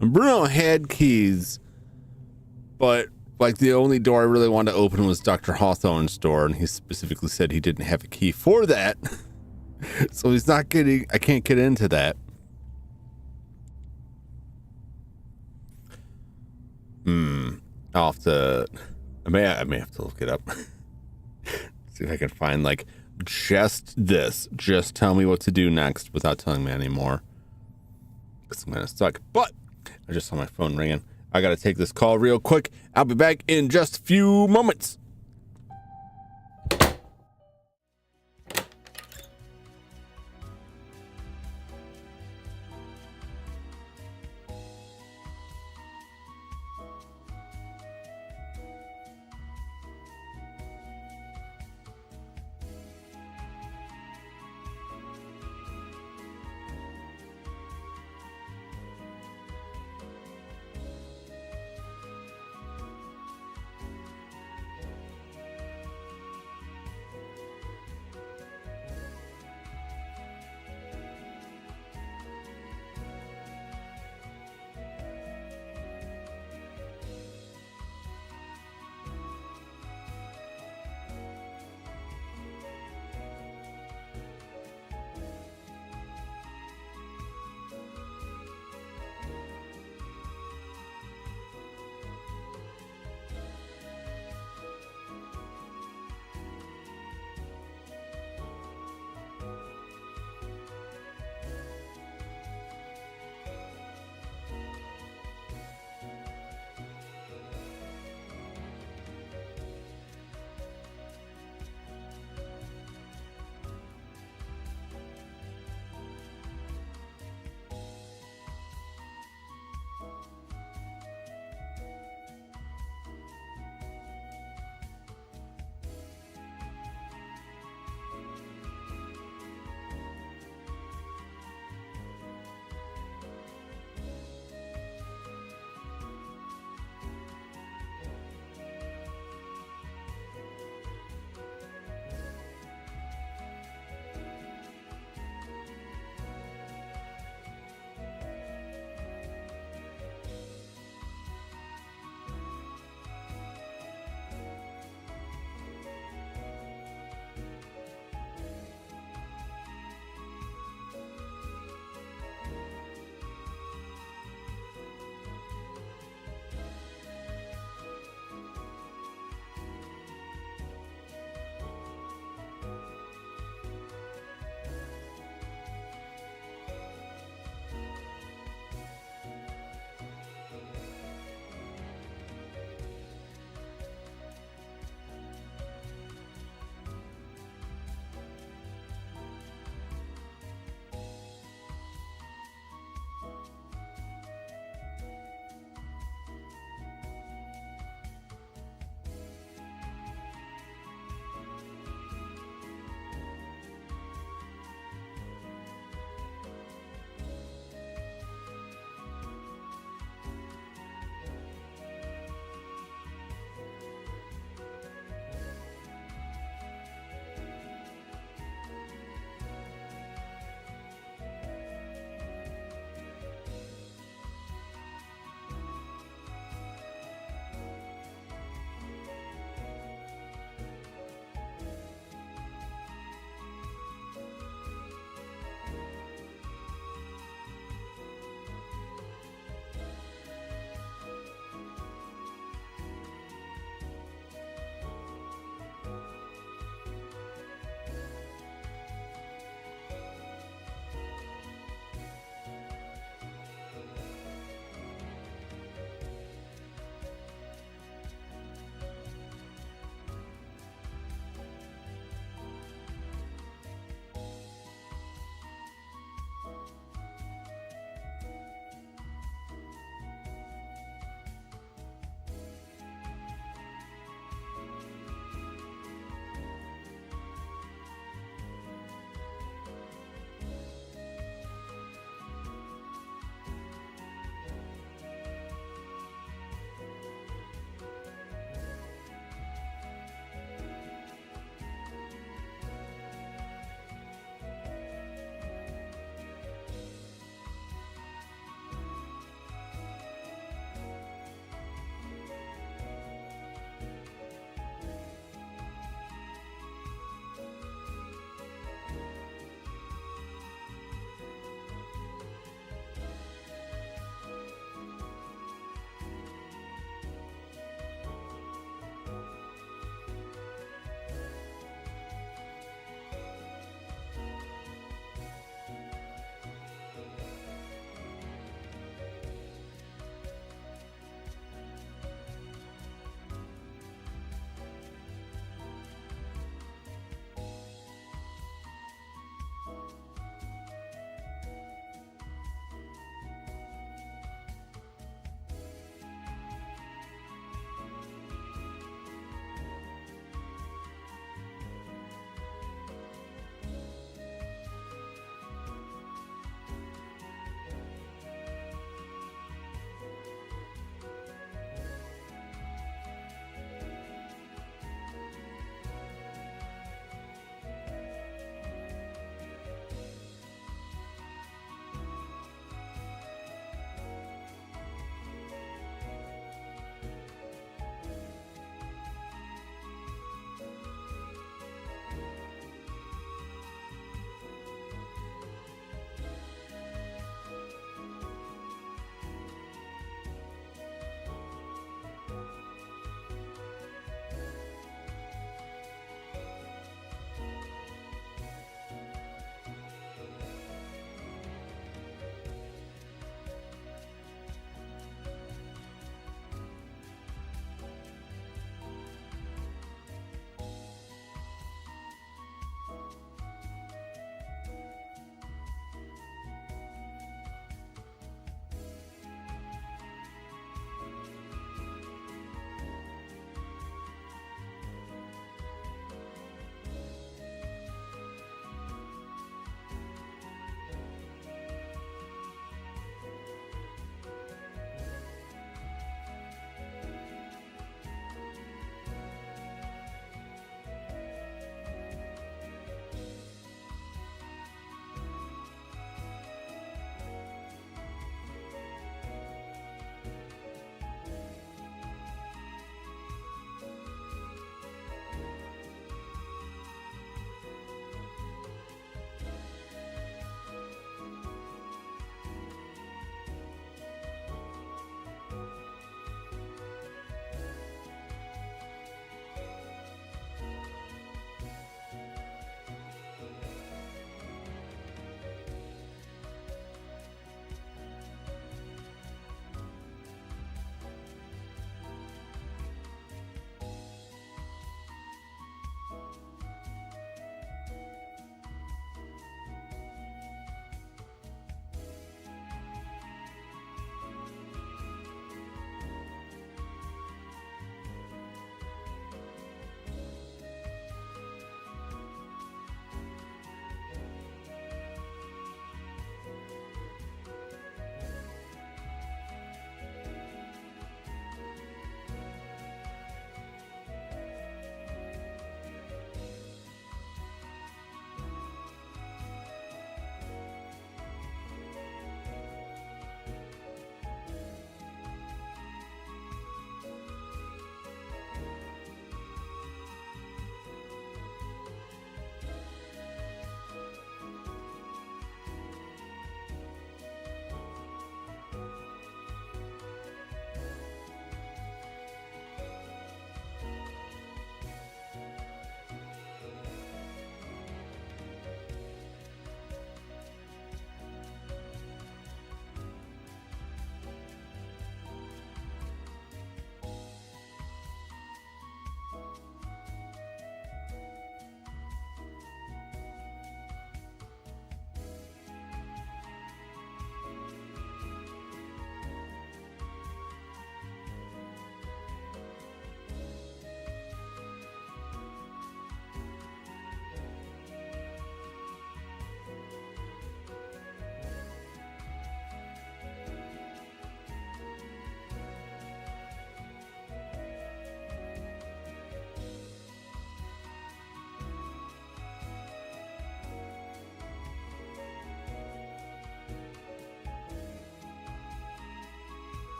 And Bruno had keys, but like the only door I really wanted to open was Dr. Hawthorne's door, and he specifically said he didn't have a key for that. So he's not getting, I can't get into that. I'll have to, I may have to look it up. See if I can find like just this. Just tell me what to do next without telling me anymore. Because I'm gonna suck. But I just saw my phone ringing. I gotta take this call real quick. I'll be back in just a few moments.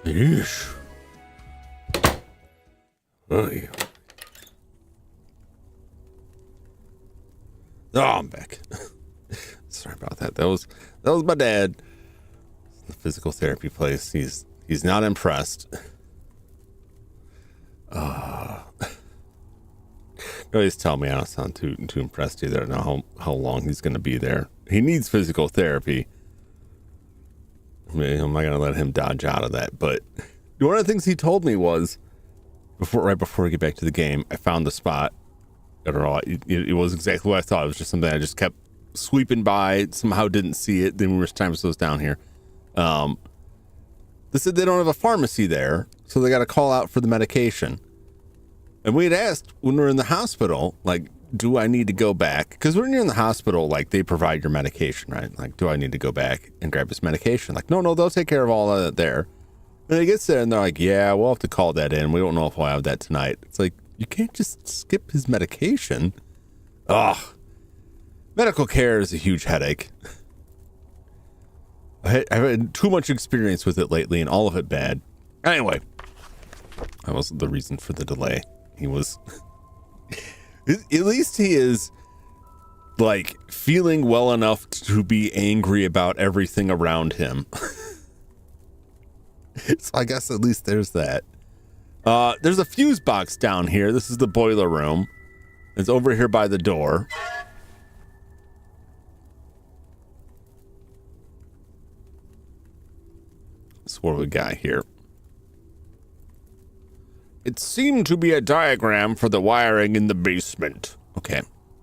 Yeesh. Oy. Oh, I'm back. Sorry about that. That was my dad. The physical therapy place. He's not impressed. Always tell me I don't sound too impressed either. I don't know how long he's going to be there. He needs physical therapy. I mean, I'm not going to let him dodge out of that. But one of the things he told me was, right before we get back to the game, I found the spot. I don't know. It was exactly what I thought. It was just something I just kept sweeping by. Somehow didn't see it. Then we were time slows down here. They said they don't have a pharmacy there, so they got to call out for the medication. And we had asked when we were in the hospital, like, do I need to go back? Because when you're in the hospital, like, they provide your medication, right? Like, do I need to go back and grab his medication? Like, no, they'll take care of all of that there. And it gets there, and they're like, yeah, we'll have to call that in. We don't know if we'll have that tonight. It's like, you can't just skip his medication. Ugh. Medical care is a huge headache. I've had too much experience with it lately, and all of it bad. Anyway, that was the reason for the delay. He was... At least he is, like, feeling well enough to be angry about everything around him. So I guess at least there's that. There's a fuse box down here. This is the boiler room. It's over here by the door. So what do we got here? It seemed to be a diagram for the wiring in the basement. Okay,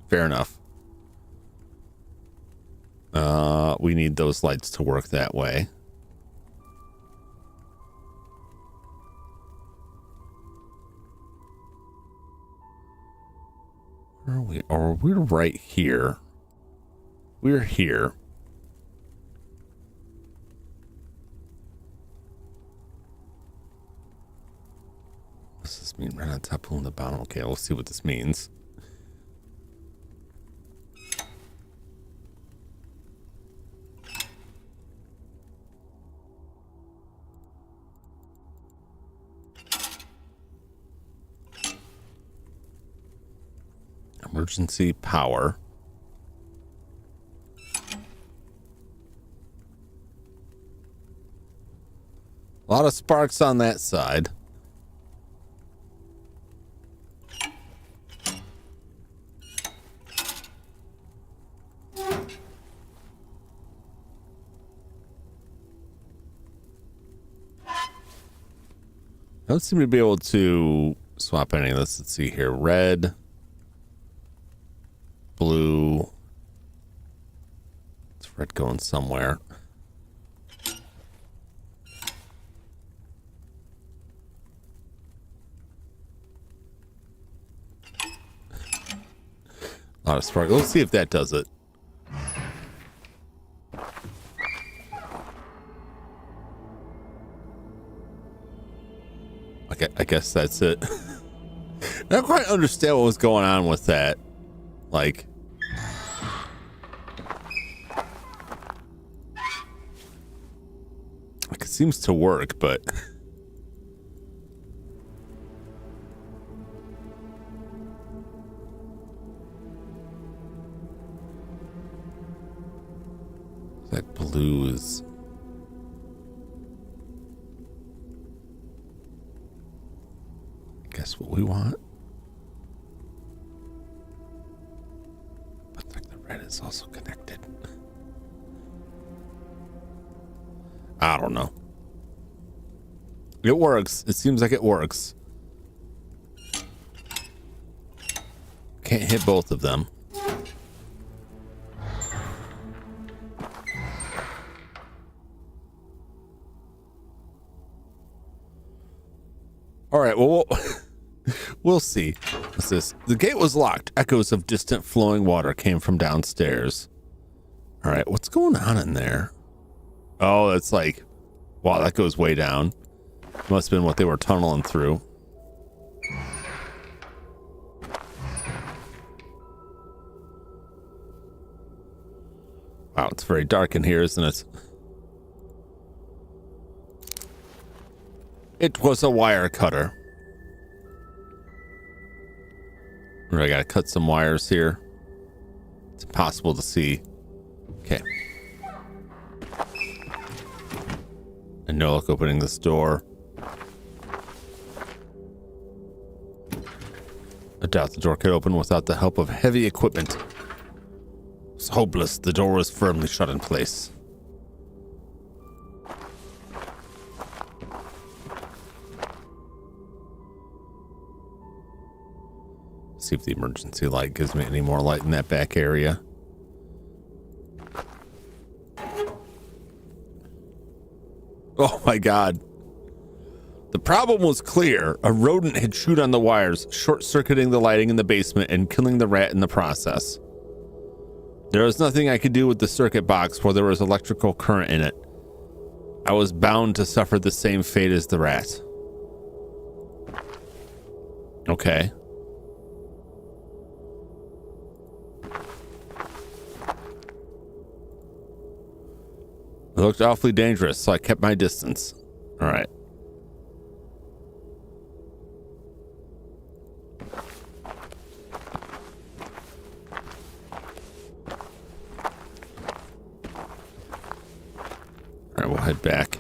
fair enough. We need those lights to work that way. Where are we? Or we're right here. We're here. What does this mean? Right on top, pulling the bottom. Okay, we'll see what this means. Emergency power. A lot of sparks on that side. I don't seem to be able to swap any of this. Let's see here. Red. Blue. It's red going somewhere. A lot of sparkle. Let's see if that does it. Okay, I guess that's it. I don't quite understand what was going on with that. Like, it seems to work, but that blue is I guess what we want. But like the red is also connected. I don't know. It works. It seems like it works. Can't hit both of them. All right, well, we'll see. What's this? The gate was locked. Echoes of distant flowing water came from downstairs. All right, what's going on in there? Oh, that's like, wow, that goes way down. Must have been what they were tunneling through. Wow, it's very dark in here, isn't it? It was a wire cutter. I gotta cut some wires here. It's impossible to see. Okay. And no luck opening this door. I doubt the door could open without the help of heavy equipment. It's hopeless. The door was firmly shut in place. See if the emergency light gives me any more light in that back area. Oh my God. The problem was clear. A rodent had chewed on the wires, short-circuiting the lighting in the basement and killing the rat in the process. There was nothing I could do with the circuit box where there was electrical current in it. I was bound to suffer the same fate as the rat. Okay. It looked awfully dangerous, so I kept my distance. All right. All right, we'll head back.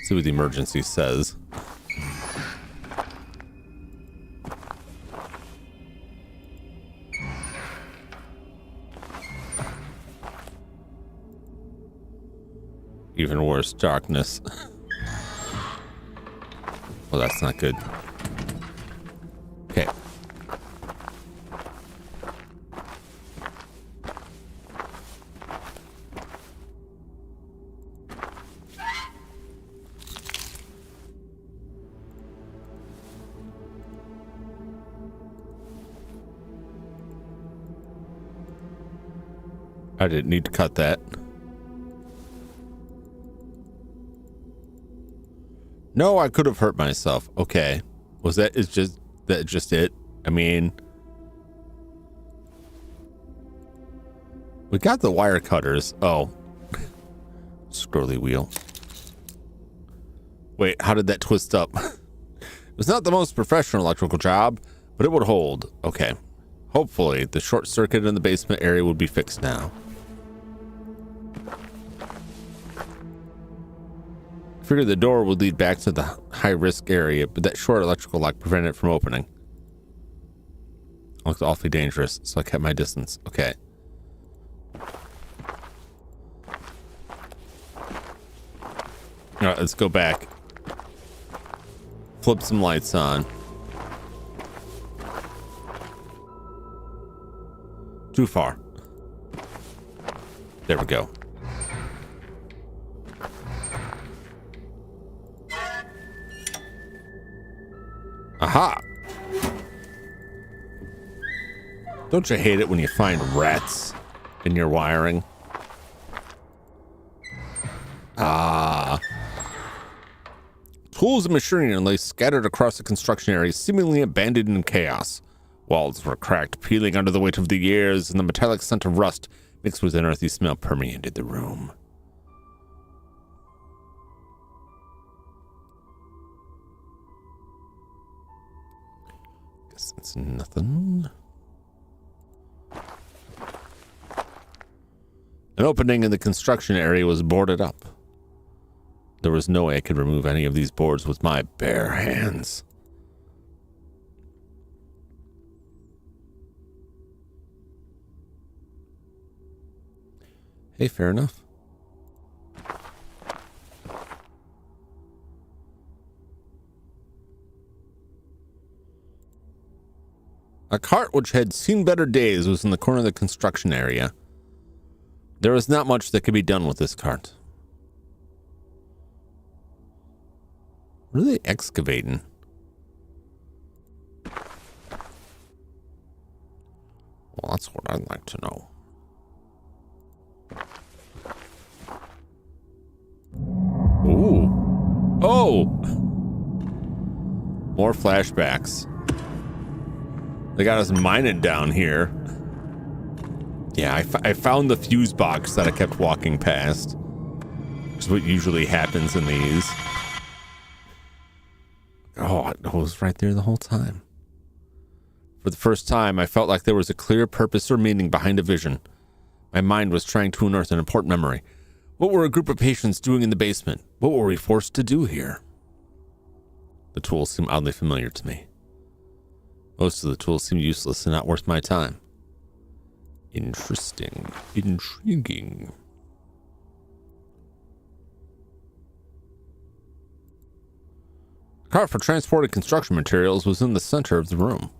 See what the emergency says. Even worse, darkness. Well, that's not good. Okay. I didn't need to cut that. No, I could have hurt myself. Okay. Was that just it? I mean, we got the wire cutters. Oh. Scrolly wheel. Wait, how did that twist up? It was not the most professional electrical job, but it would hold. Okay. Hopefully, the short circuit in the basement area would be fixed now. Figured the door would lead back to the high-risk area, but that short electrical lock prevented it from opening. It looked awfully dangerous, so I kept my distance. Okay. All right, let's go back. Flip some lights on. Too far. There we go. Aha! Don't you hate it when you find rats in your wiring? Ah. Tools and machinery lay scattered across the construction area, seemingly abandoned in chaos. Walls were cracked, peeling under the weight of the years, and the metallic scent of rust mixed with an earthy smell permeated the room. Guess it's nothing. An opening in the construction area was boarded up. There was no way I could remove any of these boards with my bare hands. Hey, fair enough. A cart which had seen better days was in the corner of the construction area. There was not much that could be done with this cart. What are they excavating? Well, that's what I'd like to know. Ooh. Oh! More flashbacks. They got us mining down here. Yeah, I found the fuse box that I kept walking past. Which is what usually happens in these. Oh, it was right there the whole time. For the first time, I felt like there was a clear purpose or meaning behind a vision. My mind was trying to unearth an important memory. What were a group of patients doing in the basement? What were we forced to do here? The tools seem oddly familiar to me. Most of the tools seem useless and not worth my time. Interesting. Intriguing. The cart for transporting construction materials was in the center of the room.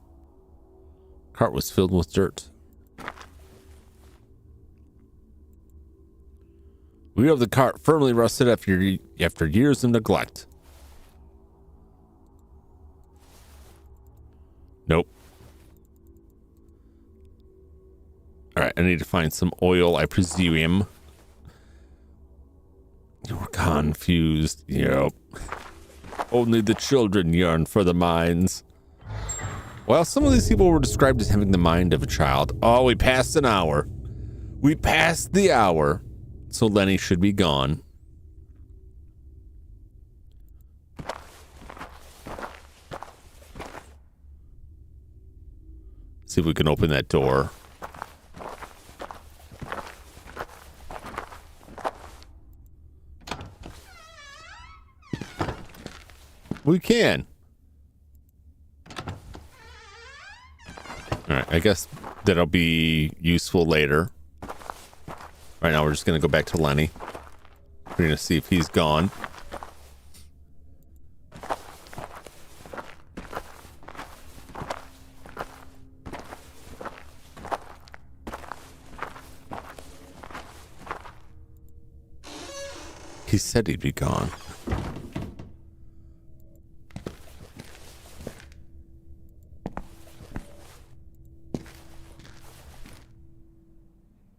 The cart was filled with dirt. The wheel of the cart firmly rusted after years of neglect. Nope. Alright, I need to find some oil, I presume. You're confused. Yep. Only the children yearn for the minds. Well, some of these people were described as having the mind of a child. Oh, we passed an hour. We passed the hour. So Lenny should be gone. See if we can open that door. We can. All right, I guess that'll be useful later. Right now, we're just going to go back to Lenny. We're going to see if he's gone. He said he'd be gone.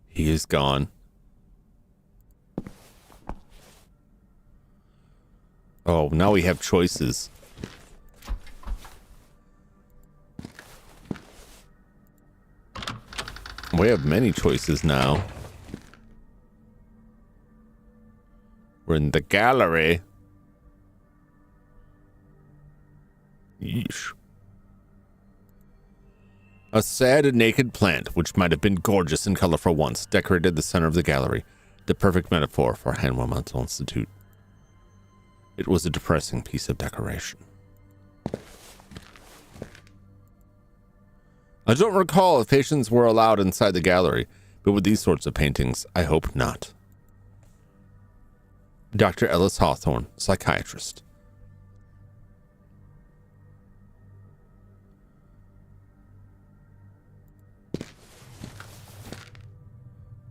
He is gone. Oh, now we have choices. We have many choices now. We're in the gallery. Yeesh. A sad and naked plant, which might have been gorgeous and colorful once, decorated the center of the gallery. The perfect metaphor for Hanwell Mental Institute. It was a depressing piece of decoration. I don't recall if patients were allowed inside the gallery, but with these sorts of paintings, I hope not. Dr. Ellis Hawthorne, psychiatrist.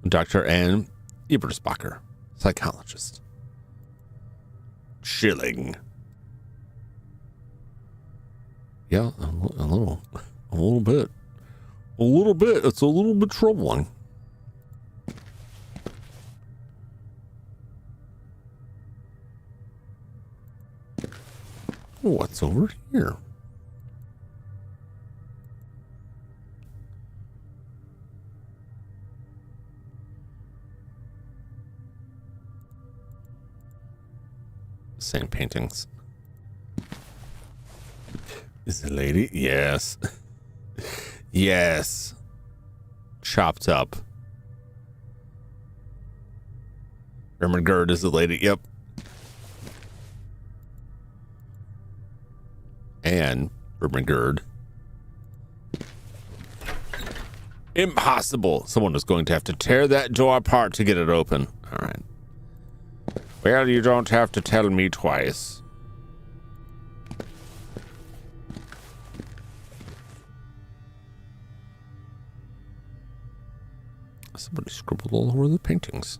Dr. Ann Ebersbacher, psychologist. Chilling. Yeah, a little bit. A little bit. It's a little bit troubling. What's over here? Same paintings. Is the lady? Yes. Yes. Chopped up. Ermengarde is the lady. Yep. And Ermengarde. Impossible. Someone is going to have to tear that door apart to get it open. All right. Well, you don't have to tell me twice. Somebody scribbled all over the paintings.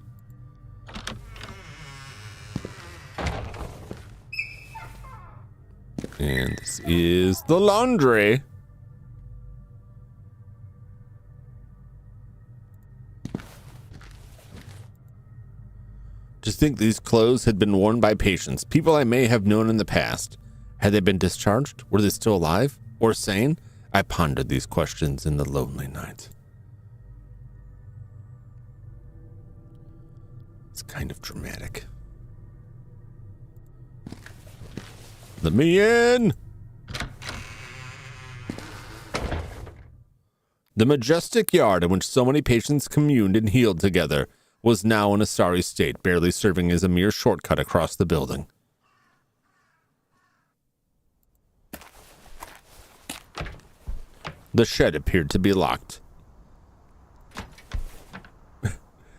And this is the laundry. To think these clothes had been worn by patients, people I may have known in the past. Had they been discharged? Were they still alive? Or sane? I pondered these questions in the lonely night. It's kind of dramatic. Let me in! The majestic yard in which so many patients communed and healed together was now in a sorry state, barely serving as a mere shortcut across the building. The shed appeared to be locked.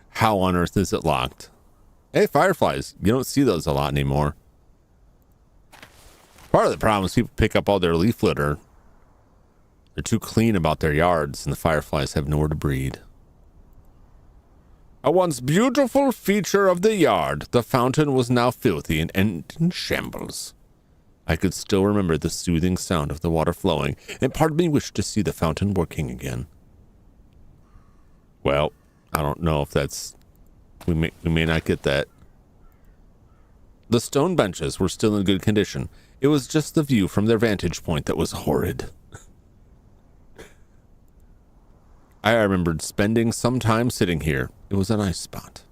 How on earth is it locked? Hey, fireflies. You don't see those a lot anymore. Part of the problem is people pick up all their leaf litter. They're too clean about their yards, and the fireflies have nowhere to breed. A once beautiful feature of the yard, the fountain was now filthy and in shambles. I could still remember the soothing sound of the water flowing, and part of me wished to see the fountain working again. Well, I don't know if that's... We may not get that. The stone benches were still in good condition. It was just the view from their vantage point that was horrid. I remembered spending some time sitting here. It was a nice spot.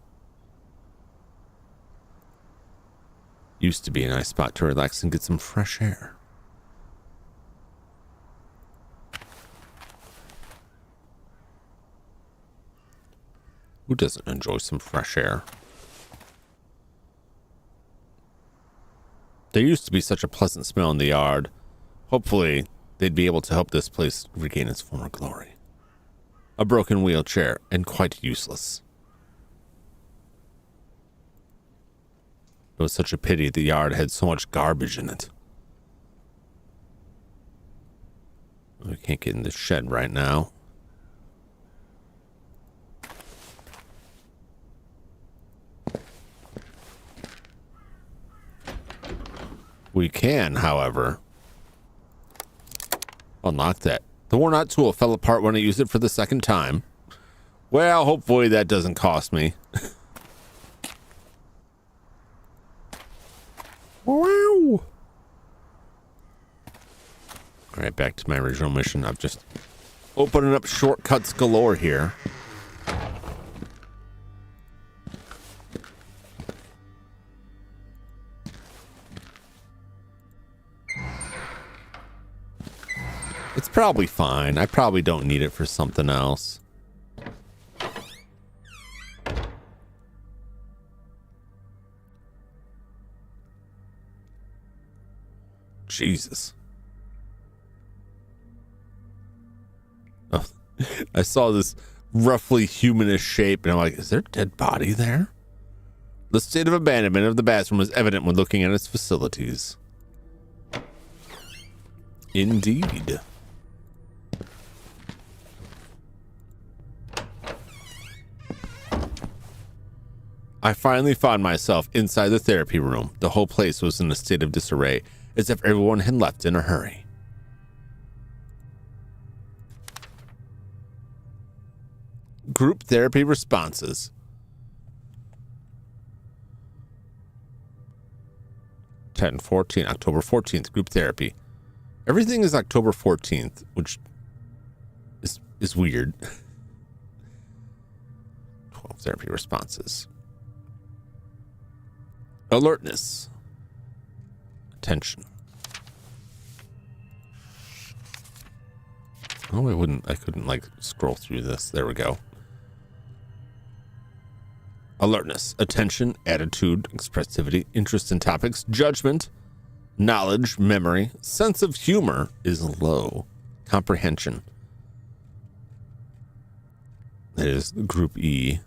Used to be a nice spot to relax and get some fresh air. Who doesn't enjoy some fresh air? There used to be such a pleasant smell in the yard. Hopefully, they'd be able to help this place regain its former glory. A broken wheelchair, and quite useless. It was such a pity the yard had so much garbage in it. We can't get in the shed right now. We can, however, unlock that. The worn out tool fell apart when I used it for the second time. Well, hopefully that doesn't cost me. Wow. All right, back to my original mission. I'm just opening up shortcuts galore here. It's probably fine. I probably don't need it for something else. Jesus. Oh, I saw this roughly humanish shape, and I'm like, is there a dead body there? The state of abandonment of the bathroom was evident when looking at its facilities. Indeed. I finally found myself inside the therapy room. The whole place was in a state of disarray, as if everyone had left in a hurry. Group therapy responses. 10/14, October 14th, group therapy. Everything is October 14th, which is weird. 12 therapy responses. Alertness. Attention. Oh, I couldn't like scroll through this. There we go. Alertness, attention, attitude, expressivity, interest in topics, judgment, knowledge, memory, sense of humor is low. Comprehension. That is group E.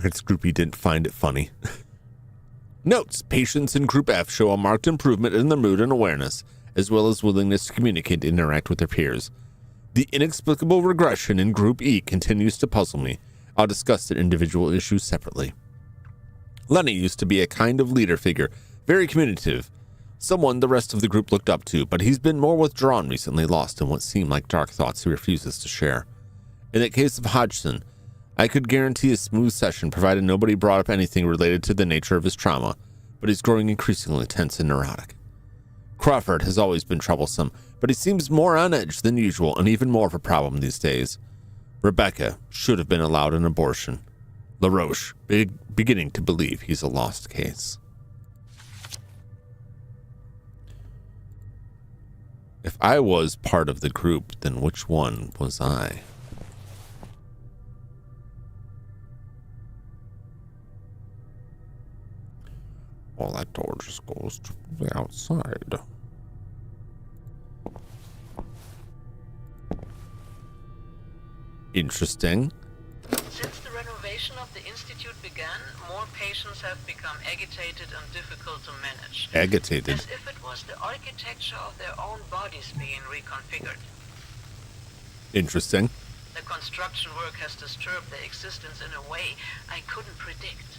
It's group E didn't find it funny. Notes, patients in group F show a marked improvement in their mood and awareness, as well as willingness to communicate and interact with their peers. The inexplicable regression in group E continues to puzzle me. I'll discuss the individual issues separately. Lenny used to be a kind of leader figure, very communicative, someone the rest of the group looked up to, but he's been more withdrawn recently, lost in what seem like dark thoughts he refuses to share. In the case of Hodgson, I could guarantee a smooth session provided nobody brought up anything related to the nature of his trauma, but he's growing increasingly tense and neurotic. Crawford has always been troublesome, but he seems more on edge than usual and even more of a problem these days. Rebecca should have been allowed an abortion. LaRoche beginning to believe he's a lost case. If I was part of the group, then which one was I? Well, that door just goes to the outside. Interesting. Since the renovation of the Institute began, more patients have become agitated and difficult to manage. Agitated. As if it was the architecture of their own bodies being reconfigured. Interesting. The construction work has disturbed their existence in a way I couldn't predict.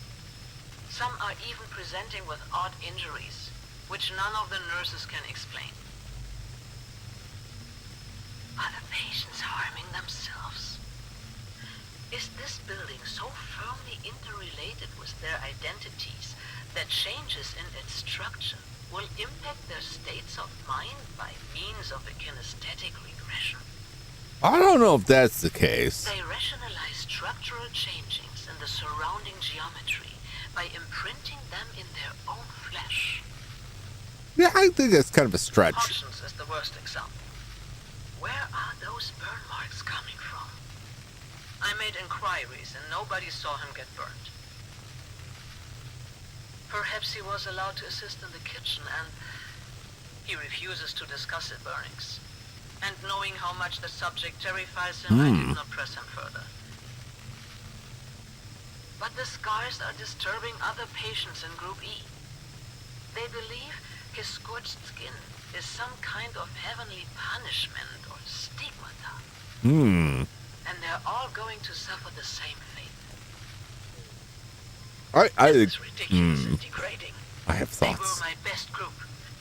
Some are even presenting with odd injuries, which none of the nurses can explain. Are the patients harming themselves? Is this building so firmly interrelated with their identities that changes in its structure will impact their states of mind by means of a kinesthetic regression? I don't know if that's the case. They rationalize structural changings in the surrounding geometry by imprinting them in their own flesh. Yeah, I think that's kind of a stretch. Hodgson's is the worst example. Where are those burn marks coming from? I made inquiries and nobody saw him get burned. Perhaps he was allowed to assist in the kitchen and he refuses to discuss his burnings. And knowing how much the subject terrifies him, I did not press him further. But the scars are disturbing other patients in Group E. They believe his scorched skin is some kind of heavenly punishment or stigmata. And they're all going to suffer the same fate. This is ridiculous and degrading. I have They thoughts. were my best group,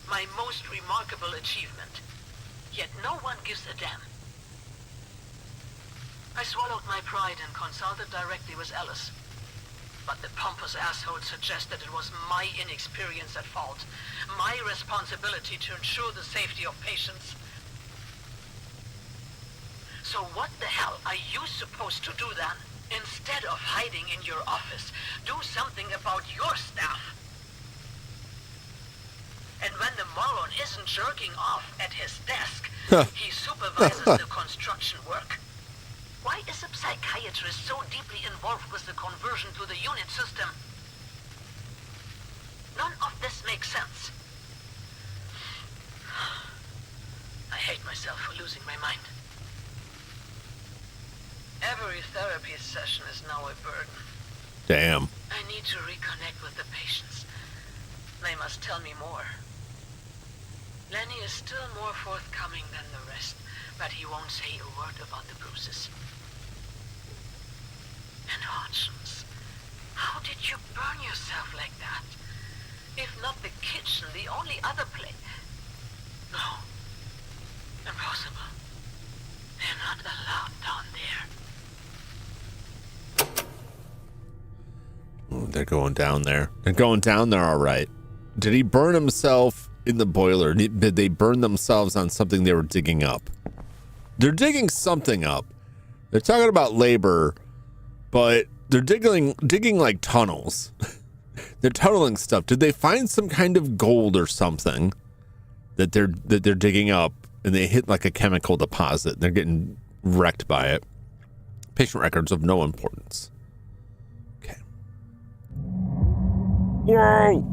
my most remarkable achievement. Yet no one gives a damn. I swallowed my pride and consulted directly with Alice. But the pompous asshole suggested it was my inexperience at fault, my responsibility to ensure the safety of patients. So what the hell are you supposed to do then? Instead of hiding in your office, do something about your staff. And when the moron isn't jerking off at his desk, he supervises the construction work. Why is a psychiatrist so deeply involved with the conversion to the unit system? None of this makes sense. I hate myself for losing my mind. Every therapy session is now a burden. Damn. I need to reconnect with the patients. They must tell me more. Lenny is still more forthcoming than the rest, but he won't say a word about the bruises. And Hodgins, how did you burn yourself like that? If not the kitchen, the only other place. No. Impossible. They're not allowed down there. Ooh, they're going down there. They're going down there all right. Did he burn himself in the boiler? Did they burn themselves on something they were digging up? They're digging something up. They're talking about labor, but they're digging like tunnels. They're tunneling stuff. Did they find some kind of gold or something that they're digging up, and they hit like a chemical deposit? They're getting wrecked by it. Patient records of no importance. Okay. Whoa!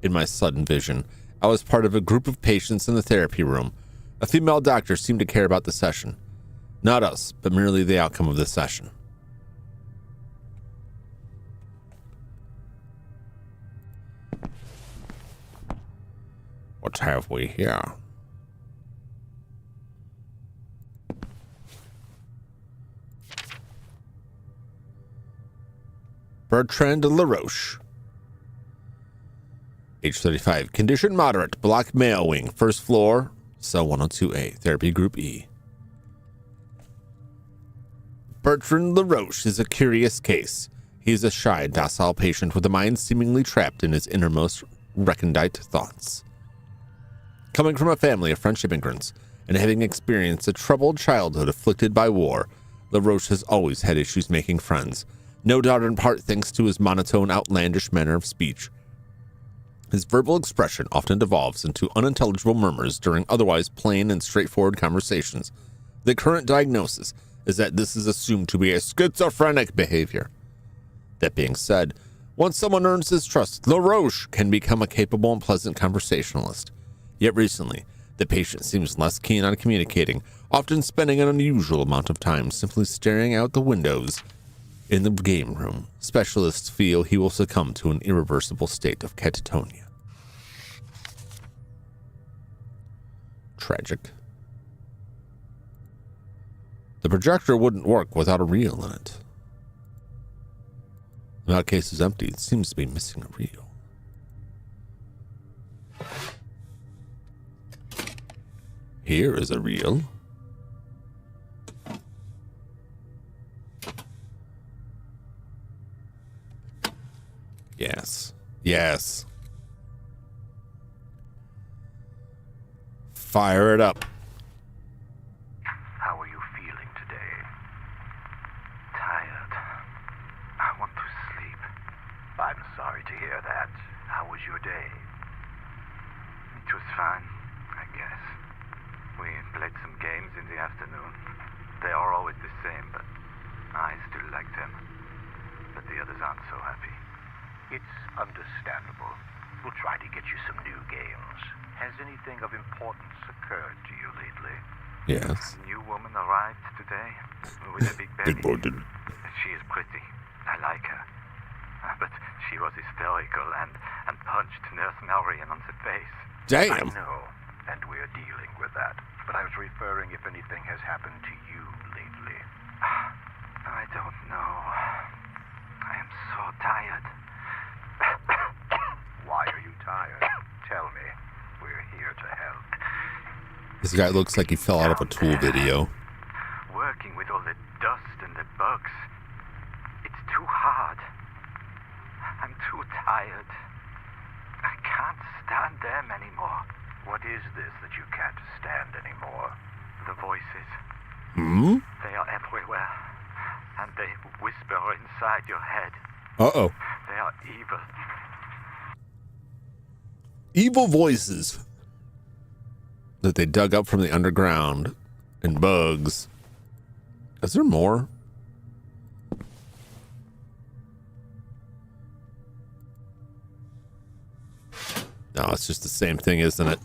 In my sudden vision, I was part of a group of patients in the therapy room. A female doctor seemed to care about the session. Not us, but merely the outcome of the session. What have we here? Bertrand LaRoche. Age 35. Condition moderate. Block mail wing. First floor. Cell 102A. Therapy group E. Bertrand LaRoche is a curious case. He is a shy, docile patient with a mind seemingly trapped in his innermost recondite thoughts. Coming from a family of French immigrants and having experienced a troubled childhood afflicted by war, LaRoche has always had issues making friends, no doubt in part thanks to his monotone, outlandish manner of speech. His verbal expression often devolves into unintelligible murmurs during otherwise plain and straightforward conversations. The current diagnosis is that this is assumed to be a schizophrenic behavior. That being said, once someone earns his trust, LaRoche can become a capable and pleasant conversationalist. Yet recently, the patient seems less keen on communicating, often spending an unusual amount of time simply staring out the windows in the game room. Specialists feel he will succumb to an irreversible state of catatonia. Tragic. The projector wouldn't work without a reel in it. Now case is empty. It seems to be missing a reel. Here is a reel. Yes. Yes. Fire it up. How are you feeling today? Tired. I want to sleep. I'm sorry to hear that. How was your day? It was fine, I guess. We played some games in the afternoon. They are always the same, but I still like them. But the others aren't so happy. It's understandable. We'll try to get you some new games. Has anything of importance occurred to you lately? Yes. A new woman arrived today with a big baby. She is pretty. I like her. But she was hysterical and punched Nurse Marion on the face. Damn. I know, and we're dealing with that. But I was referring if anything has happened to you lately. I don't know. I am so tired. Why are you tired? Tell me. We're here to help. This guy looks like he fell out of a Tool video. Working with all the dust and the bugs. It's too hard. I'm too tired. I can't stand them anymore. What is this that you can't stand anymore? The voices. Hmm? They are everywhere. And they whisper inside your head. Uh-oh. They are evil. Evil voices that they dug up from the underground and bugs. Is there more? No, it's just the same thing, isn't it?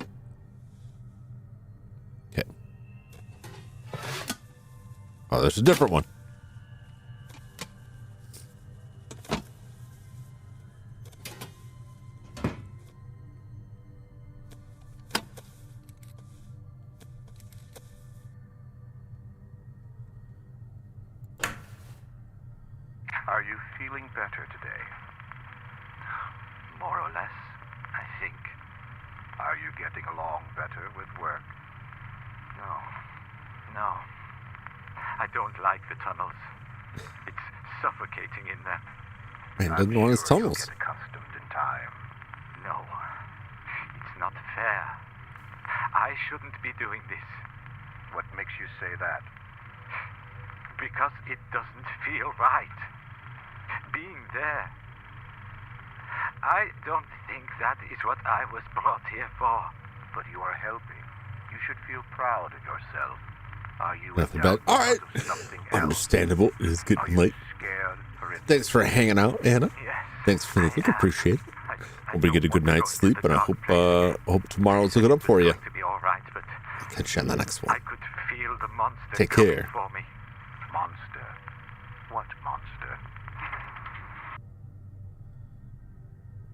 Okay. Oh, there's a different one. Are you feeling better today? More or less, I think. Are you getting along better with work? No. I don't like the tunnels. It's suffocating in there. Man, doesn't want his tunnels. You'll get accustomed in time. No, it's not fair. I shouldn't be doing this. What makes you say that? Because it doesn't feel right. Being there. I don't think that is what I was brought here for. But you are helping. You should feel proud of yourself. Are you Nothing bad. All right. Understandable. It is getting late. Thanks for hanging out, Anna. Yes. Thanks for the look. Appreciate it. Hope you get a good night's sleep, and I hope tomorrow's looking up for you. To be all right, but I'll catch you on the next one. I could feel the monster Take coming care. for me. Monster? What monster?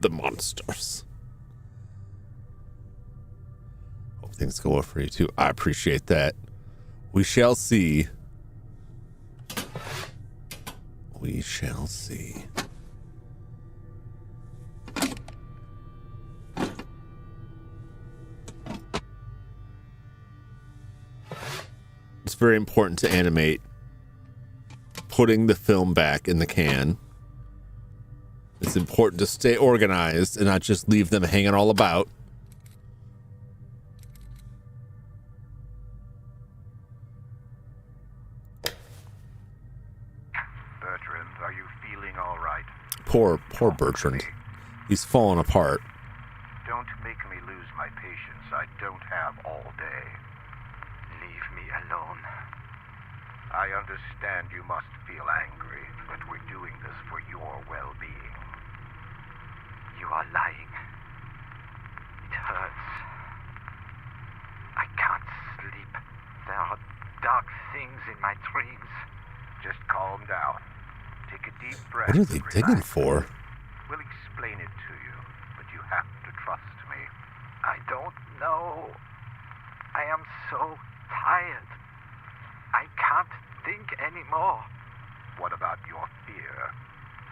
The monsters. Hope things go well for you too. I appreciate that. We shall see. We shall see. very important to animate putting the film back in the can. It's important to stay organized and not just leave them hanging all about. Bertrand, are you feeling all right? Poor Bertrand. He's falling apart. Don't make me lose my patience. I don't have all day. Leave me alone. I understand you must feel angry, but we're doing this for your well-being. You are lying. It hurts. I can't sleep. There are dark things in my dreams. Just calm down. Take a deep breath. What are they digging for? We'll explain it to you, but you have to trust me. I don't know. I am so tired. I can't think anymore. What about your fear?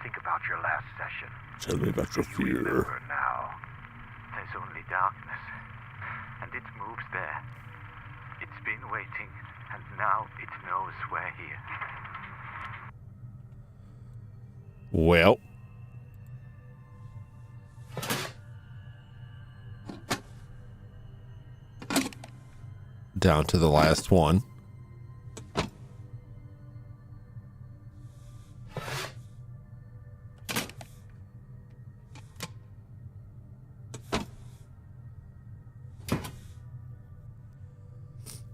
Think about your last session. Tell me about your fear. Remember now. There's only darkness, and it moves there. It's been waiting, and now it knows we're here. Well. Down to the last one.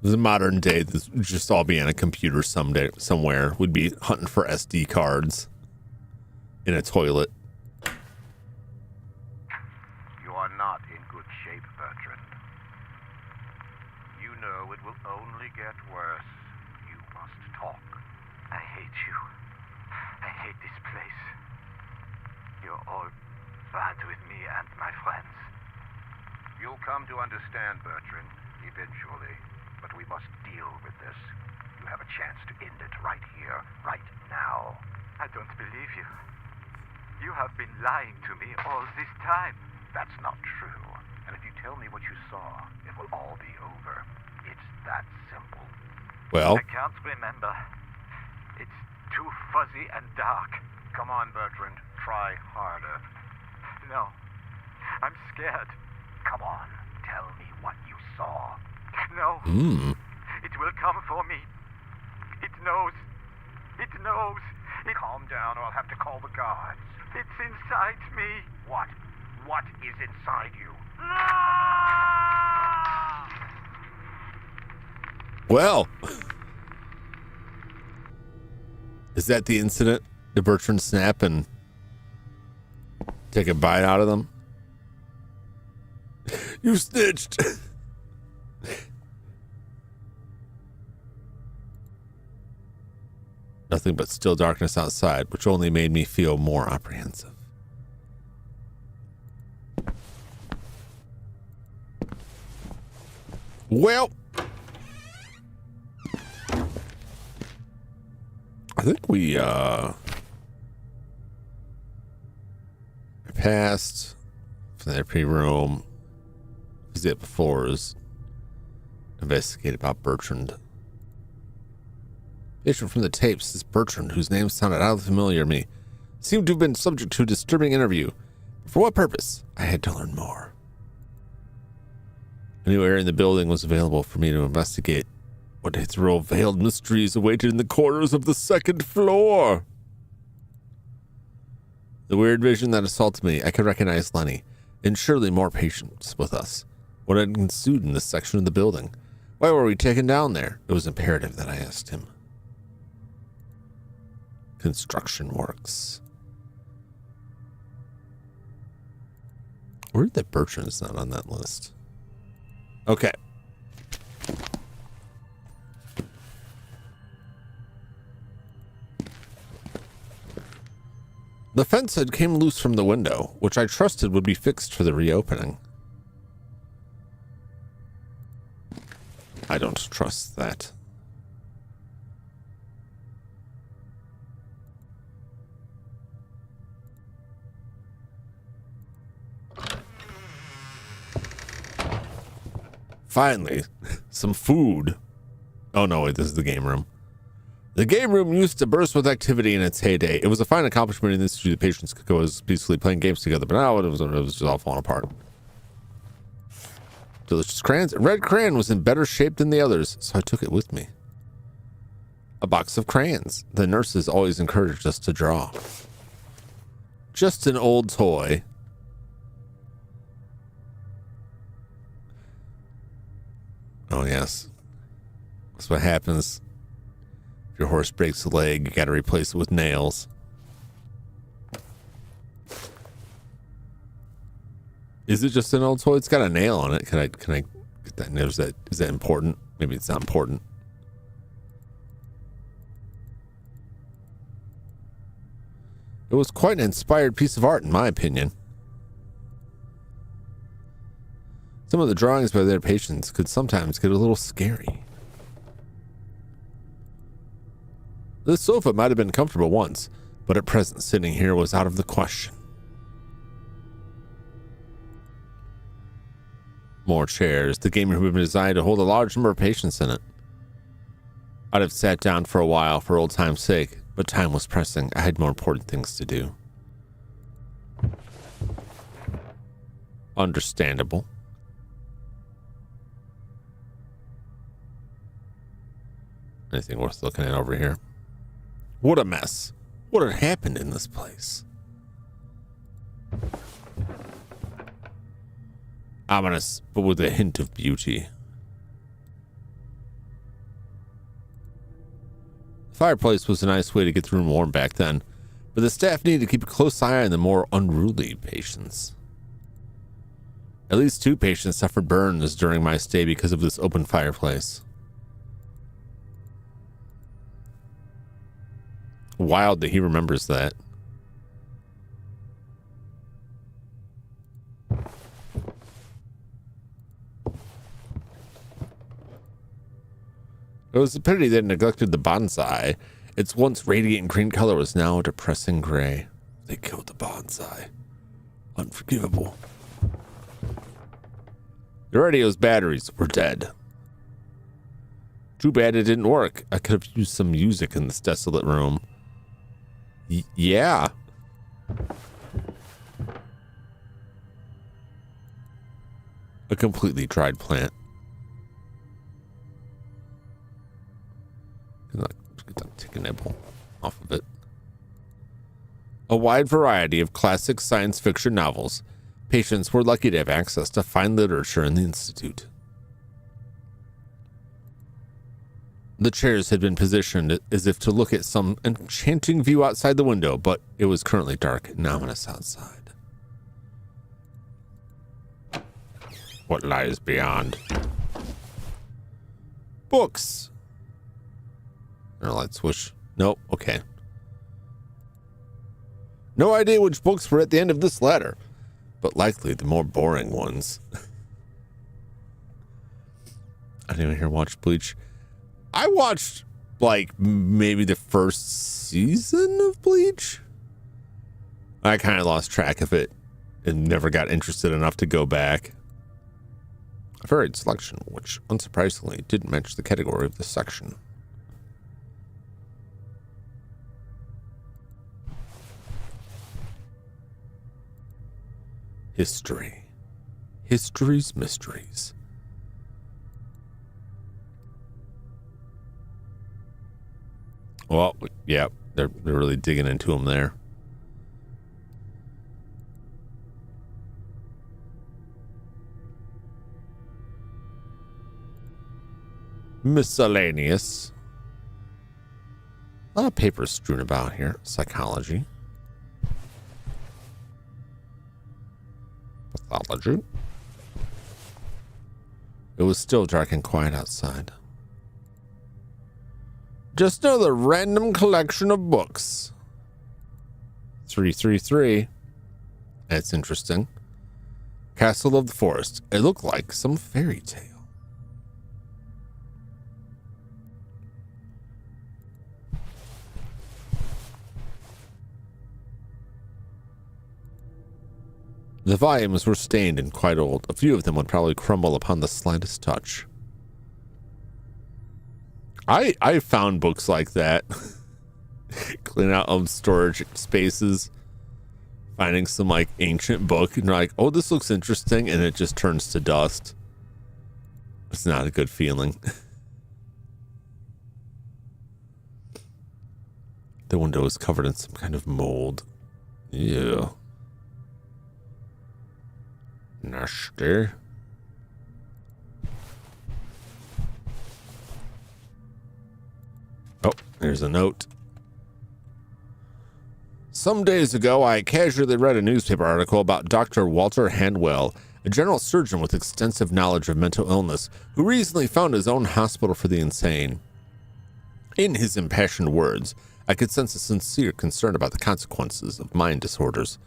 The modern day, this would just all be on a computer someday, somewhere. We'd be hunting for SD cards in a toilet. You are not in good shape, Bertrand. You know it will only get worse. You must talk. I hate you. I hate this place. You're all bad with me and my friends. You'll come to understand, Bertrand, eventually. But we must deal with this. You have a chance to end it right here, right now. I don't believe you. You have been lying to me all this time. That's not true. And if you tell me what you saw, it will all be over. It's that simple. Well, I can't remember. It's too fuzzy and dark. Come on, Bertrand. Try harder. No. I'm scared. Come on. Tell me what you saw. No. It will come for me. It knows. It knows. Calm down or I'll have to call the guards. It's inside me. What? What is inside you? well. Is that the incident? Did Bertrand snap and take a bite out of them? You snitched. Nothing but still darkness outside, which only made me feel more apprehensive. Well, I think we passed therapy room. Visit before is investigate about Bertrand. Patient from the tapes is Bertrand, whose name sounded oddly familiar to me. Seemed to have been subject to a disturbing interview. For what purpose? I had to learn more. A new area in the building was available for me to investigate. What a thrill of veiled mysteries awaited in the corners of the second floor. The weird vision that assaulted me, I could recognize Lenny, and surely more patients with us. What had ensued in this section of the building? Why were we taken down there? It was imperative that I asked him. Construction works. Weird that Bertrand's not on that list. Okay. The fence had came loose from the window, which I trusted would be fixed for the reopening. I don't trust that. Finally, some food. Oh, no, wait, this is the game room. The game room used to burst with activity in its heyday. It was a fine accomplishment in the institute. The patients could go as peacefully playing games together, but now it was just all falling apart. Delicious crayons. Red crayon was in better shape than the others, so I took it with me. A box of crayons. The nurses always encouraged us to draw. Just an old toy. Oh, yes. That's what happens. If your horse breaks a leg, you got to replace it with nails. Is it just an old toy? It's got a nail on it. Can I get that nail? Is that important? Maybe it's not important. It was quite an inspired piece of art, in my opinion. Some of the drawings by their patients could sometimes get a little scary. This sofa might have been comfortable once, but at present sitting here was out of the question. More chairs. The game room had been designed to hold a large number of patients in it. I'd have sat down for a while for old time's sake, but time was pressing. I had more important things to do. Understandable. Anything worth looking at over here? What a mess. What had happened in this place? Ominous, but with a hint of beauty. The fireplace was a nice way to get the room warm back then, but the staff needed to keep a close eye on the more unruly patients. At least 2 patients suffered burns during my stay because of this open fireplace. Wild that he remembers that. It was a pity they neglected the bonsai. Its once radiant green color was now a depressing gray. They killed the bonsai. Unforgivable. The radio's batteries were dead. Too bad it didn't work. I could have used some music in this desolate room. Yeah. A completely dried plant. Take a nibble off of it. A wide variety of classic science fiction novels. Patients were lucky to have access to fine literature in the institute. The chairs had been positioned as if to look at some enchanting view outside the window, but it was currently dark and ominous outside. What lies beyond? Books. Light switch. Nope. Okay. No idea which books were at the end of this ladder, but likely the more boring ones. I didn't even hear watch Bleach. I watched like maybe the first season of Bleach. I kind of lost track of it and never got interested enough to go back. A varied selection, which unsurprisingly didn't match the category of this section. History. History's mysteries. Well, yeah, they're really digging into them there. Miscellaneous. A lot of papers strewn about here. Psychology. Pathology. It was still dark and quiet outside. Just another random collection of books. 333. That's interesting. Castle of the Forest. It looked like some fairy tale. The volumes were stained and quite old. A few of them would probably crumble upon the slightest touch. I found books like that. Clean out storage spaces. Finding some like ancient book and you're like, oh, this looks interesting, and it just turns to dust. It's not a good feeling. The window is covered in some kind of mold. Yeah. Nasty. Oh, there's a note. Some days ago, I casually read a newspaper article about Dr. Walter Handwell, a general surgeon with extensive knowledge of mental illness, who recently founded his own hospital for the insane. In his impassioned words, I could sense a sincere concern about the consequences of mind disorders.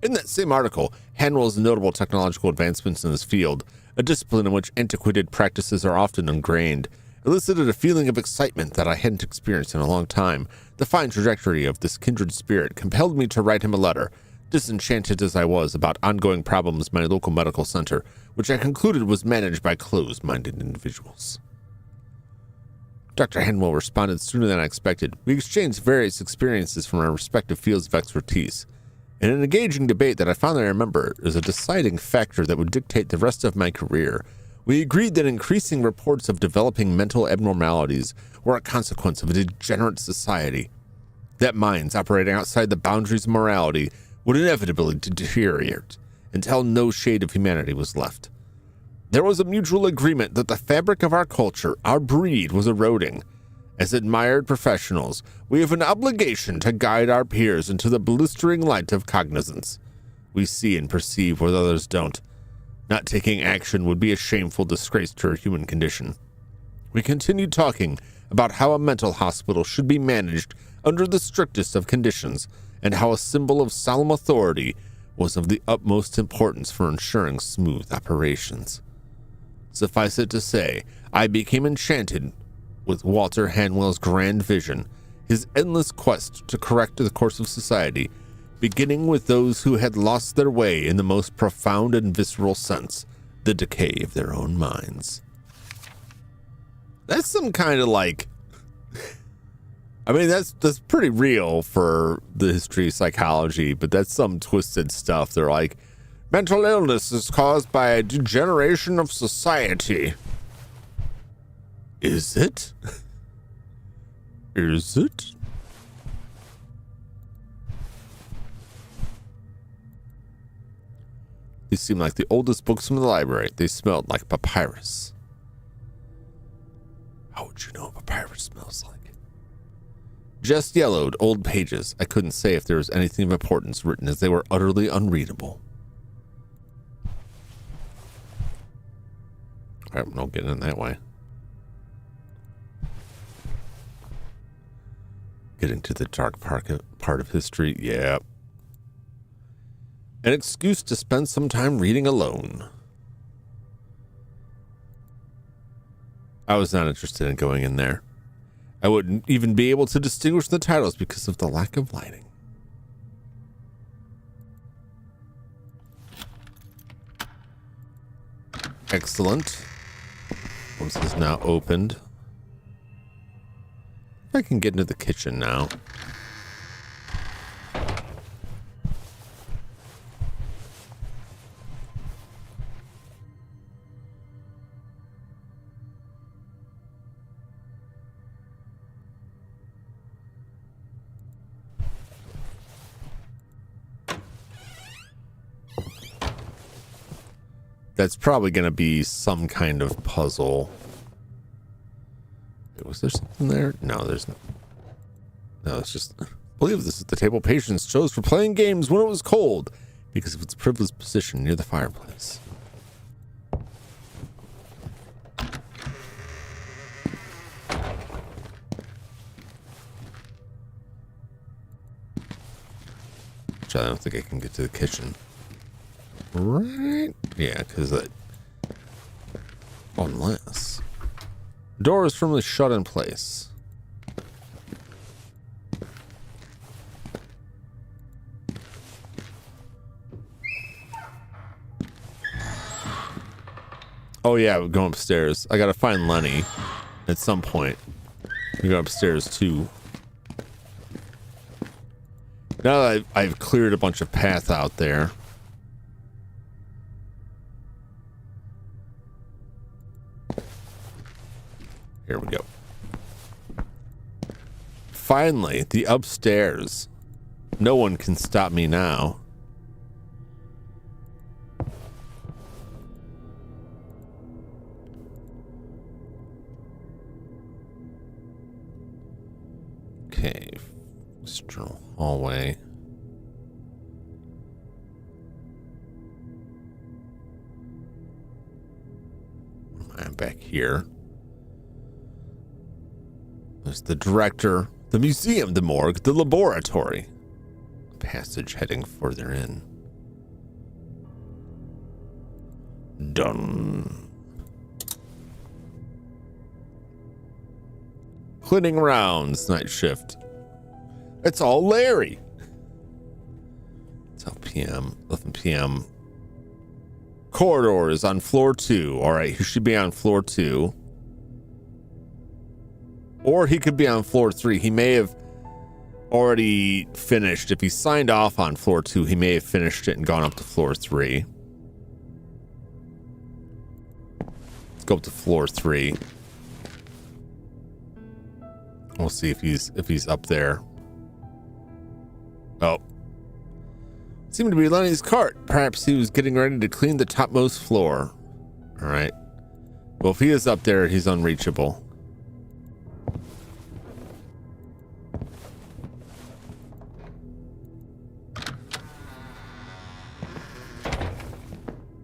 In that same article, Handwell's notable technological advancements in his field, a discipline in which antiquated practices are often ingrained, elicited a feeling of excitement that I hadn't experienced in a long time. The fine trajectory of this kindred spirit compelled me to write him a letter, disenchanted as I was about ongoing problems in my local medical center, which I concluded was managed by closed-minded individuals. Dr. Handwell responded sooner than I expected. We exchanged various experiences from our respective fields of expertise. In an engaging debate that I finally remember as a deciding factor that would dictate the rest of my career, we agreed that increasing reports of developing mental abnormalities were a consequence of a degenerate society, that minds operating outside the boundaries of morality would inevitably deteriorate until no shade of humanity was left. There was a mutual agreement that the fabric of our culture, our breed, was eroding. As admired professionals, we have an obligation to guide our peers into the blistering light of cognizance. We see and perceive what others don't. Not taking action would be a shameful disgrace to our human condition. We continued talking about how a mental hospital should be managed under the strictest of conditions, and how a symbol of solemn authority was of the utmost importance for ensuring smooth operations. Suffice it to say, I became enchanted with Walter Handwell's grand vision, his endless quest to correct the course of society, beginning with those who had lost their way in the most profound and visceral sense, the decay of their own minds. That's some kind of like, I mean, that's pretty real for the history of psychology, but that's some twisted stuff. They're like, mental illness is caused by a degeneration of society. Is it? Is it? These seem like the oldest books from the library. They smelled like papyrus. How would you know what papyrus smells like? Just yellowed old pages. I couldn't say if there was anything of importance written, as they were utterly unreadable. All right, no getting in that way. Getting to the dark part of history, yeah. An excuse to spend some time reading alone. I was not interested in going in there. I wouldn't even be able to distinguish the titles because of the lack of lighting. Excellent. Once this is now opened. I can get into the kitchen now. That's probably going to be some kind of puzzle. Was there something there? No, there's no. No, it's just. I believe this is the table patients chose for playing games when it was cold because of its privileged position near the fireplace. Which I don't think I can get to the kitchen. Right? Yeah, because unless. Door is firmly shut in place. Oh yeah, we're going upstairs. I gotta find Lenny at some point. We go upstairs too. Now that I've cleared a bunch of path out there. Here we go. Finally, the upstairs. No one can stop me now. Okay, external hallway. I'm back here. There's the director, the museum, the morgue, the laboratory. Passage heading further in. Done. Cleaning rounds, night shift. It's all Larry. It's 12 p.m., 11 p.m. Corridor is on floor 2. All right, he should be on floor 2. Or he could be on floor 3. He may have already finished. If he signed off on floor 2, he may have finished it and gone up to floor 3. Let's go up to floor 3. We'll see if he's up there. Oh. Seemed to be Lenny's cart. Perhaps he was getting ready to clean the topmost floor. All right. Well, if he is up there, he's unreachable.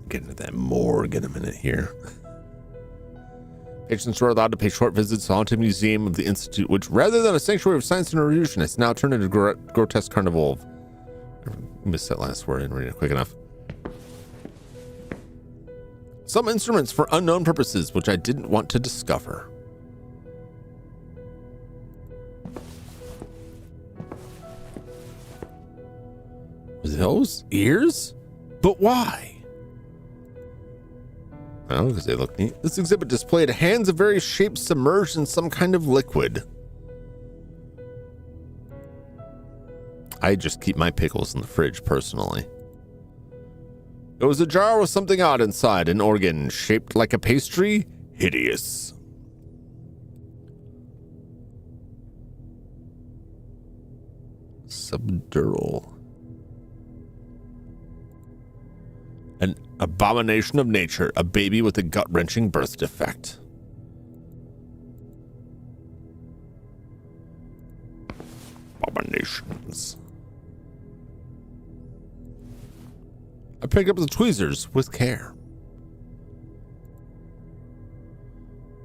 Get into that morgue in a minute here. Patients were allowed to pay short visits to the Haunted Museum of the Institute, which, rather than a sanctuary of science and illusion, has now turned into a grotesque carnival of... I missed that last word. I didn't read it quick enough. Some instruments for unknown purposes, which I didn't want to discover. Those ears? But why? Well, because they look neat. This exhibit displayed hands of various shapes submerged in some kind of liquid. I just keep my pickles in the fridge, personally. It was a jar with something odd inside, an organ shaped like a pastry. Hideous. Subdural. An abomination of nature, a baby with a gut-wrenching birth defect. Abominations. I picked up the tweezers with care.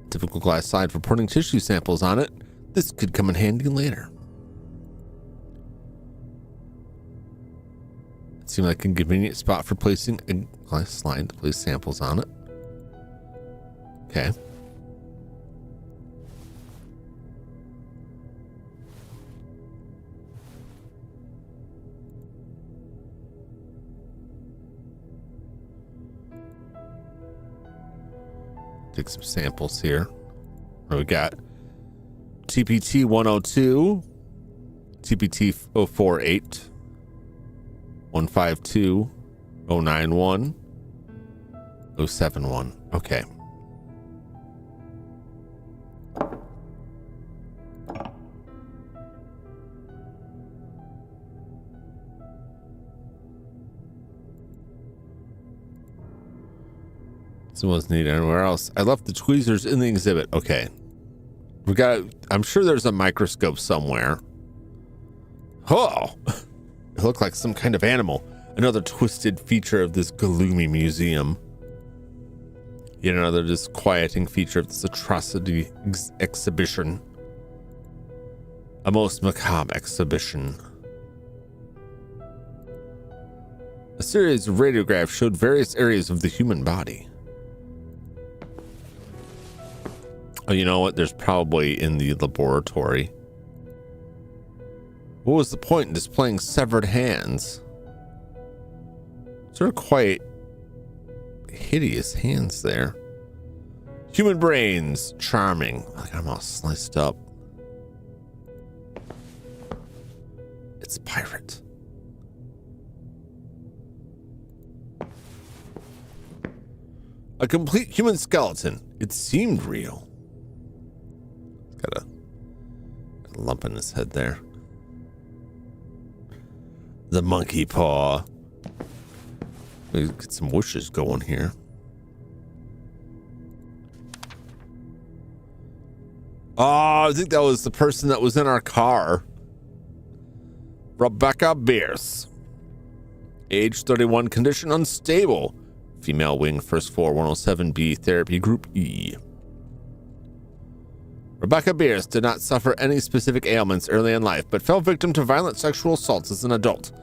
Typical glass slide for putting tissue samples on it. This could come in handy later. It seemed like a convenient spot for placing a glass slide to place samples on it. Okay. Take some samples here. We got TPT 102, TPT 048, 152, 091, 071. Okay. This wasn't needed anywhere else. I left the tweezers in the exhibit. Okay. We got, I'm sure there's a microscope somewhere. Oh, it looked like some kind of animal. Another twisted feature of this gloomy museum. Yet another disquieting feature of this atrocity exhibition. A most macabre exhibition. A series of radiographs showed various areas of the human body. Oh, you know what? There's probably in the laboratory. What was the point in displaying severed hands? Sort of quite hideous hands there. Human brains, charming. Like I'm all sliced up. pirate. A complete human skeleton. It seemed real. Got a lump in his head there. The monkey paw. Let's get some whooshes going here. Oh, I think that was the person that was in our car. Rebecca Bierce. Age 31, condition unstable. Female wing, first floor, 107B, therapy group E. Rebecca Bierce did not suffer any specific ailments early in life, but fell victim to violent sexual assaults as an adult.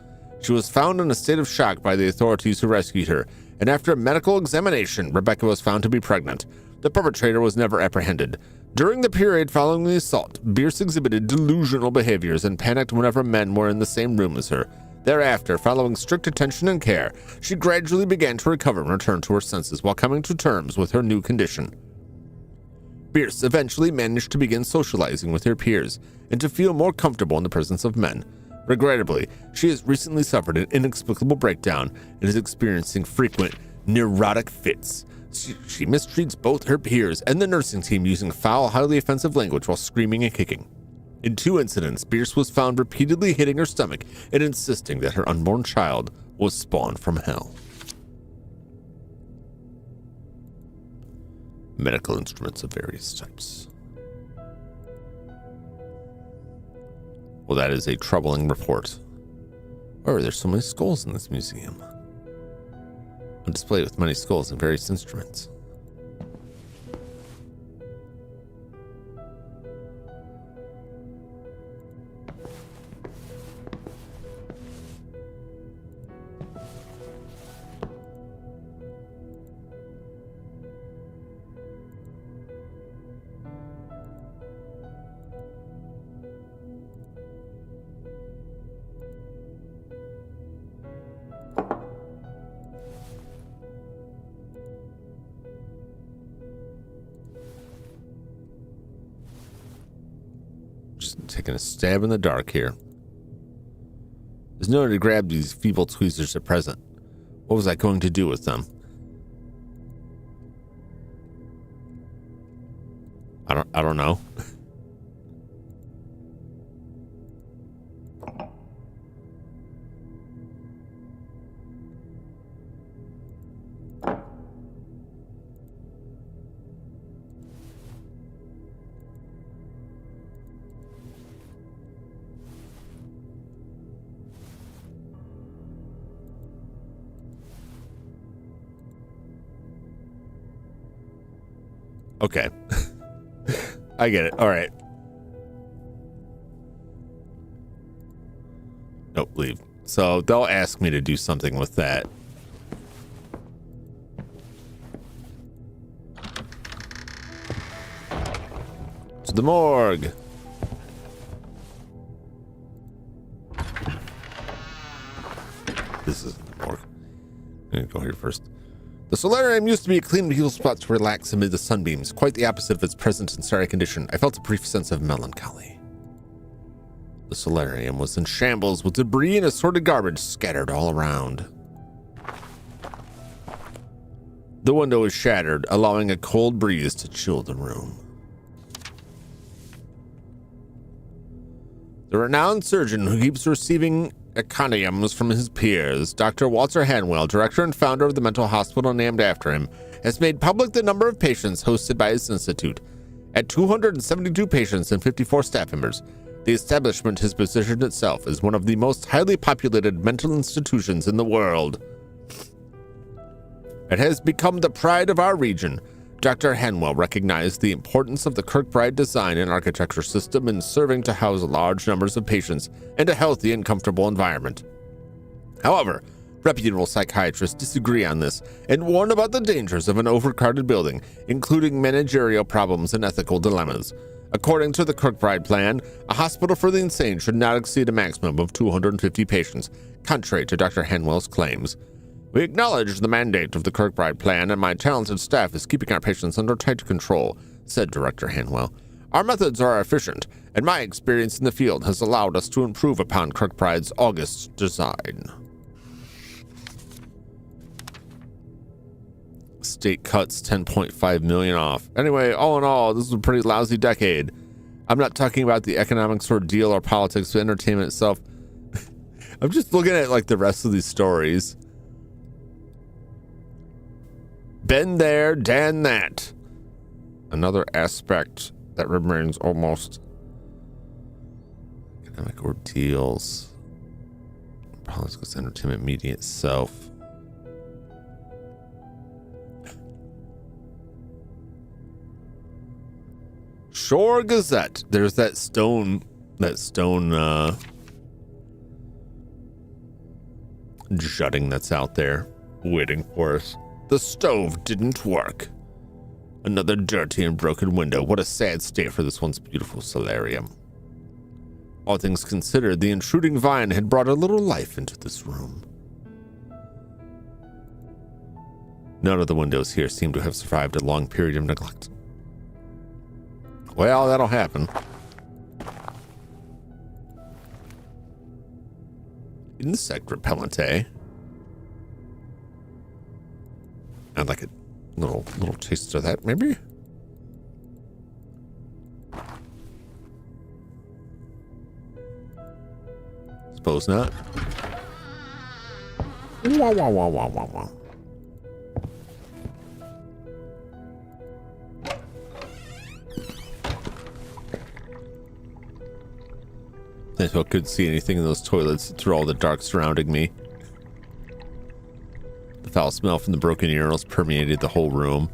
She was found in a state of shock by the authorities who rescued her, and after a medical examination, Rebecca was found to be pregnant. The perpetrator was never apprehended. During the period following the assault, Bierce exhibited delusional behaviors and panicked whenever men were in the same room as her. Thereafter, following strict attention and care, she gradually began to recover and return to her senses while coming to terms with her new condition. Bierce eventually managed to begin socializing with her peers and to feel more comfortable in the presence of men. Regrettably, she has recently suffered an inexplicable breakdown and is experiencing frequent neurotic fits. She mistreats both her peers and the nursing team using foul, highly offensive language while screaming and kicking. In 2 incidents, Bierce was found repeatedly hitting her stomach and insisting that her unborn child was spawned from hell. Medical instruments of various types. Well, that is a troubling report. Oh, there's so many skulls in this museum. A display with many skulls and various instruments. Taking a stab in the dark here. There's no way to grab these feeble tweezers at present. What was I going to do with them? I don't know. Okay. I get it. All right. Nope, leave. So they'll ask me to do something with that. To the morgue. This isn't the morgue. I'm going to go here first. The solarium used to be a clean and beautiful spot to relax amid the sunbeams, quite the opposite of its present and sorry condition. I felt a brief sense of melancholy. The solarium was in shambles, with debris and assorted garbage scattered all around. The window was shattered, allowing a cold breeze to chill the room. The renowned surgeon who keeps receiving echiniums from his peers, Dr. Walter Hanwell, director and founder of the mental hospital named after him, has made public the number of patients hosted by his institute. At 272 patients and 54 staff members, the establishment has positioned itself as one of the most highly populated mental institutions in the world. It has become the pride of our region. Dr. Hanwell recognized the importance of the Kirkbride design and architecture system in serving to house large numbers of patients in a healthy and comfortable environment. However, reputable psychiatrists disagree on this and warn about the dangers of an overcrowded building, including managerial problems and ethical dilemmas. According to the Kirkbride plan, a hospital for the insane should not exceed a maximum of 250 patients, contrary to Dr. Hanwell's claims. We acknowledge the mandate of the Kirkbride plan, and my talented staff is keeping our patients under tight control, said Director Hanwell. Our methods are efficient, and my experience in the field has allowed us to improve upon Kirkbride's August design. State cuts 10.5 million off. Anyway, all in all, this is a pretty lousy decade. I'm not talking about the economics or deal or politics, but entertainment itself. I'm just looking at like the rest of these stories. Been there, done that. Another aspect that remains almost economic ordeals. Politics, entertainment, media itself. Shore Gazette. There's that stone jutting that's out there waiting for us. The stove didn't work. Another dirty and broken window. What a sad state for this once beautiful solarium. All things considered, the intruding vine had brought a little life into this room. None of the windows here seem to have survived a long period of neglect. Well, that'll happen. Insect repellent, eh? I'd like a little taste of that, maybe? Suppose not. Wah, wah, wah, wah, wah, wah. I couldn't see anything in those toilets through all the dark surrounding me. The foul smell from the broken urinals permeated the whole room.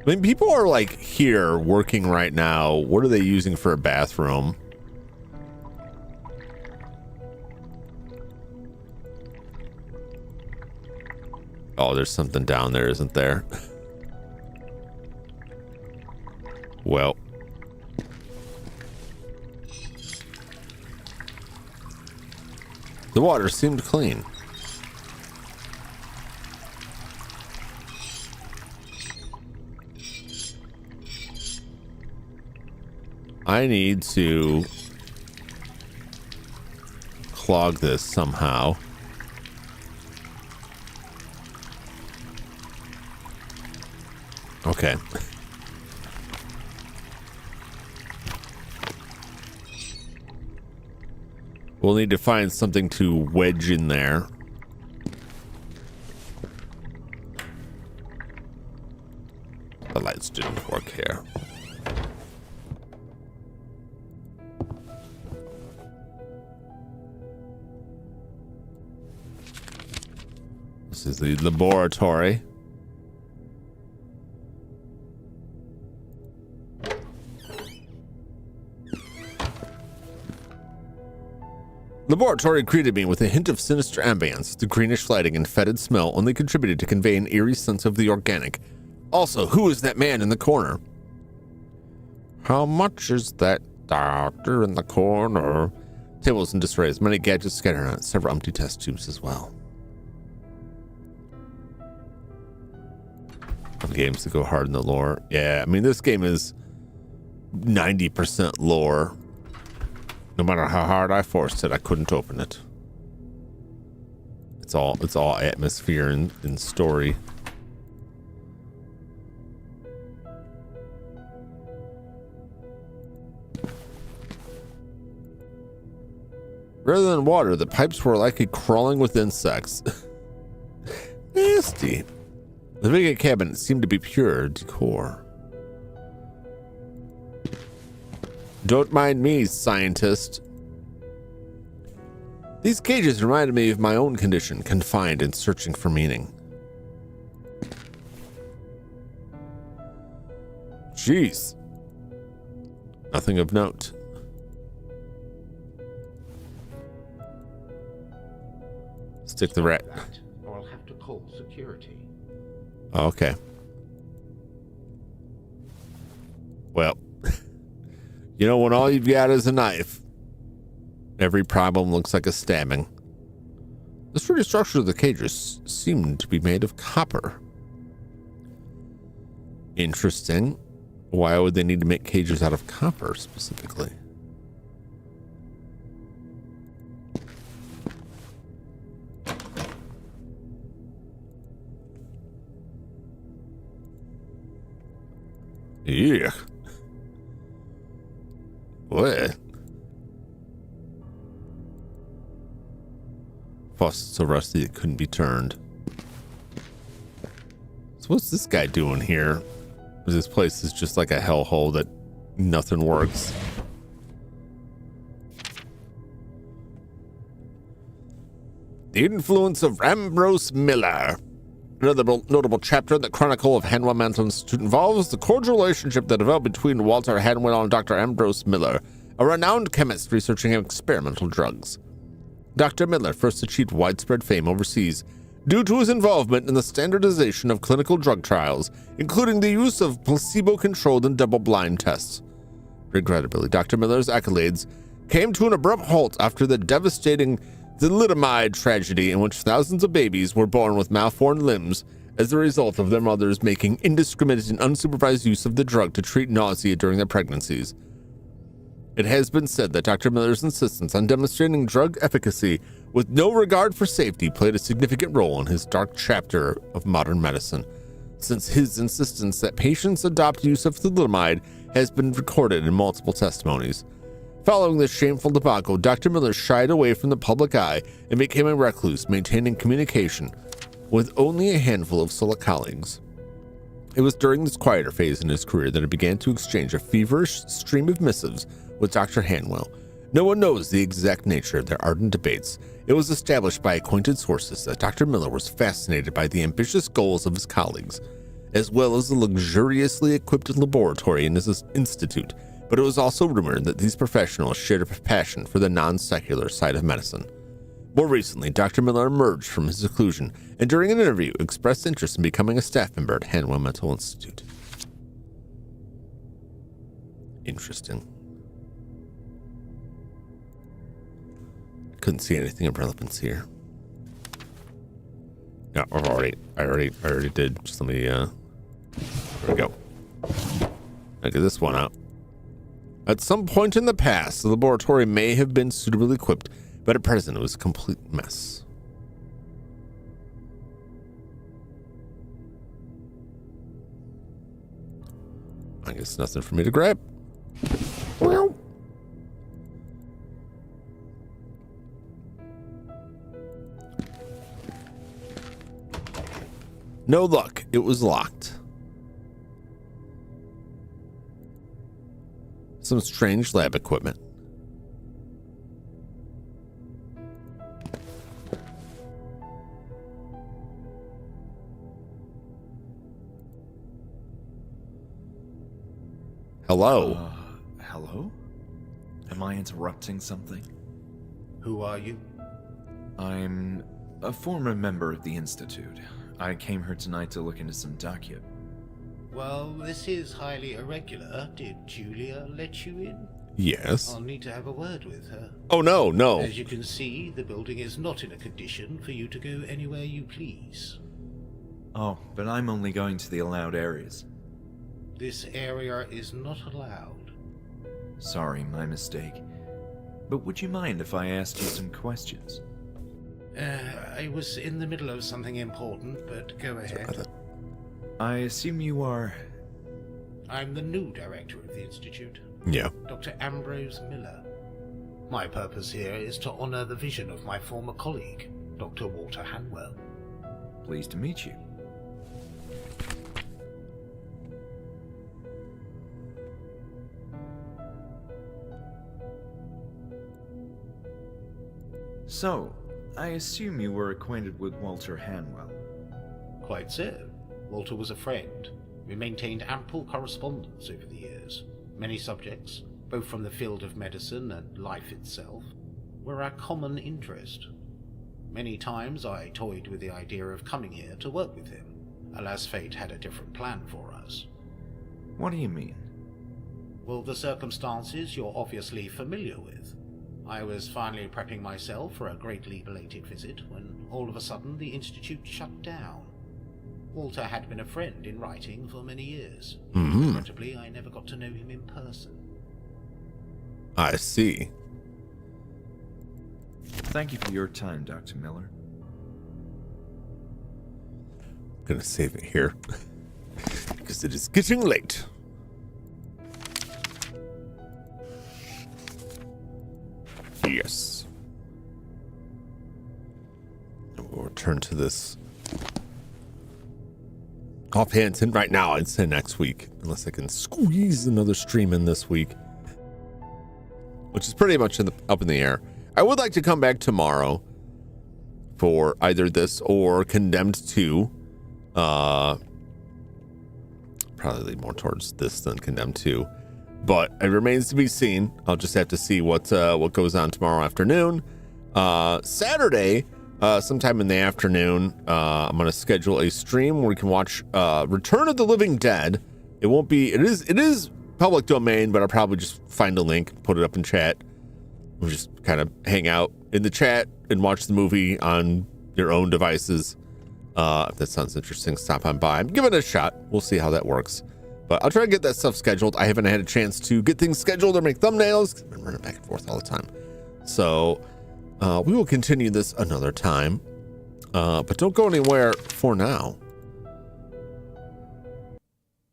I mean, people are like here working right now. What are they using for a bathroom? Oh, there's something down there, isn't there? Well. The water seemed clean. I need to clog this somehow. Okay. We'll need to find something to wedge in there. The lights didn't work here. This is the laboratory. Laboratory greeted me with a hint of sinister ambience. The greenish lighting and fetid smell only contributed to convey an eerie sense of the organic. Also, who is that man in the corner? How much is that doctor in the corner? Tables in disarray, many gadgets scattered around, several empty test tubes as well. Some games that go hard in the lore. Yeah, I mean, this game is 90% lore. No matter how hard I forced it, I couldn't open it. It's all atmosphere and story. Rather than water, the pipes were likely crawling with insects. Nasty. The vacant cabinet seemed to be pure decor. Don't mind me, scientist. These cages reminded me of my own condition, confined and searching for meaning. Jeez. Nothing of note. Stick the rat. Or I'll have to call security. Okay. Well, you know, when all you've got is a knife, every problem looks like a stabbing. The sturdy structure of the cages seemed to be made of copper. Interesting. Why would they need to make cages out of copper specifically? Yeah. What? Faucet's so rusty it couldn't be turned. So what's this guy doing here? This place is just like a hellhole that nothing works. The influence of Ambrose Miller. Another notable chapter in the Chronicle of Hanwell Mental Institute involves the cordial relationship that developed between Walter Hanwell and Dr. Ambrose Miller, a renowned chemist researching experimental drugs. Dr. Miller first achieved widespread fame overseas due to his involvement in the standardization of clinical drug trials, including the use of placebo-controlled and double-blind tests. Regrettably, Dr. Miller's accolades came to an abrupt halt after the devastating thalidomide tragedy in which thousands of babies were born with malformed limbs as a result of their mothers making indiscriminate and unsupervised use of the drug to treat nausea during their pregnancies. It has been said that Dr. Miller's insistence on demonstrating drug efficacy with no regard for safety played a significant role in his dark chapter of modern medicine, since his insistence that patients adopt use of thalidomide has been recorded in multiple testimonies. Following this shameful debacle, Dr. Miller shied away from the public eye and became a recluse, maintaining communication with only a handful of select colleagues. It was during this quieter phase in his career that he began to exchange a feverish stream of missives with Dr. Hanwell. No one knows the exact nature of their ardent debates. It was established by acquainted sources that Dr. Miller was fascinated by the ambitious goals of his colleagues, as well as the luxuriously equipped laboratory in his institute, but it was also rumored that these professionals shared a passion for the non-secular side of medicine. More recently, Dr. Miller emerged from his seclusion and during an interview expressed interest in becoming a staff member at Hanwell Mental Institute. Interesting. Couldn't see anything of relevance here. No, I already did. Just let me, there we go. I'll get this one out. At some point in the past, the laboratory may have been suitably equipped, but at present it was a complete mess. I guess nothing for me to grab. Well. No luck. It was locked. Some strange lab equipment. Hello. Hello? Am I interrupting something? Who are you? I'm a former member of the Institute. I came here tonight to look into some docket. Well, this is highly irregular. Did Julia let you in? Yes. I'll need to have a word with her. Oh, no, no. As you can see, the building is not in a condition for you to go anywhere you please. Oh, but I'm only going to the allowed areas. This area is not allowed. Sorry, my mistake. But would you mind if I asked you some questions? I was in the middle of something important, but go ahead. I assume you are... I'm the new director of the Institute. Yeah. Dr. Ambrose Miller. My purpose here is to honor the vision of my former colleague, Dr. Walter Hanwell. Pleased to meet you. So, I assume you were acquainted with Walter Hanwell. Quite so. Walter was a friend. We maintained ample correspondence over the years. Many subjects, both from the field of medicine and life itself, were our common interest. Many times I toyed with the idea of coming here to work with him. Alas, fate had a different plan for us. What do you mean? Well, the circumstances you're obviously familiar with. I was finally prepping myself for a greatly belated visit when all of a sudden the Institute shut down. Walter had been a friend in writing for many years. Mm-hmm. Regrettably, I never got to know him in person. I see. Thank you for your time, Dr. Miller. I'm gonna save it here because it is getting late. Yes. And we'll return to this offhand hint right now. I'd say next week, unless I can squeeze another stream in this week, which is pretty much up in the air. I would like to come back tomorrow for either this or Condemned 2. Probably lean more towards this than Condemned 2, but it remains to be seen. I'll just have to see what goes on tomorrow afternoon. Saturday, sometime in the afternoon, I'm going to schedule a stream where we can watch Return of the Living Dead. It won't be. It is public domain, but I'll probably just find a link, put it up in chat. We'll just kind of hang out in the chat and watch the movie on your own devices. If that sounds interesting, stop on by. Give it a shot. We'll see how that works. But I'll try to get that stuff scheduled. I haven't had a chance to get things scheduled or make thumbnails. I've been running back and forth all the time. So we will continue this another time. But don't go anywhere for now,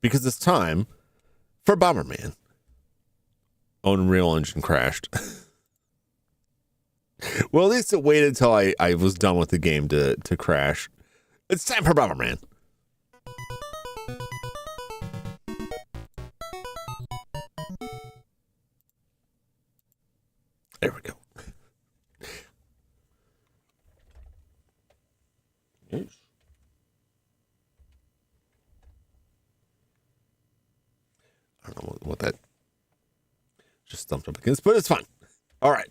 because it's time for Bomberman. Unreal Engine crashed. Well, at least it waited until I was done with the game to crash. It's time for Bomberman. There we go. Yes. I don't know what that just stumped up against, but it's fine. All right.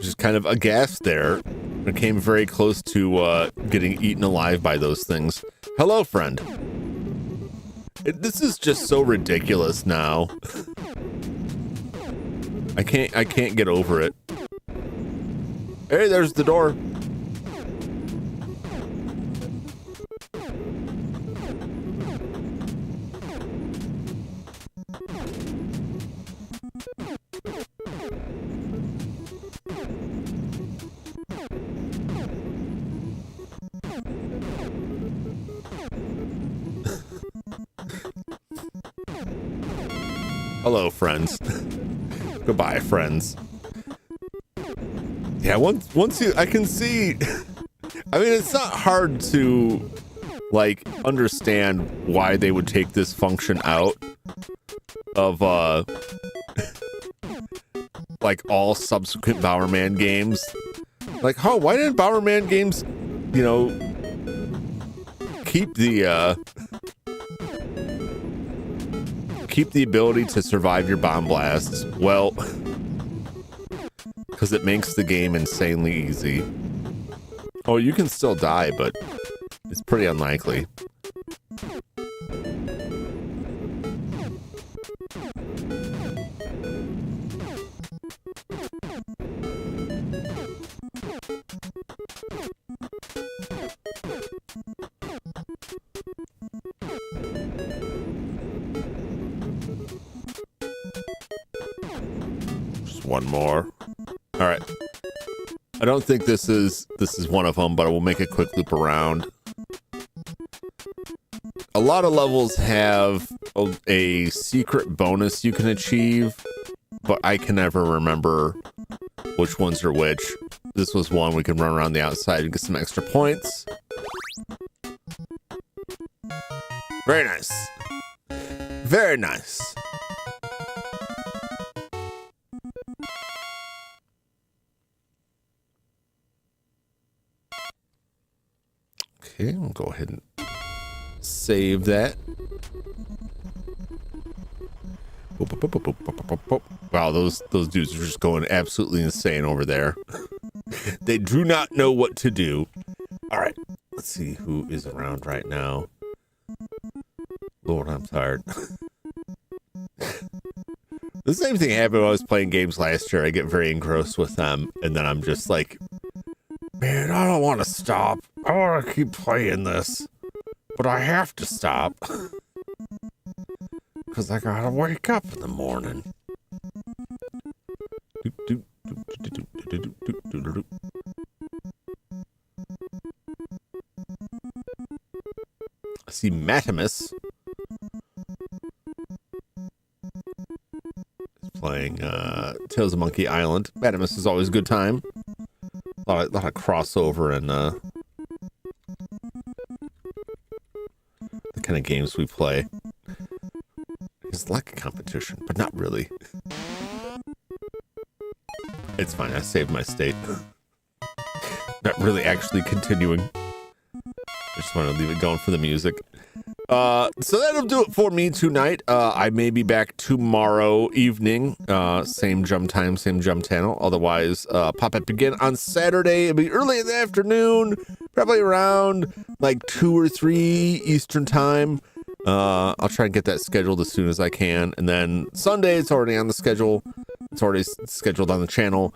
Just kind of aghast there. It came very close to getting eaten alive by those things. Hello, friend. This is just so ridiculous now. I can't get over it. Hey, there's the door. Hello, friends. Goodbye, friends. Yeah, once I can see. I mean, it's not hard to like understand why they would take this function out of like all subsequent Bomberman games. Like, why didn't Bomberman games, keep the ability to survive your bomb blasts? Well, because it makes the game insanely easy. Oh, you can still die, but it's pretty unlikely. One more. All right. I don't think this is one of them, but I will make a quick loop around. A lot of levels have a secret bonus you can achieve, but I can never remember which ones are which. This was one we can run around the outside and get some extra points. Very nice. Very nice. Okay, we'll go ahead and save that. Wow, those dudes are just going absolutely insane over there. They do not know what to do. All right, let's see who is around right now. Lord, I'm tired. The same thing happened when I was playing games last year. I get very engrossed with them, and then I'm just like, man, I don't want to stop. I want to keep playing this, but I have to stop because I gotta wake up in the morning. I see Matimus is playing Tales of Monkey Island. Matimus is always a good time. A lot of crossover and the kind of games we play. It's like a competition, but not really. It's fine. I saved my state. Not really actually continuing. I just want to leave it going for the music. So that'll do it for me tonight. I may be back tomorrow evening. Same Jum time, same Jum channel. Otherwise, pop up again on Saturday. It'll be early in the afternoon, probably around like 2 or 3 Eastern time. I'll try and get that scheduled as soon as I can. And then Sunday, it's already on the schedule. It's already scheduled on the channel.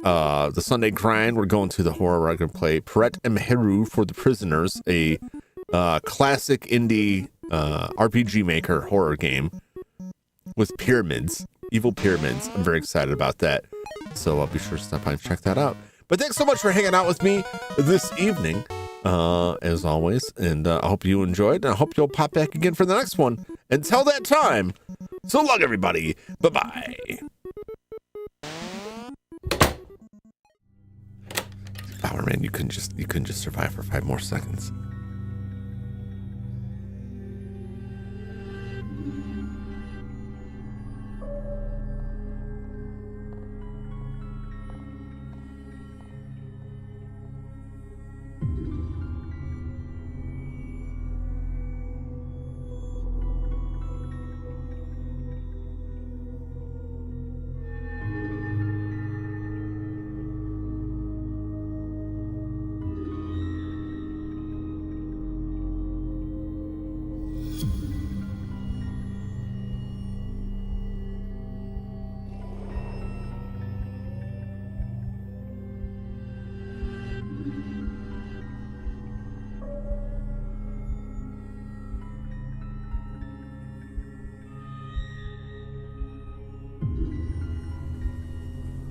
The Sunday grind, we're going to the horror. We're going to play Pret and Meheru for the Prisoners, a classic indie RPG Maker horror game with pyramids, evil pyramids. I'm very excited about that. So I'll be sure to stop by and check that out. But thanks so much for hanging out with me this evening, as always. And I hope you enjoyed. And I hope you'll pop back again for the next one. Until that time, so long, everybody. Bye-bye. Power Man, you couldn't just survive for 5 more seconds.